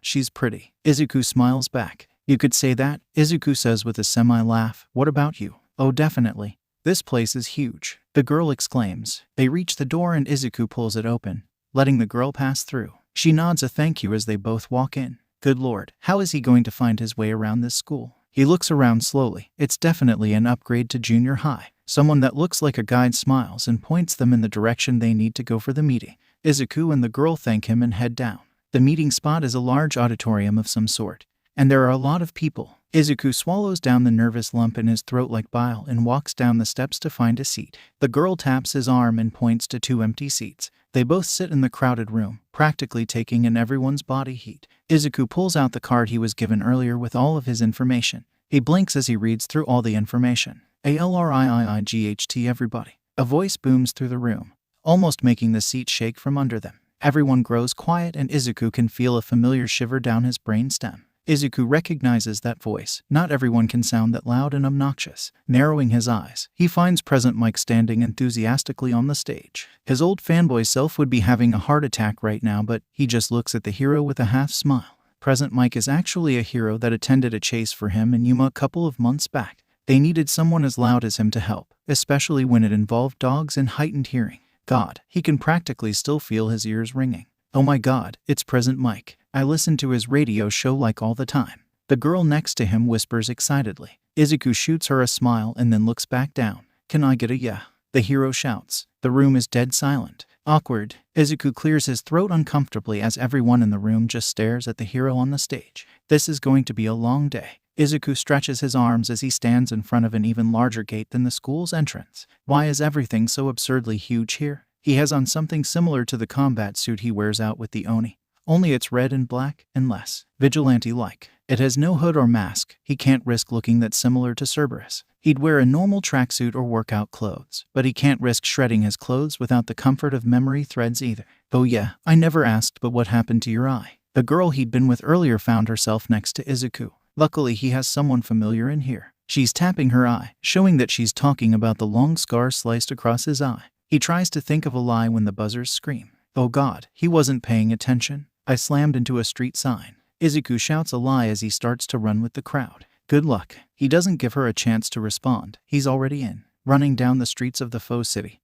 She's pretty. Izuku smiles back. You could say that, Izuku says with a semi-laugh. What about you? Oh, definitely. This place is huge, the girl exclaims. They reach the door and Izuku pulls it open, letting the girl pass through. She nods a thank you as they both walk in. Good lord, how is he going to find his way around this school? He looks around slowly. It's definitely an upgrade to junior high. Someone that looks like a guide smiles and points them in the direction they need to go for the meeting. Izuku and the girl thank him and head down. The meeting spot is a large auditorium of some sort, and there are a lot of people. Izuku swallows down the nervous lump in his throat like bile and walks down the steps to find a seat. The girl taps his arm and points to 2 empty seats. They both sit in the crowded room, practically taking in everyone's body heat. Izuku pulls out the card he was given earlier with all of his information. He blinks as he reads through all the information. ALRIIIGHT everybody. A voice booms through the room, almost making the seat shake from under them. Everyone grows quiet and Izuku can feel a familiar shiver down his brainstem. Izuku recognizes that voice. Not everyone can sound that loud and obnoxious. Narrowing his eyes, he finds Present Mike standing enthusiastically on the stage. His old fanboy self would be having a heart attack right now, but he just looks at the hero with a half smile. Present Mike is actually a hero that attended a chase for him and Yuma a couple of months back. They needed someone as loud as him to help, especially when it involved dogs and heightened hearing. God, he can practically still feel his ears ringing. Oh my god, it's Present Mike. I listen to his radio show like all the time. The girl next to him whispers excitedly. Izuku shoots her a smile and then looks back down. Can I get a yeah? The hero shouts. The room is dead silent. Awkward. Izuku clears his throat uncomfortably as everyone in the room just stares at the hero on the stage. This is going to be a long day. Izuku stretches his arms as he stands in front of an even larger gate than the school's entrance. Why is everything so absurdly huge here? He has on something similar to the combat suit he wears out with the Oni. Only it's red and black and less vigilante-like. It has no hood or mask. He can't risk looking that similar to Cerberus. He'd wear a normal tracksuit or workout clothes, but he can't risk shredding his clothes without the comfort of memory threads either. Oh yeah, I never asked, but what happened to your eye? The girl he'd been with earlier found herself next to Izuku. Luckily, he has someone familiar in here. She's tapping her eye, showing that she's talking about the long scar sliced across his eye. He tries to think of a lie when the buzzers scream. Oh god, he wasn't paying attention. I slammed into a street sign. Izuku shouts a lie as he starts to run with the crowd. Good luck. He doesn't give her a chance to respond. He's already in, running down the streets of the faux city.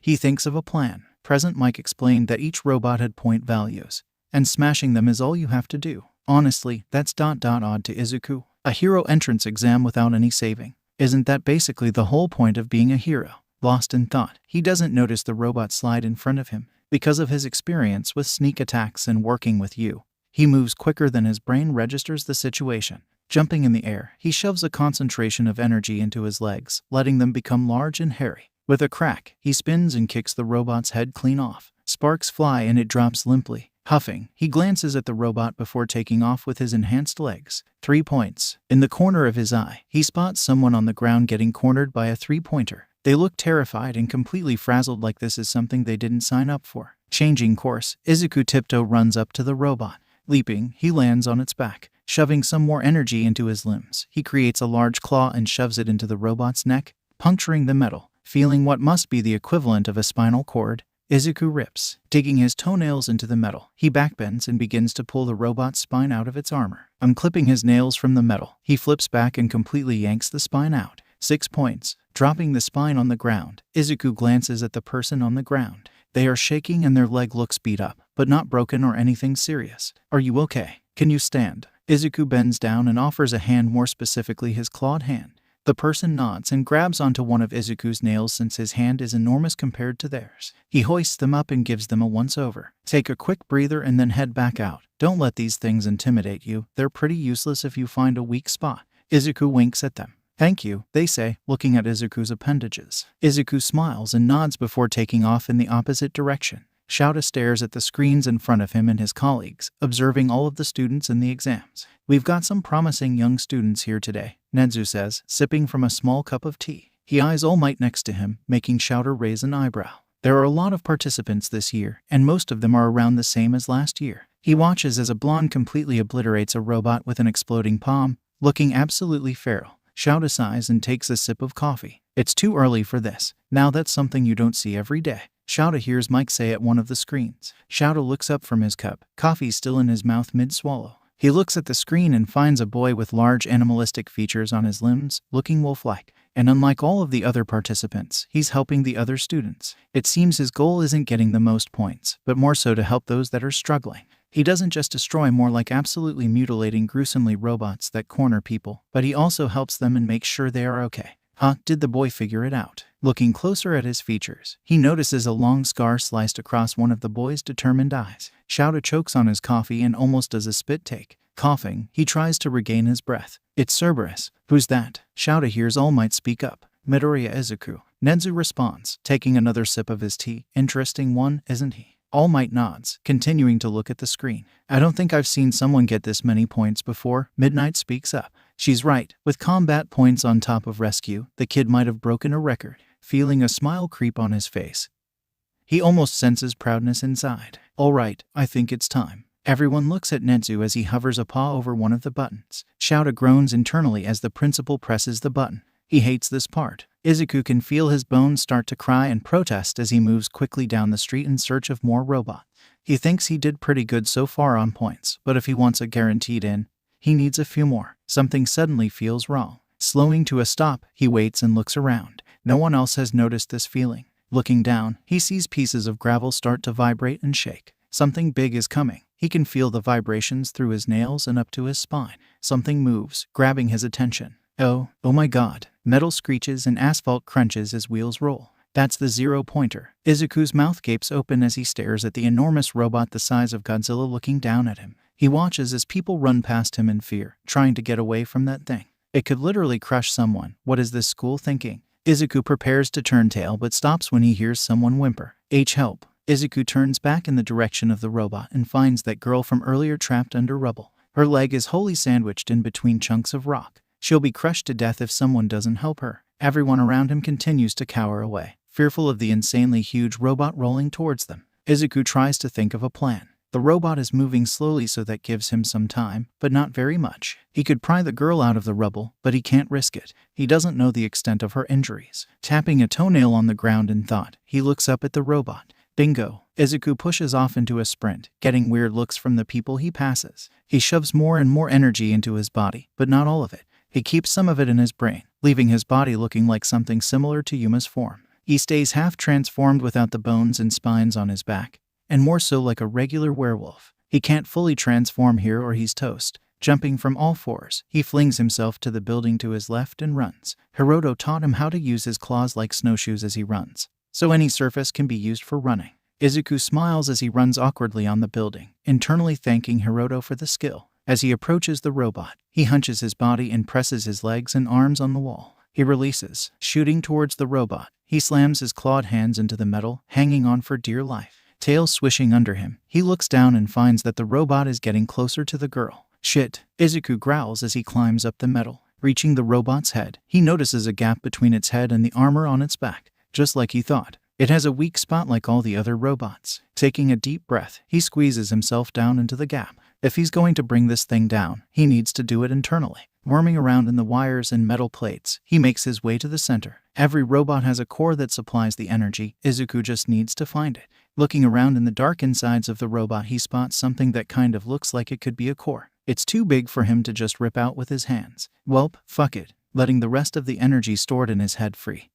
He thinks of a plan. Present Mike explained that each robot had point values, and smashing them is all you have to do. Honestly, that's odd to Izuku. A hero entrance exam without any saving. Isn't that basically the whole point of being a hero? Lost in thought, he doesn't notice the robot slide in front of him. Because of his experience with sneak attacks and working with you, he moves quicker than his brain registers the situation. Jumping in the air, he shoves a concentration of energy into his legs, letting them become large and hairy. With a crack, he spins and kicks the robot's head clean off. Sparks fly and it drops limply, Huffing, he glances at the robot before taking off with his enhanced legs. 3 points. In the corner of his eye, he spots someone on the ground getting cornered by a 3-pointer. They look terrified and completely frazzled, like this is something they didn't sign up for. Changing course, Izuku tiptoe runs up to the robot. Leaping, he lands on its back. Shoving some more energy into his limbs, he creates a large claw and shoves it into the robot's neck, puncturing the metal. Feeling what must be the equivalent of a spinal cord, Izuku rips. Digging his toenails into the metal, he backbends and begins to pull the robot's spine out of its armor. Unclipping his nails from the metal, he flips back and completely yanks the spine out. 6 points. Dropping the spine on the ground, Izuku glances at the person on the ground. They are shaking and their leg looks beat up, but not broken or anything serious. Are you okay? Can you stand? Izuku bends down and offers a hand, more specifically his clawed hand. The person nods and grabs onto one of Izuku's nails since his hand is enormous compared to theirs. He hoists them up and gives them a once-over. Take a quick breather and then head back out. Don't let these things intimidate you. They're pretty useless if you find a weak spot. Izuku winks at them. Thank you, they say, looking at Izuku's appendages. Izuku smiles and nods before taking off in the opposite direction. Shouta stares at the screens in front of him and his colleagues, observing all of the students in the exams. We've got some promising young students here today, Nedzu says, sipping from a small cup of tea. He eyes All Might next to him, making Shouta raise an eyebrow. There are a lot of participants this year, and most of them are around the same as last year. He watches as a blonde completely obliterates a robot with an exploding palm, looking absolutely feral. Shouta sighs and takes a sip of coffee. It's too early for this. Now that's something you don't see every day. Shouta hears Mike say at one of the screens. Shouta looks up from his cup, coffee still in his mouth mid-swallow. He looks at the screen and finds a boy with large animalistic features on his limbs, looking wolf-like. And unlike all of the other participants, he's helping the other students. It seems his goal isn't getting the most points, but more so to help those that are struggling. He doesn't just destroy more like absolutely mutilating gruesomely robots that corner people, but he also helps them and makes sure they are okay. Huh, did the boy figure it out? Looking closer at his features, he notices a long scar sliced across one of the boy's determined eyes. Shouta chokes on his coffee and almost does a spit take. Coughing, he tries to regain his breath. It's Cerberus. Who's that? Shouta hears All Might speak up. Midoriya Izuku. Nedzu responds, taking another sip of his tea. Interesting one, isn't he? All Might nods, continuing to look at the screen. I don't think I've seen someone get this many points before. Midnight speaks up. She's right. With combat points on top of rescue, the kid might have broken a record. Feeling a smile creep on his face, he almost senses proudness inside. All right, I think it's time. Everyone looks at Nedzu as he hovers a paw over one of the buttons. Shouta groans internally as the principal presses the button. He hates this part. Izuku can feel his bones start to cry and protest as he moves quickly down the street in search of more robots. He thinks he did pretty good so far on points, but if he wants a guaranteed in, he needs a few more. Something suddenly feels wrong. Slowing to a stop, he waits and looks around. No one else has noticed this feeling. Looking down, he sees pieces of gravel start to vibrate and shake. Something big is coming. He can feel the vibrations through his nails and up to his spine. Something moves, grabbing his attention. Oh my god. Metal screeches and asphalt crunches as wheels roll. That's the 0-pointer. Izuku's mouth gapes open as he stares at the enormous robot the size of Godzilla looking down at him. He watches as people run past him in fear, trying to get away from that thing. It could literally crush someone. What is this school thinking? Izuku prepares to turn tail but stops when he hears someone whimper. Help. Izuku turns back in the direction of the robot and finds that girl from earlier trapped under rubble. Her leg is wholly sandwiched in between chunks of rock. She'll be crushed to death if someone doesn't help her. Everyone around him continues to cower away, fearful of the insanely huge robot rolling towards them. Izuku tries to think of a plan. The robot is moving slowly, so that gives him some time, but not very much. He could pry the girl out of the rubble, but he can't risk it. He doesn't know the extent of her injuries. Tapping a toenail on the ground in thought, he looks up at the robot. Bingo. Izuku pushes off into a sprint, getting weird looks from the people he passes. He shoves more and more energy into his body, but not all of it. He keeps some of it in his brain, leaving his body looking like something similar to Yuma's form. He stays half transformed without the bones and spines on his back, and more so like a regular werewolf. He can't fully transform here or he's toast. Jumping from all fours, he flings himself to the building to his left and runs. Hiroto taught him how to use his claws like snowshoes as he runs, so any surface can be used for running. Izuku smiles as he runs awkwardly on the building, internally thanking Hiroto for the skill. As he approaches the robot, he hunches his body and presses his legs and arms on the wall. He releases, shooting towards the robot. He slams his clawed hands into the metal, hanging on for dear life. tail swishing under him. He looks down and finds that the robot is getting closer to the girl. Shit, Izuku growls as he climbs up the metal. Reaching the robot's head, he notices a gap between its head and the armor on its back, just like he thought. It has a weak spot like all the other robots. Taking a deep breath, he squeezes himself down into the gap. If he's going to bring this thing down, he needs to do it internally. Worming around in the wires and metal plates, he makes his way to the center. Every robot has a core that supplies the energy. Izuku just needs to find it. Looking around in the dark insides of the robot, he spots something that kind of looks like it could be a core. It's too big for him to just rip out with his hands. Welp, fuck it, letting the rest of the energy stored in his head free.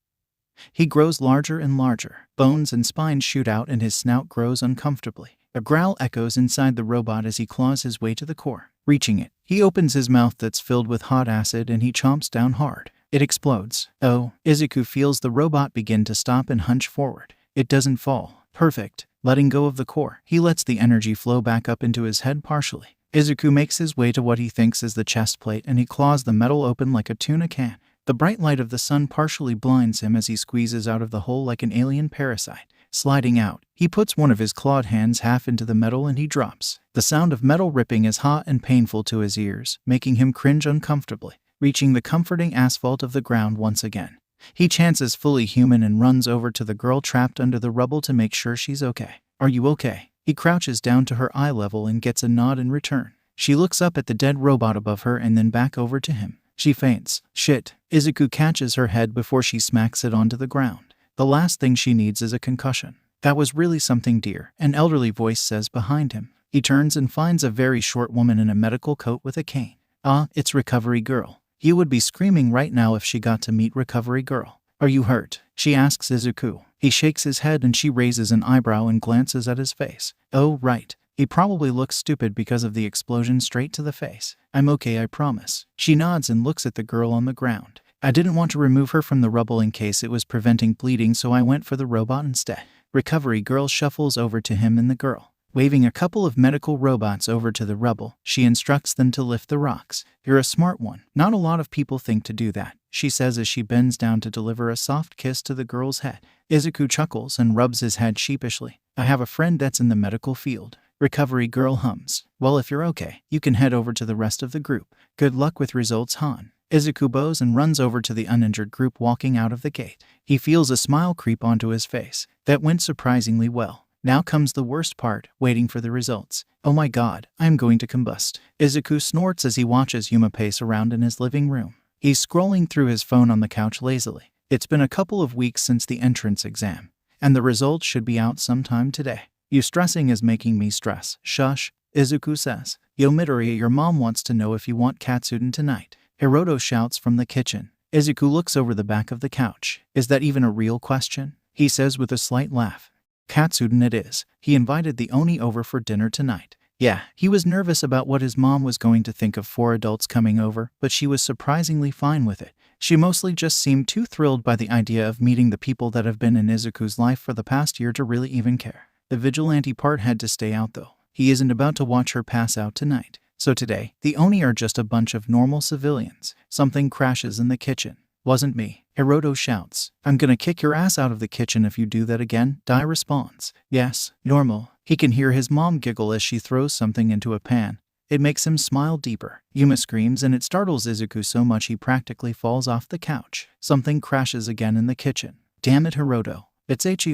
He grows larger and larger. Bones and spines shoot out and his snout grows uncomfortably. A growl echoes inside the robot as he claws his way to the core. Reaching it, he opens his mouth that's filled with hot acid and he chomps down hard. It explodes. Oh, Izuku feels the robot begin to stop and hunch forward. It doesn't fall. Perfect. Letting go of the core, he lets the energy flow back up into his head partially. Izuku makes his way to what he thinks is the chest plate and he claws the metal open like a tuna can. The bright light of the sun partially blinds him as he squeezes out of the hole like an alien parasite. Sliding out, he puts one of his clawed hands half into the metal and he drops. The sound of metal ripping is hot and painful to his ears, making him cringe uncomfortably. Reaching the comforting asphalt of the ground once again, he chances fully human and runs over to the girl trapped under the rubble to make sure she's okay. Are you okay? He crouches down to her eye level and gets a nod in return. She looks up at the dead robot above her and then back over to him. She faints. Shit. Izuku catches her head before she smacks it onto the ground. The last thing she needs is a concussion. That was really something, dear, an elderly voice says behind him. He turns and finds a very short woman in a medical coat with a cane. Ah, it's Recovery Girl. You would be screaming right now if she got to meet Recovery Girl. Are you hurt? She asks Izuku. He shakes his head and she raises an eyebrow and glances at his face. Oh, right. He probably looks stupid because of the explosion straight to the face. I'm okay, I promise. She nods and looks at the girl on the ground. I didn't want to remove her from the rubble in case it was preventing bleeding, so I went for the robot instead. Recovery Girl shuffles over to him and the girl. Waving a couple of medical robots over to the rubble, she instructs them to lift the rocks. You're a smart one. Not a lot of people think to do that, she says as she bends down to deliver a soft kiss to the girl's head. Izuku chuckles and rubs his head sheepishly. I have a friend that's in the medical field. Recovery Girl hums. Well, if you're okay, you can head over to the rest of the group. Good luck with results, Han. Izuku bows and runs over to the uninjured group walking out of the gate. He feels a smile creep onto his face. That went surprisingly well. Now comes the worst part, waiting for the results. Oh my god, I'm going to combust. Izuku snorts as he watches Yuma pace around in his living room. He's scrolling through his phone on the couch lazily. It's been a couple of weeks since the entrance exam, and the results should be out sometime today. You stressing is making me stress. Shush, Izuku says. Yo Midoriya, your mom wants to know if you want katsudon tonight. Hiroto shouts from the kitchen. Izuku looks over the back of the couch. Is that even a real question? He says with a slight laugh. Katsudon it is. He invited the Oni over for dinner tonight. Yeah, he was nervous about what his mom was going to think of 4 adults coming over, but she was surprisingly fine with it. She mostly just seemed too thrilled by the idea of meeting the people that have been in Izuku's life for the past year to really even care. The vigilante part had to stay out though. He isn't about to watch her pass out tonight. So today, the Oni are just a bunch of normal civilians. Something crashes in the kitchen. Wasn't me. Hiroto shouts. I'm gonna kick your ass out of the kitchen if you do that again, Dai responds. Yes, normal. He can hear his mom giggle as she throws something into a pan. It makes him smile deeper. Yuma screams and it startles Izuku so much he practically falls off the couch. Something crashes again in the kitchen. Damn it, Hiroto. It's Hereit's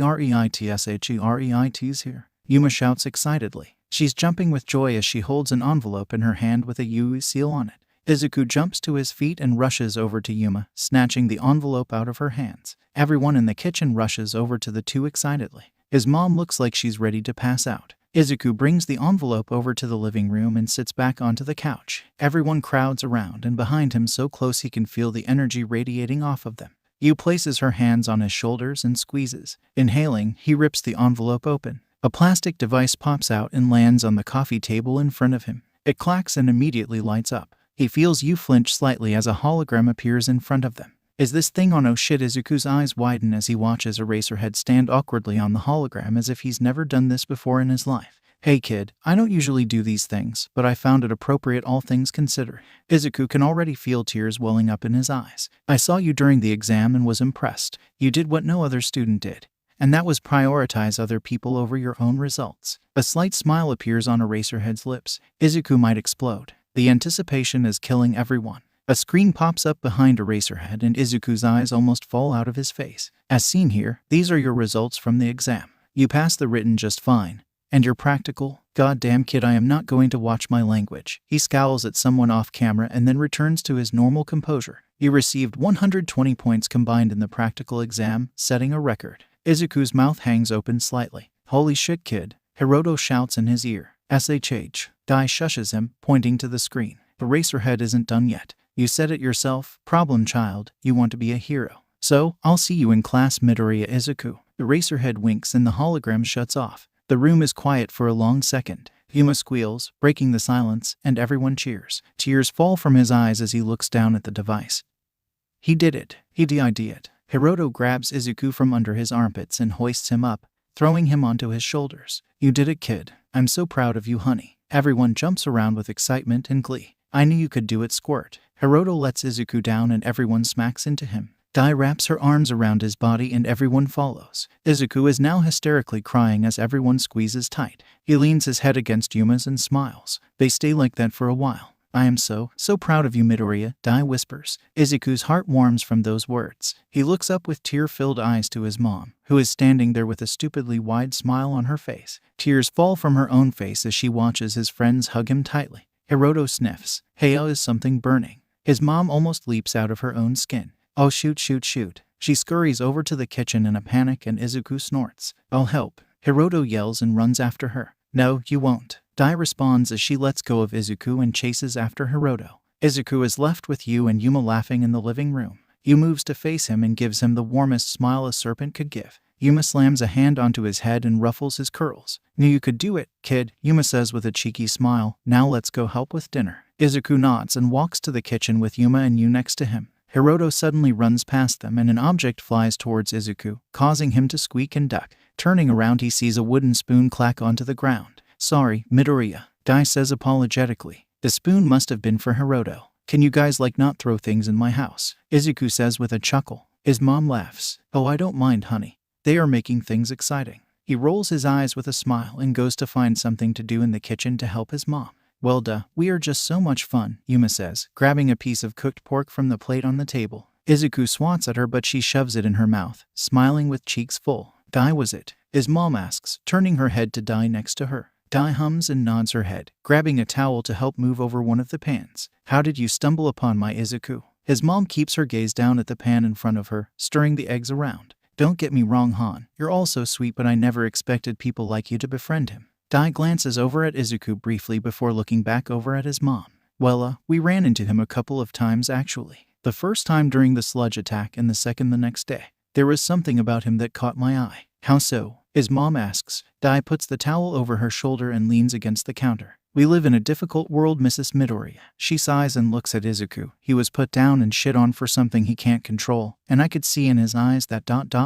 here. Yuma shouts excitedly. She's jumping with joy as she holds an envelope in her hand with a UE seal on it. Izuku jumps to his feet and rushes over to Yuma, snatching the envelope out of her hands. Everyone in the kitchen rushes over to the two excitedly. His mom looks like she's ready to pass out. Izuku brings the envelope over to the living room and sits back onto the couch. Everyone crowds around and behind him so close he can feel the energy radiating off of them. Yu places her hands on his shoulders and squeezes. Inhaling, he rips the envelope open. A plastic device pops out and lands on the coffee table in front of him. It clacks and immediately lights up. He feels Yu flinch slightly as a hologram appears in front of them. Is this thing on? Oh shit, Izuku's eyes widen as he watches Eraserhead stand awkwardly on the hologram as if he's never done this before in his life. Hey kid, I don't usually do these things, but I found it appropriate all things considered. Izuku can already feel tears welling up in his eyes. I saw you during the exam and was impressed. You did what no other student did. and that was prioritize other people over your own results. A slight smile appears on Eraserhead's lips. Izuku might explode. The anticipation is killing everyone. A screen pops up behind Eraserhead and Izuku's eyes almost fall out of his face. As seen here, these are your results from the exam. You passed the written just fine. And your practical? Goddamn kid, I am not going to watch my language. He scowls at someone off camera and then returns to his normal composure. You received 120 points combined in the practical exam, setting a record. Izuku's mouth hangs open slightly. Holy shit, kid. Hiroto shouts in his ear. SHH. Dai shushes him, pointing to the screen. Eraserhead isn't done yet. You said it yourself, problem child, you want to be a hero. So, I'll see you in class, Midoriya. Izuku. Eraserhead winks and the hologram shuts off. The room is quiet for a long second. Yuma squeals, breaking the silence, and everyone cheers. Tears fall from his eyes as he looks down at the device. He did it. He did it. Hiroto grabs Izuku from under his armpits and hoists him up, throwing him onto his shoulders. You did it, kid. I'm so proud of you, honey. Everyone jumps around with excitement and glee. I knew you could do it, squirt. Hiroto lets Izuku down and everyone smacks into him. Dai wraps her arms around his body and everyone follows. Izuku is now hysterically crying as everyone squeezes tight. He leans his head against Yuma's and smiles. They stay like that for a while. I am so proud of you, Midoriya, Dai whispers. Izuku's heart warms from those words. He looks up with tear-filled eyes to his mom, who is standing there with a stupidly wide smile on her face. Tears fall from her own face as she watches his friends hug him tightly. Hiroto sniffs. Hey, is something burning? His mom almost leaps out of her own skin. Oh shoot. She scurries over to the kitchen in a panic and Izuku snorts. I'll help. Hiroto yells and runs after her. No, you won't. Dai responds as she lets go of Izuku and chases after Hiroto. Izuku is left with Yu and Yuma laughing in the living room. Yu moves to face him and gives him the warmest smile a serpent could give. Yuma slams a hand onto his head and ruffles his curls. Knew you could do it, kid, Yuma says with a cheeky smile. Now let's go help with dinner. Izuku nods and walks to the kitchen with Yuma and Yu next to him. Hiroto suddenly runs past them and an object flies towards Izuku, causing him to squeak and duck. Turning around, he sees a wooden spoon clack onto the ground. Sorry, Midoriya, Dai says apologetically. The spoon must have been for Hiroto. Can you guys not throw things in my house? Izuku says with a chuckle. His mom laughs. Oh, I don't mind, honey. They are making things exciting. He rolls his eyes with a smile and goes to find something to do in the kitchen to help his mom. Well duh, we are just so much fun, Yuma says, grabbing a piece of cooked pork from the plate on the table. Izuku swats at her but she shoves it in her mouth, smiling with cheeks full. Dai, was it? His mom asks, turning her head to Dai next to her. Dai hums and nods her head, grabbing a towel to help move over one of the pans. How did you stumble upon my Izuku? His mom keeps her gaze down at the pan in front of her, stirring the eggs around. Don't get me wrong, Han, you're all so sweet, but I never expected people like you to befriend him. Dai glances over at Izuku briefly before looking back over at his mom. Well, we ran into him a couple of times actually. The first time during the sludge attack and the second the next day. There was something about him that caught my eye. How so? His mom asks. Dai puts the towel over her shoulder and leans against the counter. We live in a difficult world, Mrs. Midoriya. She sighs and looks at Izuku. He was put down and shit on for something he can't control, and I could see in his eyes that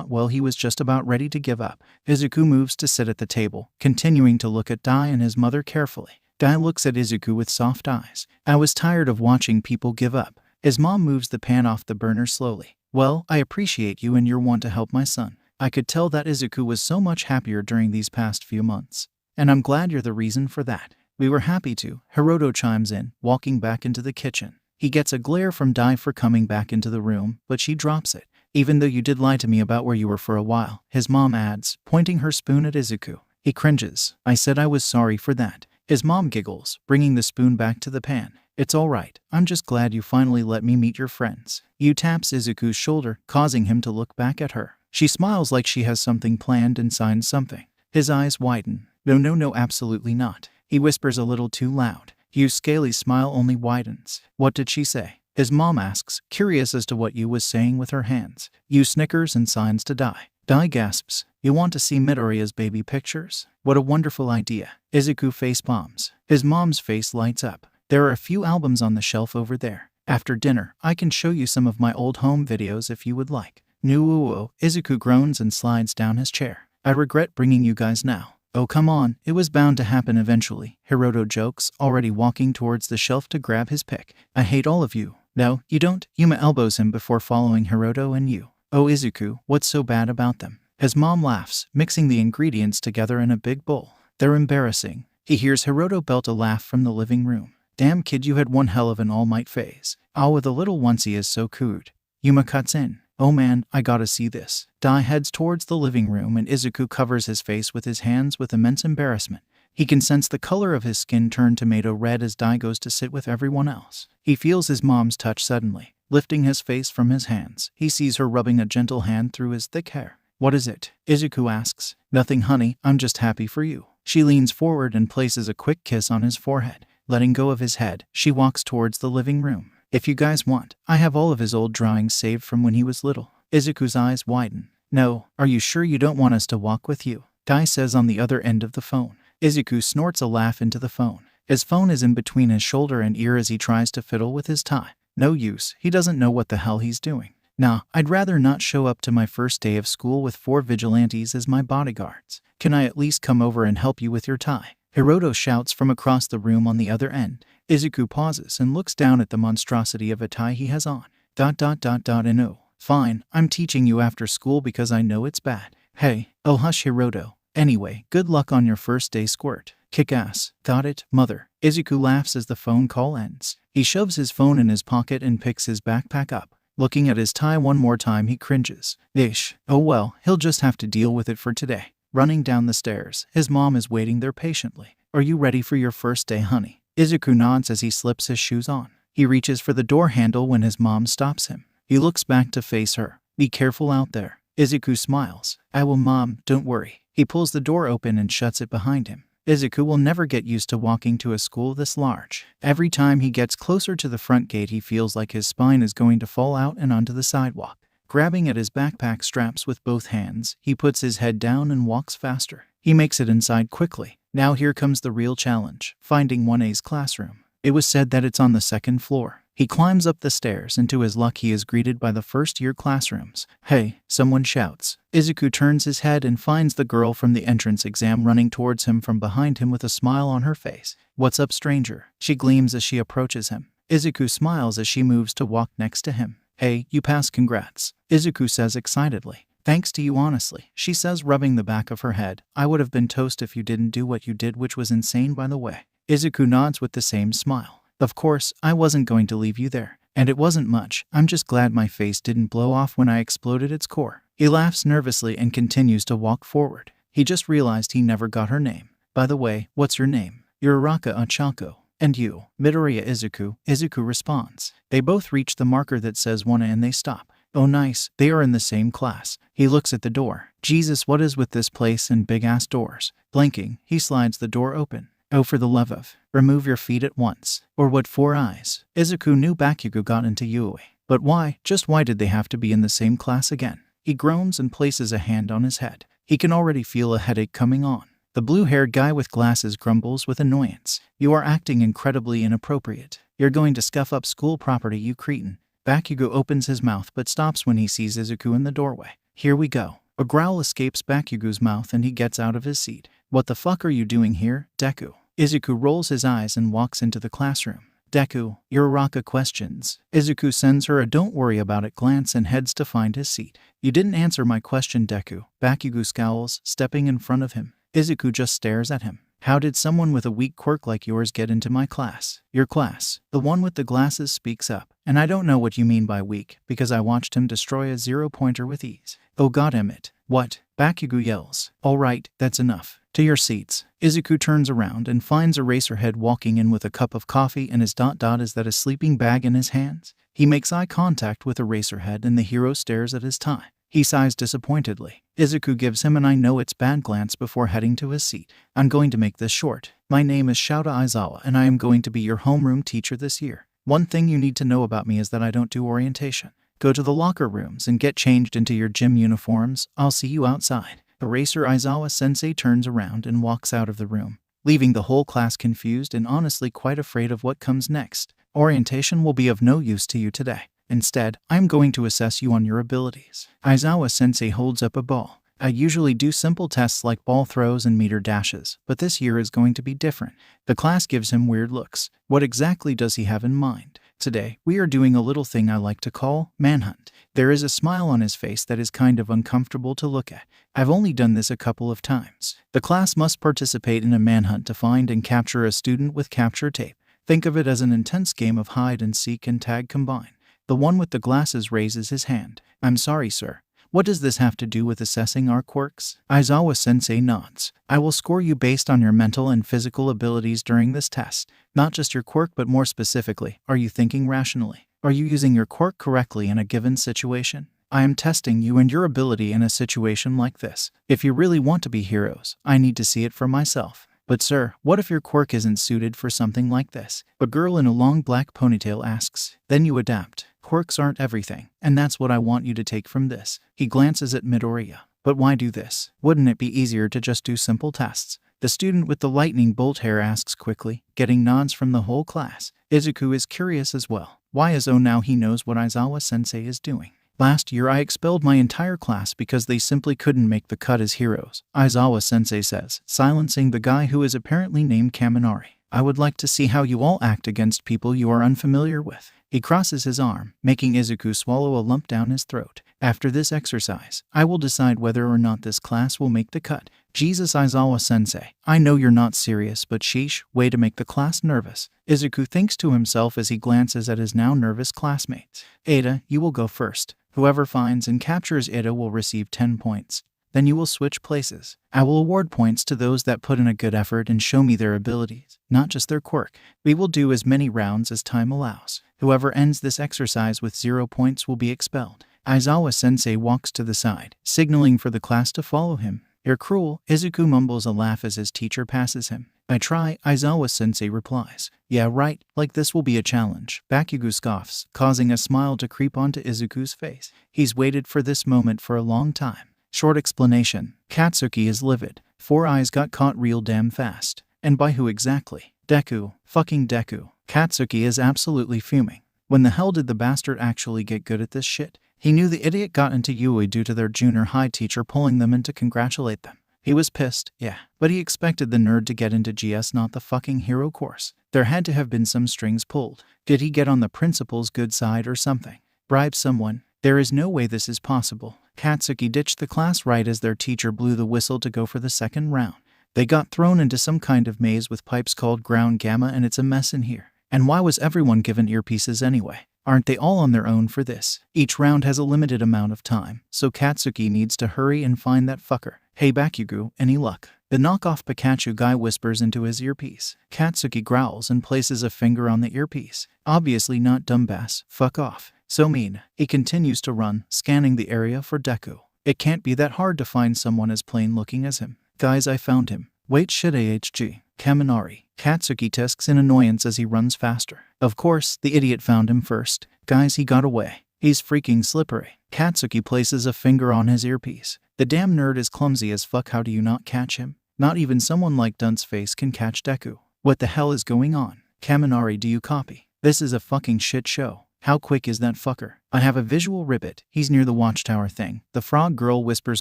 well, he was just about ready to give up. Izuku moves to sit at the table, continuing to look at Dai and his mother carefully. Dai looks at Izuku with soft eyes. I was tired of watching people give up. His mom moves the pan off the burner slowly. Well, I appreciate you and your want to help my son. I could tell that Izuku was so much happier during these past few months. And I'm glad you're the reason for that. We were happy to, Hiroto chimes in, walking back into the kitchen. He gets a glare from Dai for coming back into the room, but she drops it. Even though you did lie to me about where you were for a while, his mom adds, pointing her spoon at Izuku. He cringes. I said I was sorry for that. His mom giggles, bringing the spoon back to the pan. It's all right. I'm just glad you finally let me meet your friends. Yu taps Izuku's shoulder, causing him to look back at her. She smiles like she has something planned and signs something. His eyes widen. No, absolutely not. He whispers a little too loud. Yu's scaly smile only widens. What did she say? His mom asks, curious as to what Yu was saying with her hands. Yu snickers and signs to Dai. Dai gasps. You want to see Midoriya's baby pictures? What a wonderful idea. Izuku face palms. His mom's face lights up. There are a few albums on the shelf over there. After dinner, I can show you some of my old home videos if you would like. No, Izuku groans and slides down his chair. I regret bringing you guys now. Oh come on, it was bound to happen eventually, Hiroto jokes, already walking towards the shelf to grab his pick. I hate all of you. No, you don't. Yuma elbows him before following Hiroto and Yu. Oh Izuku, what's so bad about them? His mom laughs, mixing the ingredients together in a big bowl. They're embarrassing. He hears Hiroto belt a laugh from the living room. Damn kid, you had one hell of an all-might phase. Awa the little onesie is so cute. Yuma cuts in. Oh man, I gotta see this. Dai heads towards the living room and Izuku covers his face with his hands with immense embarrassment. He can sense the color of his skin turn tomato red as Dai goes to sit with everyone else. He feels his mom's touch suddenly. Lifting his face from his hands, he sees her rubbing a gentle hand through his thick hair. What is it? Izuku asks. Nothing, honey, I'm just happy for you. She leans forward and places a quick kiss on his forehead. Letting go of his head, she walks towards the living room. If you guys want, I have all of his old drawings saved from when he was little. Izuku's eyes widen. No, are you sure you don't want us to walk with you? Dai says on the other end of the phone. Izuku snorts a laugh into the phone. His phone is in between his shoulder and ear as he tries to fiddle with his tie. No use, he doesn't know what the hell he's doing. Nah, I'd rather not show up to my first day of school with 4 vigilantes as my bodyguards. Can I at least come over and help you with your tie? Hiroto shouts from across the room on the other end. Izuku pauses and looks down at the monstrosity of a tie he has on. And oh, fine, I'm teaching you after school because I know it's bad. Hey, oh hush Hiroto. Anyway, good luck on your first day, squirt. Kick ass. Got it, mother. Izuku laughs as the phone call ends. He shoves his phone in his pocket and picks his backpack up. Looking at his tie one more time, he cringes. Ish. Oh well, he'll just have to deal with it for today. Running down the stairs, his mom is waiting there patiently. Are you ready for your first day, honey? Izuku nods as he slips his shoes on. He reaches for the door handle when his mom stops him. He looks back to face her. Be careful out there. Izuku smiles. I will, mom, don't worry. He pulls the door open and shuts it behind him. Izuku will never get used to walking to a school this large. Every time he gets closer to the front gate, he feels like his spine is going to fall out and onto the sidewalk. Grabbing at his backpack straps with both hands, he puts his head down and walks faster. He makes it inside quickly. Now here comes the real challenge, finding 1A's classroom. It was said that it's on the 2nd floor. He climbs up the stairs and to his luck he is greeted by the first-year classrooms. Hey, someone shouts. Izuku turns his head and finds the girl from the entrance exam running towards him from behind him with a smile on her face. What's up, stranger? She gleams as she approaches him. Izuku smiles as she moves to walk next to him. Hey, you passed, congrats. Izuku says excitedly. Thanks to you, honestly, she says, rubbing the back of her head. I would have been toast if you didn't do what you did, which was insane, by the way. Izuku nods with the same smile. Of course, I wasn't going to leave you there. And it wasn't much. I'm just glad my face didn't blow off when I exploded its core. He laughs nervously and continues to walk forward. He just realized he never got her name. By the way, what's your name? You're Araka Achalko. And you? Midoriya Izuku. Izuku responds. They both reach the marker that says 1A and they stop. Oh nice, they are in the same class. He looks at the door. Jesus, what is with this place and big-ass doors? Blinking, he slides the door open. Oh, for the love of, remove your feet at once. Or what 4 eyes? Izuku knew Bakugo got into Yui. But why? Just why did they have to be in the same class again? He groans and places a hand on his head. He can already feel a headache coming on. The blue-haired guy with glasses grumbles with annoyance. You are acting incredibly inappropriate. You're going to scuff up school property, you cretin. Bakugo opens his mouth but stops when he sees Izuku in the doorway. Here we go. A growl escapes Bakugo's mouth and he gets out of his seat. What the fuck are you doing here, Deku? Izuku rolls his eyes and walks into the classroom. Deku, your Araka questions. Izuku sends her a don't worry about it glance and heads to find his seat. You didn't answer my question, Deku. Bakugo scowls, stepping in front of him. Izuku just stares at him. How did someone with a weak quirk like yours get into my class? Your class. The one with the glasses speaks up. And I don't know what you mean by weak, because I watched him destroy a 0-pointer with ease. Oh goddammit. What? Bakugo yells. Alright, that's enough. To your seats. Izuku turns around and finds Eraserhead walking in with a cup of coffee and his ... Is that a sleeping bag in his hands? He makes eye contact with Eraserhead and the hero stares at his tie. He sighs disappointedly. Izuku gives him an I know it's bad glance before heading to his seat. I'm going to make this short. My name is Shouta Aizawa and I am going to be your homeroom teacher this year. One thing you need to know about me is that I don't do orientation. Go to the locker rooms and get changed into your gym uniforms. I'll see you outside. Eraser Aizawa-sensei turns around and walks out of the room, leaving the whole class confused and honestly quite afraid of what comes next. Orientation will be of no use to you today. Instead, I'm going to assess you on your abilities. Aizawa-sensei holds up a ball. I usually do simple tests like ball throws and meter dashes, but this year is going to be different. The class gives him weird looks. What exactly does he have in mind? Today, we are doing a little thing I like to call manhunt. There is a smile on his face that is kind of uncomfortable to look at. I've only done this a couple of times. The class must participate in a manhunt to find and capture a student with capture tape. Think of it as an intense game of hide and seek and tag combined. The one with the glasses raises his hand. I'm sorry, sir. What does this have to do with assessing our quirks? Aizawa-sensei nods. I will score you based on your mental and physical abilities during this test. Not just your quirk, but more specifically, are you thinking rationally? Are you using your quirk correctly in a given situation? I am testing you and your ability in a situation like this. If you really want to be heroes, I need to see it for myself. But sir, what if your quirk isn't suited for something like this? A girl in a long black ponytail asks. Then you adapt. Quirks aren't everything, and that's what I want you to take from this. He glances at Midoriya. But why do this? Wouldn't it be easier to just do simple tests? The student with the lightning bolt hair asks quickly, getting nods from the whole class. Izuku is curious as well. Why is now he knows what Aizawa-sensei is doing. Last year I expelled my entire class because they simply couldn't make the cut as heroes, Aizawa-sensei says, silencing the guy who is apparently named Kaminari. I would like to see how you all act against people you are unfamiliar with. He crosses his arm, making Izuku swallow a lump down his throat. After this exercise, I will decide whether or not this class will make the cut. Jesus, Aizawa-sensei, I know you're not serious, but sheesh, way to make the class nervous. Izuku thinks to himself as he glances at his now nervous classmates. Ada, you will go first. Whoever finds and captures Ada will receive 10 points. Then you will switch places. I will award points to those that put in a good effort and show me their abilities, not just their quirk. We will do as many rounds as time allows. Whoever ends this exercise with 0 points will be expelled. Aizawa-sensei walks to the side, signaling for the class to follow him. You're cruel. Izuku mumbles a laugh as his teacher passes him. I try, Aizawa-sensei replies. Yeah, right, like this will be a challenge. Bakugo scoffs, causing a smile to creep onto Izuku's face. He's waited for this moment for a long time. Short explanation. Katsuki is livid. 4 eyes got caught real damn fast. And by who exactly? Deku. Fucking Deku. Katsuki is absolutely fuming. When the hell did the bastard actually get good at this shit? He knew the idiot got into Yui due to their junior high teacher pulling them in to congratulate them. He was pissed, yeah, but he expected the nerd to get into GS, not the fucking hero course. There had to have been some strings pulled. Did he get on the principal's good side or something? Bribe someone? There is no way this is possible. Katsuki ditched the class right as their teacher blew the whistle to go for the second round. They got thrown into some kind of maze with pipes called ground gamma, and it's a mess in here. And why was everyone given earpieces anyway? Aren't they all on their own for this? Each round has a limited amount of time, so Katsuki needs to hurry and find that fucker. Hey Bakugo, any luck? The knockoff Pikachu guy whispers into his earpiece. Katsuki growls and places a finger on the earpiece. Obviously not dumbass, fuck off. So mean. He continues to run, scanning the area for Deku. It can't be that hard to find someone as plain looking as him. Guys, I found him. Wait, shit, AHG. Kaminari. Katsuki tisks in annoyance as he runs faster. Of course, the idiot found him first. Guys, he got away. He's freaking slippery. Katsuki places a finger on his earpiece. The damn nerd is clumsy as fuck. How do you not catch him? Not even someone like Dunceface can catch Deku. What the hell is going on? Kaminari, do you copy? This is a fucking shit show. How quick is that fucker? I have a visual ribbit. He's near the watchtower thing. The frog girl whispers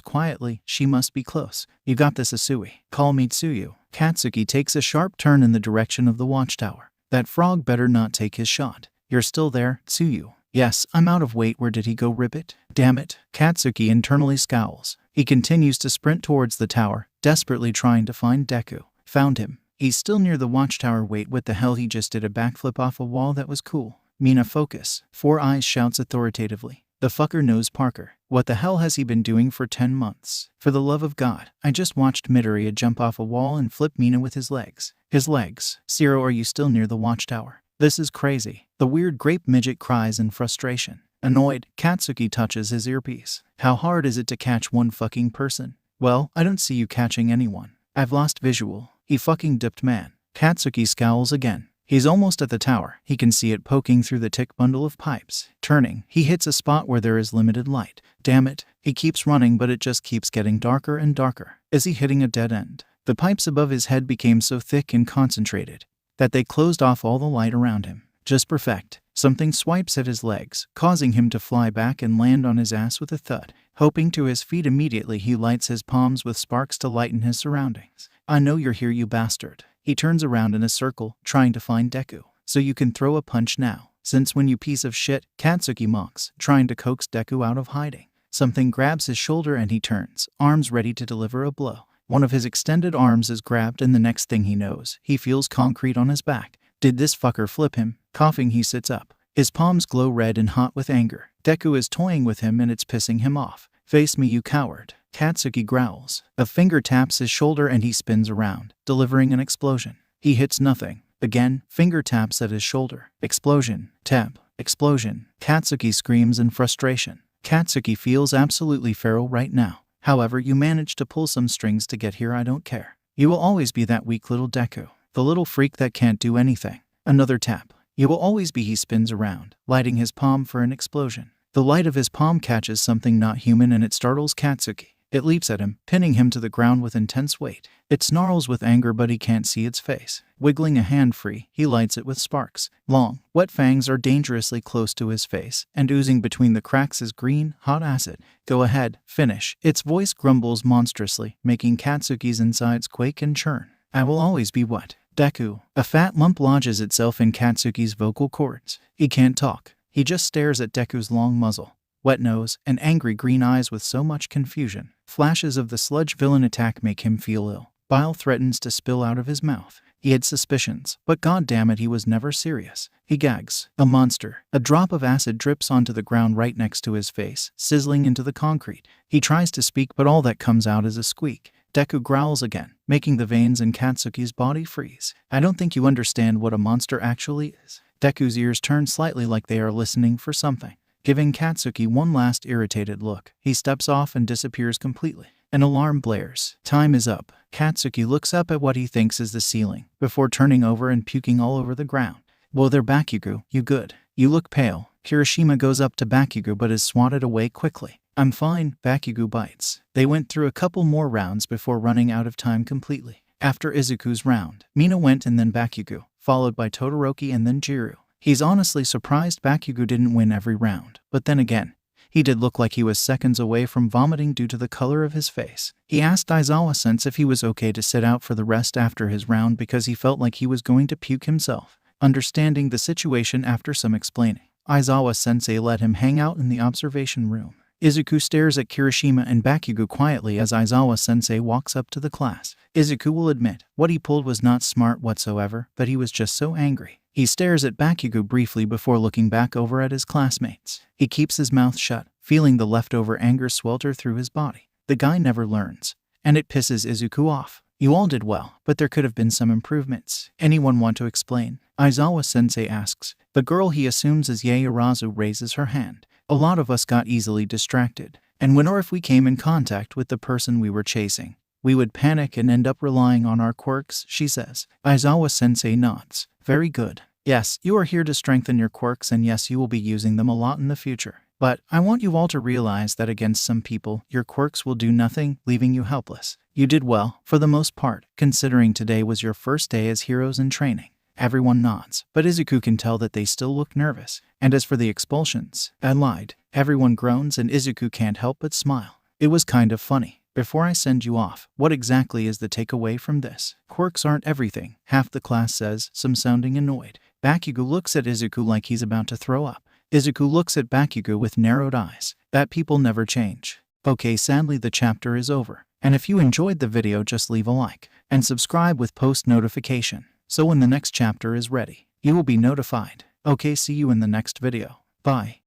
quietly. She must be close. You got this, Asui. Call me Tsuyu. Katsuki takes a sharp turn in the direction of the watchtower. That frog better not take his shot. You're still there, Tsuyu? Yes, I'm out of weight. Where did he go, Ribbit? Damn it. Katsuki internally scowls. He continues to sprint towards the tower, desperately trying to find Deku. Found him. He's still near the watchtower. Wait, what the hell? He just did a backflip off a wall. That was cool. Mina, focus. 4 Eyes shouts authoritatively. The fucker knows Parker. What the hell has he been doing for 10 months? For the love of God, I just watched Midoriya jump off a wall and flip Mina with his legs. His legs. Zero, are you still near the watchtower? This is crazy. The weird grape midget cries in frustration. Annoyed, Katsuki touches his earpiece. How hard is it to catch one fucking person? Well, I don't see you catching anyone. I've lost visual. He fucking dipped, man. Katsuki scowls again. He's almost at the tower. He can see it poking through the thick bundle of pipes. Turning, he hits a spot where there is limited light. Damn it. He keeps running, but it just keeps getting darker and darker. Is he hitting a dead end? The pipes above his head became so thick and concentrated that they closed off all the light around him. Just perfect. Something swipes at his legs, causing him to fly back and land on his ass with a thud. Hoping to his feet immediately, he lights his palms with sparks to lighten his surroundings. I know you're here, you bastard. He turns around in a circle, trying to find Deku. So you can throw a punch now. Since when, you piece of shit? Katsuki mocks, trying to coax Deku out of hiding. Something grabs his shoulder and he turns, arms ready to deliver a blow. One of his extended arms is grabbed and the next thing he knows, he feels concrete on his back. Did this fucker flip him? Coughing, he sits up. His palms glow red and hot with anger. Deku is toying with him and it's pissing him off. Face me, you coward. Katsuki growls. A finger taps his shoulder and he spins around, delivering an explosion. He hits nothing. Again, finger taps at his shoulder. Explosion. Tap. Explosion. Katsuki screams in frustration. Katsuki feels absolutely feral right now. However, you managed to pull some strings to get here. I don't care. You will always be that weak little Deku. The little freak that can't do anything. Another tap. You will always be. He spins around, lighting his palm for an explosion. The light of his palm catches something not human and it startles Katsuki. It leaps at him, pinning him to the ground with intense weight. It snarls with anger but he can't see its face. Wiggling a hand free, he lights it with sparks. Long, wet fangs are dangerously close to his face, and oozing between the cracks is green, hot acid. Go ahead, finish. Its voice grumbles monstrously, making Katsuki's insides quake and churn. I will always be what? Deku. A fat lump lodges itself in Katsuki's vocal cords. He can't talk. He just stares at Deku's long muzzle, wet nose, and angry green eyes with so much confusion. Flashes of the sludge villain attack make him feel ill. Bile threatens to spill out of his mouth. He had suspicions, but goddammit, he was never serious. He gags. A monster. A drop of acid drips onto the ground right next to his face, sizzling into the concrete. He tries to speak, but all that comes out is a squeak. Deku growls again, making the veins in Katsuki's body freeze. I don't think you understand what a monster actually is. Deku's ears turn slightly like they are listening for something. Giving Katsuki one last irritated look, he steps off and disappears completely. An alarm blares. Time is up. Katsuki looks up at what he thinks is the ceiling, before turning over and puking all over the ground. Whoa there, Bakugo, you good? You look pale. Kirishima goes up to Bakugo but is swatted away quickly. I'm fine, Bakugo bites. They went through a couple more rounds before running out of time completely. After Izuku's round, Mina went and then Bakugo, followed by Todoroki and then Jiru. He's honestly surprised Bakugo didn't win every round, but then again, he did look like he was seconds away from vomiting due to the color of his face. He asked Aizawa-sensei if he was okay to sit out for the rest after his round because he felt like he was going to puke himself. Understanding the situation after some explaining, Aizawa-sensei let him hang out in the observation room. Izuku stares at Kirishima and Bakugo quietly as Aizawa-sensei walks up to the class. Izuku will admit, what he pulled was not smart whatsoever, but he was just so angry. He stares at Bakugo briefly before looking back over at his classmates. He keeps his mouth shut, feeling the leftover anger swelter through his body. The guy never learns, and it pisses Izuku off. You all did well, but there could have been some improvements. Anyone want to explain? Aizawa-sensei asks. The girl he assumes is Yaoyorozu raises her hand. A lot of us got easily distracted, and when or if we came in contact with the person we were chasing, we would panic and end up relying on our quirks, she says. Aizawa-sensei nods. Very good. Yes, you are here to strengthen your quirks, and yes, you will be using them a lot in the future. But I want you all to realize that against some people, your quirks will do nothing, leaving you helpless. You did well, for the most part, considering today was your first day as heroes in training. Everyone nods, but Izuku can tell that they still look nervous. And as for the expulsions, I lied. Everyone groans and Izuku can't help but smile. It was kind of funny. Before I send you off, what exactly is the takeaway from this? Quirks aren't everything, half the class says, some sounding annoyed. Bakugo looks at Izuku like he's about to throw up. Izuku looks at Bakugo with narrowed eyes. That people never change. Okay, sadly the chapter is over. And if you enjoyed the video, just leave a like and subscribe with post notification, so when the next chapter is ready, you will be notified. Okay, see you in the next video. Bye.